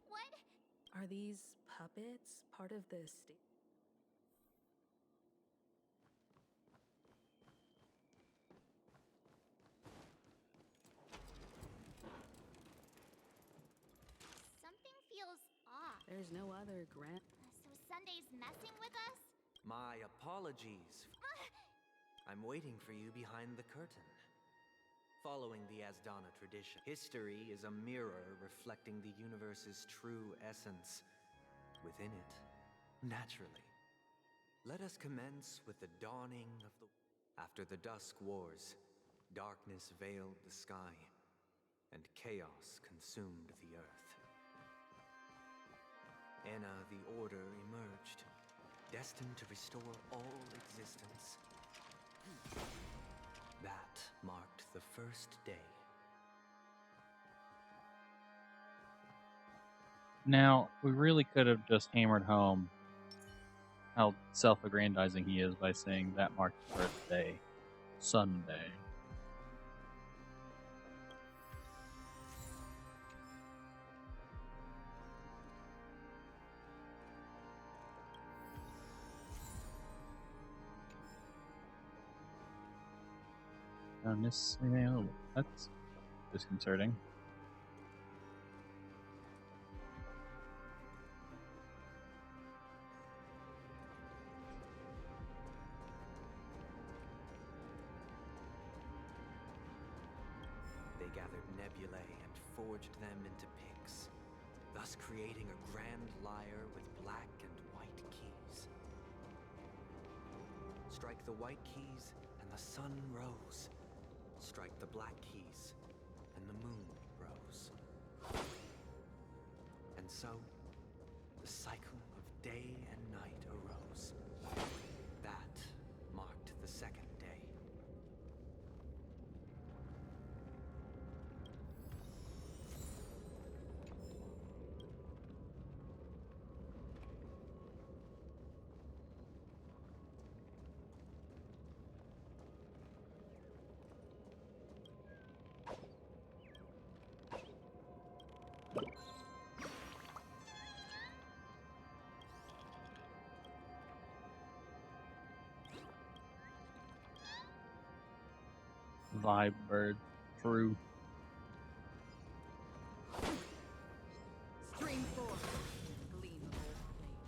What? Are these puppets part of the state? Something feels off. There's no other grand. So Sunday's messing with us? My apologies. I'm waiting for you behind the curtain. Following the Asdana tradition, history is a mirror reflecting the universe's true essence. Within it, naturally. Let us commence with the dawning of the... After the Dusk Wars, darkness veiled the sky, and chaos consumed the earth. Enna the Order emerged, destined to restore all existence. That marked the first day. Now, we really could have just hammered home how self-aggrandizing he is by saying that marked the first day, Sunday. Oh, that's disconcerting. They gathered nebulae and forged them into picks, thus creating a grand lyre with black and white keys. Strike the white keys, and the sun rose. Strike the black keys, and the moon rose. And so, the cycle of day and night arose. That marked the second day. Vibe bird. True. Stream forth. Gleam of old blades.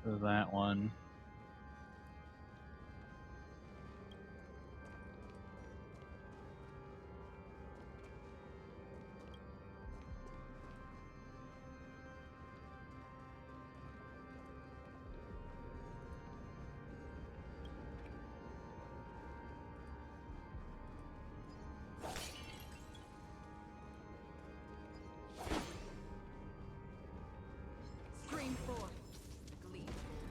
for that one. Stream 4. The gleam of golden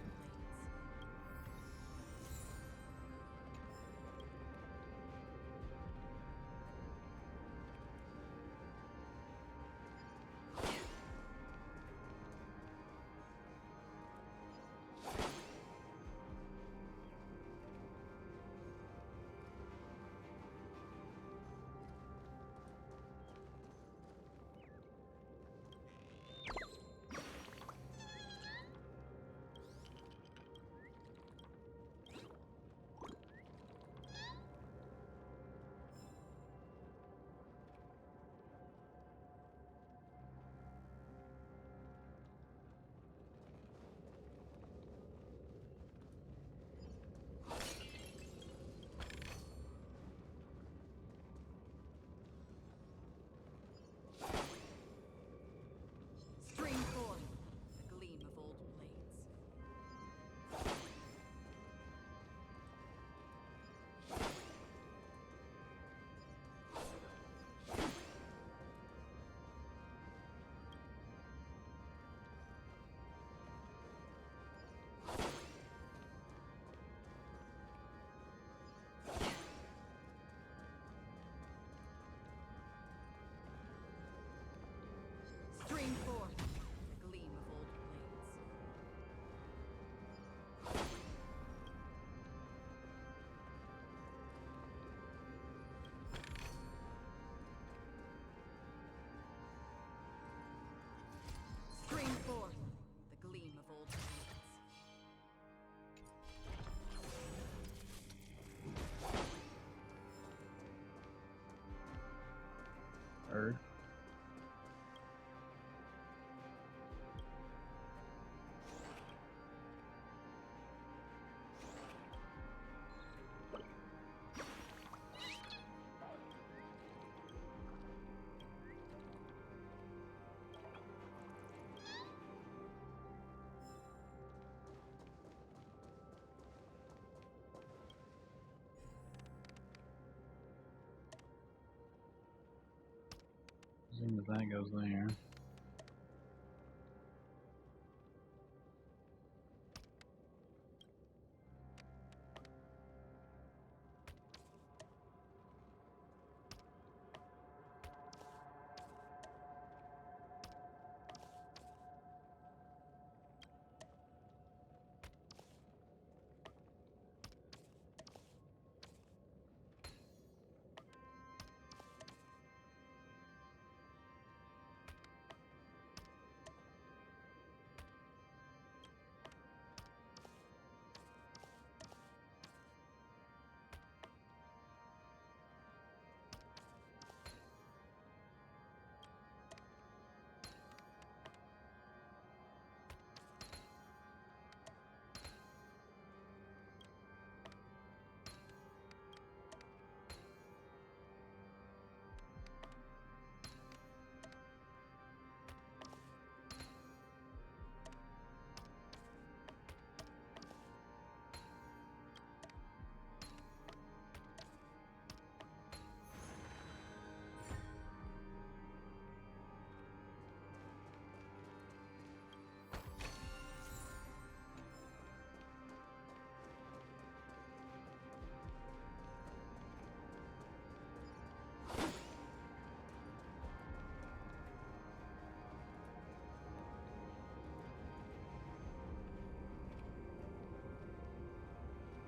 Stream 4. The gleam of old blades. Stream 4. The gleam of old blades. Stream 4. The gleam of old blades. Third. Assume that goes there.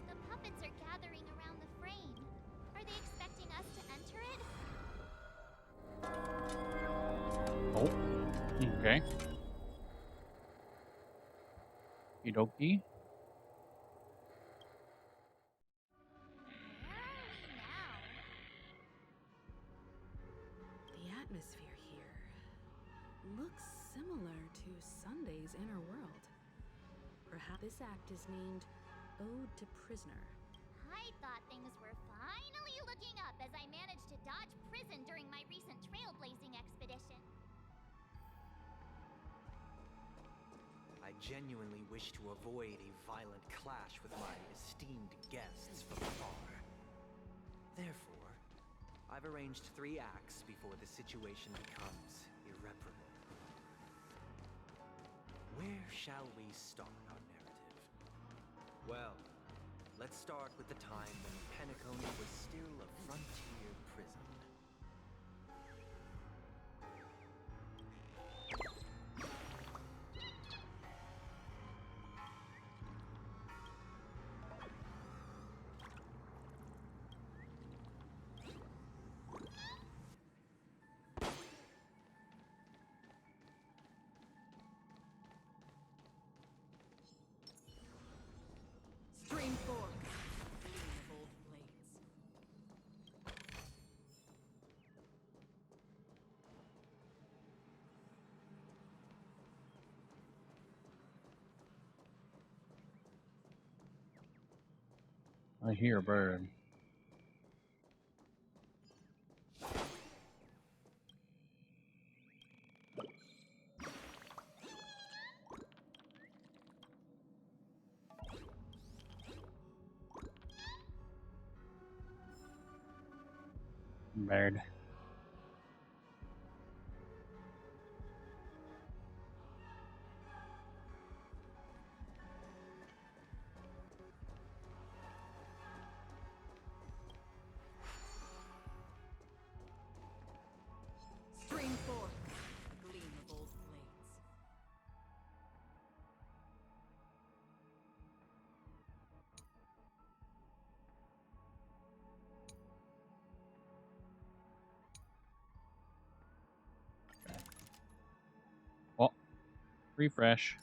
The puppets are gathering around the frame. Are they expecting us to enter it? Oh. Okay. Okie The atmosphere here looks similar to Sunday's inner world. Perhaps this act is named Ode to Prisoner. I thought things were finally looking up as I managed to dodge prison during my recent trailblazing expedition. I genuinely wish to avoid a violent clash with my esteemed guests from afar. Therefore, I've arranged 3 acts before the situation becomes irreparable. Where shall we start our narrative? Well, let's start with the time when Penacony was still a frontier prison. Stream forth, gleam of old blades. I hear a bird. Bird. Stream forth, gleam of old blades. Oh, refresh.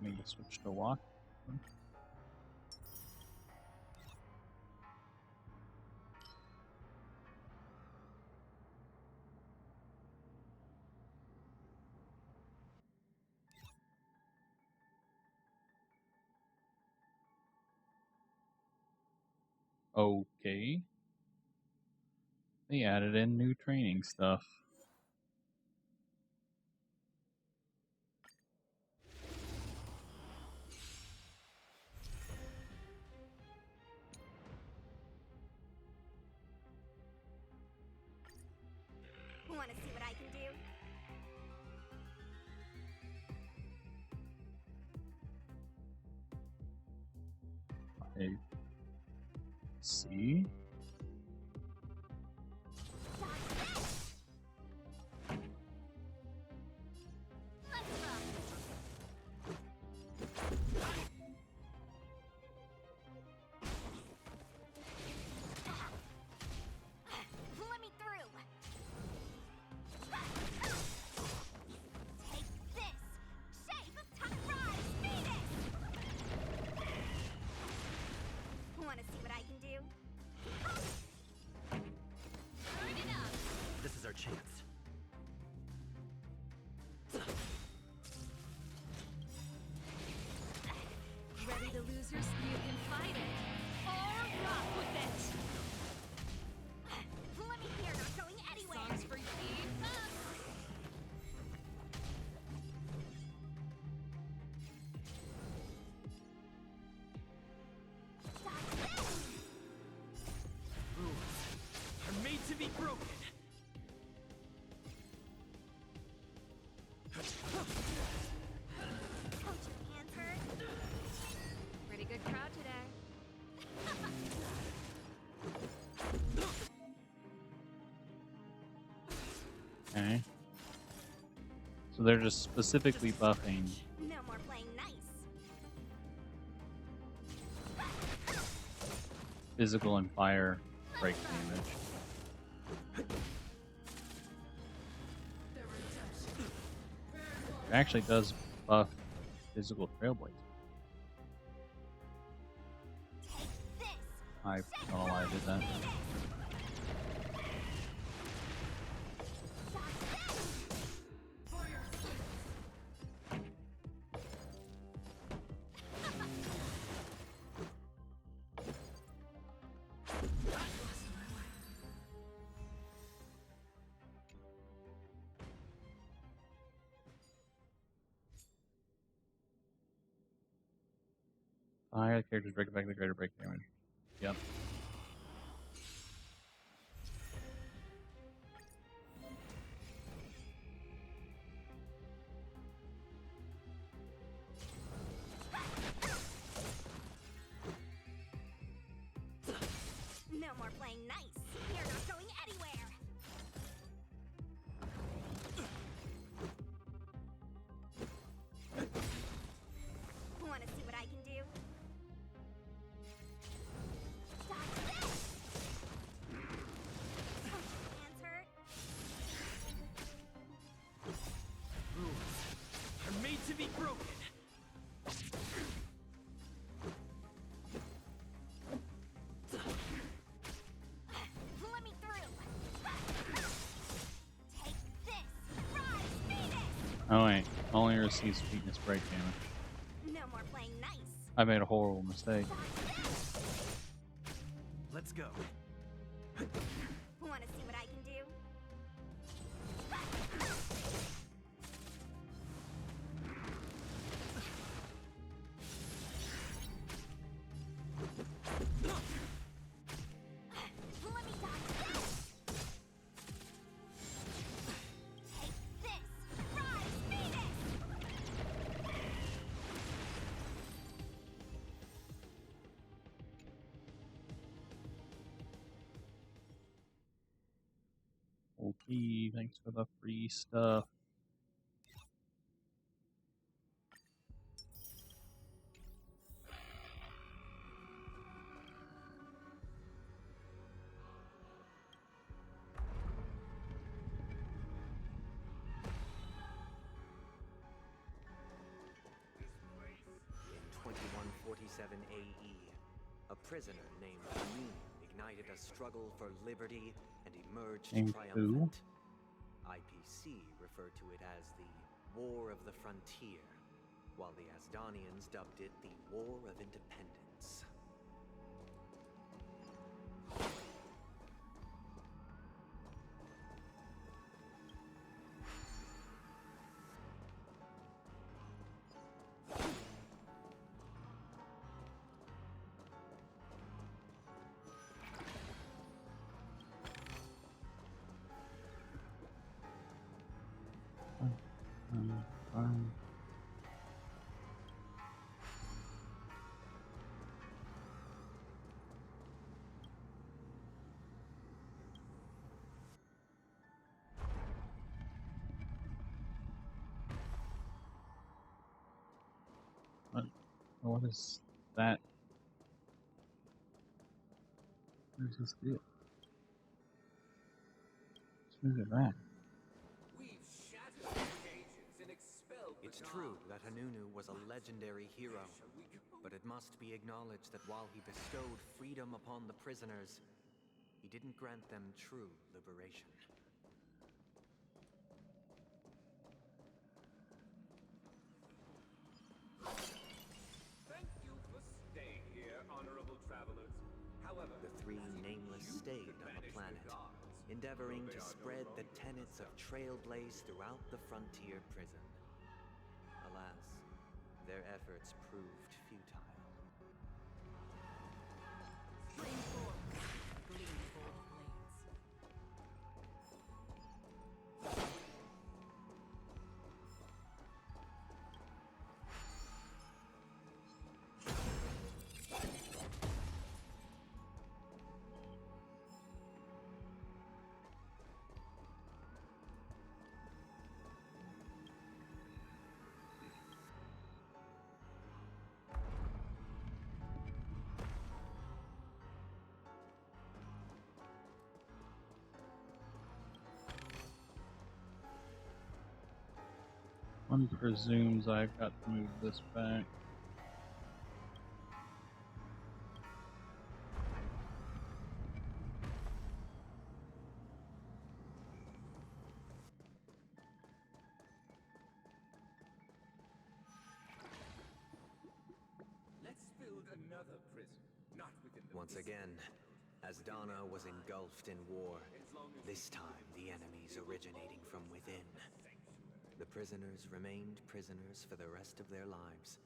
Let me switch to walk. Okay. They added in new training stuff. Want to see what I can do? I see. Let me through. Take this. Shape of Rise, Venus. Want to see what I can do? Turn it up. This is our chance. Ready to lose your you can fight it, or rock with it. Let me hear, not going anywhere. Songs for you. Rules are made to be broken. Don't your hands hurt? Pretty good crowd today. Okay. So they're just specifically buffing No more playing nice. physical and fire break damage. It actually does buff physical trailblazer. I don't know why I did that. Higher characters break back the greater break damage. Yep. No more playing nice. You're not going anywhere. Want to see what I can do? Stop this! Hands hurt? Rules are made to be broken. Let me through. Take this. Rise, Venus! Oh wait, only receives weakness break damage. No more playing nice. I made a horrible mistake. Let's go. Want to see what I can do? Let me dodge this. Take this. Rise, Venus! Okay, thanks for the free stuff. In 2147 AE, a prisoner named Honunu ignited a struggle for liberty and emerged Named triumphant. IPC referred to it as the War of the Frontier, while the Asdanians dubbed it the War of Independence. What is that? Where's this do? Let's move it back. It's true that Honunu was a legendary hero, but it must be acknowledged that while he bestowed freedom upon the prisoners, he didn't grant them true liberation. Thank you for staying here, honorable travelers. However, The three nameless stayed on the planet, endeavoring to spread the tenets of Trailblaze throughout the frontier prison. Alas, their efforts proved futile. Flame forth, gleam bold blades. One presumes I've got to move this back. another prison, not within the Once again, as Donna was engulfed in war, this time the enemies originating from within. The prisoners remained prisoners for the rest of their lives,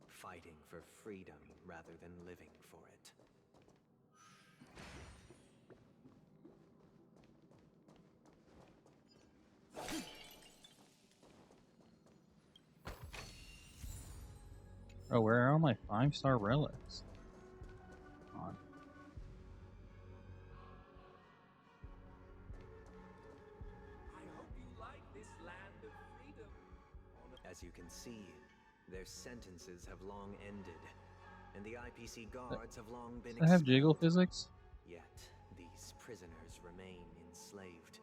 fighting for freedom rather than living for it. Oh, where are all my 5-star relics? Come on. I hope you like this land of freedom. As you can see, their sentences have long ended, and the IPC guards have long been Does that have jiggle expelled. physics? Yet, these prisoners remain enslaved,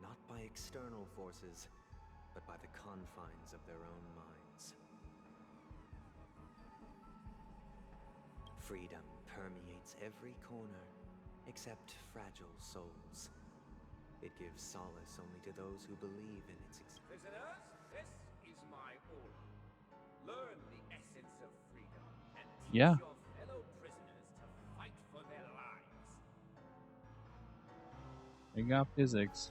not by external forces, but by the confines of their own minds. Freedom permeates every corner, except fragile souls. It gives solace only to those who believe in its existence. Prisoners, this is my order. Learn the essence of freedom and teach Yeah. your fellow prisoners to fight for their lives. They got physics.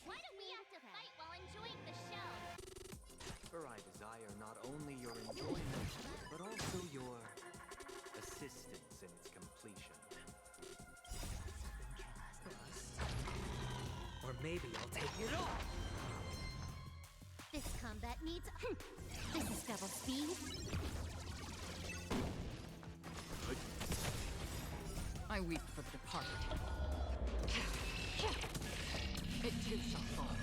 Why do we have to fight while enjoying the show? For I desire not only your enjoyment, but also your assistance in its completion. Or maybe I'll take it all. This combat needs. This is double speed. I weep for the departed. It too shall fall.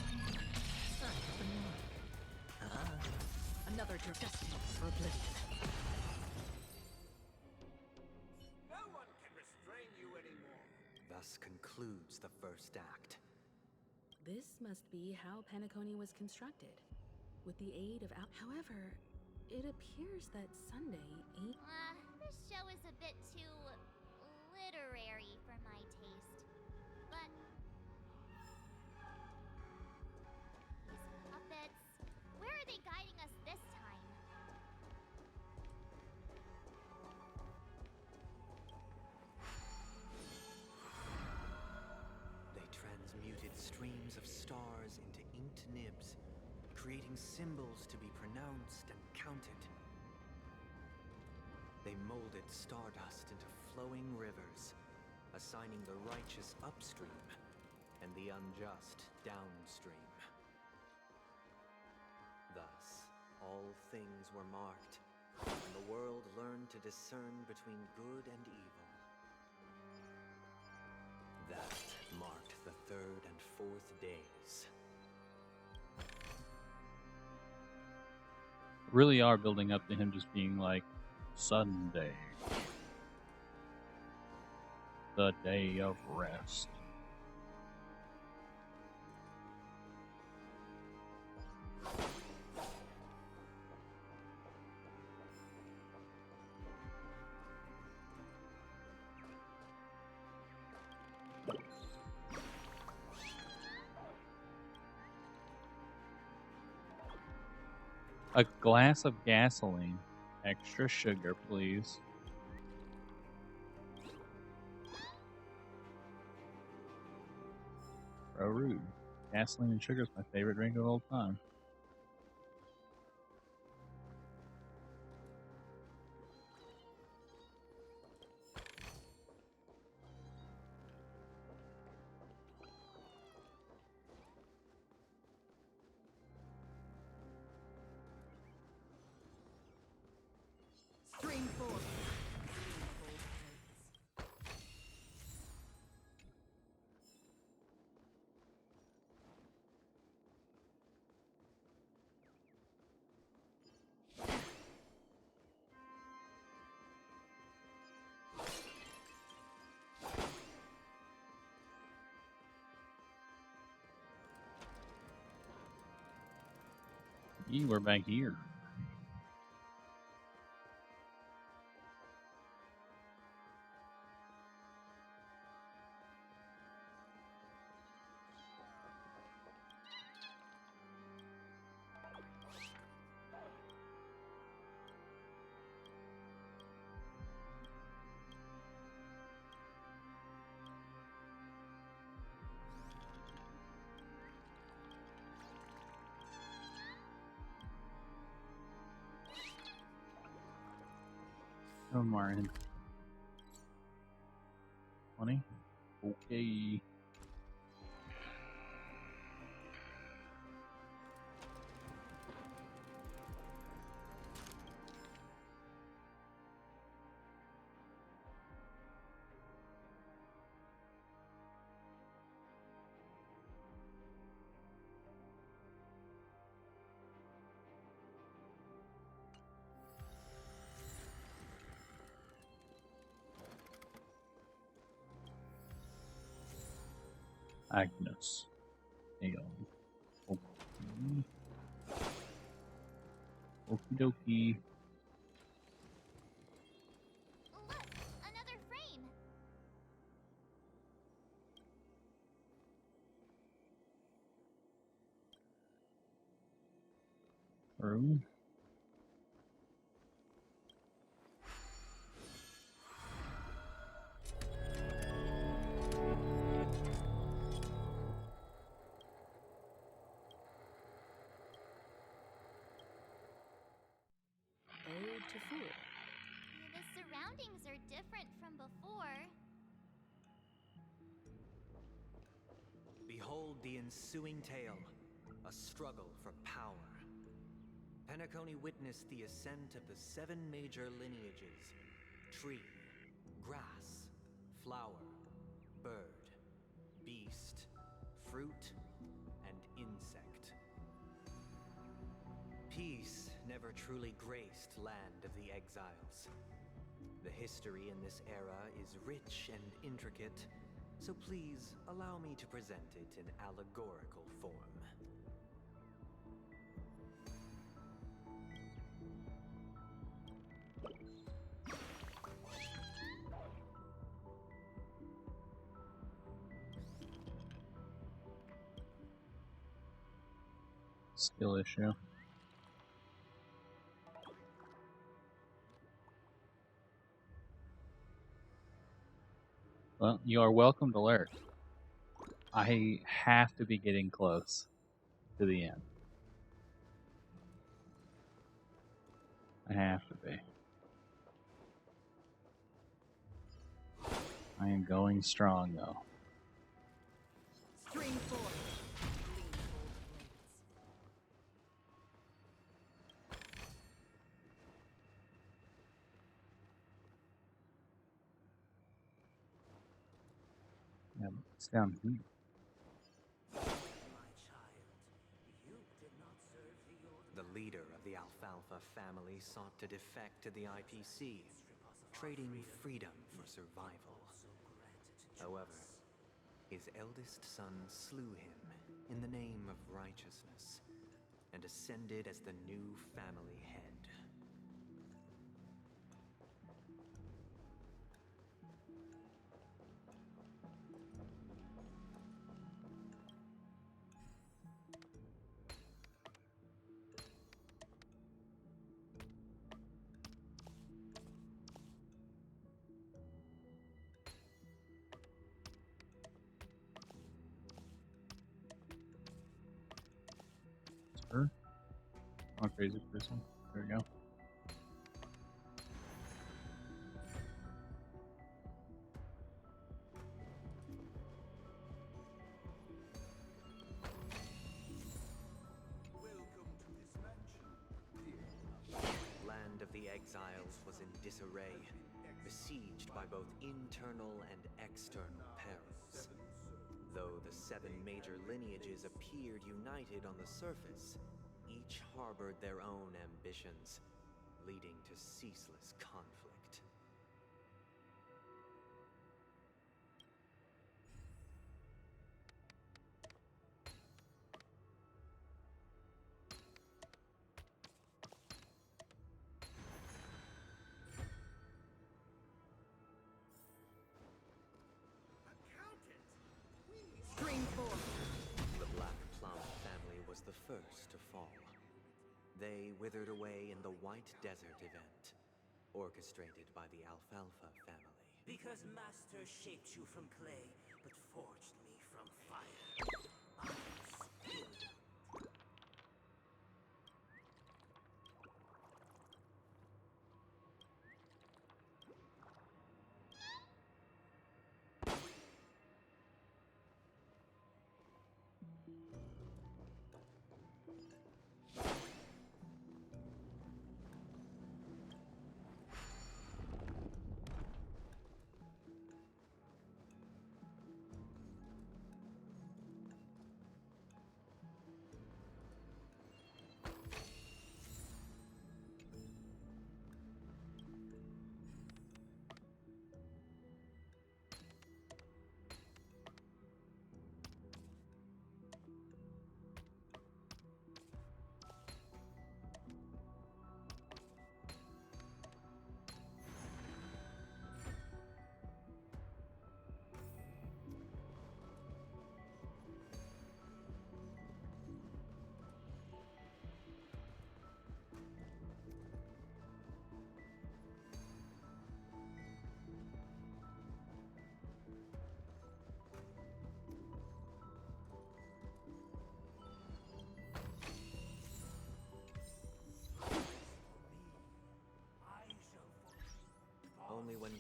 Another destiny for oblivion. No one can restrain you anymore. Thus concludes the first act. This must be how Penacony was constructed, with the aid of However, it appears that Sunday ain't. This show is a bit too literary for my taste. But these puppets, where are they guiding us this time? They transmuted streams of stars into inked nibs, creating symbols to be pronounced and counted. They molded stardust into flowing rivers, assigning the righteous upstream and the unjust downstream. Thus, all things were marked, and the world learned to discern between good and evil. That marked the third and fourth days. Really are building up to him just being like, Sunday. The day of rest. A glass of gasoline. Extra sugar, please. Bro, rude. Gasoline and sugar is my favorite drink of all time. Stream forth. We're back here. of them are in 20. Okay. Agnes. Hang on. Okie dokie. Look, another frame. Room. Ode to Fool. The surroundings are different from before. Behold the ensuing tale, a struggle for power. Penacony witnessed the ascent of the 7 major lineages: tree, grass, flower, bird, beast, fruit, and insect. Peace never truly graced Land of the Exiles. The history in this era is rich and intricate, so please allow me to present it in allegorical form. Skill issue. Well, you are welcome to lurk. I have to be getting close to the end. I have to be. I am going strong, though. Stream 4. Yeah, it's down here. The leader of the Alfalfa family sought to defect to the IPC, trading freedom for survival. However, his eldest son slew him in the name of righteousness and ascended as the new family head. Her? Oh, crazy person. There we go. Land of the Exiles was in disarray, besieged by both internal and external perils. Though the 7 major lineages appeared united on the surface, each harbored their own ambitions, leading to ceaseless conflict. Stream 4. The Black Plum family was the first to fall. They withered away in the White Desert event, orchestrated by the Alfalfa family. Because Master shaped you from clay, but forged me from fire. I still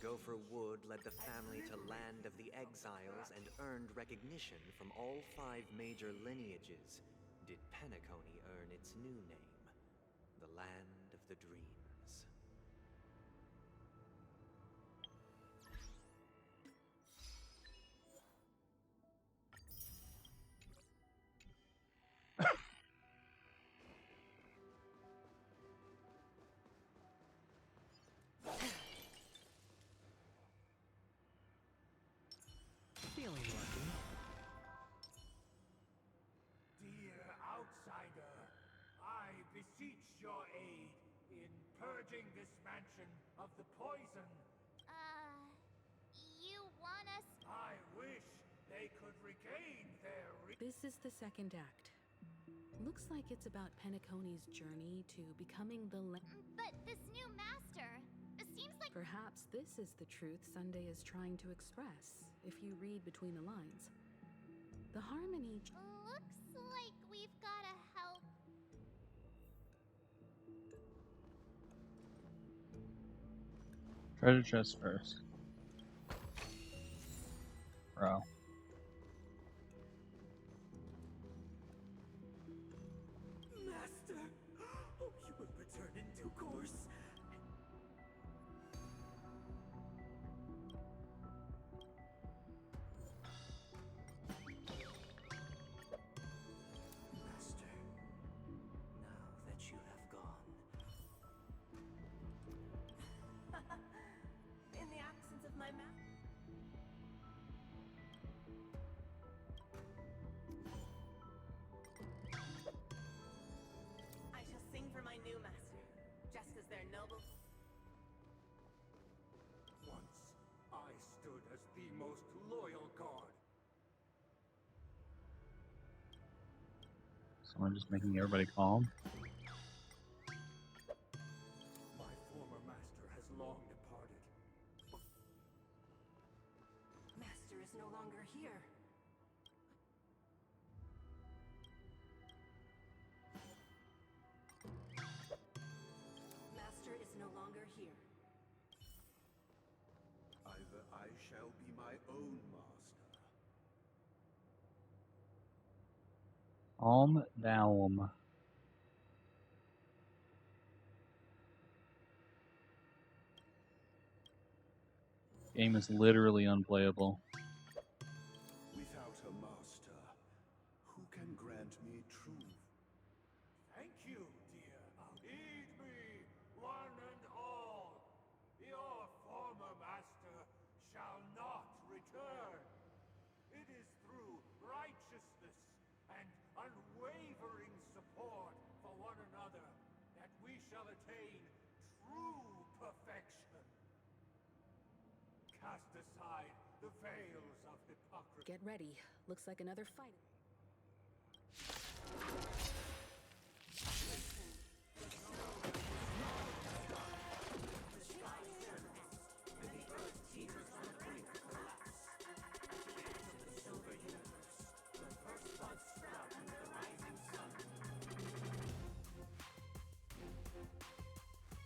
Gopher Wood led the family to Land of the Exiles and earned recognition from all 5 major lineages, did Penacony earn its new name, the Land of the Dreams. Feeling lucky. Dear outsider, I beseech your aid in purging this mansion of the poison. You want us? I wish they could regain their This is the second act. Looks like it's about Penacony's journey to becoming the But this new master, it seems like... Perhaps this is the truth Sunday is trying to express, if you read between the lines. The harmony... Looks like we've gotta help. Treasure chest first. Bro. Master! Oh, you will return in due course. Master, now that you have gone. In the absence of my master. I shall sing for my new master, just as their noble. Once I stood as the most loyal guard. Someone just making everybody calm. My former master has long departed. Master is no longer here. Master is no longer here. Either I shall be my own master. Calm down. Game is literally unplayable. Without a master, who can grant me truth? Thank you, dear. Heed me, one and all. Your former master shall not return. It is through righteousness and unwavering support for one another that we shall attain true perfection. Cast aside the veils of hypocrisy. Get ready. Looks like another fight.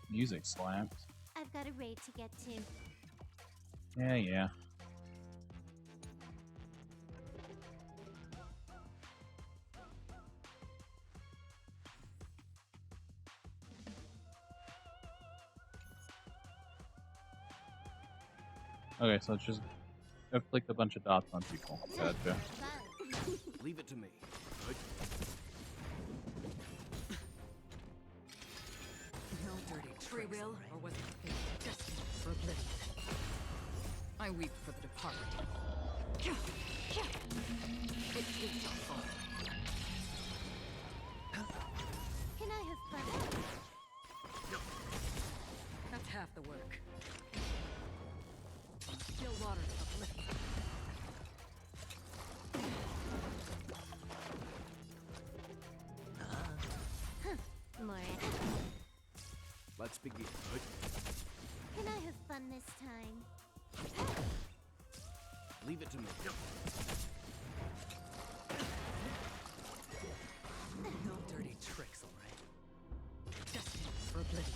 Music slaps. I've got a raid to get to. Yeah. Okay, so it's just I've clicked a bunch of dots on people. Gotcha. Leave it to me. No dirty free will, or was it destiny for oblivion? I weep for the departed. It is your fault. Can I have fun? That's half the work. Still water uplifting. More. Let's begin. Can I have fun this time? Leave it to me. No dirty tricks, all right. Destiny for oblivion.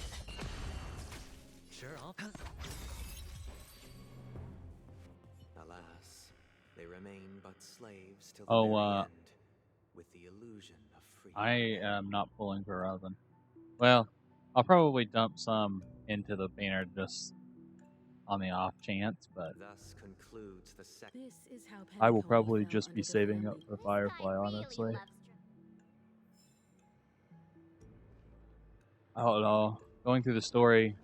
Sure, I'll... They remain but slaves till the Oh, very end, with the illusion of freedom. I am not pulling for oven. Well, I'll probably dump some into the banner just on the off chance, but Thus concludes the This is how I will Penacony probably fell just under be the saving up family. for Firefly, honestly. I don't know. Going through the story,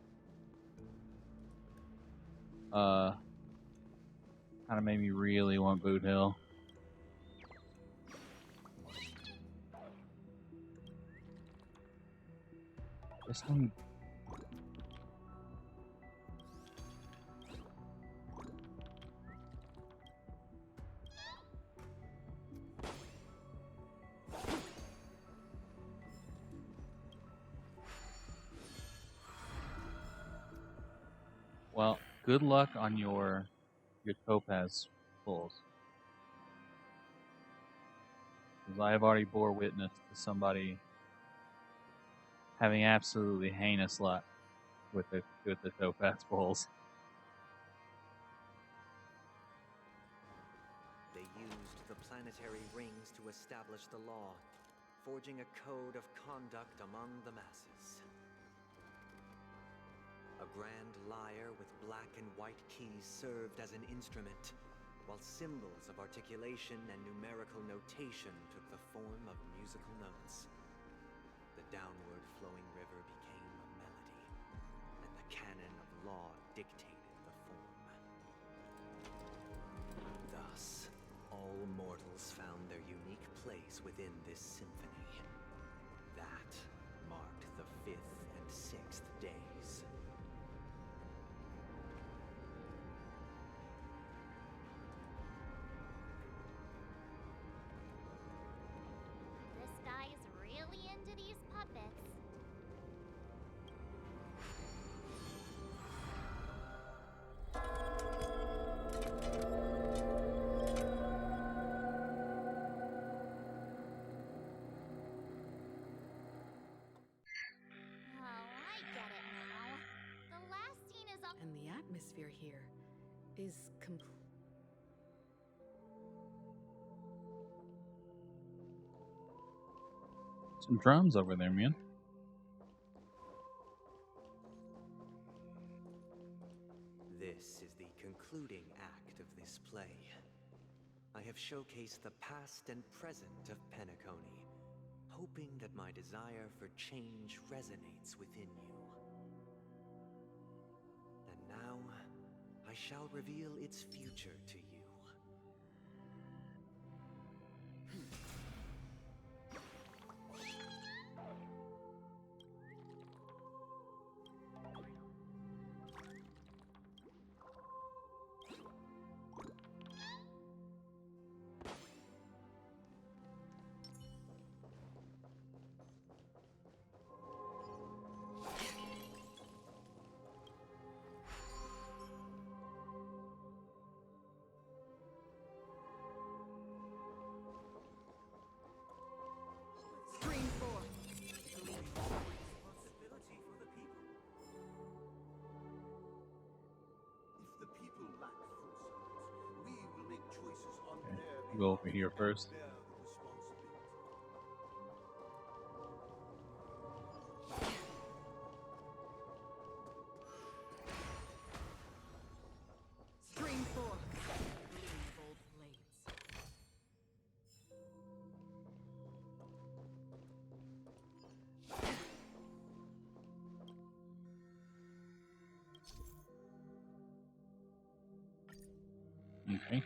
kind of made me really want Boot Hill. This thing. Well, good luck on your topaz pulls. Because I have already bore witness to somebody having absolutely heinous luck with the topaz pulls. They used the planetary rings to establish the law, forging a code of conduct among the masses. A grand lyre with black and white keys served as an instrument, while symbols of articulation and numerical notation took the form of musical notes. The downward flowing river became a melody, and the canon of law dictated the form. Thus, all mortals found their unique place within this symphony. That marked the 5th and 6th days. This guy's really into these puppets. Oh, I get it now. The last scene is all. And the atmosphere here is complete. Some drums over there, man. This is the concluding act of this play. I have showcased the past and present of Penacony, hoping that my desire for change resonates within you. And now, I shall reveal its future to you. Screen 4. Responsibility for the people. If the people lack foresight, we will make choices on Okay, their I'll go over here first. bear the responsibility. Screen 4. Gleam bold blades. Okay.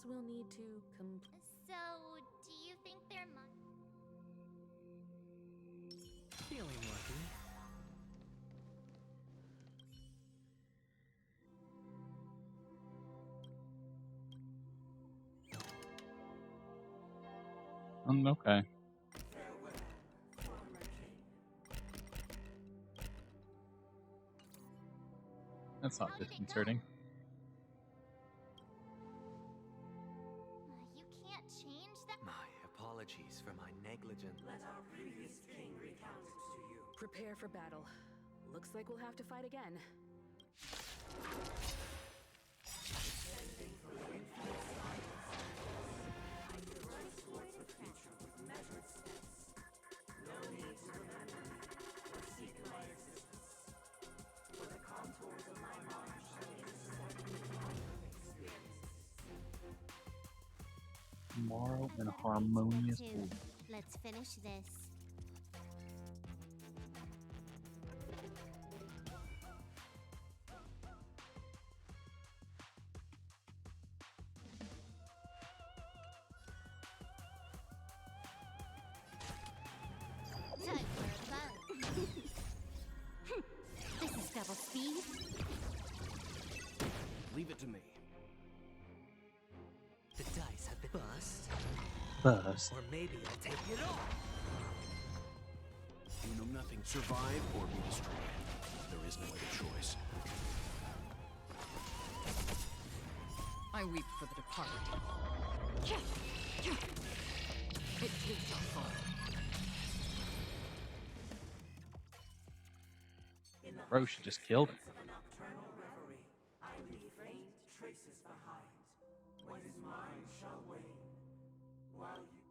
we'll need to complete. So, do you think there might... Feeling lucky. Okay. That's not disconcerting. You can't change that. My apologies for my negligence. Let our previous king recount it to you. Prepare for battle. Looks like we'll have to fight again. Descending from the infinite silence, I progress towards the future with measured steps. No need to remember me or seek my existence. For the contours of my mind shall intersect with my experiences. Moral and harmonious. Let's finish this. Time for a fun. This is double speed. Leave it to me. The dice have been bust. Bust. Or maybe I'll take it all. You know nothing. Survive or be destroyed. There is no other choice. I weep for the departed. It too shall fall. Bro, she just killed him. Of a nocturnal reverie, I leave faint traces behind. What is mine shall wane, while you...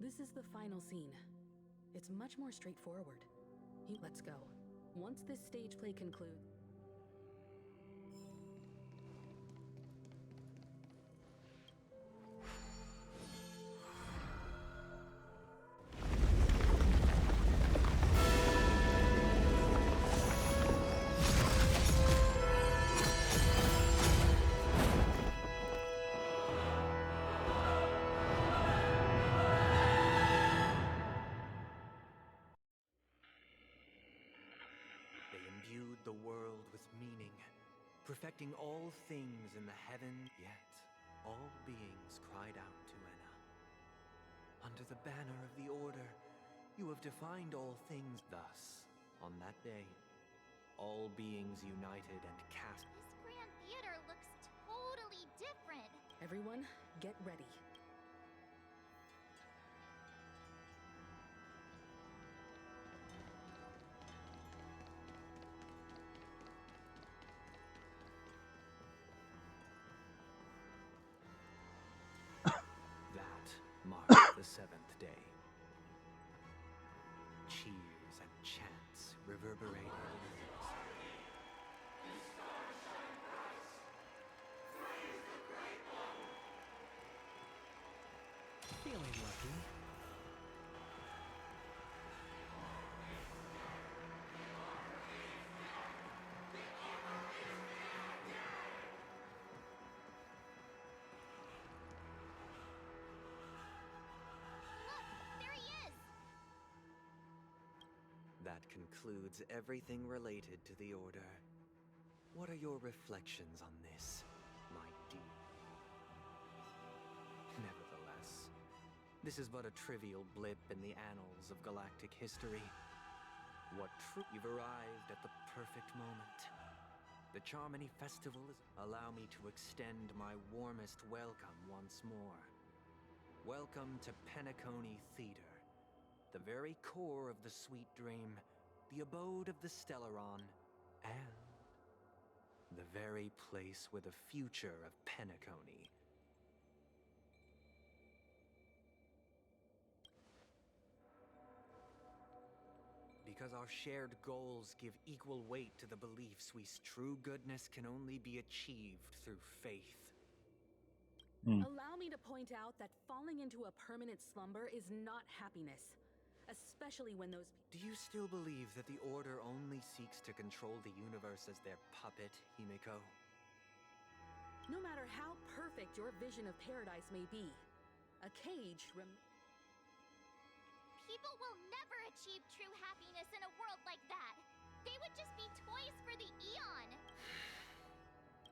This is the final scene. It's much more straightforward. Let's go. Once this stage play concludes... They imbued the world with meaning, perfecting all things in the heaven. Yet, all beings cried out to Enna. Under the banner of the Order, you have defined all things. Thus, on that day, all beings united and cast. This Grand Theater looks totally different. Everyone, get ready. That marked the seventh day. Cheers and chants reverberated in the hills. Feeling lucky. There he is. That concludes everything related to the Order. What are your reflections on this, my dear? Nevertheless, this is but a trivial blip in the annals of galactic history. What you've arrived at the perfect moment. The Charmony Festival is... Allow me to extend my warmest welcome once more. Welcome to Penacony Theater, the very core of the Sweet Dream, the abode of the Stellaron, and the very place where the future of Penacony. Because our shared goals give equal weight to the beliefs true goodness can only be achieved through faith. Allow me to point out that falling into a permanent slumber is not happiness. Especially when those... Do you still believe that the Order only seeks to control the universe as their puppet, Himiko? No matter how perfect your vision of paradise may be, a cage People will never achieve true happiness in a world like that. They would just be toys for the Eon.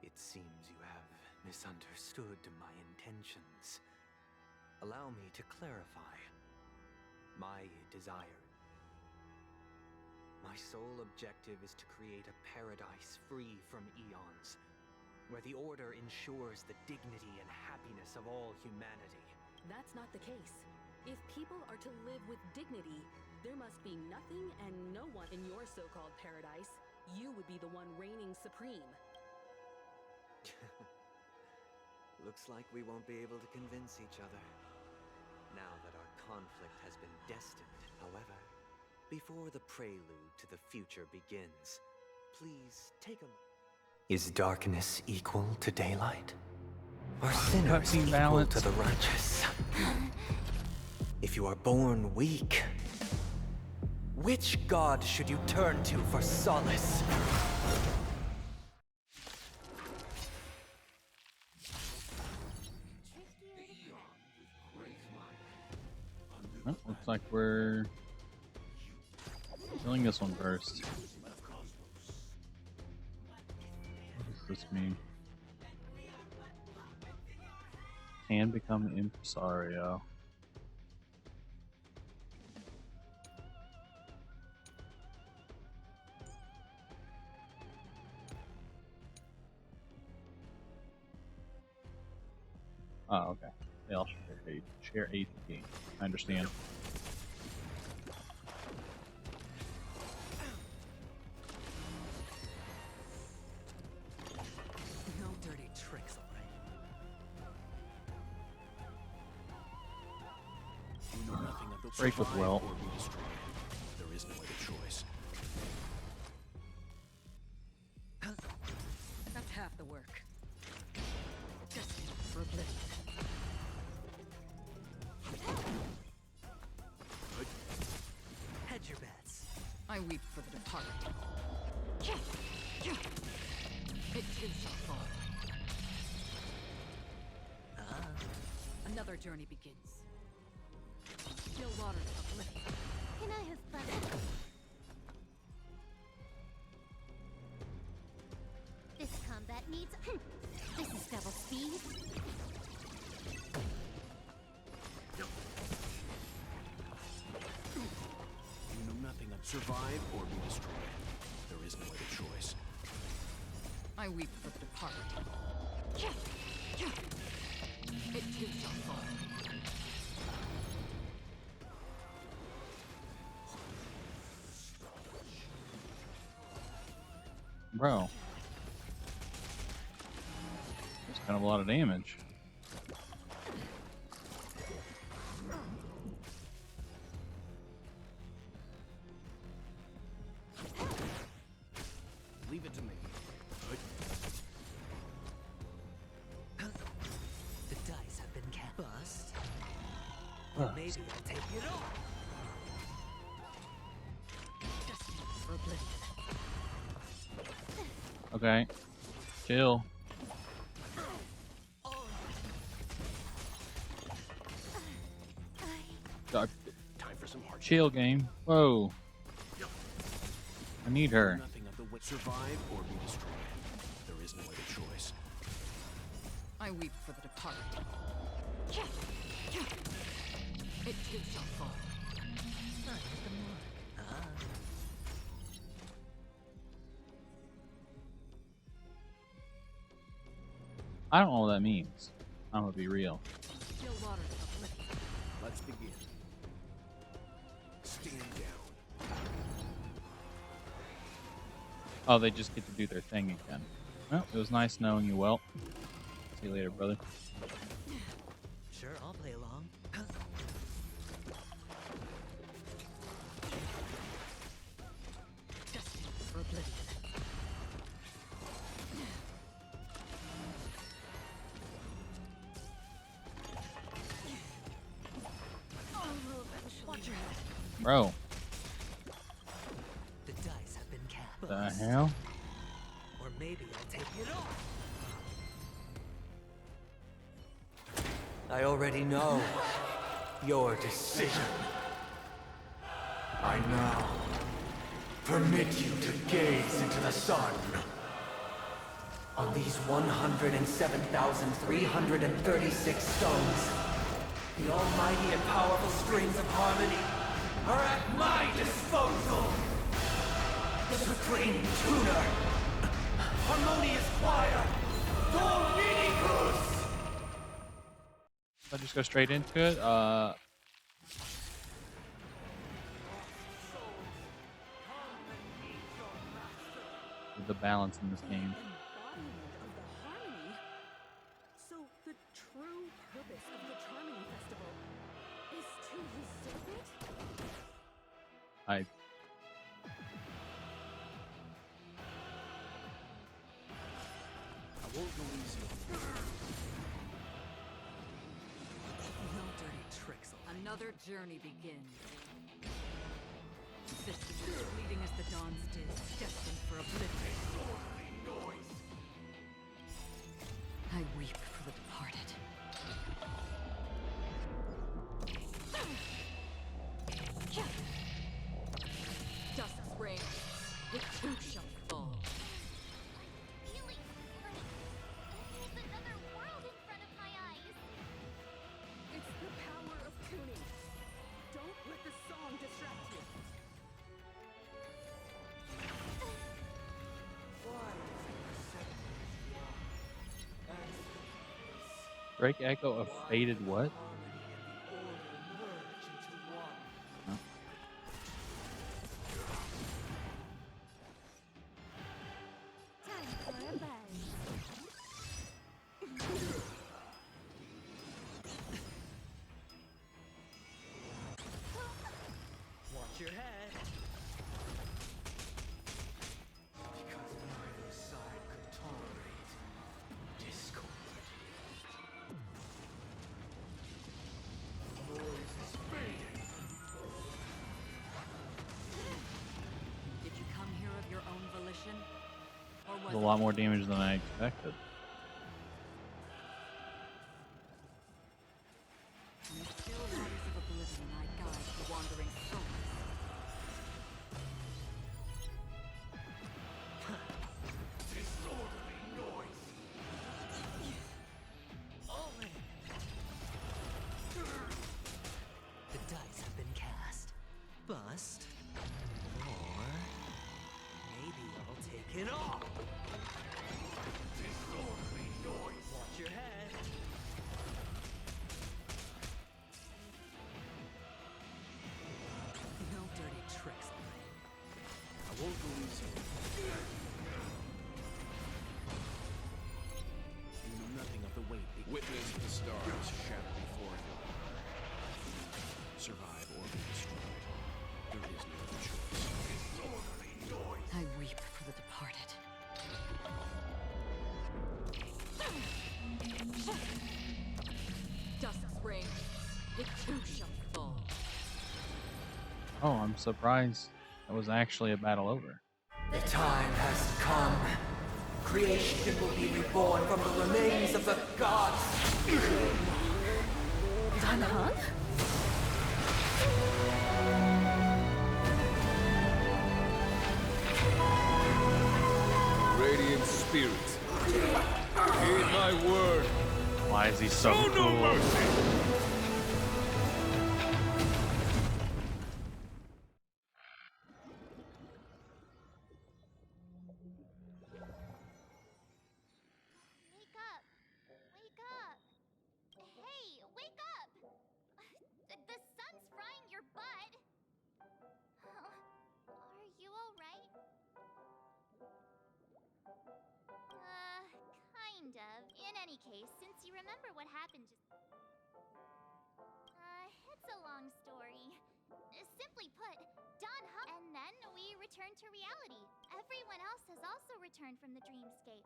It seems you have misunderstood my intentions. Allow me to clarify. My desire. My sole objective is to create a paradise free from eons, where the Order ensures the dignity and happiness of all humanity. That's not the case. If people are to live with dignity, there must be nothing and no one in your so-called paradise. You would be the one reigning supreme. Looks like we won't be able to convince each other, now that our conflict has been destined. However, before the prelude to the future begins, please take a moment. Is darkness equal to daylight? Are sinners equal to the righteous? If you are born weak, which god should you turn to for solace? Well, looks like we're killing this one first. What does this mean? Can become impresario. Oh, okay. They all share ATP. I understand. No dirty tricks, all right? You know nothing of the Break with Will. or be destroyed. There is no other choice. That's half the work. Destined for oblivion. Hedge your bets. I weep for the departed. It too shall fall. Another journey begins. Still waters of oblivion. Can I have fun? This combat needs... This is double speed. You know nothing of survive or be destroyed. There is no other choice. I weep for the departed. It too shall fall. Bro. That's kind of a lot of damage. Leave it to me. The dice have been cast. Bust. Maybe I'll take it off. Destined for oblivion. Okay. Chill. Doc, Time for some hard chill game. Whoa. I need her. Nothing of the way. Survive or be destroyed. There is no other choice. I weep for the departed. It too shall fall. Not hit the mark. I don't know what that means. I'm gonna be real. Still waters of oblivion. Let's begin. Stand down. Oh, they just get to do their thing again. Well, it was nice knowing you, Well. See you later, brother. Sure, I'll play along. Destined for oblivion. Watch your head. Bro. The dice have been cast. The hell? Or maybe I'll take it off. I already know your decision. I now permit you to gaze into the sun. On these 107,336 stones, the almighty and powerful strings of harmony are at my disposal. The supreme tuner, harmonious choir, Dominicus! I'll just go straight into it. The balance in this game. So the true purpose of the Charmony Festival is to usurp it? I won't go easy on you. No dirty tricks. Another journey begins. Systems as fleeting as the dawn's did, destined for oblivion. I weep for the departed. Dust's reign, it too shall fall. Feeling like there's another world in front of my eyes. It's the power of tuning. Don't let the song distract you. Drake Echo of Faded what? Huh? Time for a buzz. Watch your head. Because neither side could tolerate discord. Noise is fading. Did you come here of your own volition? Or was A lot more damage than I expected. In the still waters of oblivion, I guide the wandering souls. Disorderly noise. All in. The dice have been cast. Bust. Or maybe I'll take it all. Disorderly noise. Watch your head. No dirty tricks. I won't go easy. You know nothing of the weight. Witness the stars shatter before you. Survive or be destroyed. There is no other choice. Disorderly noise. I weep for the departed. Dust's reign, it too shall fall. Oh, I'm surprised that was actually a battle over. The time has come. Creation will be reborn from the remains of the gods. Danhan? Radiant spirits, heed my word. Why is he so Show cool? no mercy. Wake up! Wake up! Hey, wake up! The sun's frying your butt! Are you alright? Kind of. In any case, since you remember what happened just... it's a long story. Simply put, Don Hum... And then we returned to reality. Everyone else has also returned from the dreamscape.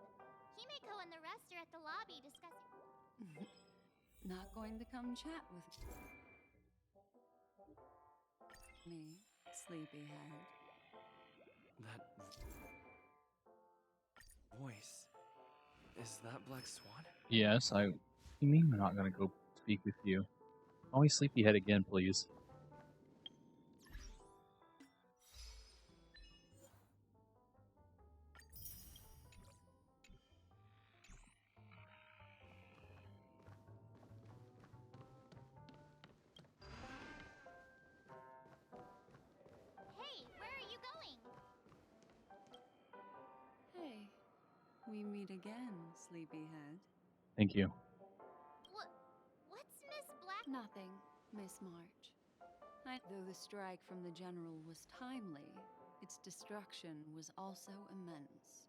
Himeko and the rest are at the lobby discussing... Not going to come chat with me, sleepyhead. That voice. Is that Black Swan? Yes, I. You mean we're not gonna go speak with you. Call me Sleepyhead again, please. Hey, where are you going? Hey, we meet again, Sleepyhead. Thank you. What's Miss Black? Nothing, Miss March. Though the strike from the General was timely, its destruction was also immense.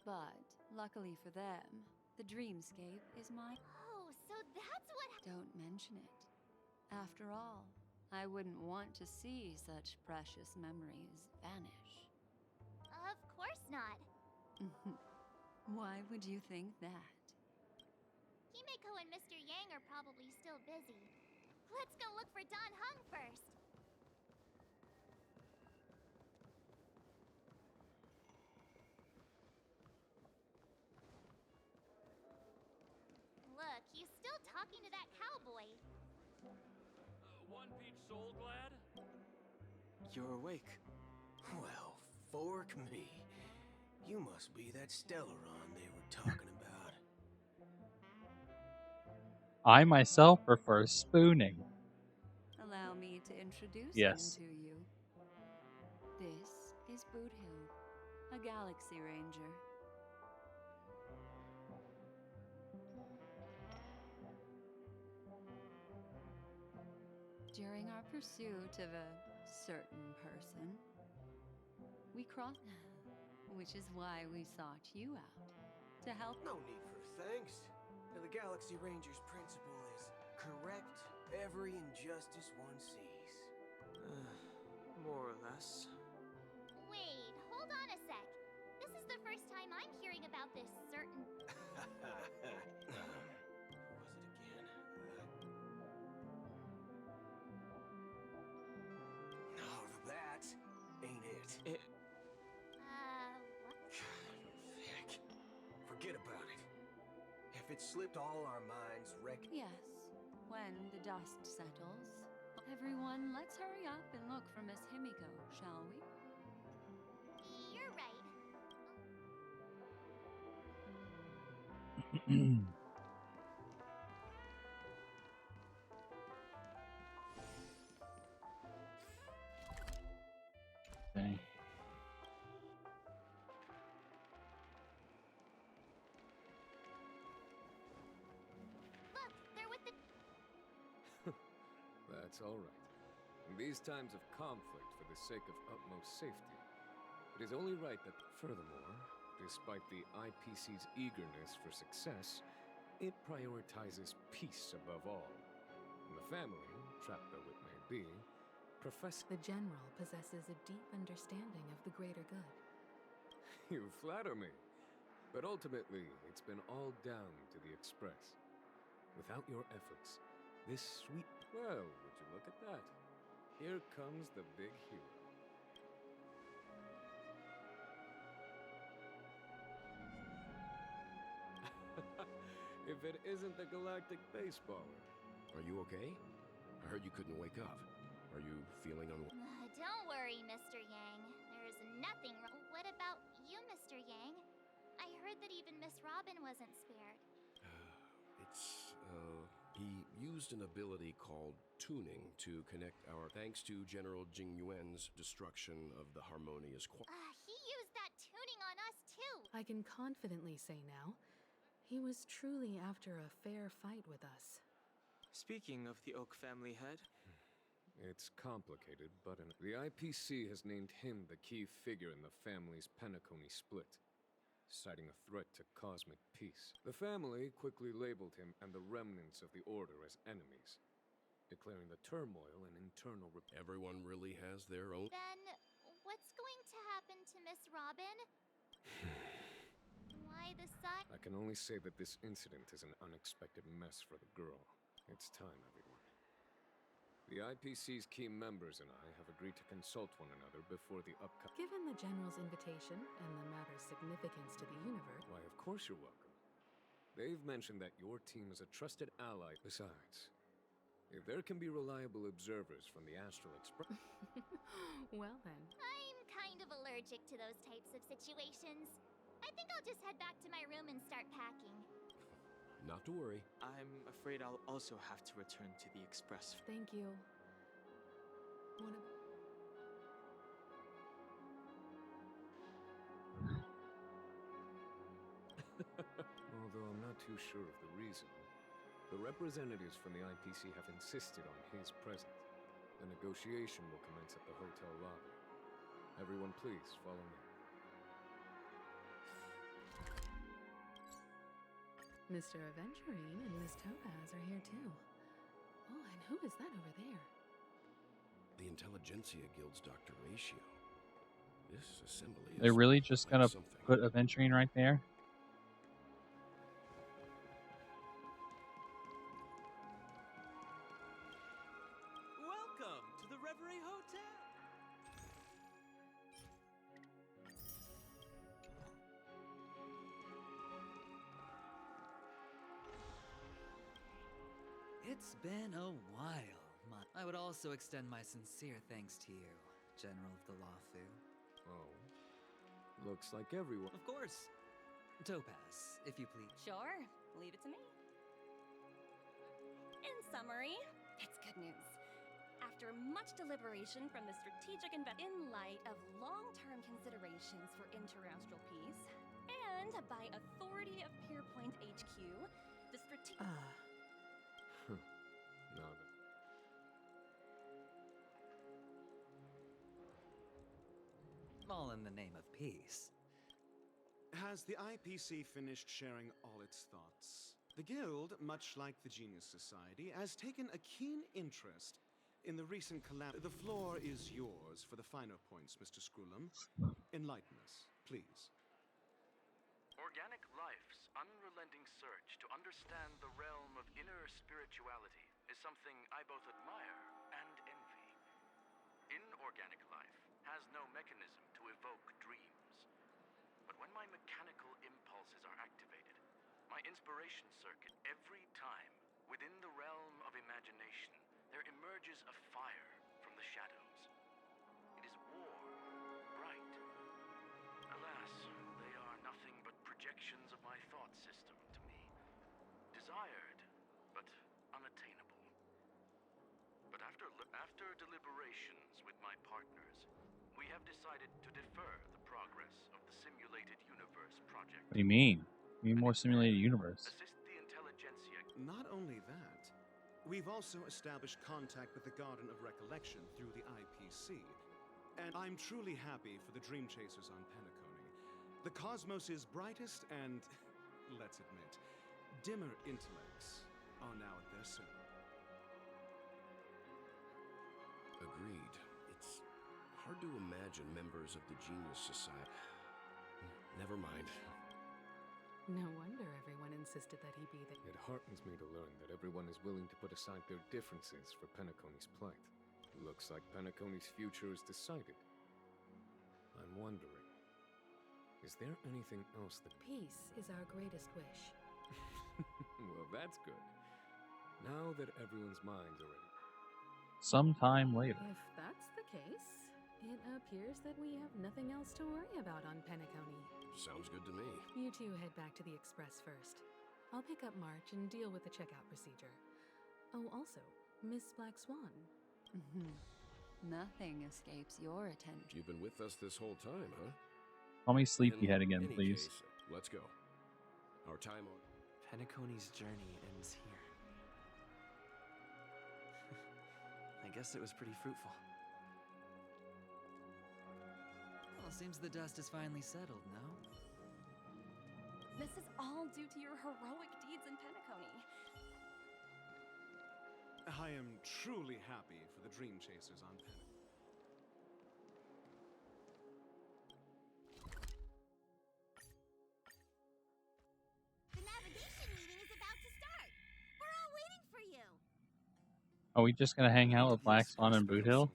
But, luckily for them, the dreamscape is mine. Oh, so that's what... Don't mention it. After all, I wouldn't want to see such precious memories vanish. Of course not. Why would you think that? Himeko and Mr. Yang are probably still busy. Let's go look for Don Hung first. Look, he's still talking to that cowboy. One peach soul glad? You're awake. Well, fork me. You must be that Stellaron they were talking about. I myself prefer spooning. Allow me to introduce Yes. him to you. This is Boot Hill, a Galaxy Ranger. During our pursuit of a certain person, we crossed, which is why we sought you out, to help. No need for thanks. The Galaxy Ranger's principle is correct every injustice one sees. More or less. Wait, hold on a sec. This is the first time I'm hearing about this certain... No, that ain't it. What? Heck. Forget about it. If it slipped all our minds, Yes, when the dust settles. Everyone, let's hurry up and look for Miss Himiko, shall we? You're right. Okay. Look, they're with the... That's all right. In these times of conflict for the sake of utmost safety, it is only right that... Furthermore, despite the IPC's eagerness for success, it prioritizes peace above all. And the family, trapped though it may be, The General possesses a deep understanding of the greater good. You flatter me. But ultimately, it's been all down to the Express. Without your efforts, this sweet... Well, would you look at that? Here comes the big hero. If it isn't the galactic baseballer. Are you okay? I heard you couldn't wake up. Are you feeling Don't worry, Mr. Yang. There's nothing wrong. What about you, Mr. Yang? I heard that even Miss Robin wasn't spared. He used an ability called tuning to connect our... Thanks to General Jing Yuan's destruction of the harmonious... He used that tuning on us, too. I can confidently say now, he was truly after a fair fight with us. Speaking of the Oak family head... It's complicated, but the IPC has named him the key figure in the family's Penacony split, citing a threat to cosmic peace. The family quickly labeled him and the remnants of the Order as enemies, declaring the turmoil an internal... Everyone really has their own... Then, what's going to happen to Miss Robin? Why the side... I can only say that this incident is an unexpected mess for the girl. It's time, everyone. The IPC's key members and I have agreed to consult one another before the upcoming... Given the General's invitation and the matter's significance to the universe... Why, of course you're welcome. They've mentioned that your team is a trusted ally. Besides, if there can be reliable observers from the Astral Express... Well then. I'm kind of allergic to those types of situations. I think I'll just head back to my room and start packing. Not to worry. I'm afraid I'll also have to return to the express. Thank you. Although I'm not too sure of the reason, the representatives from the IPC have insisted on his presence. The negotiation will commence at the hotel lobby. Everyone please follow me. Mr. Aventurine and Miss Topaz are here too. Oh, and who is that over there? The Intelligentsia Guild's Dr. Ratio. This assembly is They're really just like gonna something. put Aventurine right there? Welcome to the Reverie Hotel. It's been a while. I would also extend my sincere thanks to you, General of the Lawfu. Oh. Looks like everyone... Of course. Topaz, if you please. Sure. Leave it to me. In summary, it's good news. After much deliberation from the strategic in light of long-term considerations for interastral peace, and by authority of Pierpoint HQ, the strategic... Now then. All in the name of peace. Has the IPC finished sharing all its thoughts? The Guild, much like the Genius Society, has taken a keen interest in the recent calamity. The floor is yours for the finer points, Mr. Screwlum. Enlighten us, please. Organic life's unrelenting search to understand the realm of inner spirituality is something I both admire and envy. Inorganic life has no mechanism to evoke dreams. But when my mechanical impulses are activated, my inspiration circuit, every time, within the realm of imagination, there emerges a fire from the shadows. It is warm, bright. Alas, they are nothing but projections of my thought system to me. Desired, but unattainable. But after deliberations with my partners, we have decided to defer the progress of the Simulated Universe project. What do you mean? We need more simulated universe. Assist the Intelligentsia. Not only that, we've also established contact with the Garden of Recollection through the IPC. And I'm truly happy for the Dream Chasers on Penacony. The cosmos' brightest and, let's admit, dimmer intellects are now at their center. Agreed. It's hard to imagine members of the Genius Society. Never mind. No wonder everyone insisted that he be the... It heartens me to learn that everyone is willing to put aside their differences for Penacony's plight. Looks like Penacony's future is decided. I'm wondering, is there anything else that... Peace is our greatest wish. Well, that's good. Now that everyone's minds are ready. Sometime later. If that's the case, it appears that we have nothing else to worry about on Penacony. Sounds good to me. You two head back to the Express first. I'll pick up March and deal with the checkout procedure. Oh, also, Miss Black Swan. Nothing escapes your attention. You've been with us this whole time, huh? Call me Sleepyhead again, In any please. case, let's go. Our time on Penacony's journey ends here. I guess it was pretty fruitful. Well, seems the dust is finally settled, no? This is all due to your heroic deeds in Penacony. I am truly happy for the Dream Chasers on Penacony. The navigation meeting is about to start. We're all waiting for you. Are we just gonna hang out with Black Swan and Boot Hill?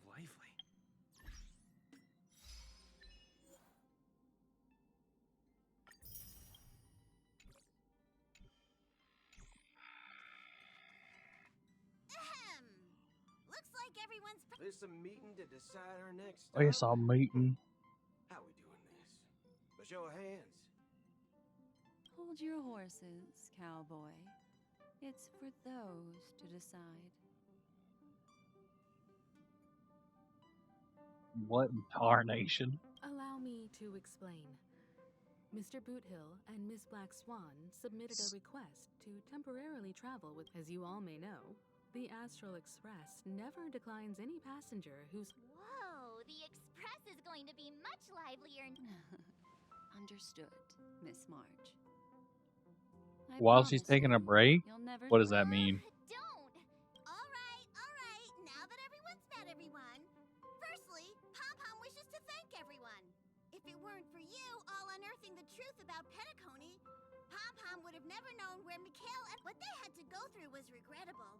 everyone's. There's a meeting to decide our next I guess stop. I'm meeting. How we doing this? A show of hands. Hold your horses, cowboy. It's for those to decide. What in tarnation? Allow me to explain. Mr. Boothill and Miss Black Swan submitted a request to temporarily travel with. As you all may know, the Astral Express never declines any passenger who's. Whoa, the express is going to be much livelier. Understood, Miss March. I While she's promise taking a you, break? you'll never. What does that mean? Don't. All right. Now that everyone's met everyone, firstly, Pom Pom wishes to thank everyone. If it weren't for you all unearthing the truth about Penacony, Pom Pom would have never known where Mikhail and what they had to go through was regrettable.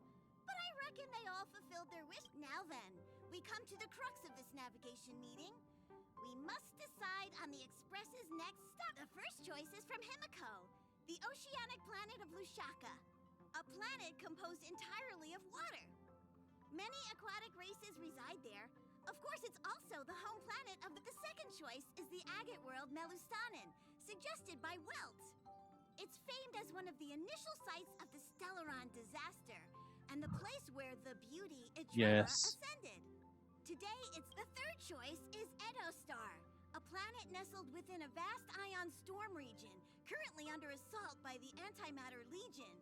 But I reckon they all fulfilled their wish. Now then, we come to the crux of this navigation meeting. We must decide on the Express's next stop. The first choice is from Himiko, the oceanic planet of Lushaka, a planet composed entirely of water. Many aquatic races reside there. Of course, it's also the home planet of the second choice is the agate world Melustanen, suggested by Welt. It's famed as one of the initial sites of the Stellaron disaster, and the place where the beauty Idrilla ascended. Today, it's the third choice is Edostar, a planet nestled within a vast ion storm region, currently under assault by the Antimatter Legion.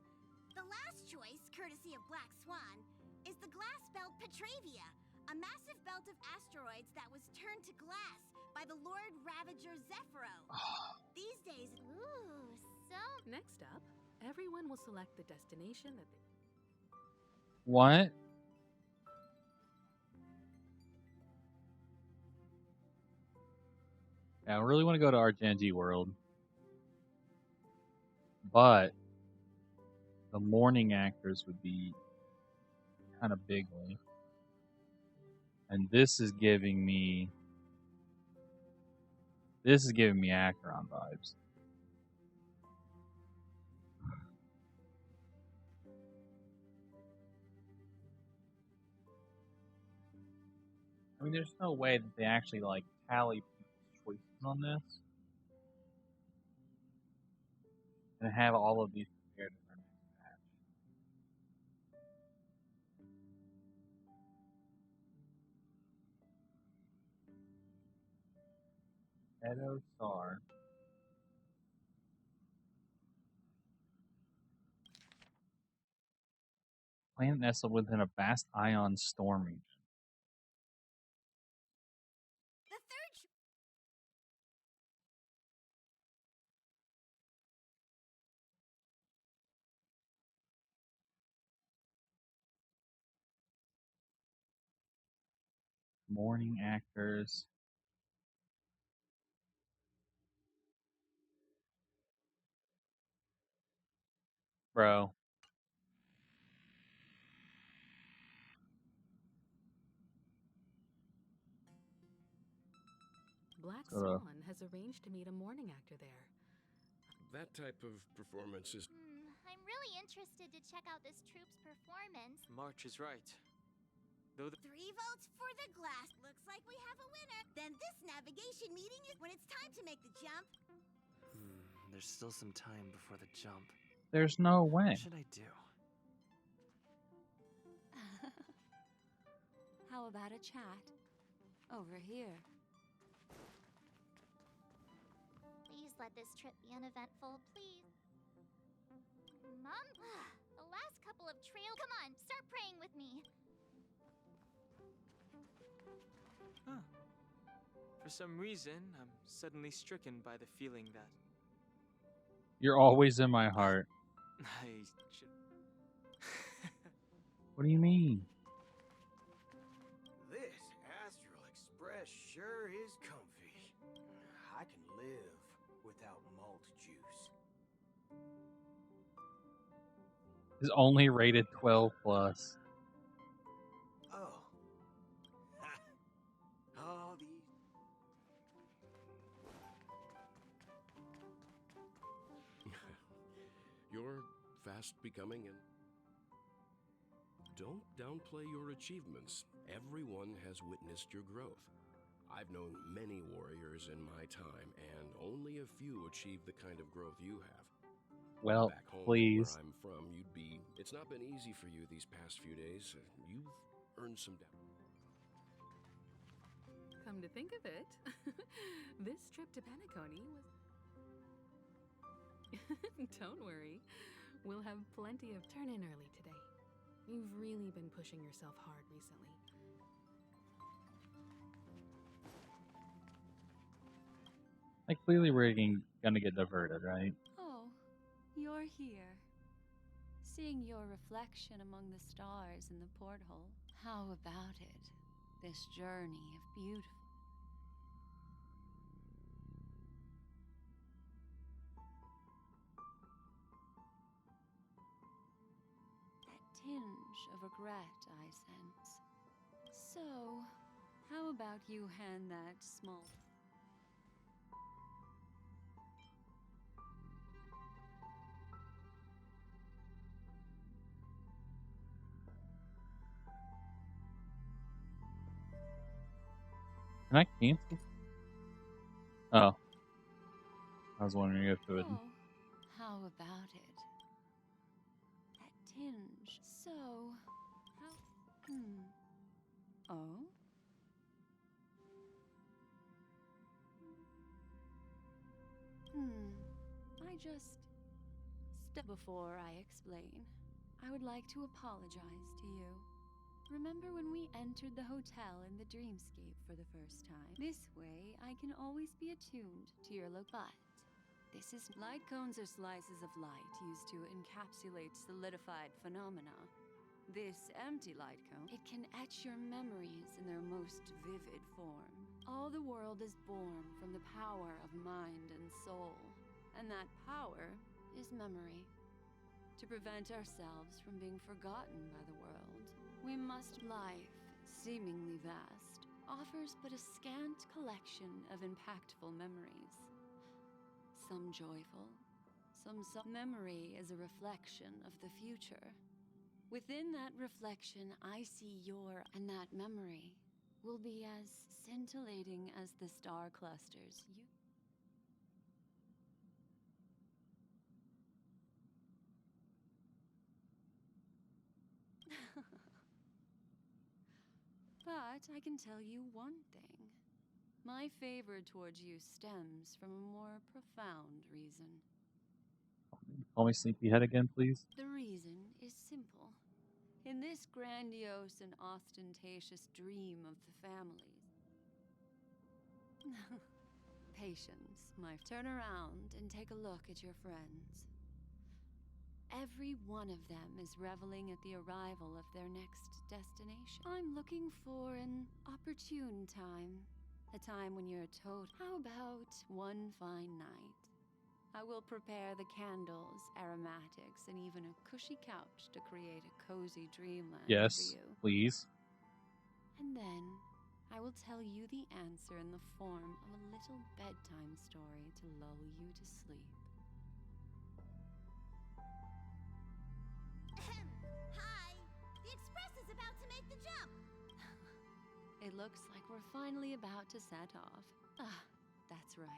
The last choice, courtesy of Black Swan, is the glass belt Petravia, a massive belt of asteroids that was turned to glass by the Lord Ravager Zephyro. These days... Ooh, so... Next up, everyone will select the destination that they... What? Yeah, I really want to go to Argenji World. But the morning actors would be kind of bigly. And this is giving me Acheron vibes. I mean, there's no way that they actually like tally people's choices on this and have all of these compared to their next match. Edo Star. Planet nestled within a vast ion storm region. The third... Morning actors. Bro. Black Swan has arranged to meet a morning actor there. That type of performance is... I'm really interested to check out this troupe's performance. March is right. Though 3 votes for the glass. Looks like we have a winner. Then this navigation meeting is when it's time to make the jump. There's still some time before the jump. There's no way. What should I do? How about a chat? Over here. Please let this trip be uneventful, please. Mom, the last couple of trails. Come on, start praying with me. Huh. For some reason, I'm suddenly stricken by the feeling that You're always in my heart. I should... What do you mean? This Astral Express sure is comfy. I can live without malt juice. Is only rated 12+. Oh. All these... You're fast becoming an... don't downplay your achievements. Everyone has witnessed your growth. I've known many warriors in my time, and only a few achieve the kind of growth you have. Well, Back home, please. where I'm from, it's not been easy for you these past few days. You've earned some Come to think of it, this trip to Penacony was... Don't worry. We'll have plenty of turn in early today. You've really been pushing yourself hard recently. Like, clearly we're gonna get diverted, right? Oh, you're here. Seeing your reflection among the stars in the porthole. How about it? This journey of beautiful. That tinge of regret I sense. So, how about you hand that small... Can I cancel? Oh. I was wondering if it would. Oh, how about it? That tinge. So, how... Oh? I just... Before I explain, I would like to apologize to you. Remember when we entered the hotel in the dreamscape for the first time? This way, I can always be attuned to your but this is... Light cones are slices of light used to encapsulate solidified phenomena. This empty light cone, it can etch your memories in their most vivid form. All the world is born from the power of mind and soul, and that power is memory. To prevent ourselves from being forgotten by the world, we must... Life, seemingly vast, offers but a scant collection of impactful memories. Some joyful, some memory is a reflection of the future. Within that reflection, I see and that memory will be as scintillating as the star clusters you... But I can tell you one thing. My favor towards you stems from a more profound reason. Call me Sleepyhead again, please. The reason is simple. In this grandiose and ostentatious dream of the families... Patience, turn around and take a look at your friends. Every one of them is reveling at the arrival of their next destination. I'm looking for an opportune time. A time when you're How about one fine night? I will prepare the candles, aromatics, and even a cushy couch to create a cozy dreamland for Yes, you. please. And then I will tell you the answer in the form of a little bedtime story to lull you to sleep. Hi! The express is about to make the jump! It looks like we're finally about to set off. That's right.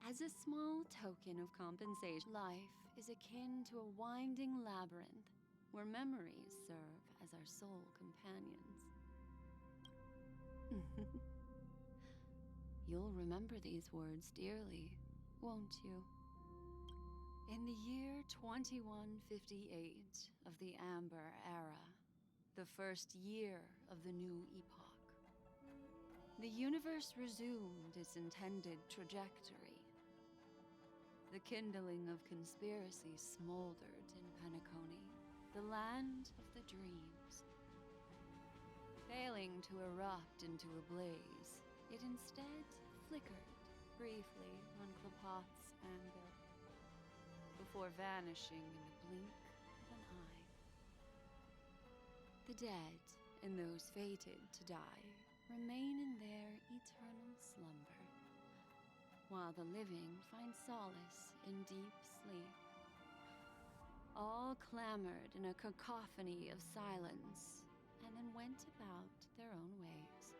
As a small token of compensation, life is akin to a winding labyrinth where memories serve as our sole companions. You'll remember these words dearly, won't you? In the year 2158 of the Amber Era, the first year of the new epoch, the universe resumed its intended trajectory. The kindling of conspiracy smoldered in Penacony, the land of the dreams. Failing to erupt into a blaze, it instead flickered briefly on Klapot's anvil, before vanishing in a blink of an eye. The dead, and those fated to die, remain in their eternal slumber, while the living find solace in deep sleep. all clamored in a cacophony of silence, and then went about their own ways.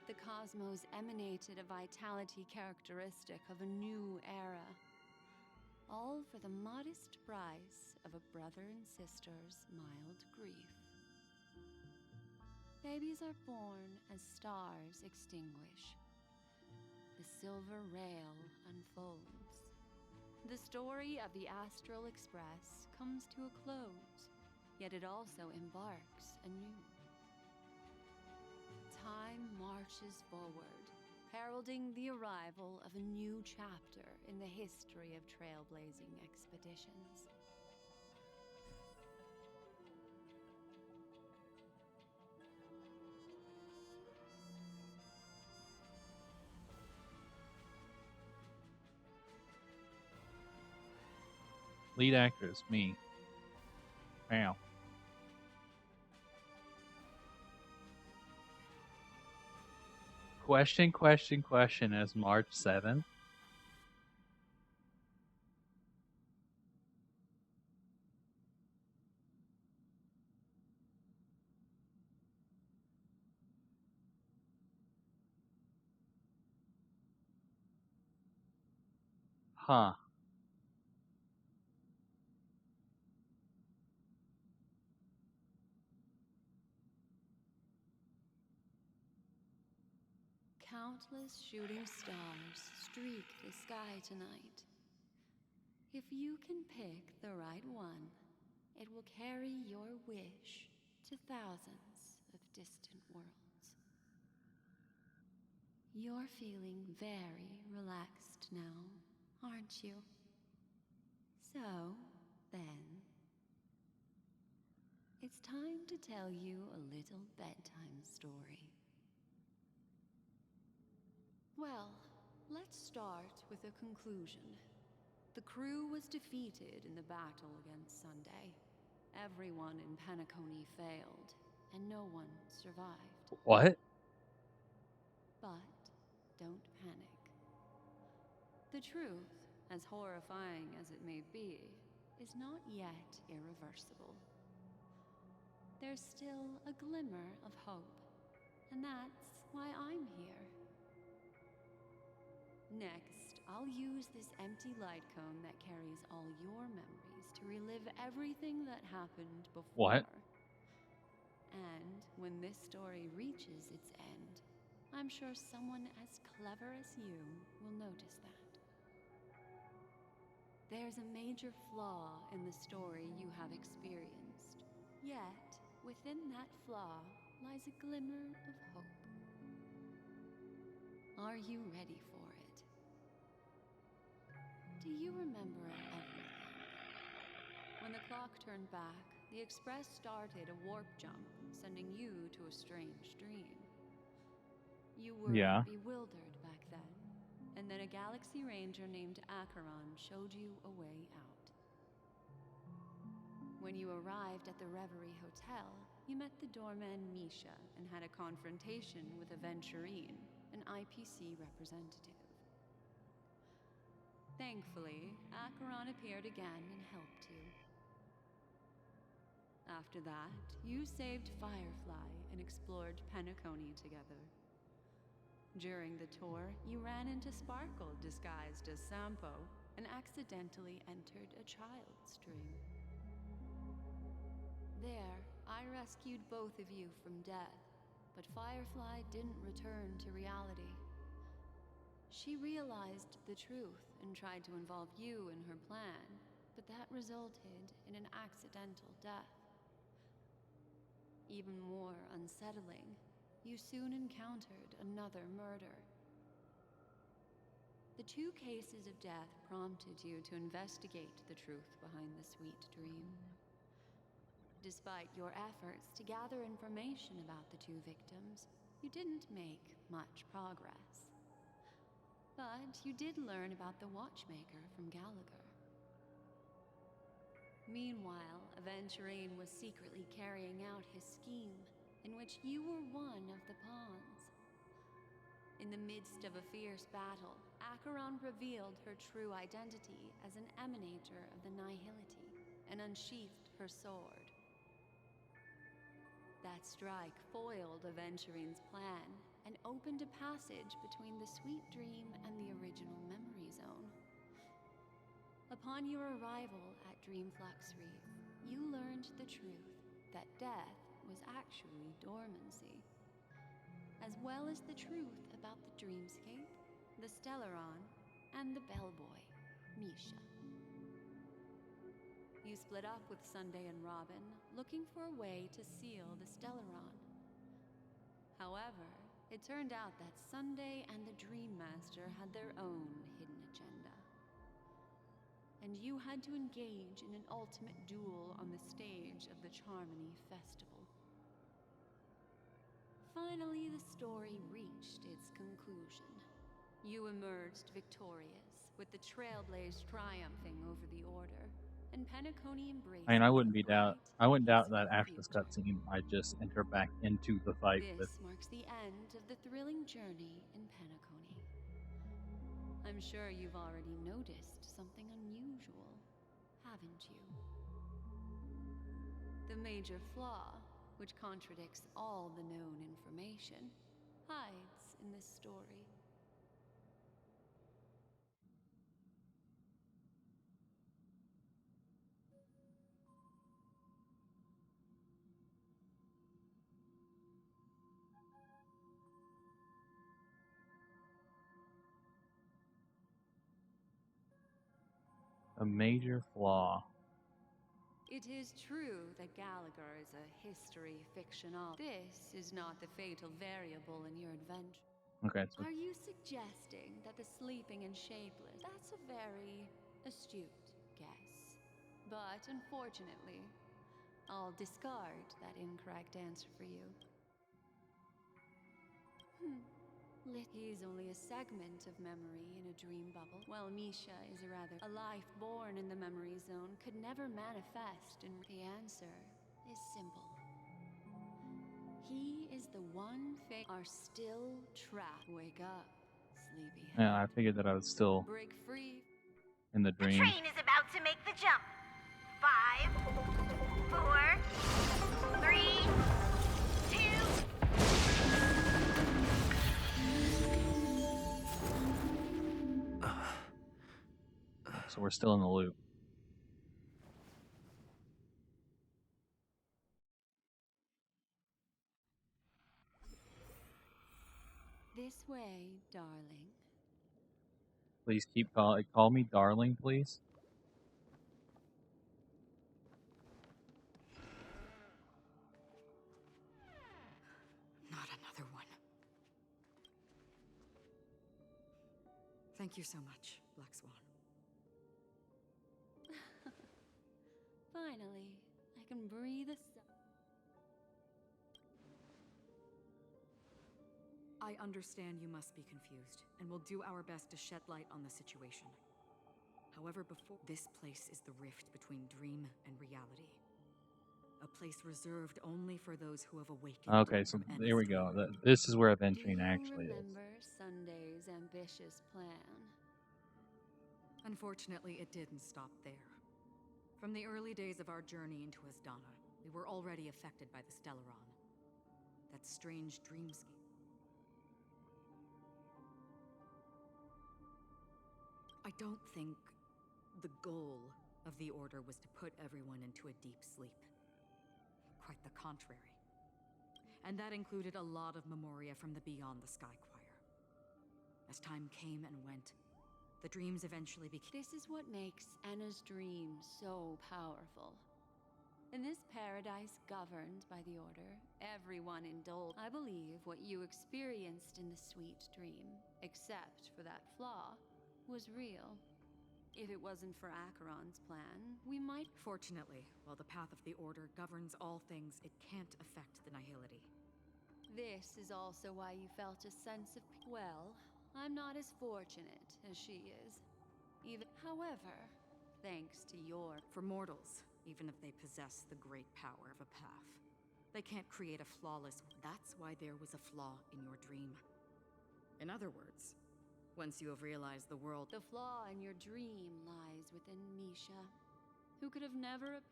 The cosmos emanated a vitality characteristic of a new era, all for the modest price of a brother and sister's mild grief. Babies are born as stars extinguish. The silver rail unfolds. The story of the Astral Express comes to a close, yet it also embarks anew. Time marches forward, heralding the arrival of a new chapter in the history of trailblazing expeditions. Lead actress, me. Wow. Question as March 7th. Huh. Countless shooting stars streak the sky tonight. If you can pick the right one, it will carry your wish to thousands of distant worlds. You're feeling very relaxed now, aren't you? So, then, it's time to tell you a little bedtime story. Well, let's start with a conclusion. The crew was defeated in the battle against Sunday. Everyone in Penacony failed, and no one survived. What? But don't panic. The truth, as horrifying as it may be, is not yet irreversible. There's still a glimmer of hope, and that's why I'm here. Next, I'll use this empty light cone that carries all your memories to relive everything that happened before. What? And when this story reaches its end, I'm sure someone as clever as you will notice that. There's a major flaw in the story you have experienced. Yet, within that flaw lies a glimmer of hope. Are you ready for it? Do you remember everything? When the clock turned back, the Express started a warp jump, sending you to a strange dream. You were bewildered back then, and then a Galaxy Ranger named Acheron showed you a way out. When you arrived at the Reverie Hotel, you met the doorman Misha and had a confrontation with Aventurine, an IPC representative. Thankfully, Acheron appeared again and helped you. After that, you saved Firefly and explored Penacony together. During the tour, you ran into Sparkle disguised as Sampo and accidentally entered a child's dream. There, I rescued both of you from death, but Firefly didn't return to reality. She realized the truth and tried to involve you in her plan, but that resulted in an accidental death. Even more unsettling, you soon encountered another murder. The two cases of death prompted you to investigate the truth behind the sweet dream. Despite your efforts to gather information about the two victims, you didn't make much progress. But you did learn about the watchmaker from Gallagher. Meanwhile, Aventurine was secretly carrying out his scheme, in which you were one of the pawns. In the midst of a fierce battle, Acheron revealed her true identity as an emanator of the Nihility and unsheathed her sword. That strike foiled Aventurine's plan and opened a passage between the Sweet Dream and the original Memory Zone. Upon your arrival at Dreamflux Reef, you learned the truth that death was actually dormancy, as well as the truth about the dreamscape, the Stellaron, and the bellboy, Misha. You split up with Sunday and Robin, looking for a way to seal the Stellaron. However, it turned out that Sunday and the Dream Master had their own hidden agenda. And you had to engage in an ultimate duel on the stage of the Charmony Festival. Finally, the story reached its conclusion. You emerged victorious, with the Trailblaze triumphing over the Order, and Penacony embraced. I mean, I wouldn't doubt that after this cutscene, I just enter back into the fight with. This marks the end of the thrilling journey in Penacony. I'm sure you've already noticed something unusual, haven't you? The major flaw, which contradicts all the known information, hides in this story. A major flaw. It is true that Gallagher is a history fiction author. This is not the fatal variable in your adventure. Okay, so Are you suggesting that the sleeping and shapeless? That's a very astute guess. But unfortunately, I'll discard that incorrect answer for you. He's only a segment of memory in a dream bubble, while Misha is a life born in the memory zone could never manifest in. The answer is simple. He is the one fate are still trapped. Wake up, sleepyhead. yeah, I figured that I was still Break free. in the dream. The train is about to make the jump. 5, 4, 3, 2. So we're still in the loop. This way, darling. Please call me darling, please. Not another one. Thank you so much, Black Swan. Finally, I can breathe a sigh. I understand you must be confused, and will do our best to shed light on the situation. However, this place is the rift between dream and reality. A place reserved only for those who have awakened. Okay, so there we go. This is where Aventurine actually is. Remember Sunday's ambitious plan? Unfortunately, it didn't stop there. From the early days of our journey into Asdana, we were already affected by the Stellaron. That strange dreamscape. I don't think the goal of the Order was to put everyone into a deep sleep. Quite the contrary. And that included a lot of memoria from the Beyond the Sky Choir. As time came and went, the dreams eventually became... This is what makes Anna's dream so powerful. In this paradise governed by the Order, everyone indulged. I believe what you experienced in the sweet dream, except for that flaw, was real. If it wasn't for Acheron's plan, we might... Fortunately, while the path of the Order governs all things, it can't affect the Nihility. This is also why you felt a sense of... Well, I'm not as fortunate as she is. However, thanks to your... For mortals, even if they possess the great power of a path, they can't create a flawless... That's why there was a flaw in your dream. In other words, Once you have realized the world. The flaw in your dream lies within Misha, who could have never.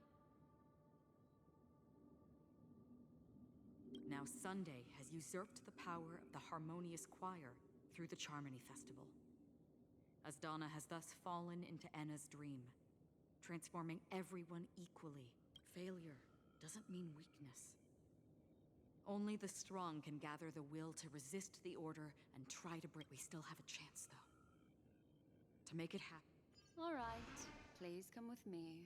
Now Sunday has usurped the power of the Harmonious Choir through the Charmony Festival. Asdana has thus fallen into Enna's dream, transforming everyone equally. Failure doesn't mean weakness. Only the strong can gather the will to resist the order and try to break. We still have a chance, though. To make it happen. All right, please come with me.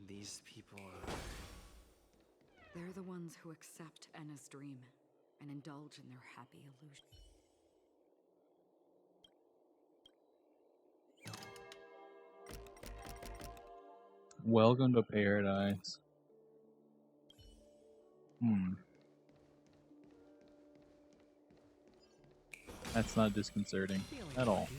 These people are... They're the ones who accept Enna's dream and indulge in their happy illusion. Welcome to paradise. That's not disconcerting at all.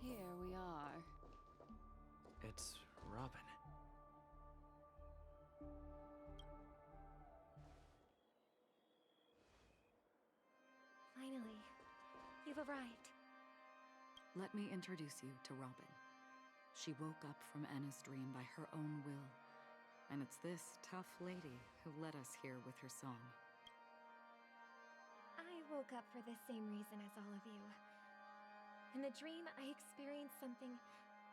Here we are. It's Robin. Finally, you've arrived. Let me introduce you to Robin. She woke up from Enna's dream by her own will, and it's this tough lady who led us here with her song. I woke up for the same reason as all of you. In the dream, I experienced something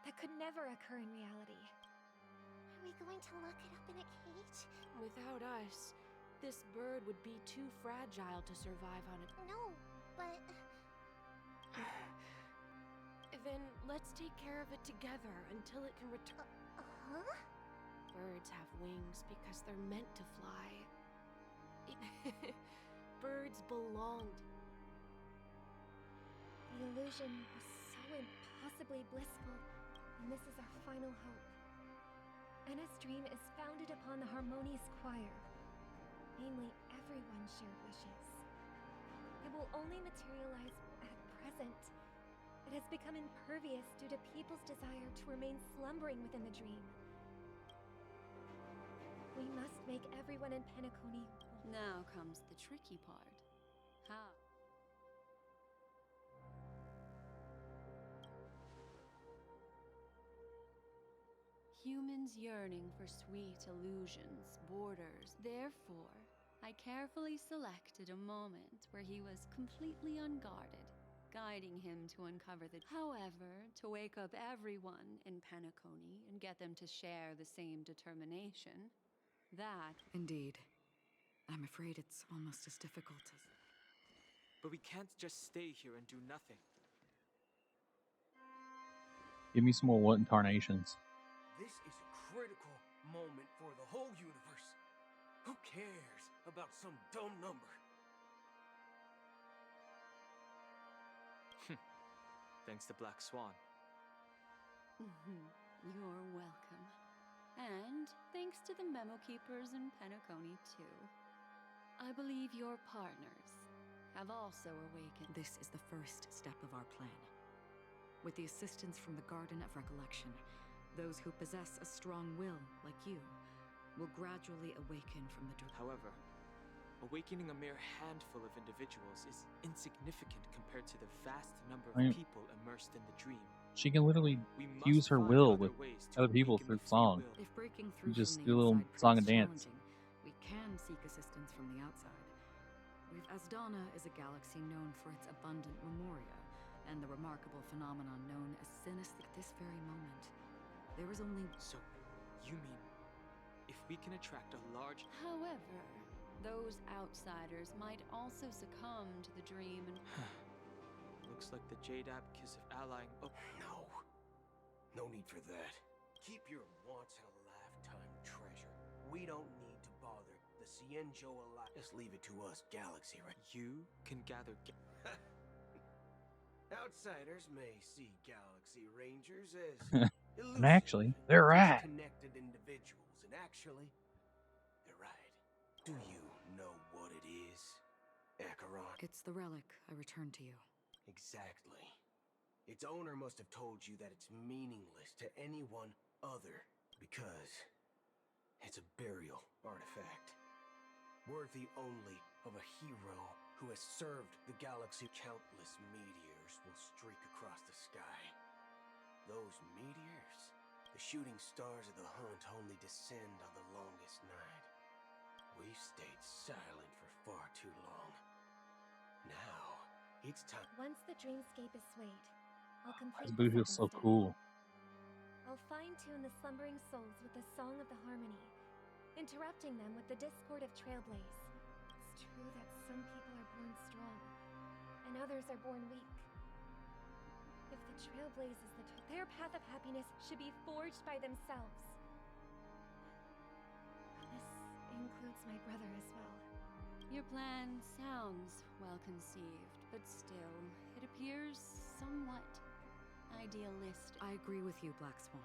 that could never occur in reality. Are we going to lock it up in a cage? Without us, this bird would be too fragile to survive on it. No, but... Then let's take care of it together until it can return. Huh? Birds have wings because they're meant to fly. Birds belonged. The illusion was so impossibly blissful, and this is our final hope. Enna's dream is founded upon the Harmonious Choir, namely everyone's shared wishes. It will only materialize at present. It has become impervious due to people's desire to remain slumbering within the dream. We must make everyone in Penacony. Now comes the tricky part. How? Humans yearning for sweet illusions, borders. Therefore, I carefully selected a moment where he was completely unguarded, guiding him to uncover the... However, to wake up everyone in Penacony and get them to share the same determination, that... Indeed. I'm afraid it's almost as difficult as... But we can't just stay here and do nothing. Give me some more what incarnations. This is a critical moment for the whole universe. Who cares about some dumb number? Thanks to Black Swan. You're welcome. And thanks to the memo keepers in Penacony, too. I believe your partners have also awakened. This is the first step of our plan. With the assistance from the Garden of Recollection, those who possess a strong will, like you, will gradually awaken from the dream. However, awakening a mere handful of individuals is insignificant compared to the vast number of people immersed in the dream. She can literally fuse her will with other people through song. If breaking through Just from do the a little inside song and proves dance. challenging, we can seek assistance from the outside. Asdana is a galaxy known for its abundant memoria, and the remarkable phenomenon known as synesthesia. At this very moment, there is only... So, you mean, if we can attract a large... However, those outsiders might also succumb to the dream and... Looks like the Jade Abacus of allying... Oh. No need for that. Keep your once-in-a-lifetime treasure. We don't need to bother the Cienjo alive. Just leave it to us, Galaxy, right? You can gather... Outsiders may see Galaxy Rangers as And actually, they're right. disconnected individuals, and actually, they're right. Do you know what it is, Acheron? It's the relic I returned to you. Exactly. Its owner must have told you that it's meaningless to anyone other, because it's a burial artifact, worthy only of a hero who has served the galaxy. Countless meteors will streak across the sky. Those meteors, the shooting stars of the hunt, only descend on the longest night. We've stayed silent for far too long. Now, it's time. Once the dreamscape is swayed, I'll complete This the booth feels second so step. cool. I'll fine-tune the slumbering souls with the song of the harmony, interrupting them with the discord of Trailblaze. It's true that some people are born strong, and others are born weak. If the Trailblaze is their path of happiness should be forged by themselves. This includes my brother as well. Your plan sounds well conceived, but still, it appears somewhat idealistic. I agree with you, Black Swan.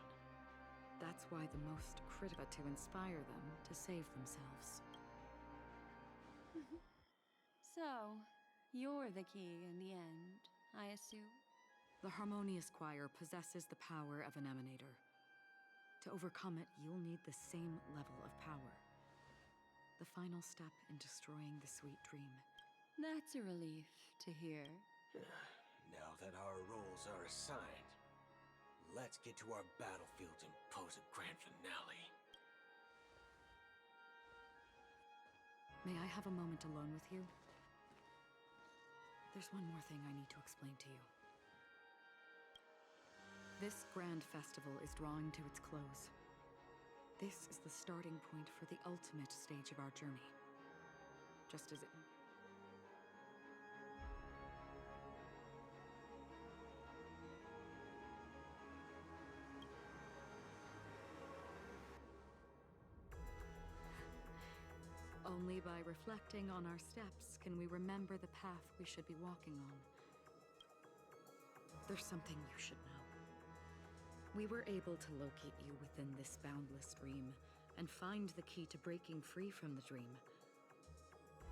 That's why the most critical to inspire them to save themselves. So, you're the key in the end, I assume? The Harmonious Choir possesses the power of an emanator. To overcome it, you'll need the same level of power. The final step in destroying the sweet dream. That's a relief to hear. Now that our roles are assigned, let's get to our battlefields and pose a grand finale. May I have a moment alone with you? There's one more thing I need to explain to you. This grand festival is drawing to its close. This is the starting point for the ultimate stage of our journey. Just as it... Only by reflecting on our steps can we remember the path we should be walking on. There's something you should know. We were able to locate you within this boundless dream and find the key to breaking free from the dream.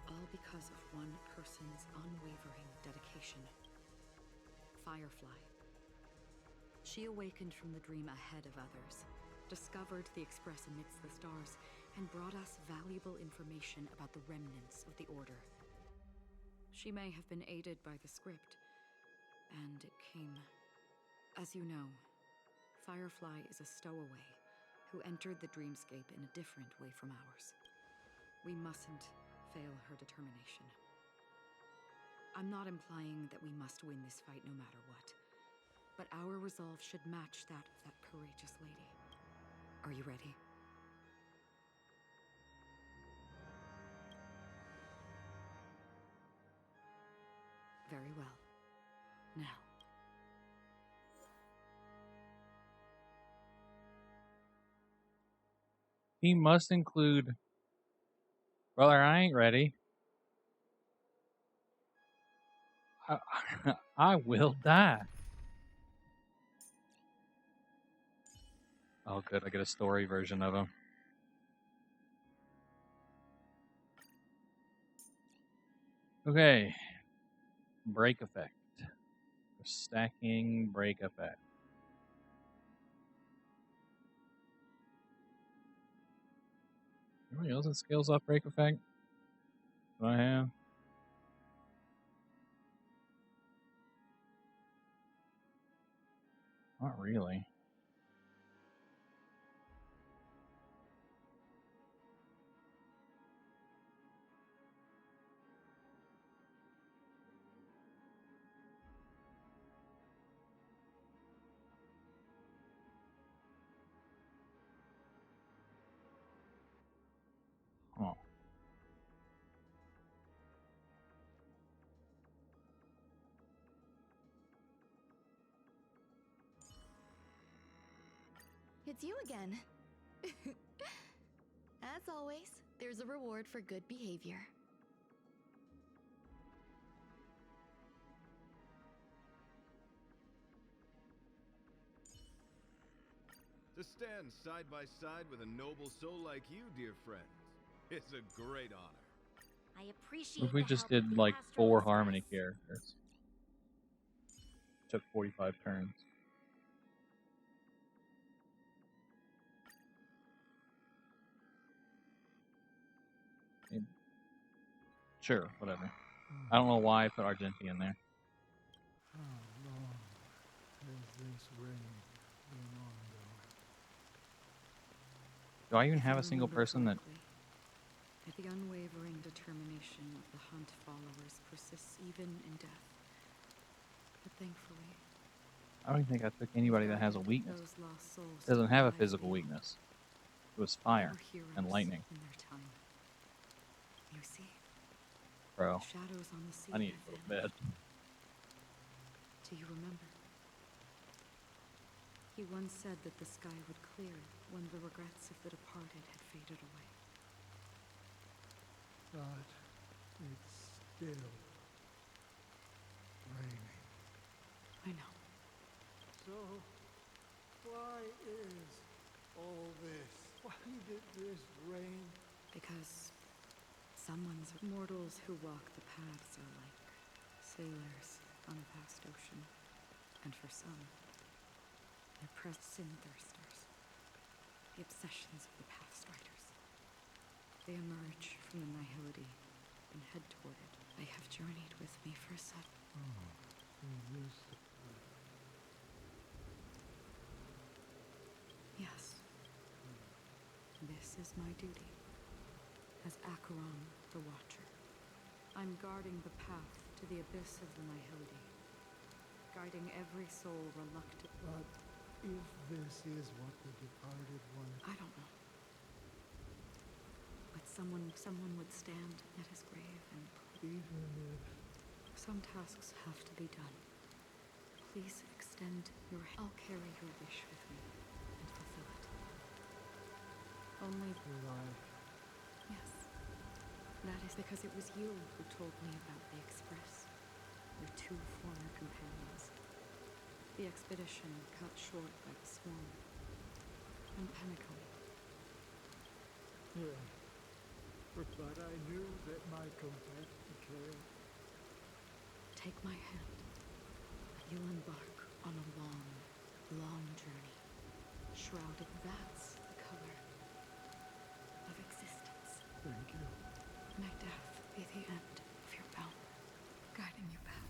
All because of one person's unwavering dedication. Firefly. She awakened from the dream ahead of others, discovered the Express amidst the stars, and brought us valuable information about the remnants of the Order. She may have been aided by the script, and it came... As you know, Firefly is a stowaway who entered the dreamscape in a different way from ours. We mustn't fail her determination. I'm not implying that we must win this fight no matter what, but our resolve should match that of that courageous lady. Are you ready? Very well. Now. He must include... Brother, I ain't ready. I will die. Oh, good. I get a story version of him. Okay. Break effect. Stacking break effect. Anybody else that scales off break effect? Do I have? Not really. It's you again. As always, there's a reward for good behavior. To stand side by side with a noble soul like you, dear friend, it's a great honor. I appreciate If we the just help did with like Astral 4 Express. harmony characters. Took 45 turns. Sure, whatever. I don't know why I put Argenti in there. How long has this rain been on, though? Do I even If have I a single remember person that... correctly, the unwavering determination of the Hunt followers persists even in death. But thankfully, I don't even think I took anybody that has a weakness. those lost souls Doesn't have a lies physical beyond. weakness. It was fire They were heroes and lightning. in their time. You see, Bro, the shadows on the sea I need to have go to vanished. bed. Do you remember? He once said that the sky would clear when the regrets of the departed had faded away. But it's still raining. I know. So, why is all this? Why did this rain? Because someone's mortals who walk the paths are like sailors on a vast ocean. And for some, they're pressed sin thirsters, the obsessions of the past riders. They emerge from the nihility and head toward it. They have journeyed with me for such. Oh, so this. Yes. This is my duty. As Acheron, the Watcher. I'm guarding the path to the abyss of the nihility. Guiding every soul reluctant. But if this is what the departed one. I don't know. But someone would stand at his grave and... Even if... Some tasks have to be done. Please extend your... I'll carry your wish with me and fulfill it. Only... Will I? Yes. That is because it was you who told me about the Express. Your 2 former companions. The expedition cut short by the swarm. And Penacony. Yeah. But I knew that my companion cared. Take my hand. You'll embark on a long, long journey. Shrouded, that's the color of existence. Thank you. May death be the end of your bound, guiding you back.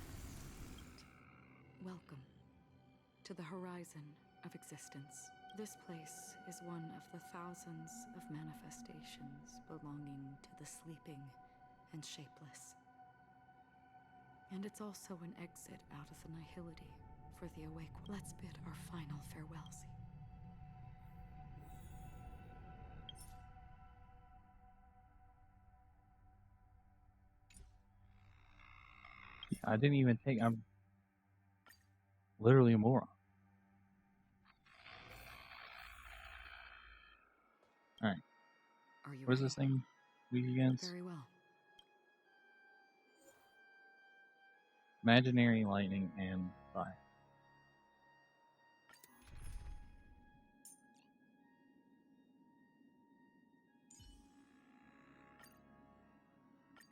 Welcome to the horizon of existence. This place is one of the thousands of manifestations belonging to the sleeping and shapeless. And it's also an exit out of the nihility for the awake. Let's bid our final farewells. I didn't even take... I'm literally a moron. Alright. Are you What is ready? this thing weak against? Very well. Imaginary lightning and fire.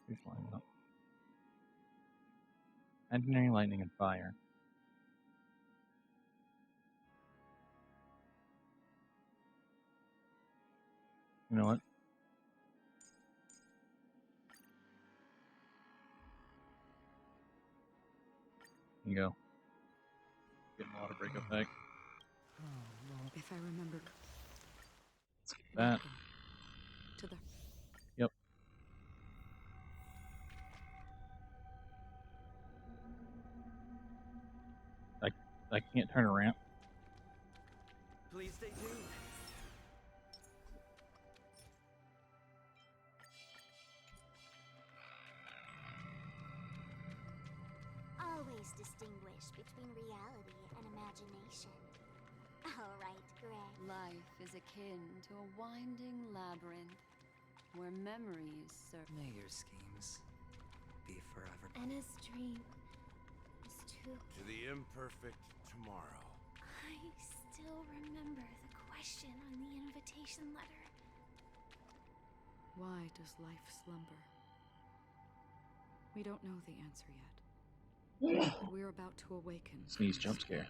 Here's lining up. Imaginary lightning and fire. You know what? Here you go. Getting a lot of break effect. If I remember. That. To the. Yep. I can't turn a ramp. Please stay tuned. Always distinguish between reality and imagination. All right, Greg. Life is akin to a winding labyrinth where memories serve. May your schemes be forever. Anna's dream is too. To the imperfect tomorrow. I still remember the question on the invitation letter. Why does life slumber? We don't know the answer yet. But we're about to awaken. Sneeze jump scare.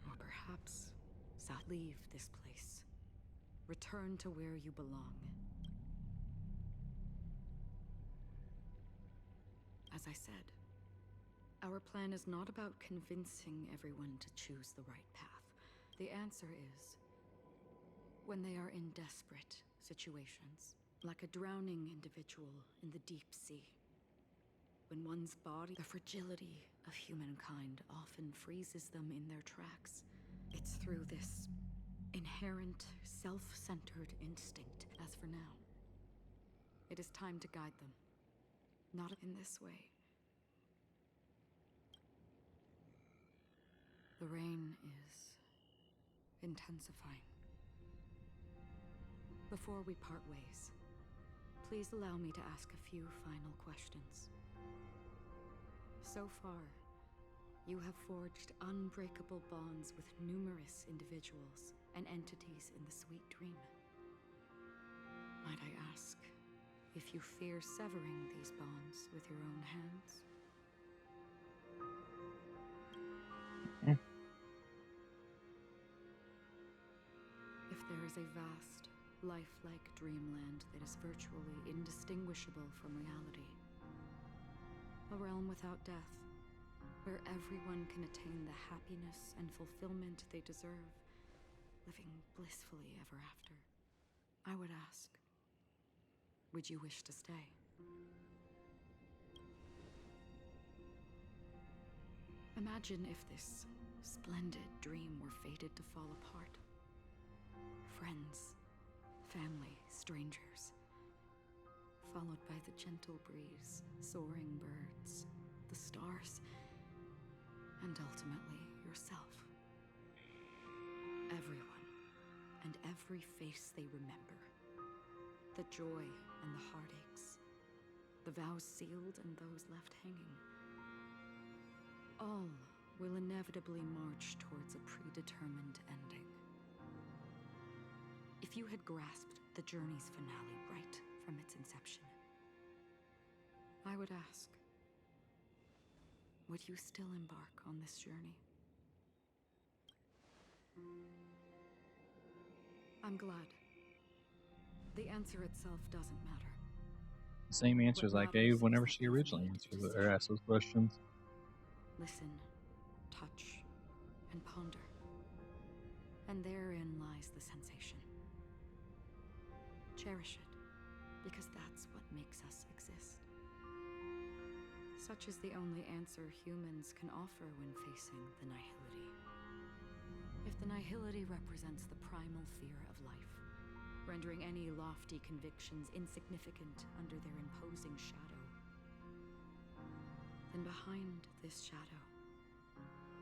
Or perhaps leave this place. Return to where you belong. As I said, our plan is not about convincing everyone to choose the right path. The answer is when they are in desperate situations, like a drowning individual in the deep sea. When one's body, the fragility of humankind often freezes them in their tracks. It's through this inherent, self-centered instinct. As for now, it is time to guide them. Not in this way. The rain is intensifying. Before we part ways, please allow me to ask a few final questions. So far, you have forged unbreakable bonds with numerous individuals and entities in the Sweet Dream. Might I ask if you fear severing these bonds with your own hands? If there is a vast, lifelike dreamland that is virtually indistinguishable from reality, a realm without death, where everyone can attain the happiness and fulfillment they deserve, living blissfully ever after, I would ask, would you wish to stay? Imagine if this splendid dream were fated to fall apart. Friends, family, strangers, followed by the gentle breeze, soaring birds, the stars, and ultimately yourself. Everyone, and every face they remember. The joy and the heartaches, the vows sealed and those left hanging. All will inevitably march towards a predetermined ending. If you had grasped the journey's finale right from its inception, I would ask, would you still embark on this journey? I'm glad. The answer itself doesn't matter. The same answers I gave whenever she originally answered or asked those questions. Listen, touch, and ponder. And therein lies the sensation. Cherish it, because that's what makes us exist. Such is the only answer humans can offer when facing the nihility. If the nihility represents the primal fear of life, rendering any lofty convictions insignificant under their imposing shadow, then behind this shadow,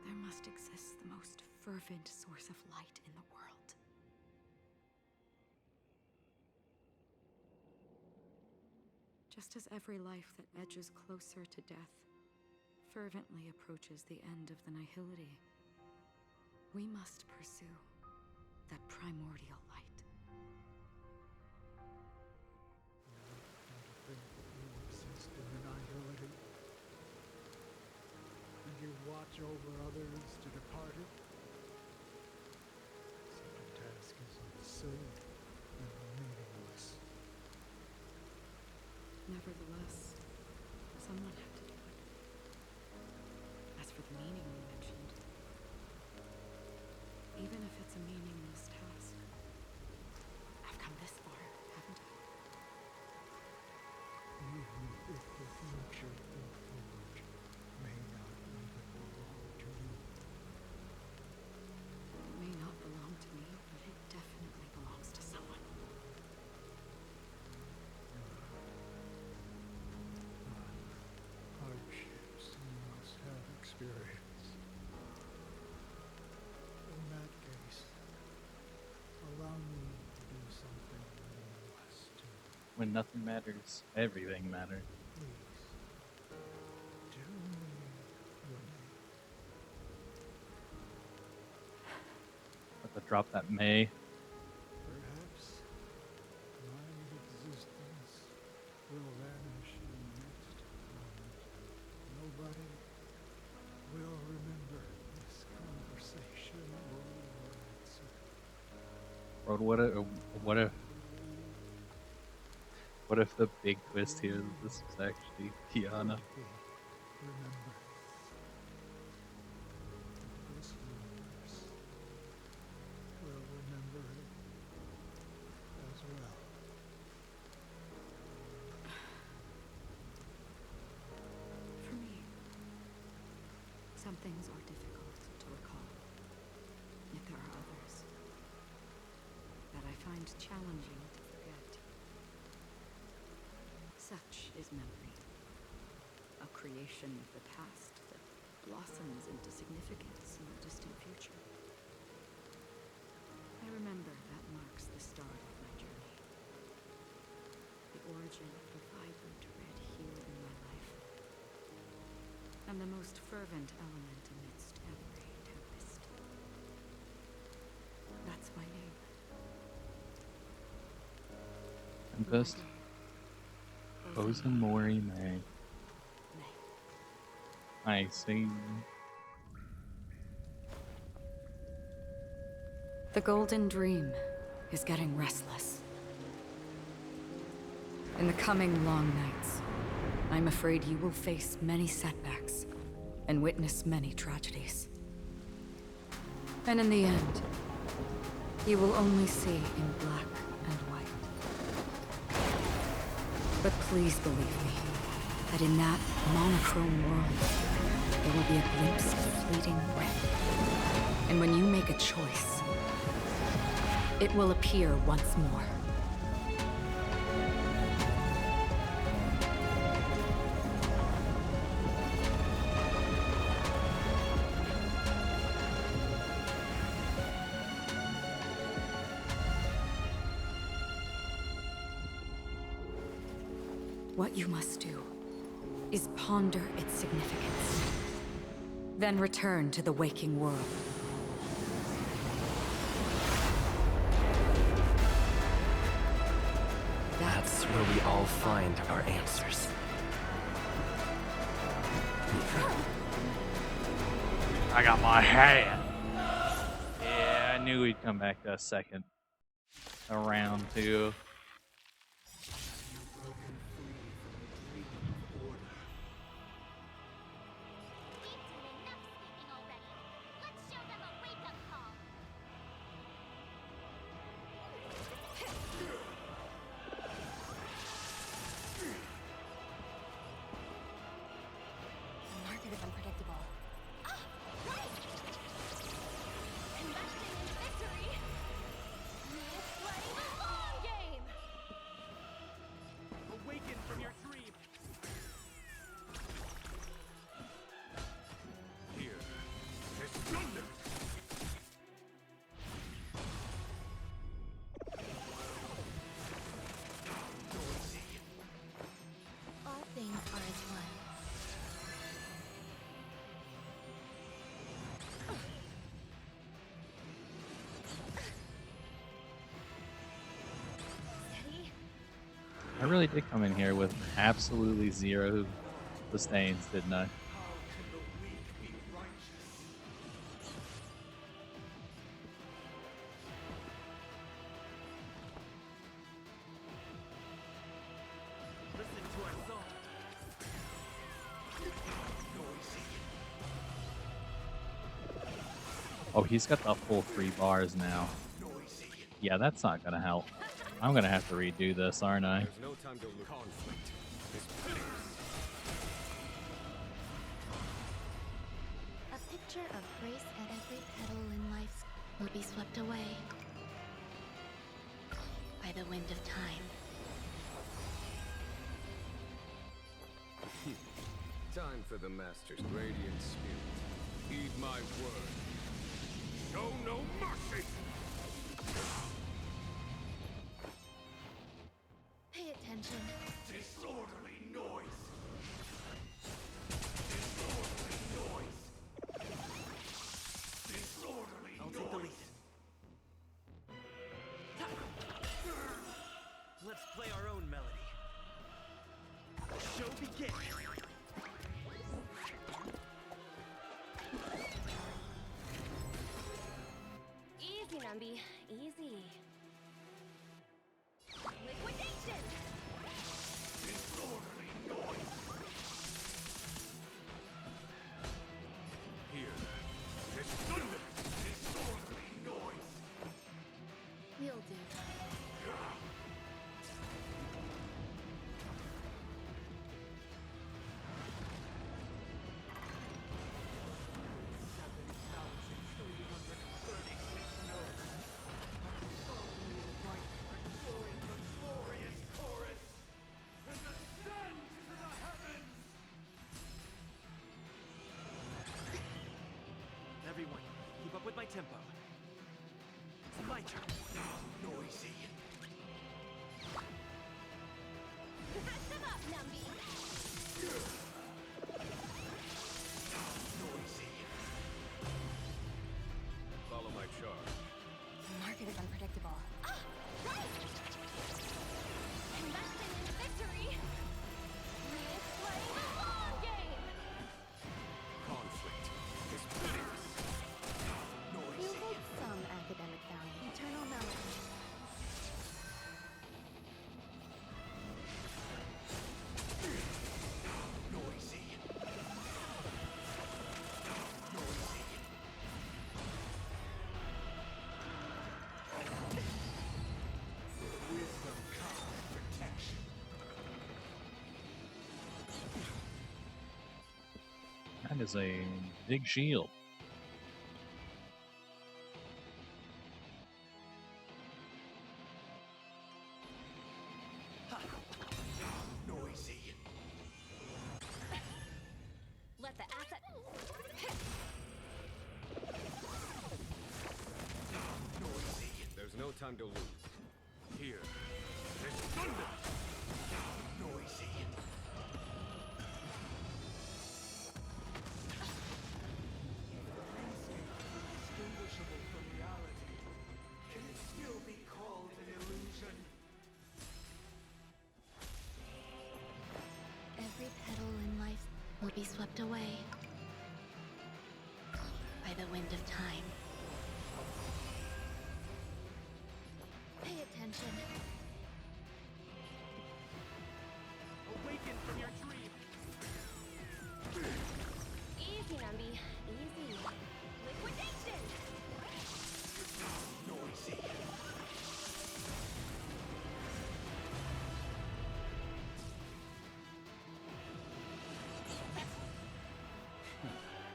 there must exist the most fervent source of light in the world. Just as every life that edges closer to death fervently approaches the end of the nihility, we must pursue that primordial light. Exist in the nihility, and you watch over others to depart it. Such a task is absurd and meaningless. Nevertheless, someone had to do it. As for the meaning you mentioned, even if it's a meaningless task, I've come this far, haven't I? Even if the future you forge may not even belong to you. It may not belong to me, but it definitely belongs to someone. When nothing matters, everything matters. Have to drop that May. Perhaps my existence will vanish in the next moment. Nobody will remember this conversation or your answer. Bro, what if the big twist here is this is actually Tiana? Remember, this universe will remember it as well. For me, some things are difficult to recall. Yet there are others that I find challenging to forget. Such is memory, a creation of the past that blossoms into significance in the distant future. I remember that marks the start of my journey, the origin of the vibrant red hue in my life, and the most fervent element amidst every tempest. That's my name. Tempest. Osamori May. I see. The Golden Dream is getting restless. In the coming long nights, I'm afraid you will face many setbacks and witness many tragedies. And in the end, you will only see in black and white. But please believe me, that in that monochrome world, there will be a glimpse of fleeting red. And when you make a choice, it will appear once more. What you must do is ponder its significance, then return to the waking world. That's where we all find our answers. I got my hat. Yeah, I knew he'd come back to a second. Around two. The market is unpredictable. Ah, right! Investing in victory means playing the long game! Awaken from your dream! Here is thunder! All things are as one. Steady. I really did come in here with absolutely zero sustains, didn't I? Listen to our song. Oh, he's got the full 3 bars now. Yeah, that's not gonna help. I'm gonna have to redo this, aren't I? There's no time to lose. Conflict is fierce. A picture of grace at every petal in life will be swept away by the wind of time. Time for the Master's radiant spirit. Heed my word. Show no mercy! Pay attention. attention. Disorderly noise! Disorderly noise! Disorderly I'll noise! take the lead. Let's play our own melody. Show begin. Easy, Numby. Easy. Liquidation! Disorderly noise! Here. Disorderly noise! You'll do. Everyone, keep up with my tempo. It's my turn. Noisy. Catch them up, Numby! Noisy. Follow my charge. The market is unpredictable. Ah! Right! Investing in victory! We're playing a long game! Conflict is piteous. You hold some academic value. Eternal melody. Noisy. Wisdom comes protection. That is a big shield. Noisy. Let the asset... Noisy. There's no time to lose. Here. There's thunder! Noisy. Indistinguishable from reality. Can it still be called an illusion? Every petal in life will be swept away by the wind of time. Pay attention. Awaken from your dream. Easy, Numby. Easy. Liquidation! Noisy.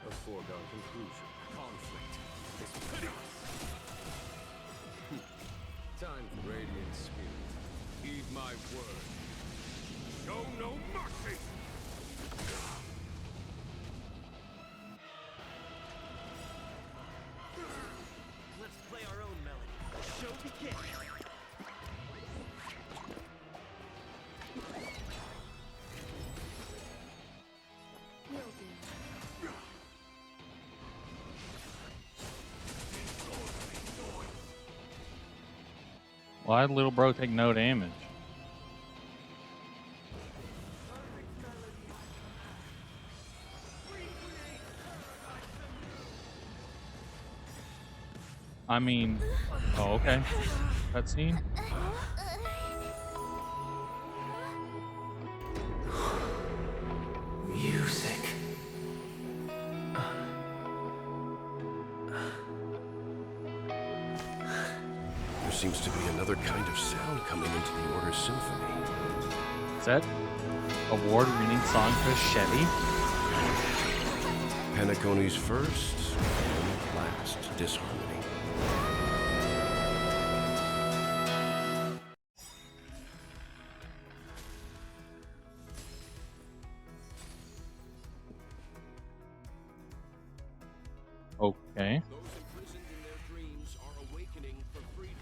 A foregone conclusion. Conflict is piteous. Time for radiant spirit. Heed my word. Show no mercy! Let's play our own melody. Show begin. You'll do. Why did little bro take no damage? I mean, oh, okay. Cutscene? Music. There seems to be another kind of sound coming into the Order's symphony. Is that award-winning song for Chevy? Penacony's first and last disharmony. Okay. Those imprisoned in their dreams are awakening for freedom.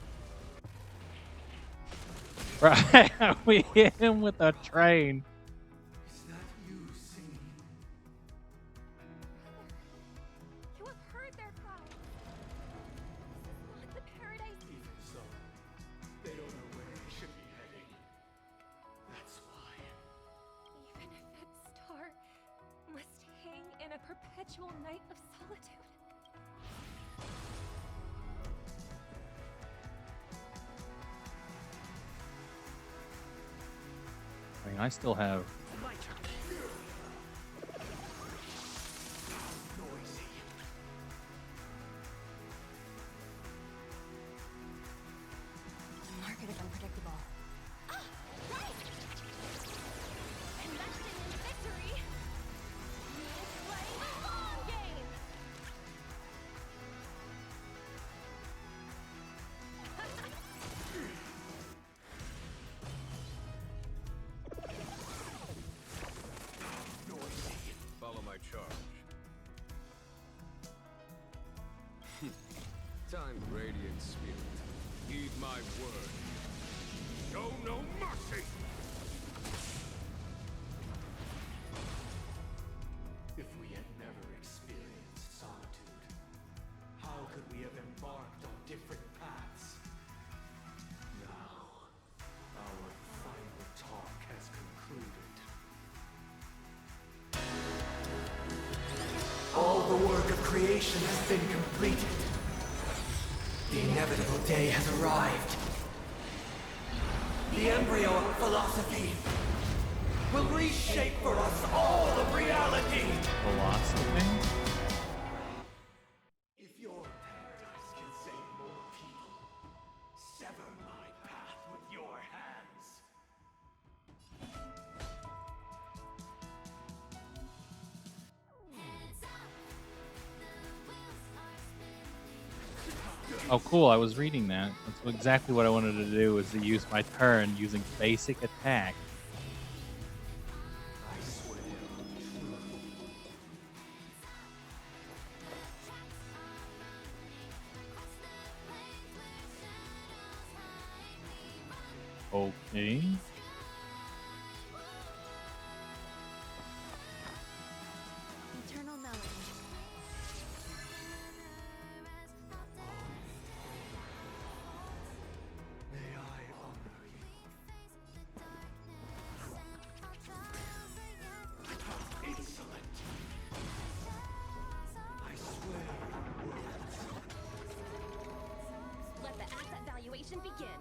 Right, we hit him with a train. Is that you singing? You have heard their cries. This is not the paradise. Even so, they don't know where they should be heading. That's why. Even if that star must hang in a perpetual night of solitude. I mean, I still have. My turn. Noisy. The market is unpredictable. Investing in victory means playing the long game. Follow my charge. Time, radiant spirit. Heed my word. Show no mercy! If we had never experienced solitude, how could we have embarked on different paths? Now, our final talk has concluded. All the work of creation has been completed. The inevitable day has arrived. The embryo of philosophy will reshape for us all of reality. Philosophy? If your paradise can save more people, sever my path with your hands. Oh, cool. I was reading that. That's exactly what I wanted to do, was to use my turn using basic attack. I swear on truth. Okay. Eternal melody. May I honor you. Insolent. I swear words. Let the asset valuation begin.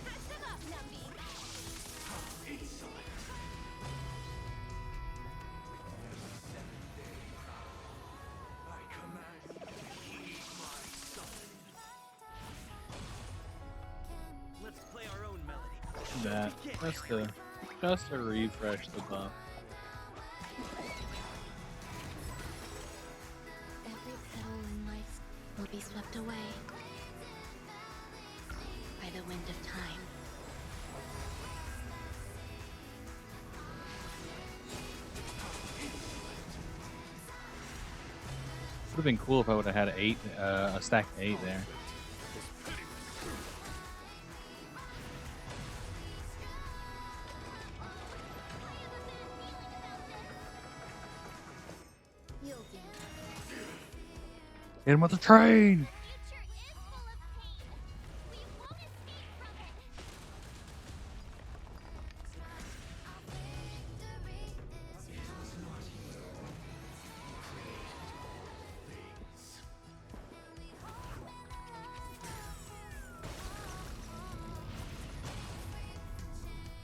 Patch them up, Numby. Insolent. I command you to heed my summon. Let's play our own melody. That. Just to refresh the buff. Every petal in life will be swept away by the wind of time. Would have been cool if I would have had a stack of 8 there. You'll do. Hit him with a train!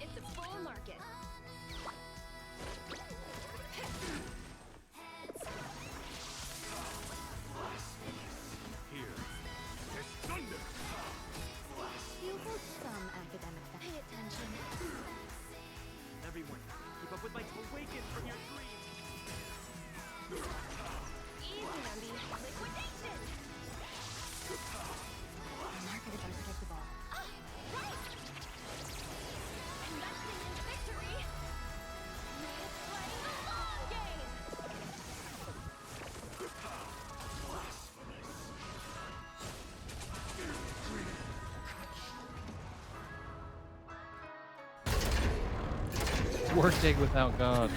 It's a bull market. Here Workday without God.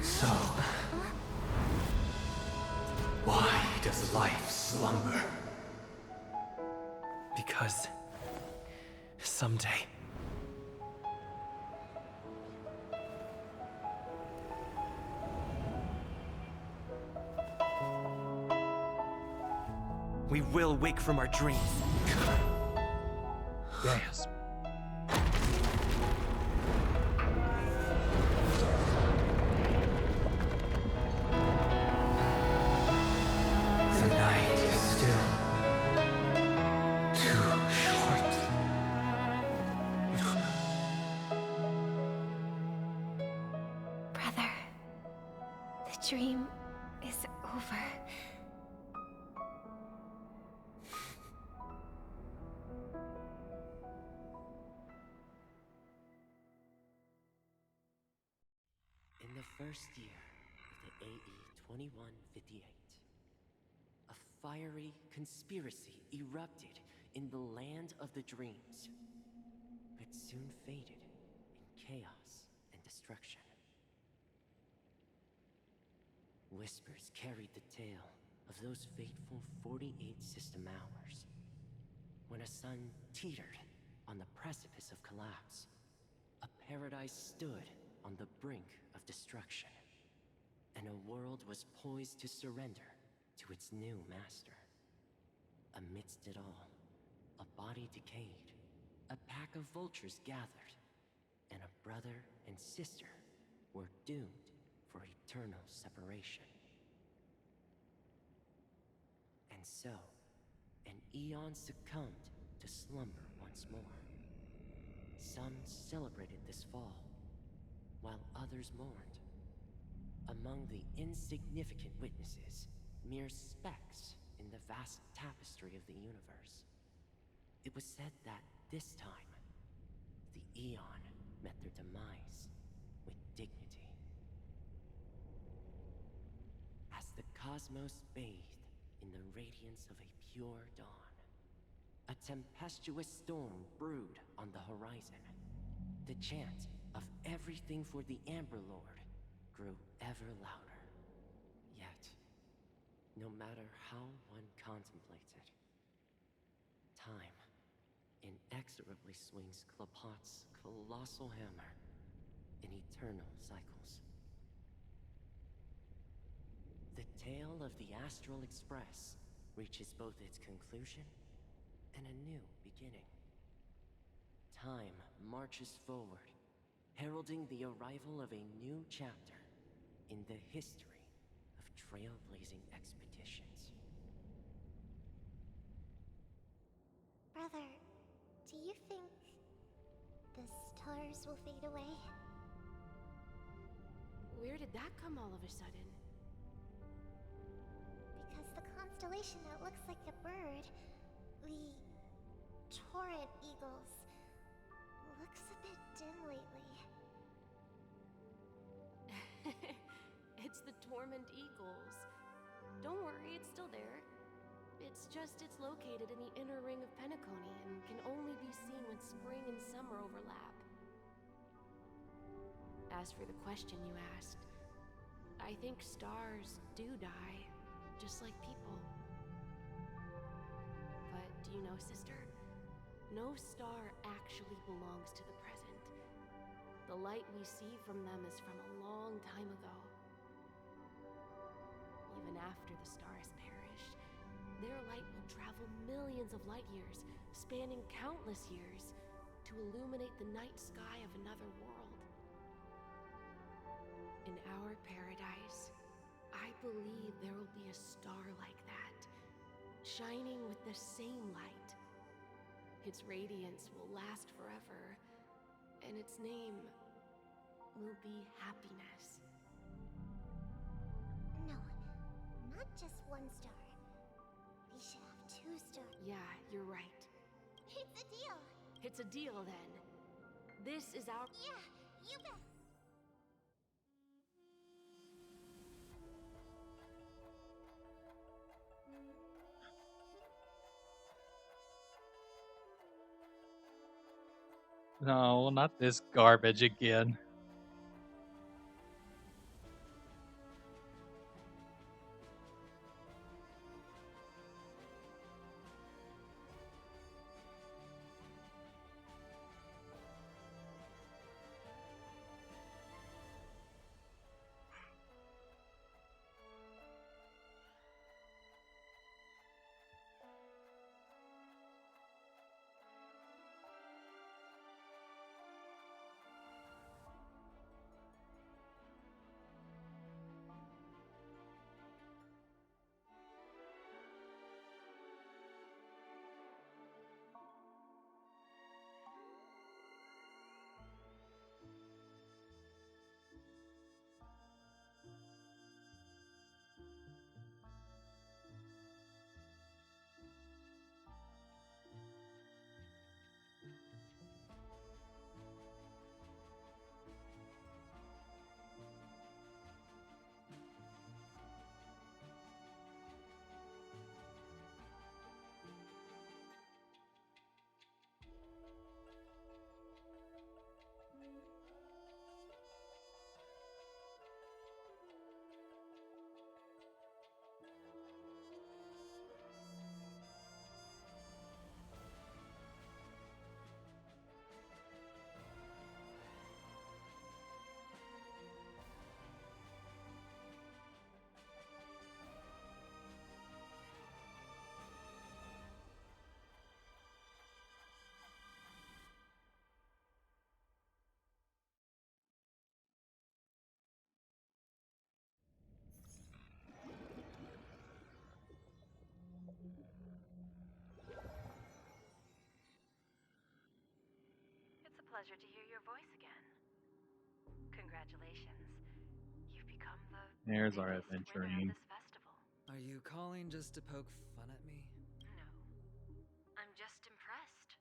So, why does life slumber? Because someday we will wake from our dreams. Yes. The night is still too short. Brother, the dream is over. In the first year of the AE 2158, a fiery conspiracy erupted in the land of the dreams, but soon faded in chaos and destruction. Whispers carried the tale of those fateful 48 system hours, when a sun teetered on the precipice of collapse. A paradise stood on the brink of destruction, and a world was poised to surrender to its new master. Amidst it all, a body decayed, a pack of vultures gathered, and a brother and sister were doomed for eternal separation. And so, an eon succumbed to slumber once more. Some celebrated this fall, while others mourned. Among the insignificant witnesses, mere specks in the vast tapestry of the universe, it was said that this time, the Eon met their demise with dignity. As the cosmos bathed in the radiance of a pure dawn, a tempestuous storm brewed on the horizon. The chant of everything for the Amber Lord grew ever louder. Yet, no matter how one contemplates it, time inexorably swings Klapot's colossal hammer in eternal cycles. The tale of the Astral Express reaches both its conclusion and a new beginning. Time marches forward, heralding the arrival of a new chapter in the history of trailblazing expeditions. Brother, do you think the stars will fade away? Where did that come all of a sudden? Because the constellation that looks like a bird, the torrent eagles, looks a bit dim lately. It's the Torment Eagles. Don't worry, it's still there. It's just it's located in the inner ring of Penacony and can only be seen when spring and summer overlap. As for the question you asked, I think stars do die, just like people. But do you know, sister? No star actually belongs to the present. The light we see from them is from a long time ago. Even after the stars perished, their light will travel millions of light years, spanning countless years, to illuminate the night sky of another world. In our paradise, I believe there will be a star like that, shining with the same light. Its radiance will last forever, and its name will be happiness. No, not just one star. We should have 2 stars. Yeah, you're right. It's a deal! It's a deal then. This is our... Yeah, you bet! No, not this garbage again. It's a pleasure to hear your voice again. Congratulations. You've become the There's our biggest winner of adventuring. this festival. Are you calling just to poke fun at me? No. I'm just impressed.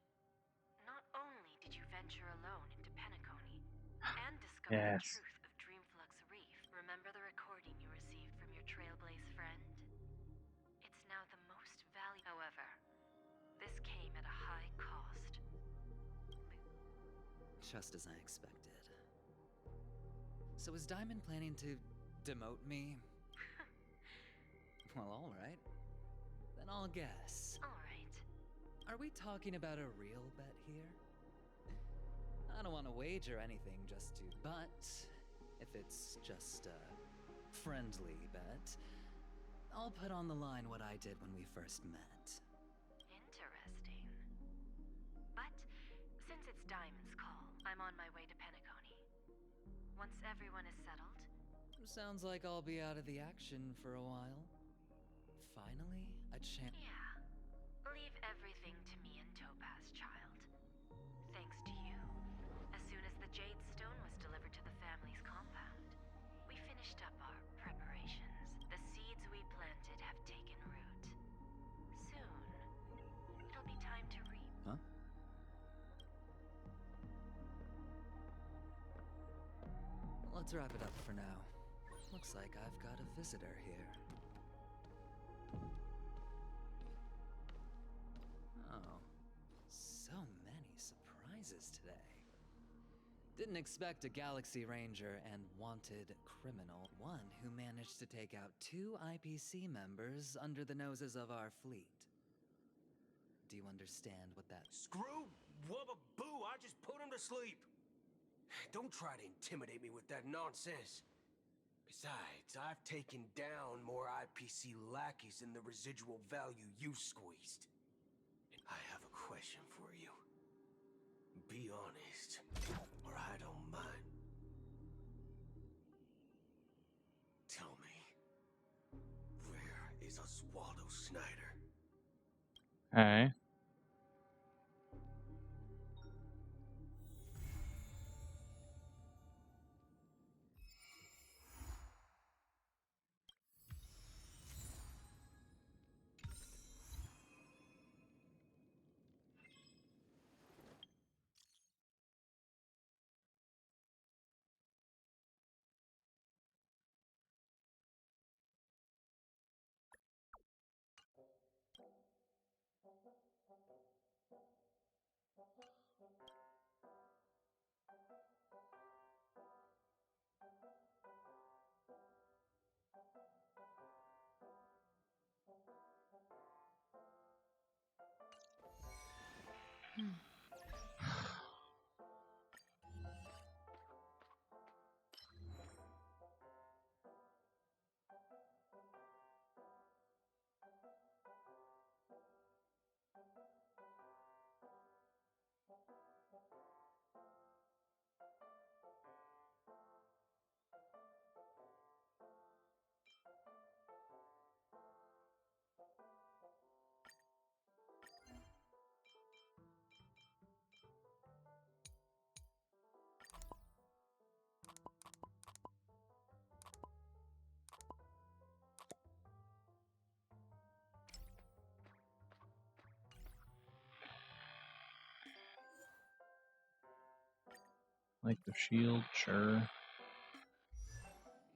Not only did you venture alone into Penacony and discover the Yes. truth of Dreamflux Reef, remember the recording you received from your Trailblaze friend? It's now the most valuable. However, this came at a high cost. Just as I expected. So is Diamond planning to demote me? Well, alright. Then I'll guess. Alright. Are we talking about a real bet here? I don't want to wager anything just to... But if it's just a friendly bet, I'll put on the line what I did when we first met. Interesting. But since it's Diamond's call, I'm on my way to Penacony. Once everyone is settled... Sounds like I'll be out of the action for a while. Finally, a chance... Yeah. Leave everything to me and Topaz, child. Thanks to you, as soon as the Jade Stone was delivered to the family's compound, we finished up our preparations. The seeds we planted have taken root. Soon, it'll be time to reap. Huh? Let's wrap it up for now. Looks like I've got a visitor here. Oh, so many surprises today. Didn't expect a Galaxy Ranger and wanted criminal, one who managed to take out 2 IPC members under the noses of our fleet. Do you understand what that... Screw wubba boo! I just put him to sleep! Don't try to intimidate me with that nonsense. Besides, I've taken down more IPC lackeys than the residual value you squeezed. I have a question for you. Be honest, or I don't mind. Tell me, where is Oswaldo Snyder? Okay. Like the shield, sure.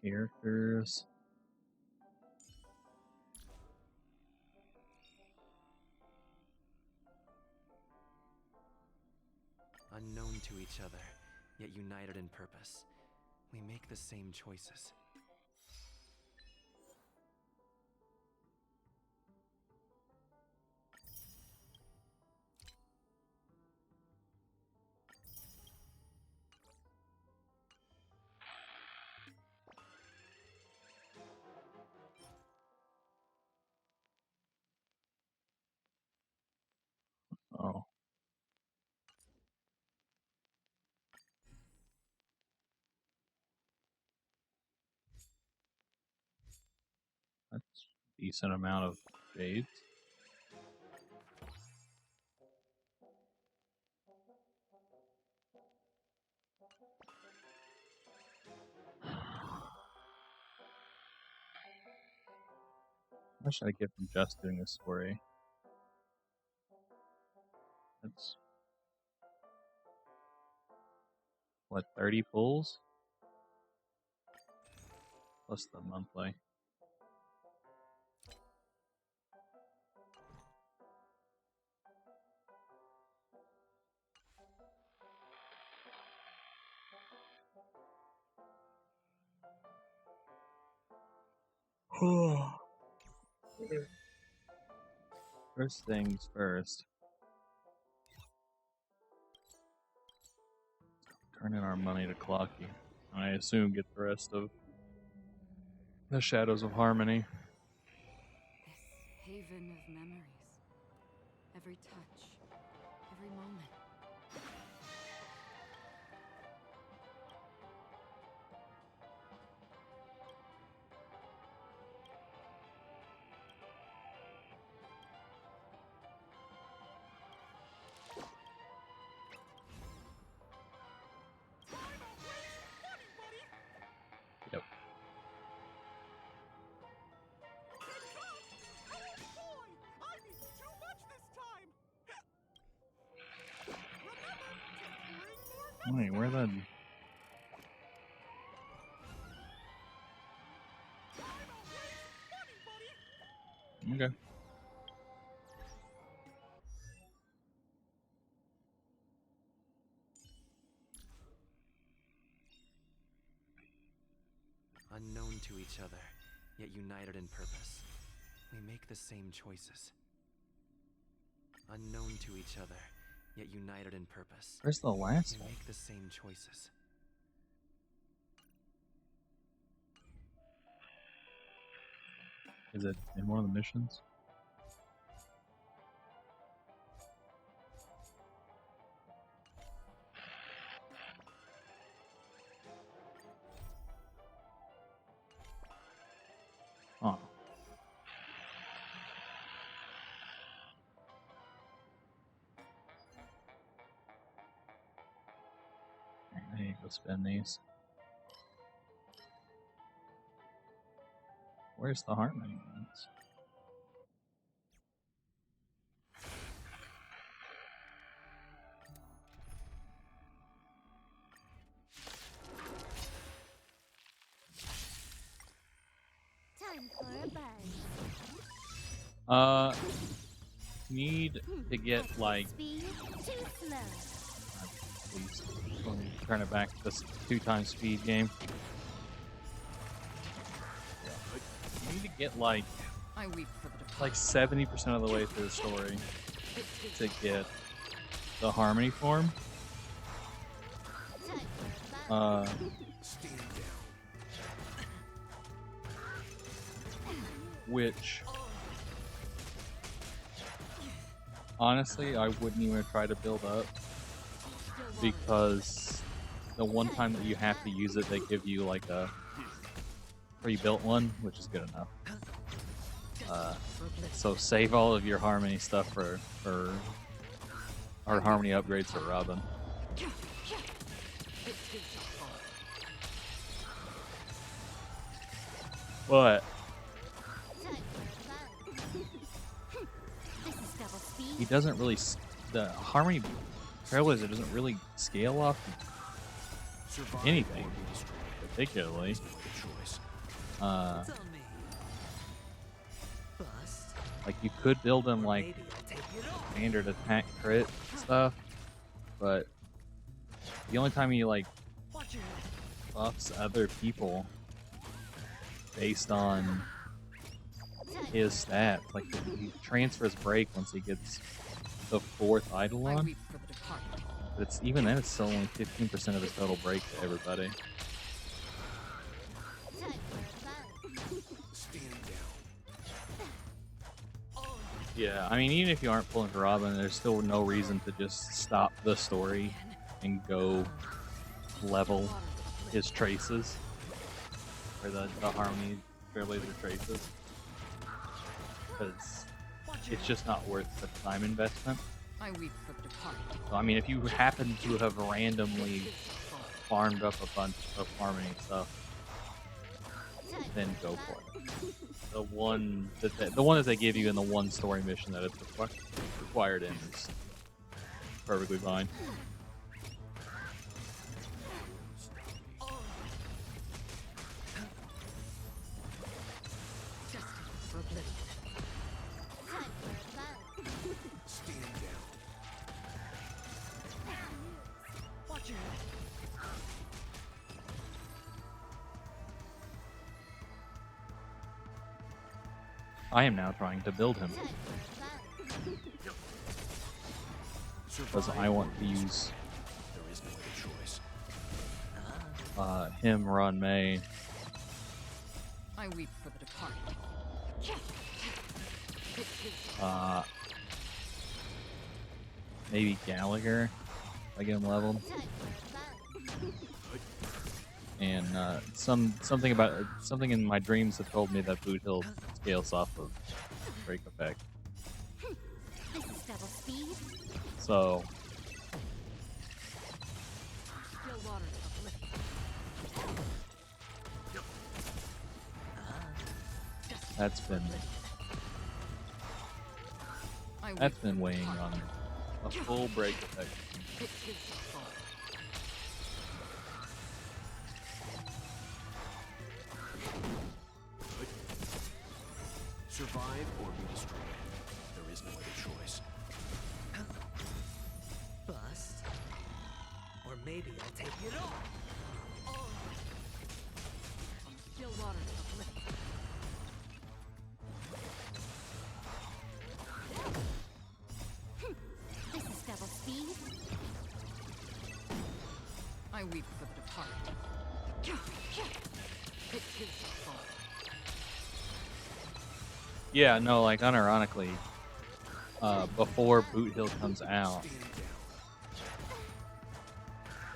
Characters. Unknown to each other, yet united in purpose. We make the same choices. Oh. That's a decent amount of jades. What should I get from just doing this story? That's what, 30 pulls? Plus the monthly. First things first. Turn in our money to Clocky. I assume get the rest of the Shadows of Harmony. This haven of memories. Every touch, every moment. Yep. Wait, where the... Okay. Unknown to each other, yet united in purpose. We make the same choices. Unknown to each other, yet united in purpose. Where's the last We one? make the same choices. Is it in one of the missions? Huh. I need to spend these. Where's the Harmony ones? Time for a buzz. Need to get like... Speed too slow. Please, turn it back to this 2x speed game. I need to get like 70% of the way through the story to get the Harmony form. Which honestly I wouldn't even try to build up, because the one time that you have to use it, they give you like a pre-built one, which is good enough. So save all of your Harmony stuff for our Harmony upgrades for Robin. What? He doesn't really... The Harmony Trailblazer doesn't really scale off anything, particularly. Like you could build them like standard attack crit stuff, but the only time he like buffs other people based on his stats, like he transfers break once he gets the 4th Eidolon, but it's even then it's still only 15% of his total break to everybody. Yeah, I mean, even if you aren't pulling for Robin, there's still no reason to just stop the story and go level his traces, or the Harmony Trailblazer traces, because it's just not worth the time investment. So, I mean, if you happen to have randomly farmed up a bunch of Harmony stuff, then go for it. The one that they give you in the one story mission that it's required in is perfectly fine. I am now trying to build him because I want to use him run May. I weep for the departed. Maybe Gallagher, if I get him leveled. And something in my dreams have told me that Boot Hill scales off of break effect. This is double speed. So that's been weighing on me. A full break effect. Survive or be destroyed. There is no other choice. Bust. Or maybe I'll take it all. Still water uplifted. This is double speed. I weep for the departed. Yeah, no, like unironically, before Boot Hill comes out,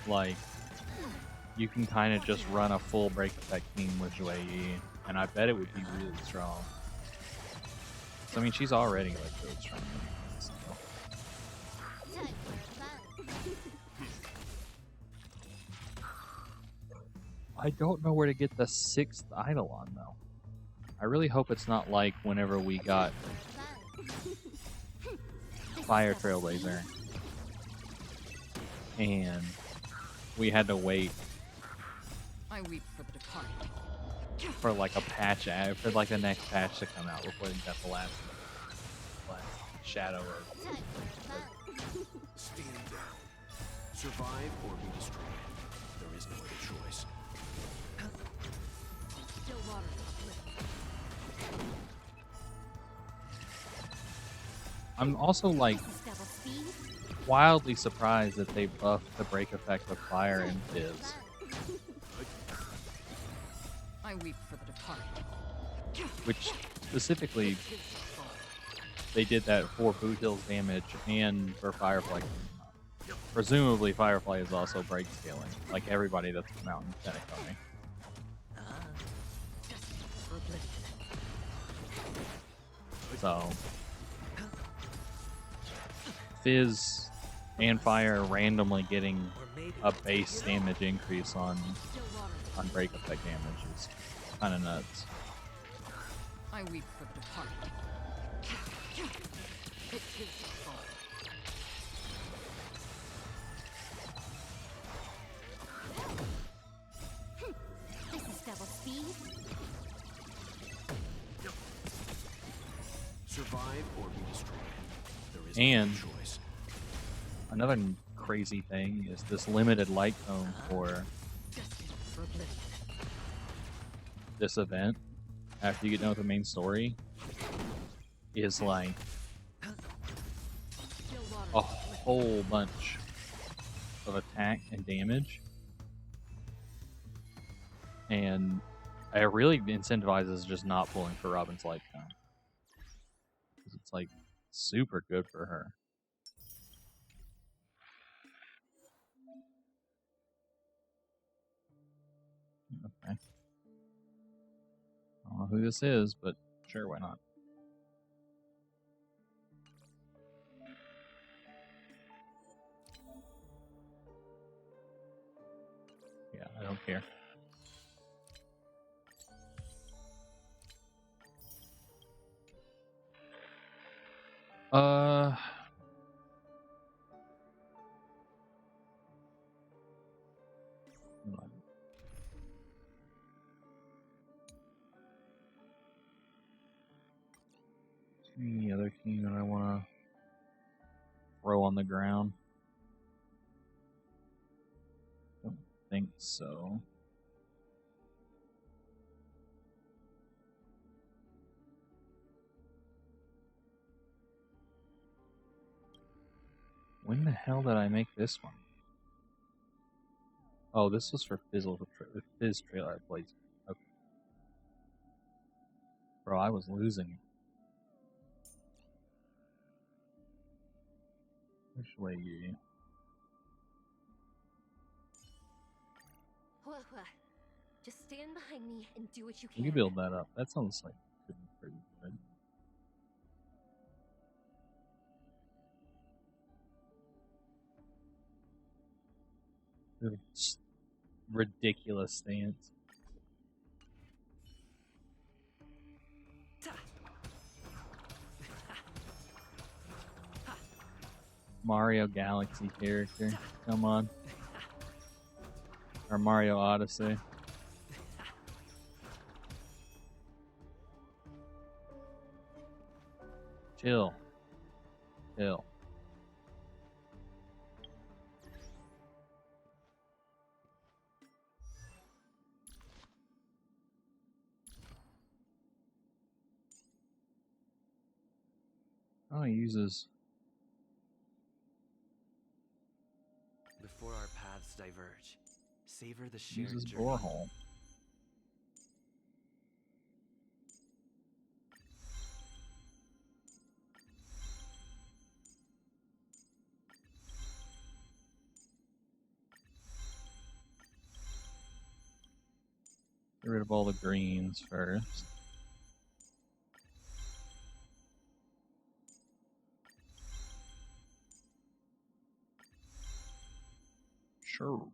like you can kind of just run a full break effect team with Jue Yi, and I bet it would be really strong. So, I mean, she's already like really strong. So. I don't know where to get the 6th Eidolon though. I really hope it's not like whenever we got Fire Trailblazer and we had to wait I weep for the departed. for like a patch for like the next patch to come out before we got the last shadow of Stand down. Survive or be destroyed. There is no other choice. Still water uplifted. I'm also like wildly surprised that they buffed the break effect of Fire and Fizz. I weep for the departed. Which specifically they did that for Boot Hill's damage and for Firefly. Presumably Firefly is also break scaling, like everybody that's come out in Penacony. So Fizz and Fire randomly getting a base damage increase on break effect damage is kind of nuts. I weep for the departed. beast? Survive or be destroyed. There is And no choice. another crazy thing is this limited light cone for this event, after you get done with the main story, is like a whole bunch of attack and damage. And it really incentivizes just not pulling for Robin's light cone. Because it's like super good for her. Okay. I don't know who this is, but sure, why not? Yeah, I don't care. Any other king that I want to throw on the ground? Don't think so. When the hell did I make this one? Oh, this was for Fizz trailer I played. Okay. Bro, I was losing. Which way you? Hua Hua, just stand behind me and do what you You can. can build that up. That sounds like it could be pretty good. It's ridiculous stance. Mario Galaxy character. Come on. Or Mario Odyssey. Chill. Chill. Oh, he uses. Before our paths diverge, savor the shared Uses journey. borehole. Get rid of all the greens first. Sure.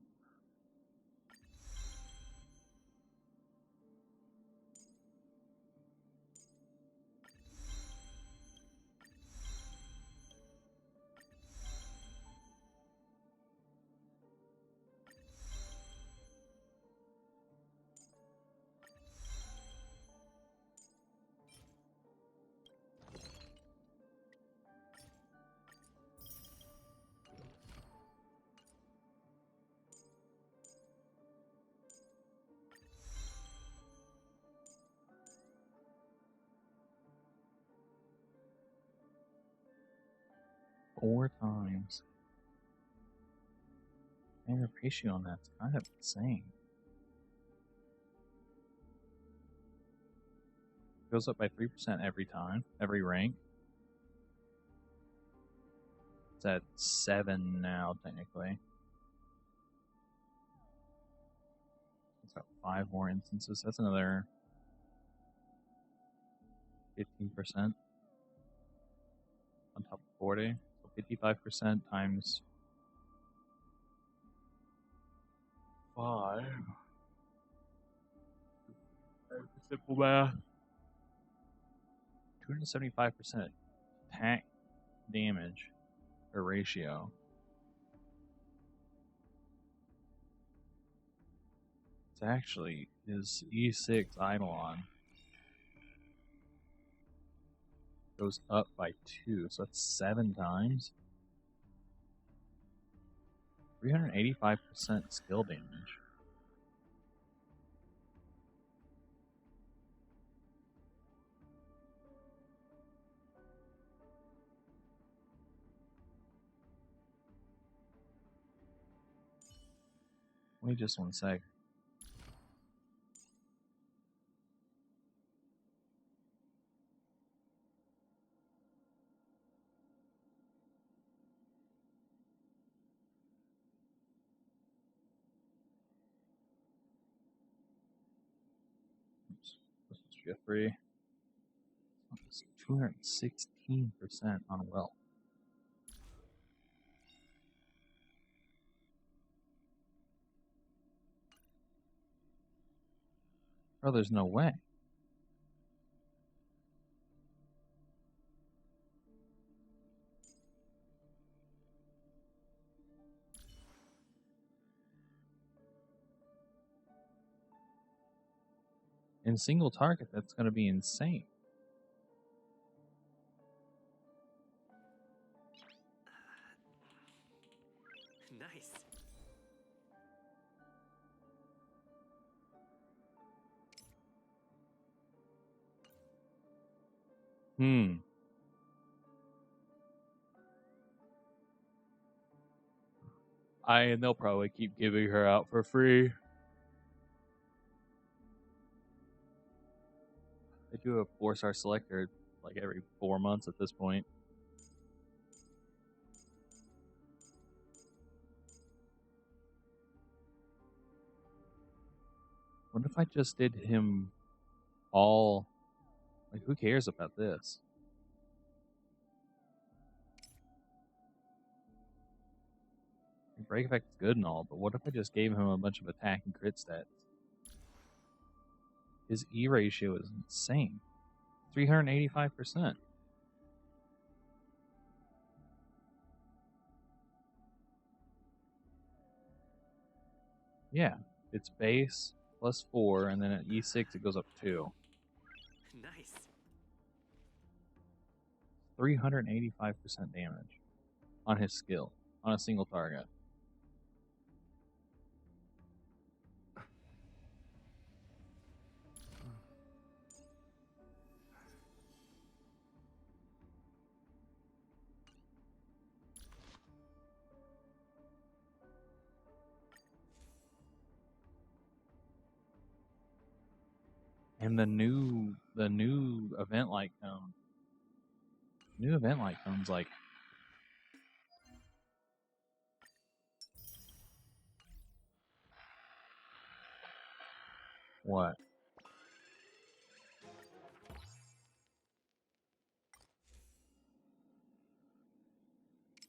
Four times. And the ratio on that's kind of insane. Goes up by 3% every time, every rank. It's at 7 now, technically. It's got 5 more instances. That's another 15% on top of 40. So 55% times 5. Simple math. 275% attack damage or ratio. It's actually his E6 Eidolon goes up by 2, so that's 7 times. 385% skill damage. Wait just one sec. Oops. This is Jeffrey. It's 216% on wealth. Oh, there's no way. In single target, that's going to be insane. Nice. They'll probably keep giving her out for free. They do a 4-star selector like every 4 months at this point. What if I just did him all? Like, who cares about this? Break effect is good and all, but what if I just gave him a bunch of attack and crit stats? His E ratio is insane. 385%. Yeah, it's base plus 4, and then at E6 it goes up 2. Nice. 385% damage on his skill, on a single target. And the new event light cone. New event light cone's like what?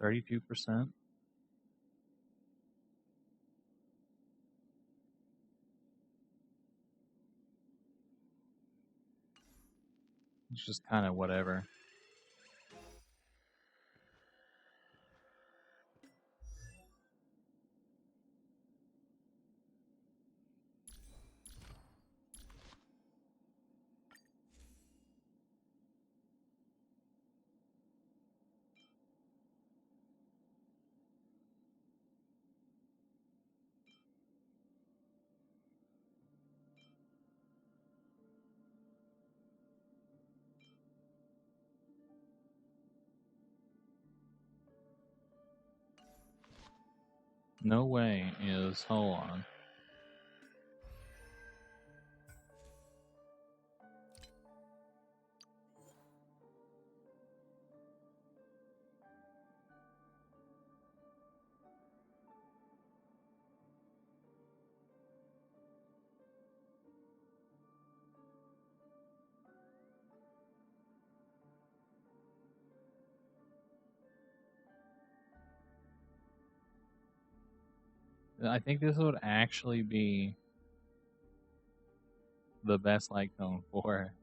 32%? It's just kind of whatever. No way is, hold on. I think this would actually be the best light cone for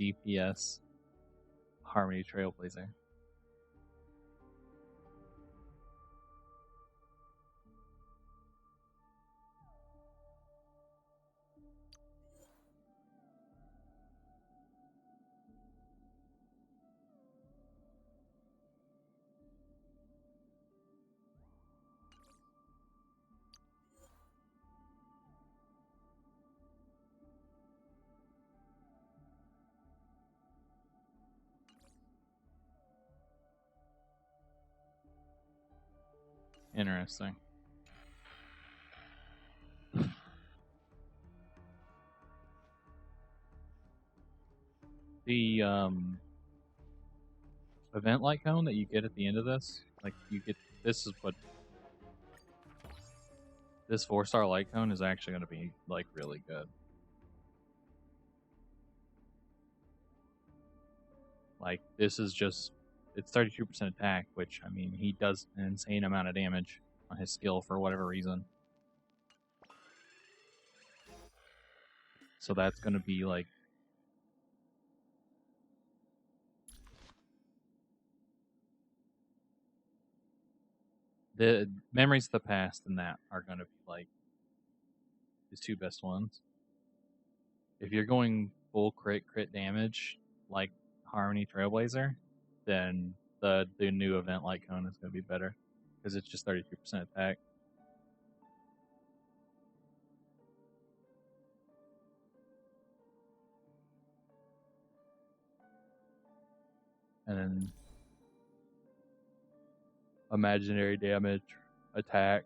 DPS Harmony Trailblazer. Interesting. The event light cone that you get at the end of this, like you get, this is what this 4-star light cone is actually going to be like really good. Like this is just, it's 32% attack, which I mean he does an insane amount of damage on his skill for whatever reason. So that's going to be like the memories of the past and that are going to be like his two best ones. If you're going full crit damage like Harmony Trailblazer, then the new event light cone is going to be better because it's just 32% attack. And then imaginary damage, attack.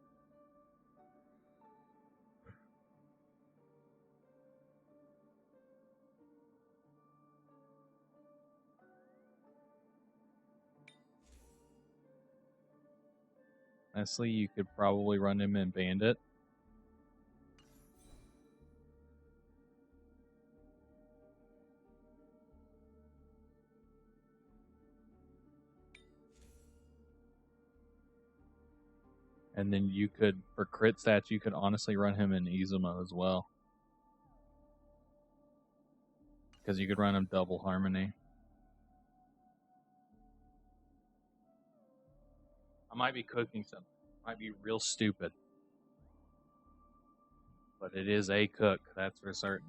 Honestly, you could probably run him in Bandit. And then you could, for crit stats, you could honestly run him in Izuma as well. Because you could run him double Harmony. I might be cooking something. Might be real stupid. But it is a cook, that's for certain.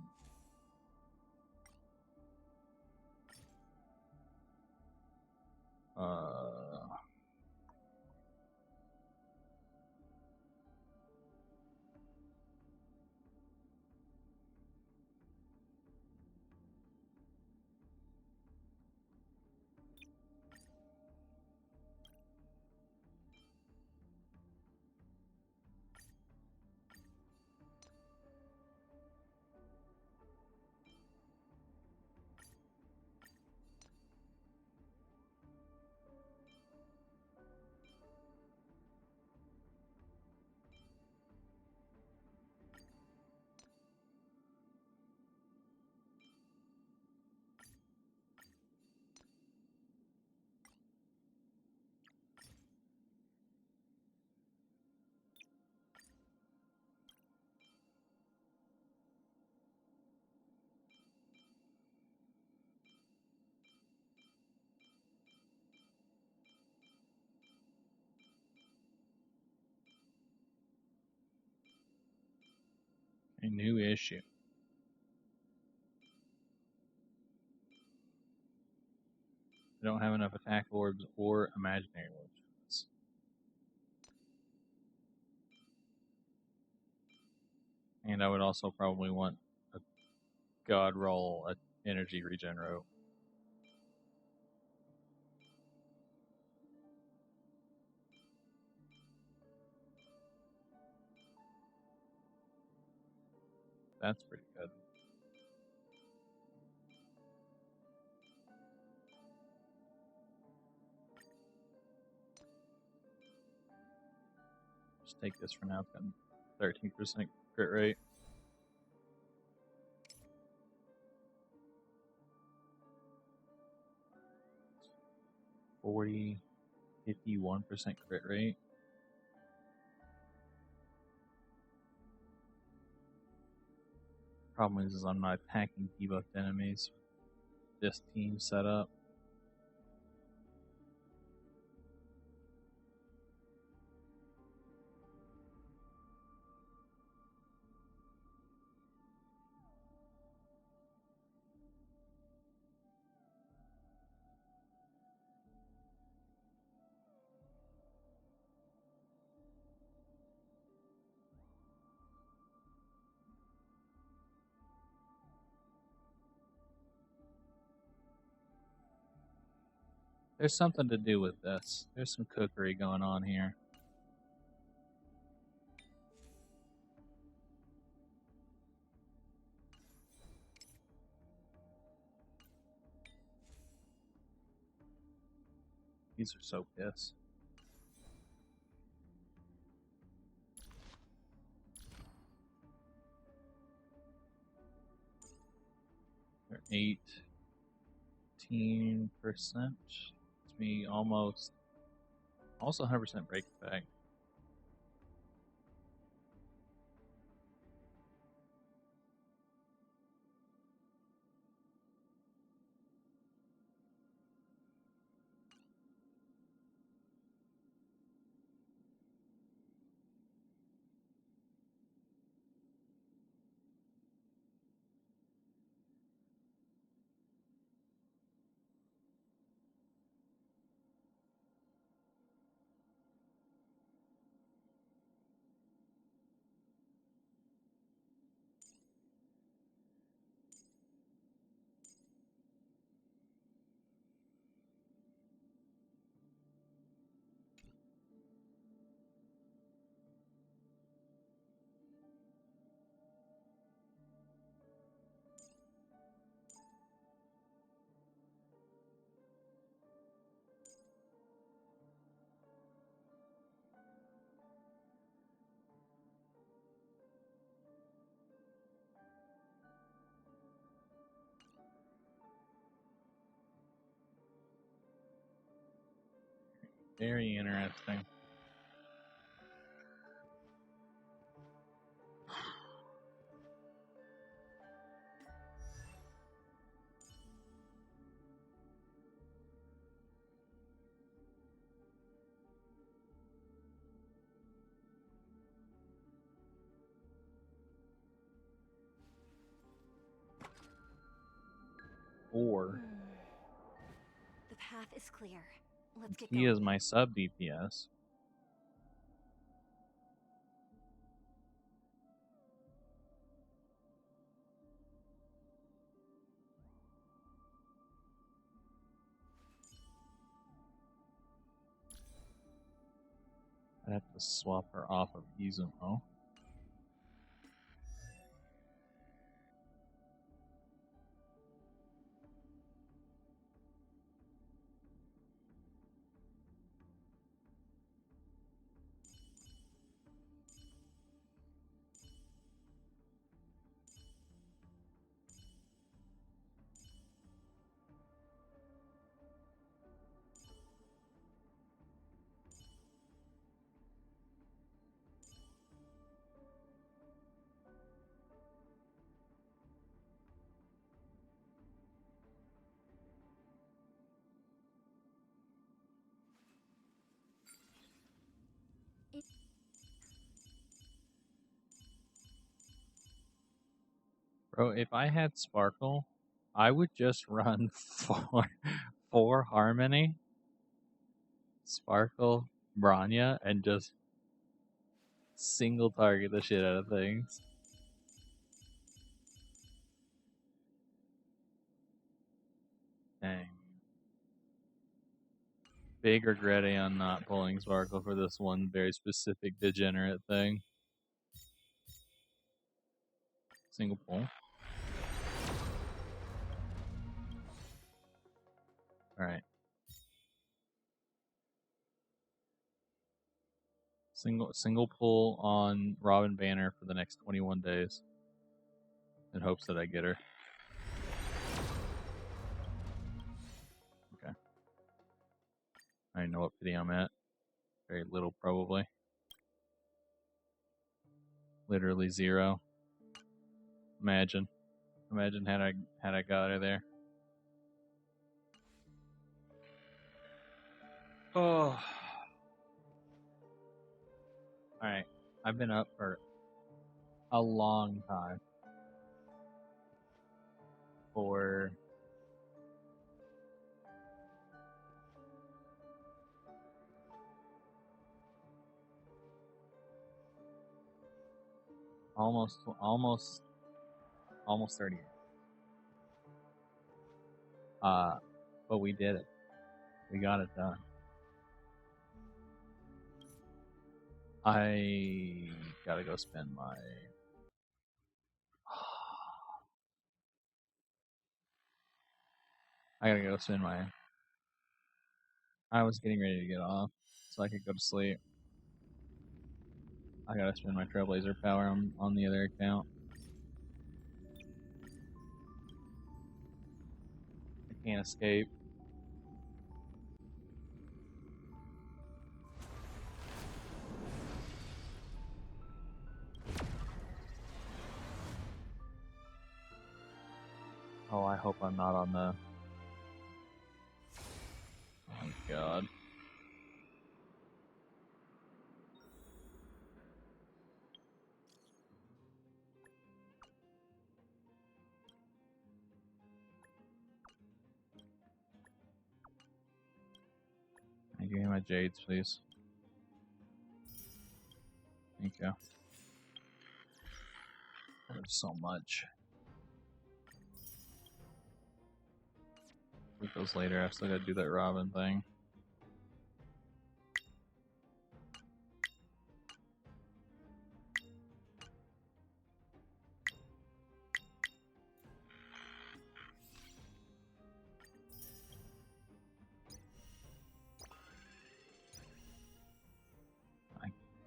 A new issue. I don't have enough attack orbs or imaginary orbs. And I would also probably want a God roll, a energy regen rope. That's pretty good. Just take this for now. It's got 13% crit rate. $40, 51% crit rate. Problem is I'm not attacking debuffed enemies. This team setup. There's something to do with this. There's some cookery going on here. These are so pissed. They're 18%. It's me almost 100% break effect. Very interesting. Or The path is clear. Let's get he going. is my sub DPS. I have to swap her off of Izumo. Bro, if I had Sparkle, I would just run four Harmony, Sparkle, Branya, and just single target the shit out of things. Dang. Big regretting on not pulling Sparkle for this one very specific degenerate thing. Single pull. Alright. Single pull on Robin Banner for the next 21 days. In hopes that I get her. Okay. I don't know what pity I'm at. Very little, probably. Literally 0. Imagine had I got her there. Oh. Alright. I've been up for a long time. For almost 30 years. But we did it. We got it done. I gotta go spend my I was getting ready to get off so I could go to sleep. I gotta spend my Trailblazer power on the other account. I can't escape. Oh, I hope I'm not on the... Oh my god. Can you give me my jades, please? Thank you. There's so much. With those later, I still gotta do that Robin thing.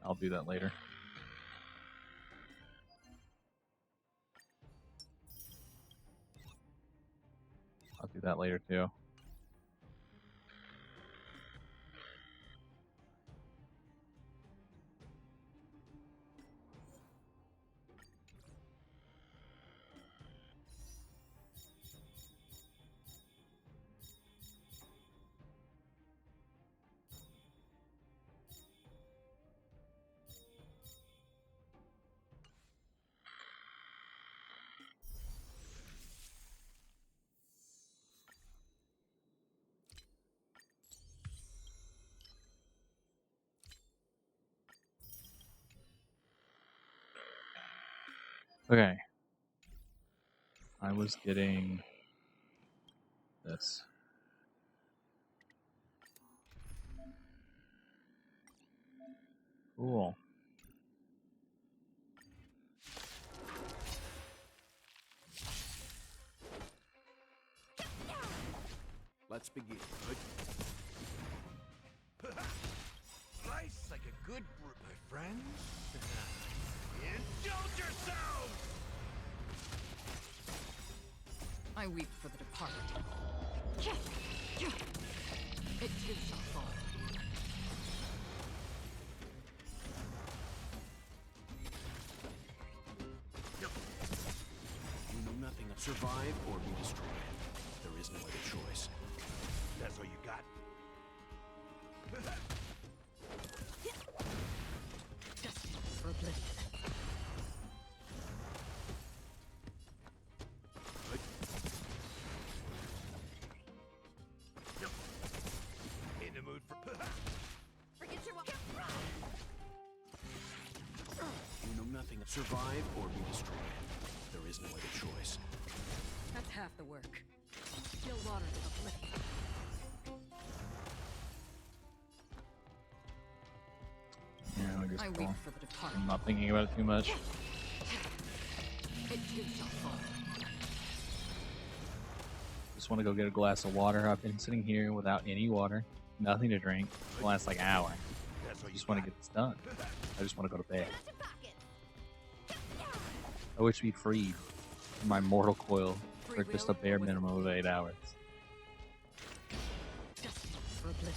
I'll do that later. I'll do that later too. Okay. I was getting this. Cool. Let's begin. Slice like a good brew, my friends. Indulge yourselves! I weep for the departed. It too shall fall. You know nothing of survive or be destroyed. There is no other choice. That's all you got? Destined for oblivion. In the mood for... Forget your You know nothing of survive or be destroyed. There is no other choice. That's half the work. Still waters of oblivion. Yeah, I just I weep for the departed. I'm not thinking about it too much. It too shall fall. Just want to go get a glass of water. I've been sitting here without any water, nothing to drink for the last like hour. I just want to get this done. I just want to go to bed. I wish to be freed from my mortal coil for just a bare minimum of 8 hours. Destined for oblivion.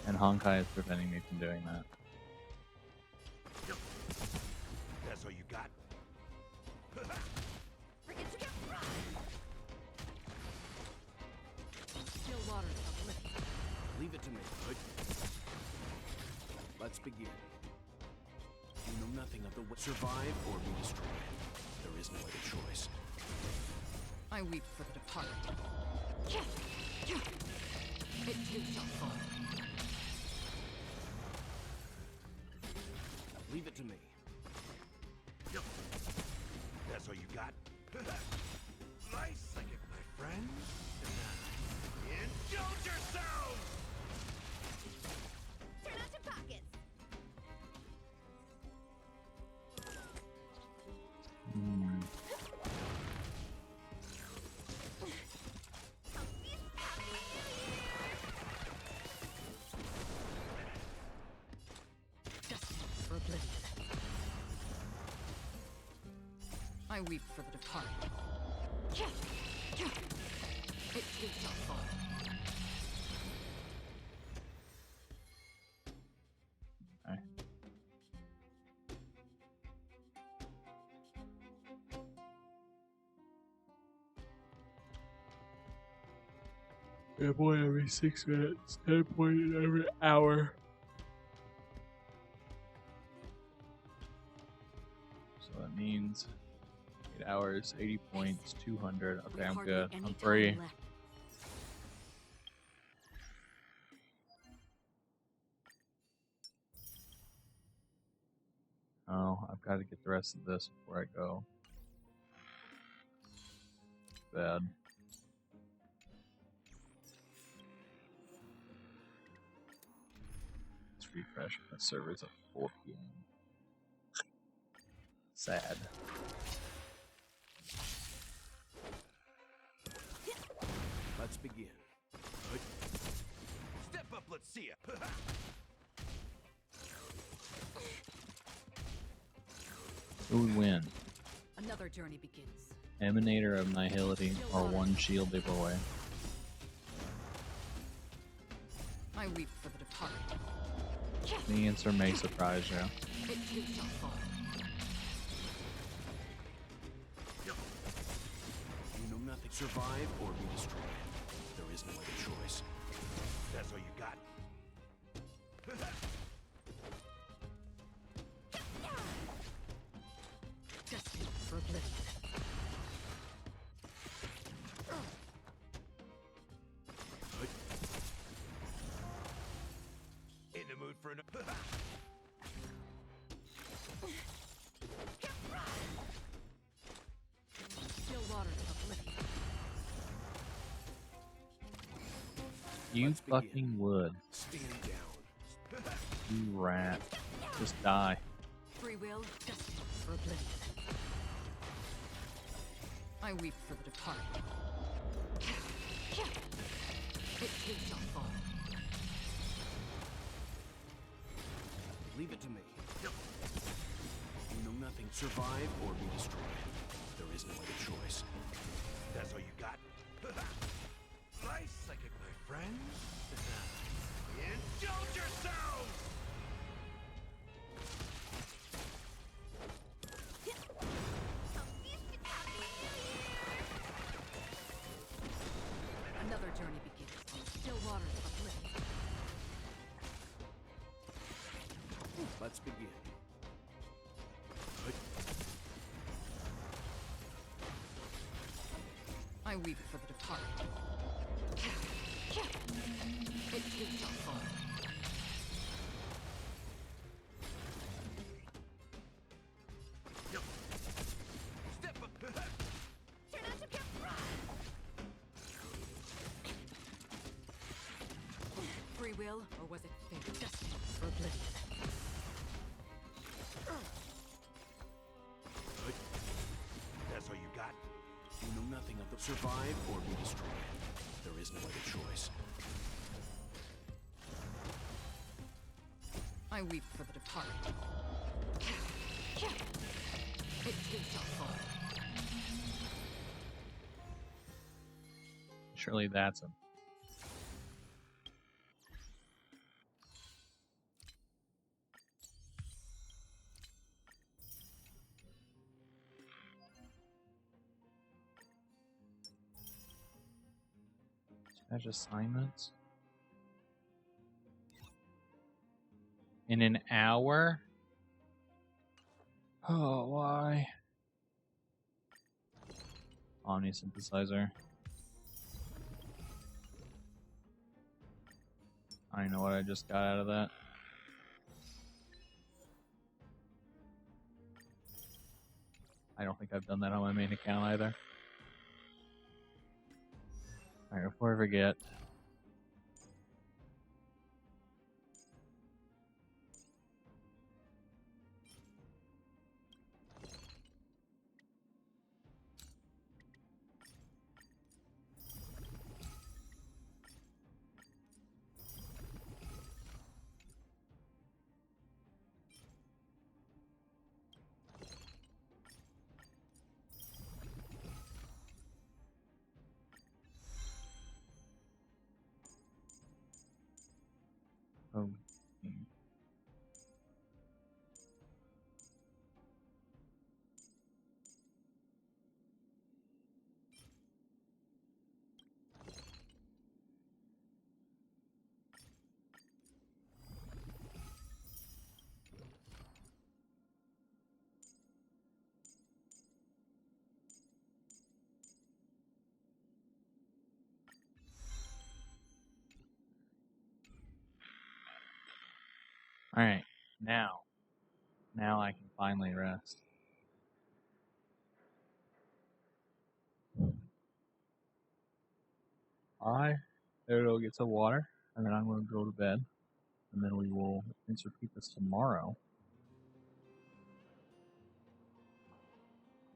And Honkai is preventing me from doing that. That's all you got? Still waters of oblivion. Leave it to me. Let's begin. You know nothing of the way. Survive or be destroyed. There is no other choice. I weep for the departed. It too shall fall. Leave it to me. That's all you got? Nice like it, my friend. Indulge yourselves! Turn out your pockets. I weep for the departed. It shall fall. Okay. Yeah, boy, every 6 minutes, 10 point every hour. So that means 8 hours, 80 points, 200. Okay, I'm good. I'm free. Oh, I've got to get the rest of this before I go. Bad. Let's refresh. The server's at 4 p.m. Sad. Let's begin. Step up, let's see it. Who would win? Another journey begins. Emanator of Nihility or one shield away? I weep for the departed. The answer may surprise you. It shall fall. You know nothing. Survive or be destroyed. There is no other choice. That's all you got. Destined for oblivion. In the mood for an... Still waters of oblivion. You fucking would. Stand down. You rat. Just die. Free will, destined for oblivion. I weep for the departed. It shall fall. Leave it to me. You know nothing. Survive or be destroyed. There is no other choice. That's all you got. Nice second, my friends. Indulge yourselves! Another journey begins on the still waters of oblivion. Let's begin. I weep for the departed. It shall fall. Step up. Turn out to be Free will, or was it fate? Destined for oblivion. That's all you got. You know nothing of the survive or be destroyed. There is no other choice. I weep for the departed. It shall fall. Surely that's him. Dispatch assignments? In an hour? Oh, why? Omni synthesizer. I don't know what I just got out of that. I don't think I've done that on my main account either. Alright, before I forget. Alright, now I can finally rest. I gotta go get some water, and then I'm gonna go to bed, and then we will repeat this tomorrow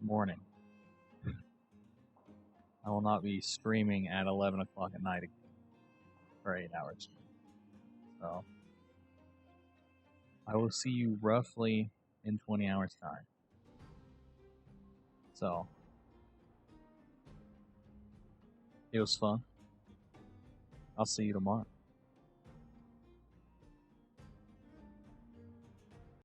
morning. I will not be streaming at 11 o'clock at night for 8 hours. So, I will see you roughly in 20 hours' time. So, it was fun. I'll see you tomorrow.